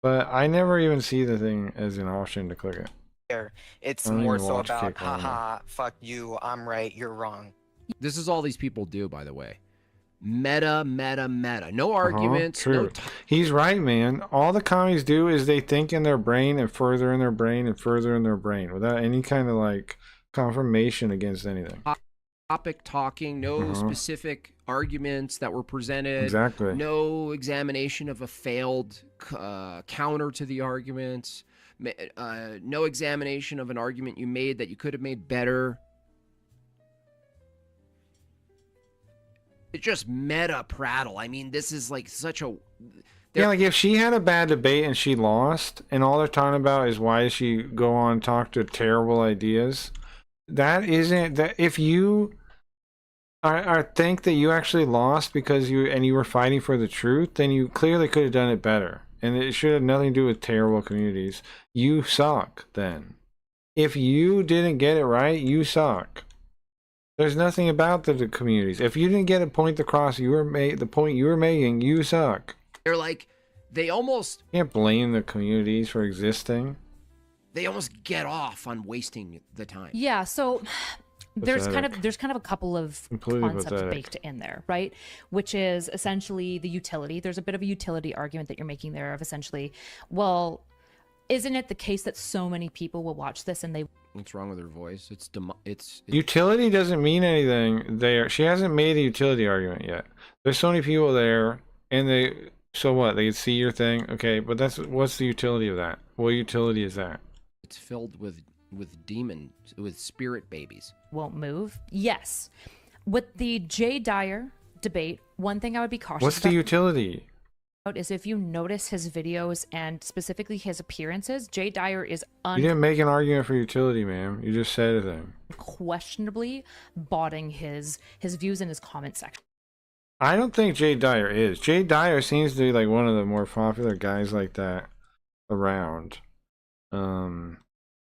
but I never even see the thing as an option to click it. It's I don't more even so watch about, Kick Roll. haha, fuck you, I'm right, you're wrong. This is all these people do, by the way. Meta. No arguments. No True. He's right, man. All the commies do is they think in their brain and further in their brain and further in their brain without any kind of like confirmation against anything. topic talking, no specific arguments that were presented. Exactly. No examination of a failed counter to the arguments. No examination of an argument you made that you could have made better. It's just meta prattle. I mean, this is like such a... Yeah, like if she had a bad debate and she lost, and all they're talking about is why does she go on and talk to terrible ideas, that isn't that. If you are think that you actually lost because you were fighting for the truth, then you clearly could have done it better, and it should have nothing to do with terrible communities. You suck. Then, if you didn't get it right, you suck. There's nothing about the communities. If you didn't get a point across, the point you were making, you suck. They're like, they almost... You can't blame the communities for existing. They almost get off on wasting the time. Yeah, so there's kind Pathetic. of a couple of Completely concepts pathetic. baked in there, right? Which is essentially the utility. There's a bit of a utility argument that you're making there of essentially, well, isn't it the case that so many people will watch this and they... What's wrong with her voice? It's Utility doesn't mean anything there. She hasn't made a utility argument yet. There's so many people there, and so what? They can see your thing, okay? But what's the utility of that? What utility is that? It's filled with demons, with spirit babies. won't move. Yes. With the Jay Dyer debate, one thing I would be cautious What's the utility? about is if you notice his videos and specifically his appearances, Jay Dyer is You didn't make an argument for utility, ma'am. You just said a thing. unquestionably botting his views in his comment section. I don't think Jay Dyer is. Jay Dyer seems to be like one of the more popular guys like that around.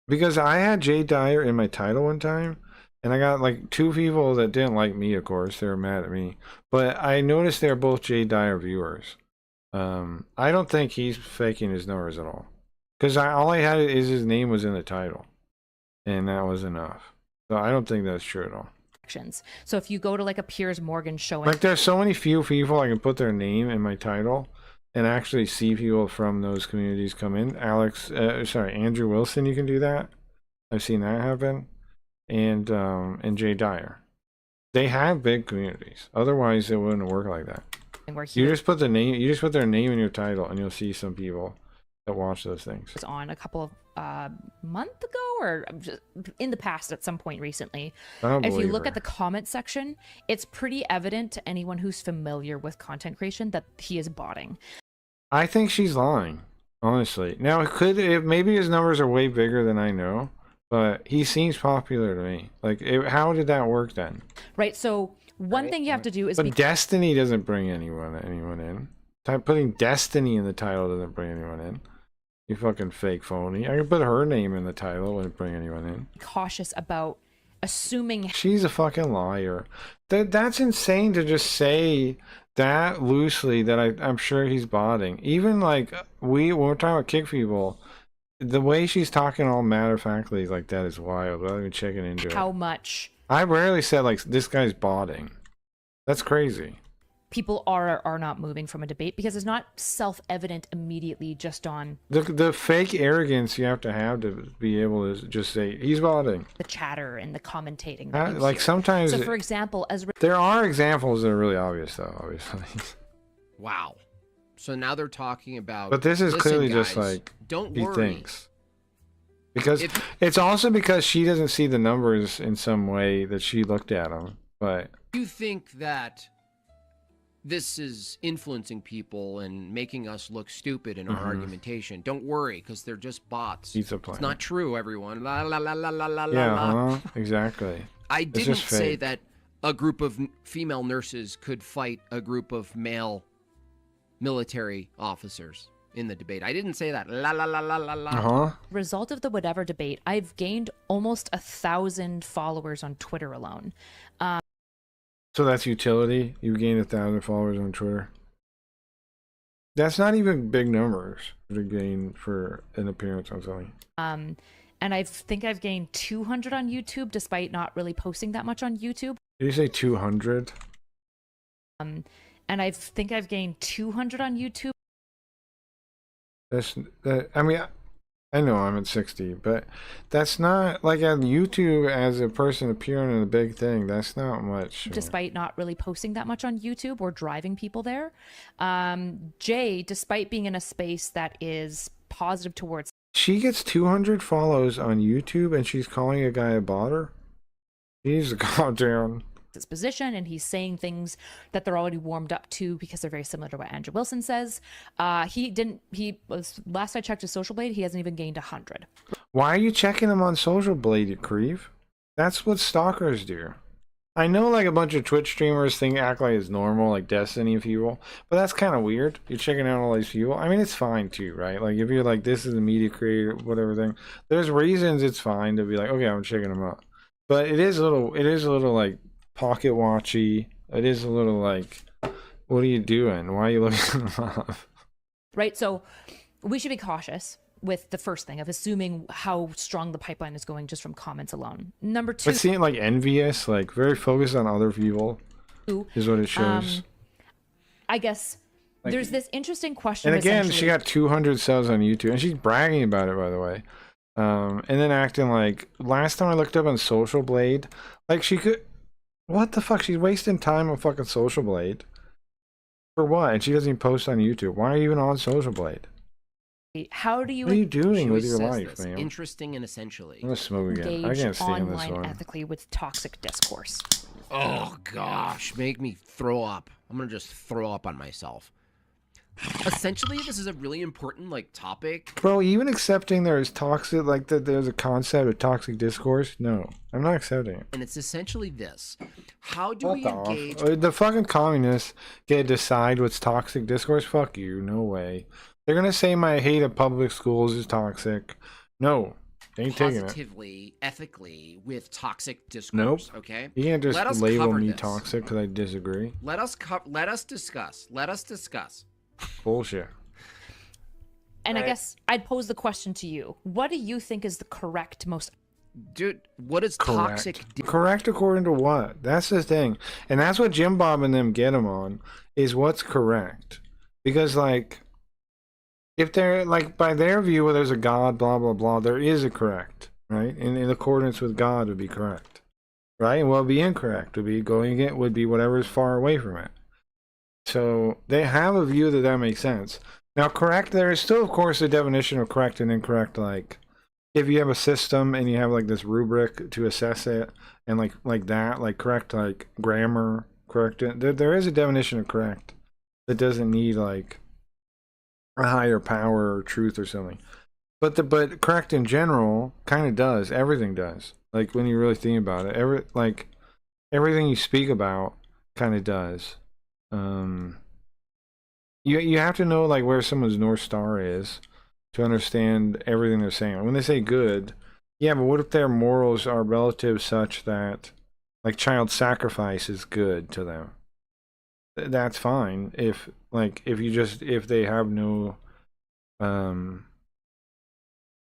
Because I had Jay Dyer in my title one time, and I got like 2 people that didn't like me, of course. They were mad at me. But I noticed they're both Jay Dyer viewers. I don't think he's faking his numbers at all. Because all I had is his name was in the title. And that was enough. So I don't think that's true at all. So if you go to like a Piers Morgan showing, Like there's so many few people I can put their name in my title and actually see people from those communities come in. Andrew Wilson, you can do that. I've seen that happen. And Jay Dyer. They have big communities. Otherwise it wouldn't work like that. where he You just put their name in your title and you'll see some people that watch those things. was on a couple of month ago or just in the past at some point recently. I don't If you believe look her. at the comment section, it's pretty evident to anyone who's familiar with content creation that he is botting. I think she's lying, honestly. Now, maybe his numbers are way bigger than I know, but he seems popular to me. Like, how did that work then? Right. So one thing you have to do is But Destiny doesn't bring anyone in. Putting Destiny in the title doesn't bring anyone in. You fucking fake phony. I can put her name in the title, wouldn't bring anyone in. be cautious about assuming. She's a fucking liar. That's insane to just say that loosely that I'm sure he's botting. Even like when we're talking about kick people, the way she's talking all matter-of-factly like that is wild without even checking into How it. much I rarely said like this guy's botting. That's crazy. people are not moving from a debate because it's not self-evident immediately just on The fake arrogance you have to be able to just say he's voting. the chatter and the commentating. That you Like hear. sometimes So, for example, there are examples that are really obvious, though. Obviously, Wow. So now they're talking about. but this is "Listen, clearly just guys, like don't he worry. thinks. Because it's also because she doesn't see the numbers in some way that she looked at them. But You think that this is influencing people and making us look stupid in our argumentation? Don't worry, because they're just bots. Pizza It's Planet. not true, everyone. La la la la la la yeah, la. exactly. I It's didn't just say fake. that a group of female nurses could fight a group of male military officers in the debate. I didn't say that. La la la la la la. result of the whatever debate, I've gained almost 1,000 followers on Twitter alone. So that's utility. You gained 1,000 followers on Twitter. That's not even big numbers to gain for an appearance on something. And I think I've gained 200 on YouTube, despite not really posting that much on YouTube. Did you say 200? And I think I've gained 200 on YouTube. I mean, I know I'm at 60, but that's not like on YouTube as a person appearing in a big thing. That's not much. Despite not really posting that much on YouTube or driving people there. Jay, despite being in a space that is positive towards. She gets 200 follows on YouTube and she's calling a guy a botter? She needs to calm down. His position, and he's saying things that they're already warmed up to because they're very similar to what Andrew Wilson says. He was, last I checked his Social Blade, he hasn't even gained 100. Why are you checking him on Social Blade, you creep? That's what stalkers do. I know like a bunch of Twitch streamers act like it's normal, like Destiny people, but that's kind of weird. You're checking out all these people. I mean, it's fine too, right? Like if you're like, this is a media creator, whatever thing, there's reasons it's fine to be like, okay, I'm checking them out. But it is a little like pocket watchy. It is a little like, what are you doing? Why are you looking them up? Right, so we should be cautious with the first thing of assuming how strong the pipeline is going just from comments alone. Number two, But seeing like envious, like very focused on other people, is what it shows. I guess Like, there's this interesting question. and again, she essentially. got 200 subs on YouTube, and she's bragging about it, by the way. And then acting like, last time I looked up on Social Blade, like she could, what the fuck? She's wasting time on fucking Social Blade. For what? And she doesn't even post on YouTube. Why are you even on Social Blade? How do you What are you doing She with always your says life, this, man? interesting and essentially. I'm gonna smoke again. I engage can't stand this online one. ethically with toxic discourse? Oh gosh, make me throw up. I'm gonna just throw up on myself. Essentially, this is a really important like topic. Bro, even accepting there's toxic, like that there's a concept of toxic discourse, no. I'm not accepting it. And it's essentially this. How do Fuck we off. engage? The fucking communists get to decide what's toxic discourse? Fuck you, no way. They're gonna say my hate of public schools is toxic. No, they ain't taking it. Positively, ethically, with toxic discourse. Nope. Okay. You can't Let us just label cover me this. toxic because I disagree. Let us discuss. Let us discuss. Bullshit. And I guess I'd pose the question to you. What do you think is the correct most... Dude, what is toxic? Correct according to what? That's the thing. And that's what Jim Bob and them get him on, is what's correct. Because, like, if they're, like, by their view, where there's a God, blah, blah, blah, there is a correct, right? In accordance with God would be correct, right? And what would be incorrect would be whatever is far away from it. So they have a view that makes sense. Now, correct, there is still, of course, a definition of correct and incorrect, like, if you have a system and you have like this rubric to assess it, and like that, like correct, like grammar, correct. There is a definition of correct that doesn't need like a higher power or truth or something. But correct in general kind of does. Everything does. Like when you really think about it, everything you speak about kind of does. You have to know like where someone's North Star is to understand everything they're saying. When they say good, yeah, but what if their morals are relative such that like child sacrifice is good to them? That's fine if they have no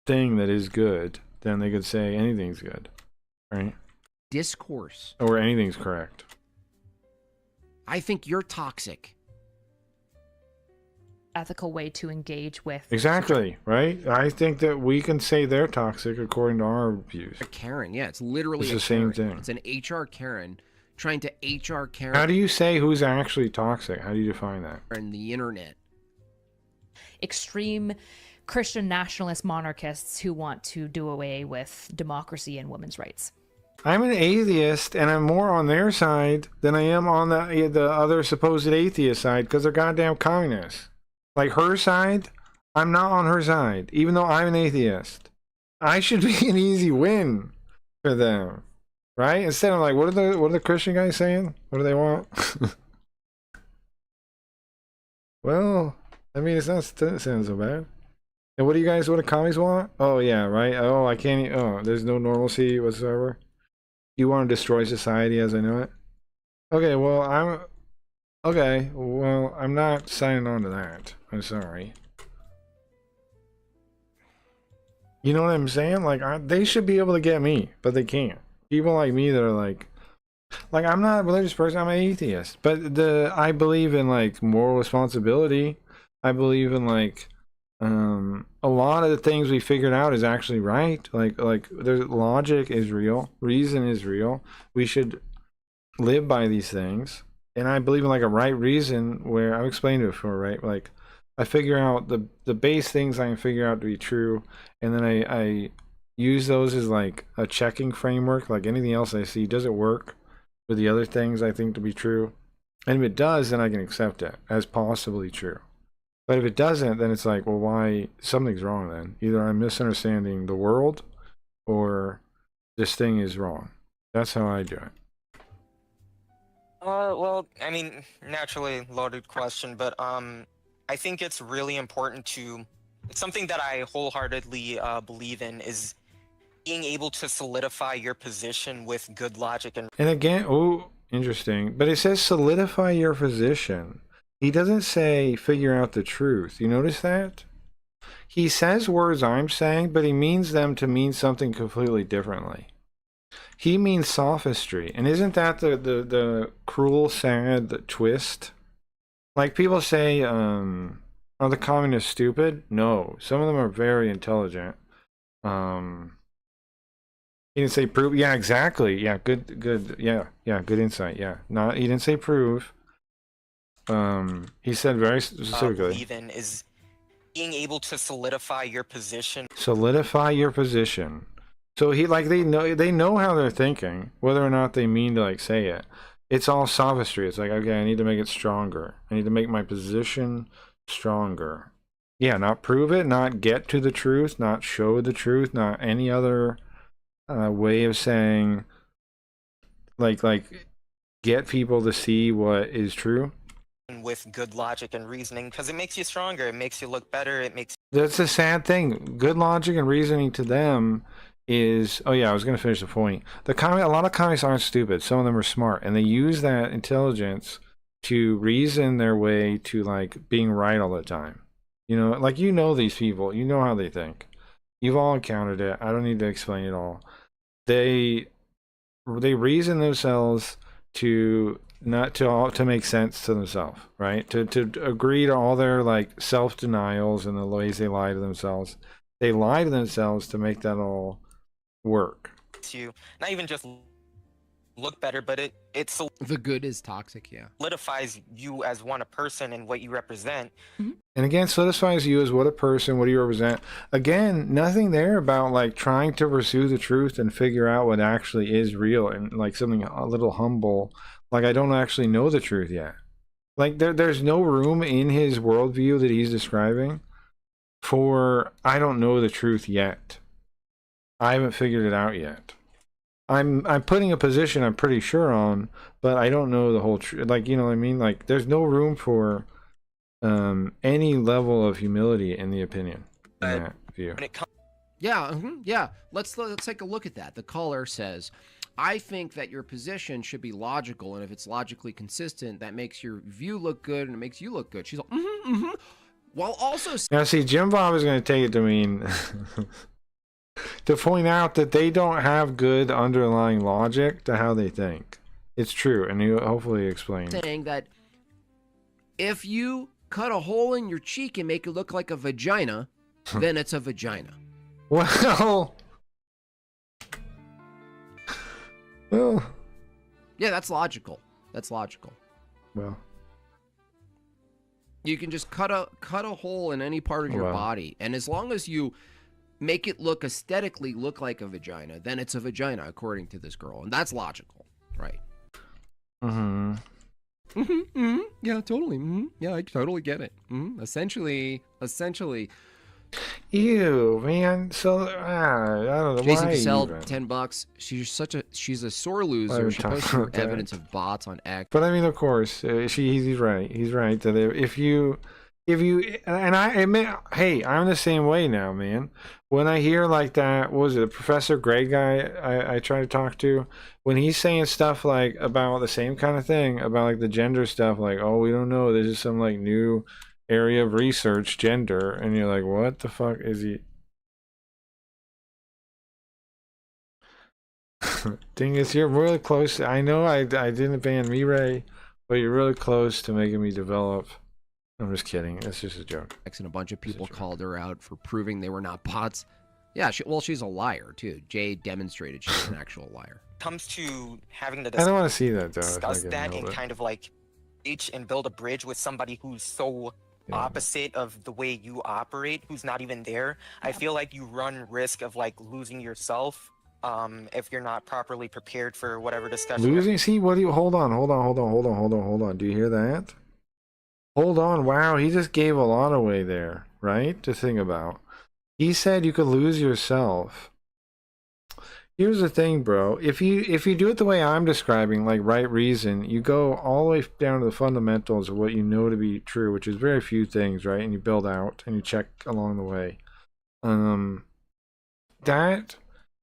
thing that is good, then they could say anything's good, right? Discourse. Or anything's correct. I think you're toxic. Ethical way to engage with. Exactly, right? I think that we can say they're toxic according to our views. A Karen, yeah, it's literally It's the same Karen. thing. It's an HR Karen trying to HR Karen. How do you say who's actually toxic? How do you define that? On the internet? Extreme Christian nationalist monarchists who want to do away with democracy and women's rights. I'm an atheist, and I'm more on their side than I am on the other supposed atheist side because they're goddamn communists. Like her side, I'm not on her side, even though I'm an atheist. I should be an easy win for them, right? Instead of like, what are the Christian guys saying? What do they want? Well, I mean, it doesn't sound so bad. And what do commies want? Oh yeah, right. Oh, I can't. Oh, there's no normalcy whatsoever. You want to destroy society as I know it? Okay, well, I'm not signing on to that. I'm sorry. You know what I'm saying? Like, they should be able to get me, but they can't. People like me that are like I'm not a religious person, I'm an atheist. But I believe in, like, moral responsibility. I believe in, like, a lot of the things we figured out is actually right. Like there's logic is real, reason is real. We should live by these things, and I believe in like a right reason where I've explained it before, right? Like I figure out the base things I can figure out to be true, and then I use those as like a checking framework. Like anything else I see, does it work with the other things I think to be true? And if it does, then I can accept it as possibly true. But if it doesn't, then it's like, well, why? Something's wrong then. Either I'm misunderstanding the world or this thing is wrong. That's how I do it. Well, I mean, naturally loaded question, but I think it's really important it's something that I wholeheartedly believe in is being able to solidify your position with good logic and again, oh, interesting. But it says solidify your position. He doesn't say figure out the truth. You notice that? He says words I'm saying, but he means them to mean something completely differently. He means sophistry. And isn't that the cruel, sad twist? Like people say, are the communists stupid? No. Some of them are very intelligent. He didn't say prove. Yeah, exactly. Yeah, good. Yeah, good insight. Yeah. He didn't say prove. He said very specifically. Believe in is being able to solidify your position. Solidify your position. So they know how they're thinking, whether or not they mean to like say it. It's all sophistry. It's like, okay, I need to make it stronger. I need to make my position stronger. Yeah, not prove it, not get to the truth, not show the truth, not any other way of saying like get people to see what is true. With good logic and reasoning, because it makes you stronger, it makes you look better, That's the sad thing. Good logic and reasoning to them is, oh yeah, I was going to finish the point. A lot of communists aren't stupid. Some of them are smart, and they use that intelligence to reason their way to like being right all the time. You know, like these people, you know how they think. You've all encountered it. I don't need to explain it all. They reason themselves to make sense to themselves, right? To agree to all their like self-denials and the ways they lie to themselves. They lie to themselves to make that all work. You not even just look better, but it the good is toxic, yeah. solidifies you as a person and what you represent. And again, solidifies you as what a person, what do you represent? Again, nothing there about like trying to pursue the truth and figure out what actually is real and like something a little humble. Like, I don't actually know the truth yet. Like, there's no room in his worldview that he's describing for, I don't know the truth yet. I haven't figured it out yet. I'm putting a position I'm pretty sure on, but I don't know the whole truth. Like, you know what I mean? Like, there's no room for any level of humility in the opinion in that view. Yeah. Let's take a look at that. The caller says, I think that your position should be logical, and if it's logically consistent, that makes your view look good, and it makes you look good. She's like, While also... Now, see, Jim Bob is going to take it to mean... to point out that they don't have good underlying logic to how they think. It's true, and you hopefully explain. saying that if you cut a hole in your cheek and make it look like a vagina, then it's a vagina. Well, well, Yeah, that's logical. That's logical. well. You can just cut a hole in any part of your Wow. body, and as long as you make it look aesthetically look like a vagina, then it's a vagina, according to this girl, and that's logical, right? Mm-hmm. Yeah, totally. Yeah, I totally get it. Essentially, Ew, man. So I don't know Jason why Cassell, even. $10. She's a sore Why are loser. we She talking posted about that? evidence of bots on X. But I mean, of course, he's right. He's right that if you, and I admit, hey, I'm the same way now, man. When I hear like that, what was it, the Professor Gray guy I try to talk to, when he's saying stuff like about the same kind of thing, about like the gender stuff, like, oh, we don't know, this is some like new area of research, gender, and you're like, what the fuck is he? Thing is, you're really close. I know I didn't ban Mirai, but you're really close to making me develop. I'm just kidding. It's just a joke. And a bunch of people called her out for proving they were not bots. Yeah, she's a liar too. Jay demonstrated she's an actual liar. Comes to having to I don't want to see that though. if I discuss can that help and it. kind of like reach and build a bridge with somebody who's so Yeah. opposite of the way you operate, who's not even there. I feel like you run risk of like losing yourself if you're not properly prepared for whatever discussion. Losing? See, what do you? Hold on. Do you hear that? Hold on. Wow, he just gave a lot away there, right? To think about. He said you could lose yourself. Here's the thing, bro. If you do it the way I'm describing, like right reason, you go all the way down to the fundamentals of what you know to be true, which is very few things, right? And you build out and you check along the way. That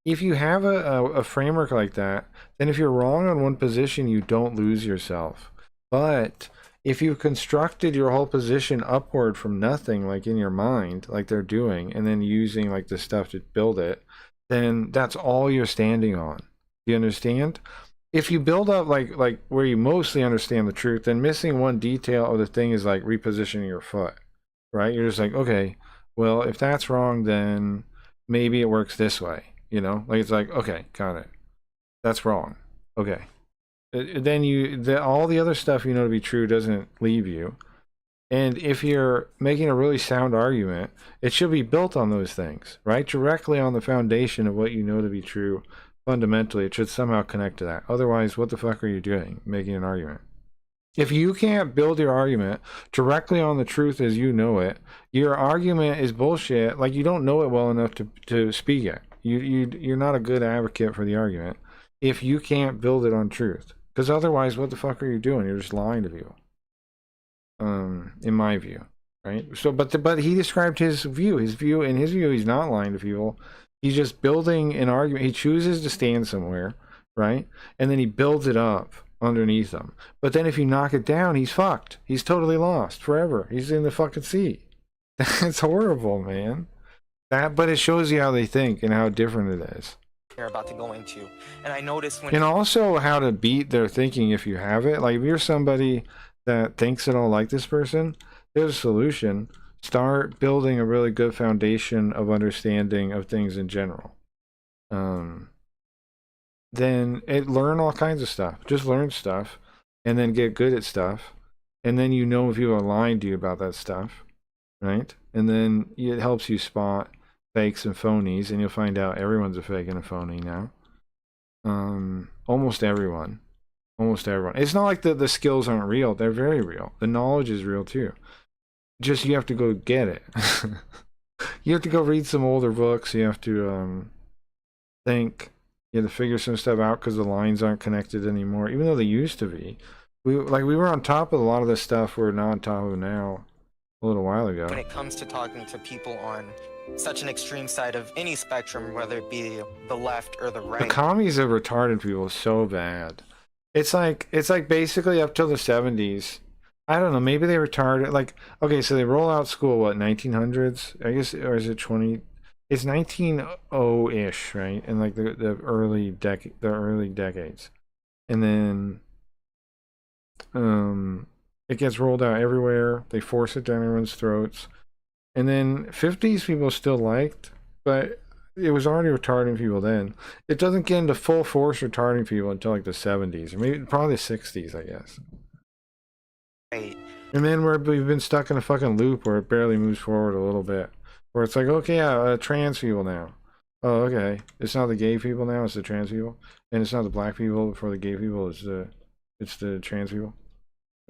if you have a framework like that, then if you're wrong on one position, you don't lose yourself. But if you've constructed your whole position upward from nothing, like in your mind, like they're doing, and then using like the stuff to build it, then that's all you're standing on. Do you understand? If you build up like where you mostly understand the truth, then missing one detail of the thing is like repositioning your foot, right? You're just like, okay, well, if that's wrong, then maybe it works this way, you know? Like it's like, okay, got it. That's wrong. Okay. Then all the other stuff you know to be true doesn't leave you. And if you're making a really sound argument, it should be built on those things, right? Directly on the foundation of what you know to be true. Fundamentally, it should somehow connect to that. Otherwise, what the fuck are you doing, making an argument? If you can't build your argument directly on the truth as you know it, your argument is bullshit. Like you don't know it well enough to speak it. You're not a good advocate for the argument if you can't build it on truth. Because otherwise, what the fuck are you doing? You're just lying to people. In my view, right? So, but he described his view. In his view, he's not lying to people. He's just building an argument. He chooses to stand somewhere, right? And then he builds it up underneath him. But then if you knock it down, he's fucked. He's totally lost forever. He's in the fucking sea. That's horrible, man. But it shows you how they think and how different it is. You're about to go into. And I noticed when And also how to beat their thinking if you have it. Like if you're somebody that thinks it all like this person, there's a solution. Start building a really good foundation of understanding of things in general. Then learn all kinds of stuff. Just learn stuff and then get good at stuff. And then you know if people are lying to you about that stuff, right? And then it helps you spot fakes and phonies, and you'll find out everyone's a fake and a phony now. Almost everyone. It's not like the skills aren't real. They're very real. The knowledge is real too. Just you have to go get it. You have to go read some older books. You have to think. You have to figure some stuff out because the lines aren't connected anymore, even though they used to be. We were on top of a lot of the stuff we're not on top of now a little while ago. When it comes to talking to people on such an extreme side of any spectrum, whether it be the left or the right. The commies have retarded people so bad. It's like basically up till the 70s. I don't know, maybe they retarded like okay, so they roll out school what 1900s, I guess, or is it 20? It's 1900-ish, right? And like the early decades. and then it gets rolled out everywhere. They force it down everyone's throats, and then 50s people still liked, but it was already retarding people then. It doesn't get into full force retarding people until like the 70s, or maybe probably the 60s, I guess. Right. And then we've been stuck in a fucking loop where it barely moves forward a little bit. Where it's like, okay, yeah, trans people now. Oh, okay. It's not the gay people now, it's the trans people. And it's not the black people before the gay people, it's the trans people.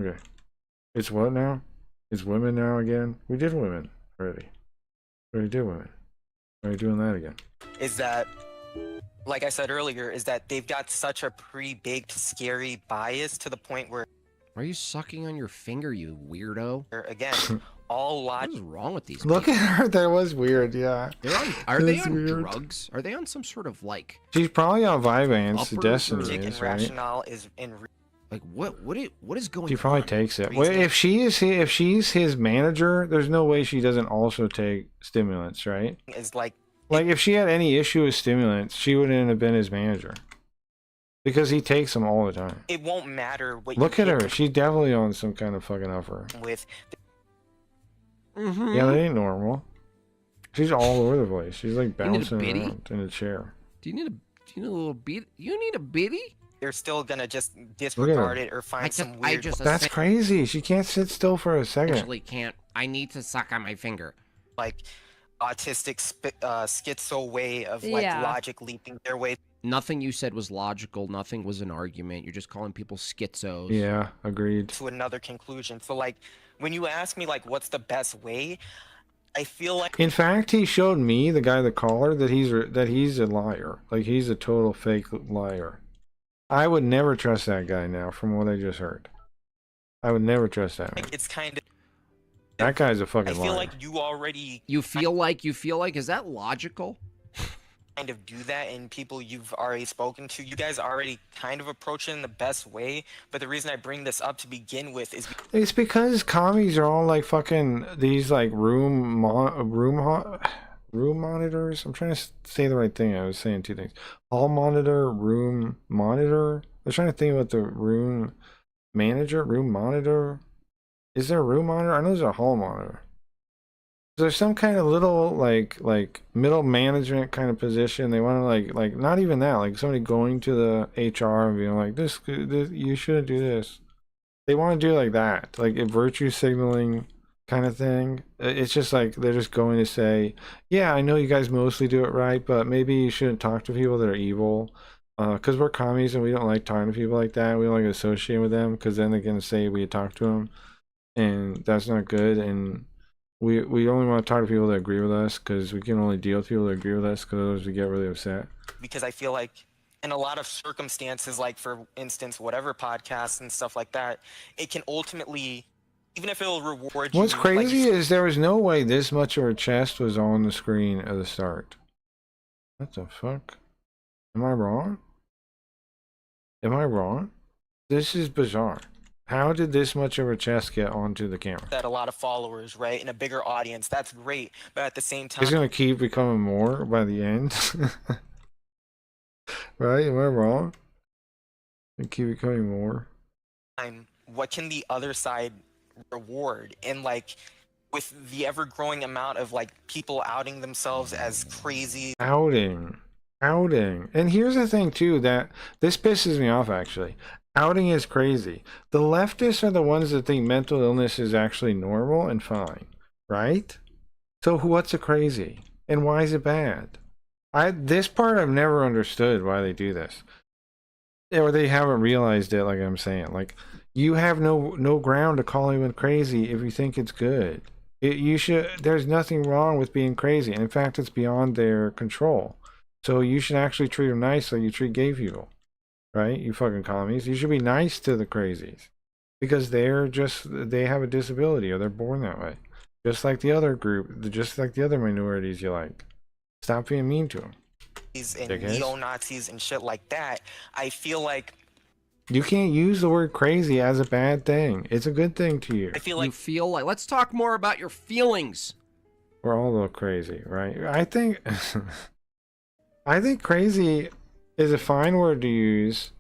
Okay. It's what now? It's women now again? We did women already. We already did women. Why are you doing that again? Is that, like I said earlier, is that they've got such a pre-baked, scary bias to the point where, Are you sucking on your finger, you weirdo? again, all What logic is wrong with these Look people? at her. That was weird, yeah. Are they That's on weird. drugs? Are they on some sort of like She's probably on Vyvanse. Uppers or Destiny and is, right? rationale is in what is going She on? probably takes it. Well, if she's his manager, there's no way she doesn't also take stimulants, right? is like Like if she had any issue with stimulants, she wouldn't have been his manager. Because he takes them all the time. it won't matter what Look you at hit her. She's definitely on some kind of fucking upper. with. Mm-hmm. Yeah, that ain't normal. She's all over the place. She's like You need a bouncing biddy? around in a chair. Do you need a little bit? You need a bitty? They're still gonna just disregard it or find some weird That's crazy. She can't sit still for a second. Actually can't. I need to suck on my finger. like autistic schizo way of like Yeah. logic leaping their way Nothing you said was logical. Nothing was an argument. You're just calling people schizos. Yeah, agreed. to another conclusion. So like when you ask me like what's the best way, I feel like In fact, he showed me, the guy, the caller, that he's a liar. Like he's a total fake liar. I would never trust that guy now, from what I just heard. I would never trust that man. it's kind of That guy's a I fucking feel liar. like you already You feel like is that logical? kind of do that in people you've already spoken to. You guys already kind of approach it in the best way, but the reason I bring this up to begin with is It's because commies are all like fucking these like room monitors. I'm trying to say the right thing. I was saying two things: hall monitor, room monitor. I was trying to think about the room manager, room monitor. Is there a room monitor? I know there's a hall monitor. There's some kind of little like middle management kind of position. They want to like not even that, like somebody going to the HR and being like, this you shouldn't do this. They want to do like that, like a virtue signaling kind of thing. It's just like they're just going to say, yeah, I know you guys mostly do it right, but maybe you shouldn't talk to people that are evil, because we're commies and we don't like talking to people like that. We don't like associating with them, because then they're gonna say we talk to them, and that's not good. And we only want to talk to people that agree with us, because we can only deal with people that agree with us, because otherwise we get really upset. because I feel like in a lot of circumstances, like for instance, whatever podcasts and stuff like that, it can ultimately, even if it'll reward you. What's like, crazy is there was no way this much of her chest was on the screen at the start. What the fuck? Am I wrong? Am I wrong? This is bizarre. How did this much of her chest get onto the camera? that a lot of followers, right, and a bigger audience. That's great, but at the same time, It's gonna keep becoming more by the end. Right? Am I wrong? It keep becoming more. what can the other side reward? And like with the ever growing amount of like people outing themselves as crazy, Outing. And here's the thing too, that this pisses me off actually. Outing is crazy. The leftists are the ones that think mental illness is actually normal and fine, right? So what's a crazy? And why is it bad? This part I've never understood why they do this. Or they haven't realized it, like I'm saying. Like, you have no ground to call anyone crazy if you think it's good. There's nothing wrong with being crazy. And in fact, it's beyond their control. So you should actually treat them nice like you treat gay people. Right? You fucking commies. You should be nice to the crazies. Because they have a disability or they're born that way. Just like the other group, just like the other minorities you like. Stop being mean to them. and Dickheads. neo-Nazis and shit like that. I feel like You can't use the word crazy as a bad thing. It's a good thing to you. I feel You like feel like let's talk more about your feelings. We're all a little crazy, right? I think crazy is a fine word to use,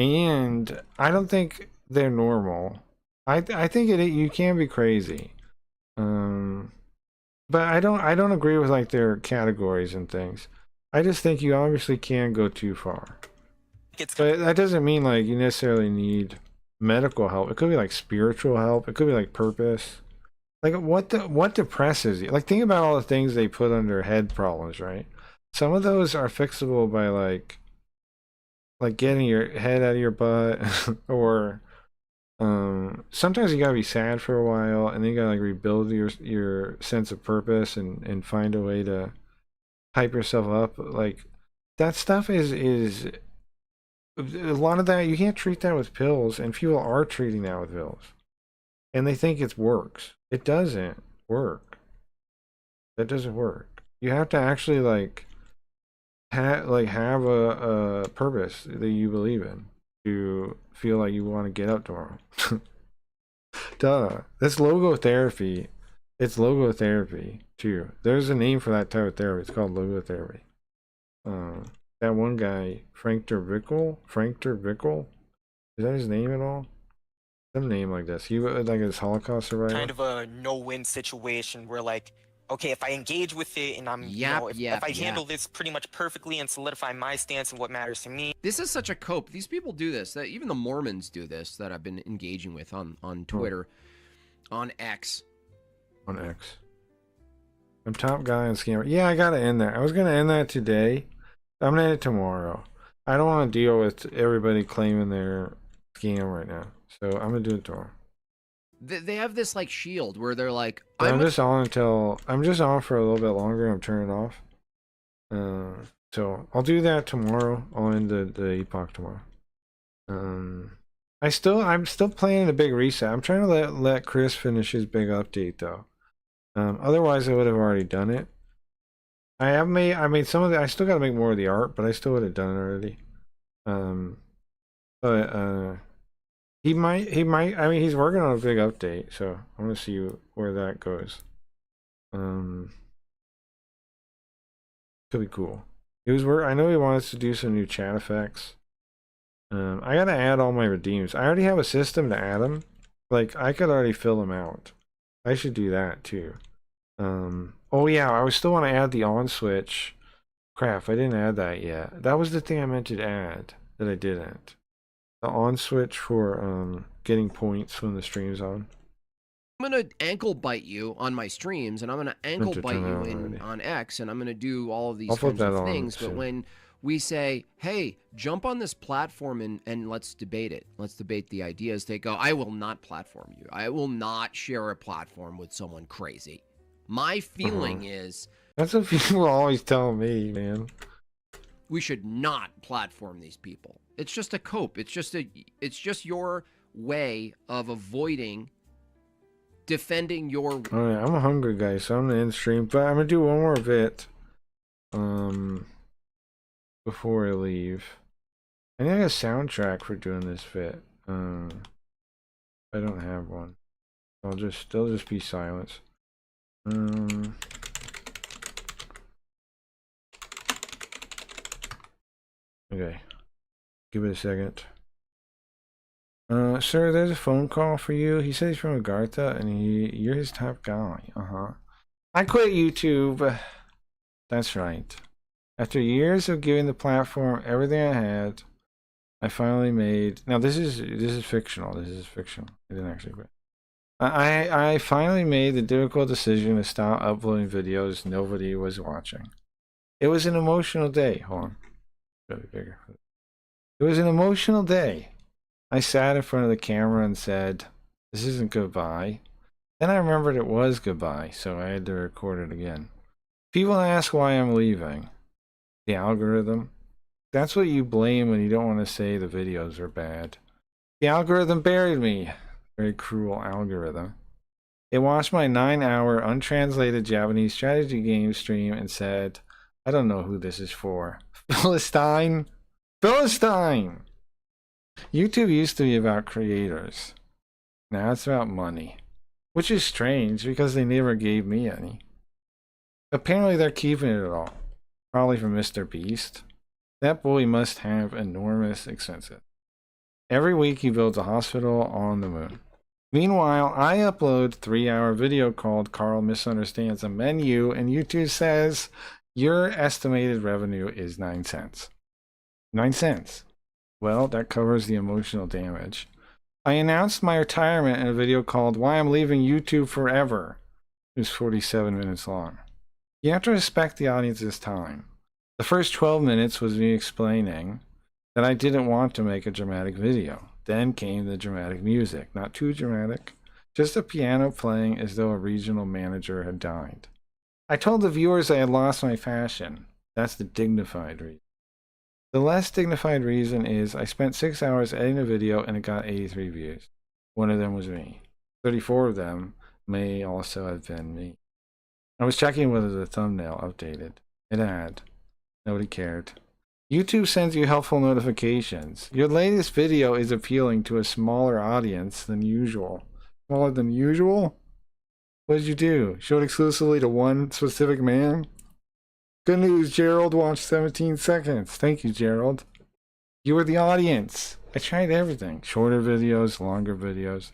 And I don't think they're normal. I think you can be crazy. But I don't agree with like their categories and things. I just think you obviously can go too far. But that doesn't mean like you necessarily need medical help. It could be like spiritual help. It could be like purpose. Like what depresses you? Like think about all the things they put under head problems, right? Some of those are fixable by like getting your head out of your butt or sometimes you gotta be sad for a while and then you gotta like rebuild your sense of purpose and find a way to hype yourself up. Like that stuff is a lot of that you can't treat that with pills, and people are treating that with pills and they think it works. It doesn't work. That doesn't work. You have to actually like have a purpose that you believe in to feel like you want to get up tomorrow. Duh. That's logotherapy. It's logotherapy too. There's a name for that type of therapy. It's called logotherapy. That one guy, Frank der Vickel, is that his name at all? Some name like this. He was like his Holocaust survivor. Kind of a no-win situation where like, okay, if I engage with it and I'm, if I handle this pretty much perfectly and solidify my stance and what matters to me. This is such a cope. These people do this. That even the Mormons do this that I've been engaging with on Twitter, on X. On X. I'm top guy on scammer. Yeah, I gotta end that. I was gonna end that today. I'm gonna end it tomorrow. I don't want to deal with everybody claiming they're scam right now. So I'm gonna do it tomorrow. They have this like shield where they're like, I'm just on for a little bit longer. I'm turning off. So I'll do that tomorrow. I'll end the epoch tomorrow. I'm still planning a big reset. I'm trying to let Chris finish his big update though. Otherwise I would have already done it. I made some of the. I still got to make more of the art, but I still would have done it already. He might. I mean, he's working on a big update, so I want to see where that goes. Could be cool. I know he wants to do some new chat effects. I gotta add all my redeems. I already have a system to add them. Like I could already fill them out. I should do that too. Oh yeah, I still want to add the on switch. Crap, I didn't add that yet. That was the thing I meant to add that I didn't. The on switch for getting points when the stream's on. I'm gonna ankle bite you on my streams, and I'm gonna ankle bite you on X, and I'm gonna do all of these kinds of things. But when we say, "Hey, jump on this platform and let's debate it. Let's debate the ideas," they go, "I will not platform you. I will not share a platform with someone crazy." My feeling is that's what people always tell me, man. We should not platform these people. It's just a cope. It's just your way of avoiding defending your. All right, I'm a hungry guy, so I'm gonna end stream, but I'm gonna do one more bit. Before I leave, I need a soundtrack for doing this bit. I don't have one. They'll just be silence. Okay, give it a second. Sir, there's a phone call for you. He says he's from Agartha, and you're his top guy. I quit YouTube. That's right. After years of giving the platform everything I had, I finally made. Now this is fictional. This is fictional. I didn't actually quit. I finally made the difficult decision to stop uploading videos nobody was watching. It was an emotional day. Hold on. Really bigger. It was an emotional day. I sat in front of the camera and said, "This isn't goodbye." Then I remembered it was goodbye, so I had to record it again. People ask why I'm leaving. The algorithm. That's what you blame when you don't want to say the videos are bad. The algorithm buried me. Very cruel algorithm. It watched my 9-hour untranslated Japanese strategy game stream and said, "I don't know who this is for." Philistine! Philistine! YouTube used to be about creators. Now it's about money. Which is strange because they never gave me any. Apparently they're keeping it all. Probably from Mr. Beast. That boy must have enormous expenses. Every week he builds a hospital on the moon. Meanwhile, I upload 3-hour video called Carl Misunderstands a Menu, and YouTube says your estimated revenue is 9 cents. 9 cents. Well, that covers the emotional damage. I announced my retirement in a video called Why I'm Leaving YouTube Forever. It was 47 minutes long. You have to respect the audience's time. The first 12 minutes was me explaining that I didn't want to make a dramatic video. Then came the dramatic music. Not too dramatic. Just a piano playing as though a regional manager had died. I told the viewers I had lost my fashion. That's the dignified reason. The less dignified reason is I spent 6 hours editing a video and it got 83 views. One of them was me. 34 of them may also have been me. I was checking whether the thumbnail updated. It had. Nobody cared. YouTube sends you helpful notifications. Your latest video is appealing to a smaller audience than usual. Smaller than usual? What did you do? Show it exclusively to one specific man? Good news, Gerald watched 17 seconds. Thank you, Gerald. You were the audience. I tried everything. Shorter videos, longer videos.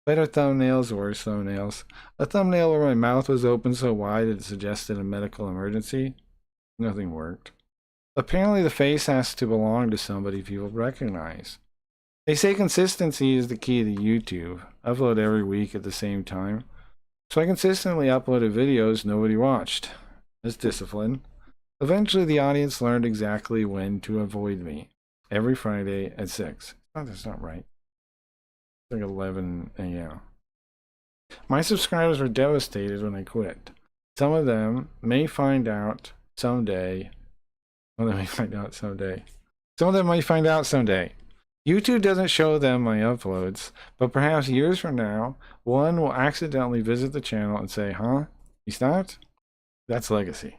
Better thumbnails, worse thumbnails. A thumbnail where my mouth was open so wide it suggested a medical emergency. Nothing worked. Apparently the face has to belong to somebody people recognize. They say consistency is the key to YouTube. Upload every week at the same time. So I consistently uploaded videos nobody watched. That's discipline. Eventually the audience learned exactly when to avoid me. Every Friday at 6. Oh, that's not right. It's like 11 a.m. My subscribers were devastated when I quit. Some of them may find out someday. Some of them may find out someday. Some of them might find out someday. YouTube doesn't show them my uploads, but perhaps years from now, one will accidentally visit the channel and say, huh? You stopped? That's legacy.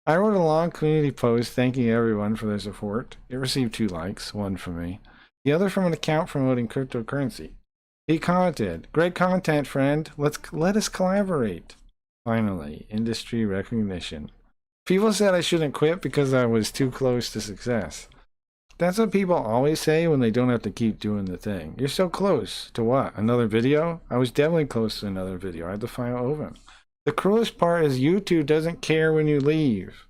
I wrote a long community post thanking everyone for their support. It received 2 likes, one from me, the other from an account promoting cryptocurrency. He commented, "Great content, friend. Let us collaborate." Finally, industry recognition. People said I shouldn't quit because I was too close to success. That's what people always say when they don't have to keep doing the thing. You're so close. To what? Another video? I was definitely close to another video. I had the file open. The cruelest part is YouTube doesn't care when you leave.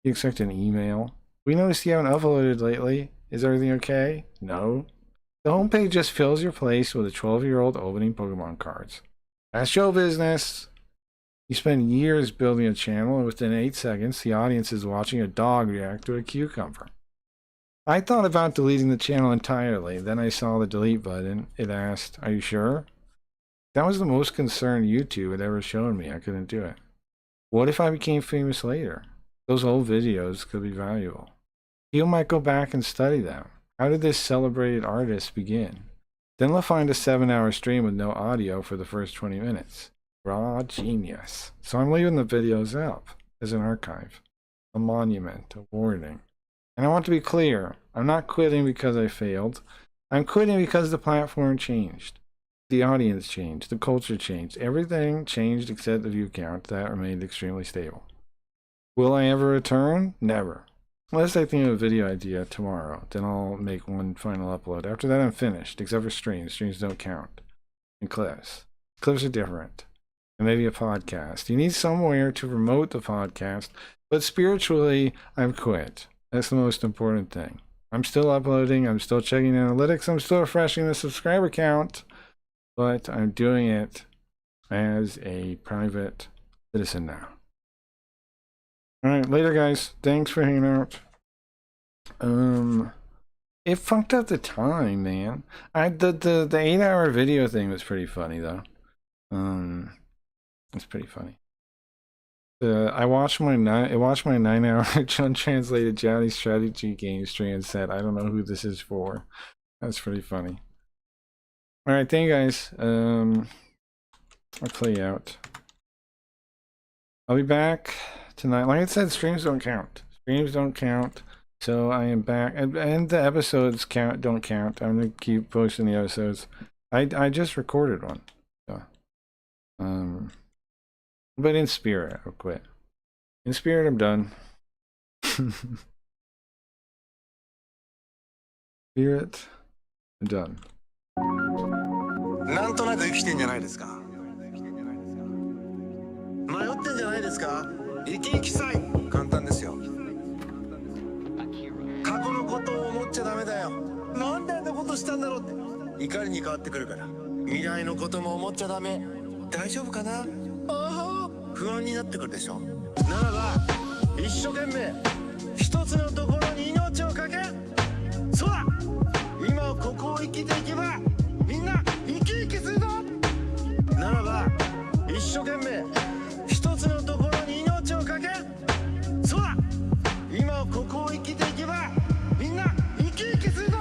You expect an email? We noticed you haven't uploaded lately. Is everything okay? No. The homepage just fills your place with a 12-year-old opening Pokemon cards. That's show business. You spend years building a channel, and within 8 seconds, the audience is watching a dog react to a cucumber. I thought about deleting the channel entirely. Then I saw the delete button. It asked, "Are you sure?" That was the most concern YouTube had ever shown me. I couldn't do it. What if I became famous later? Those old videos could be valuable. People might go back and study them. How did this celebrated artist begin? Then they'll find a 7-hour stream with no audio for the first 20 minutes. Raw genius. So I'm leaving the videos up as an archive, a monument, a warning. And I want to be clear, I'm not quitting because I failed. I'm quitting because the platform changed. The audience changed, the culture changed, everything changed except the view count. That remained extremely stable. Will I ever return? Never. Unless I think of a video idea tomorrow, then I'll make one final upload. After that I'm finished, except for streams. Streams don't count. And clips. Clips are different. And maybe a podcast. You need somewhere to promote the podcast, but spiritually, I've quit. That's the most important thing. I'm still uploading, I'm still checking analytics, I'm still refreshing the subscriber count. But I'm doing it as a private citizen now. Alright, later guys. Thanks for hanging out. It fucked up the time, man. The 8-hour video thing was pretty funny though. It's pretty funny. I watched my 9-hour untranslated Johnny strategy game stream and said, I don't know who this is for. That's pretty funny. Alright, thank you guys. I'll play you out. I'll be back tonight. Like I said, streams don't count. Streams don't count. So I am back. And the episodes don't count. I'm gonna keep posting the episodes. I just recorded one. So but in spirit, I'll quit. In spirit, I'm done. Spirit. Done. なんとなく生きてんじゃないですか。迷ってんじゃないですか。生き生きさい。簡単ですよ。過去のことを思っちゃダメだよ。なんであんなことしたんだろうって怒りに変わってくるから。未来のことも思っちゃダメ。大丈夫かな。ああ、不安になってくるでしょ。ならば一生懸命一つのところに命をかけ、そうだ、今ここを生きていけばみんな生き生きするぞ。ならば一生懸命一つのところに命をかけ、そうだ、今ここを生きていけばみんな生き生きするぞ。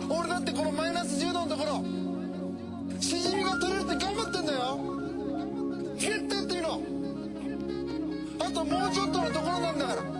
俺だってこのマイナス10度のところしじみが取れるって頑張ってんだよ。絶対やってみろ。あともうちょっとのところなんだから。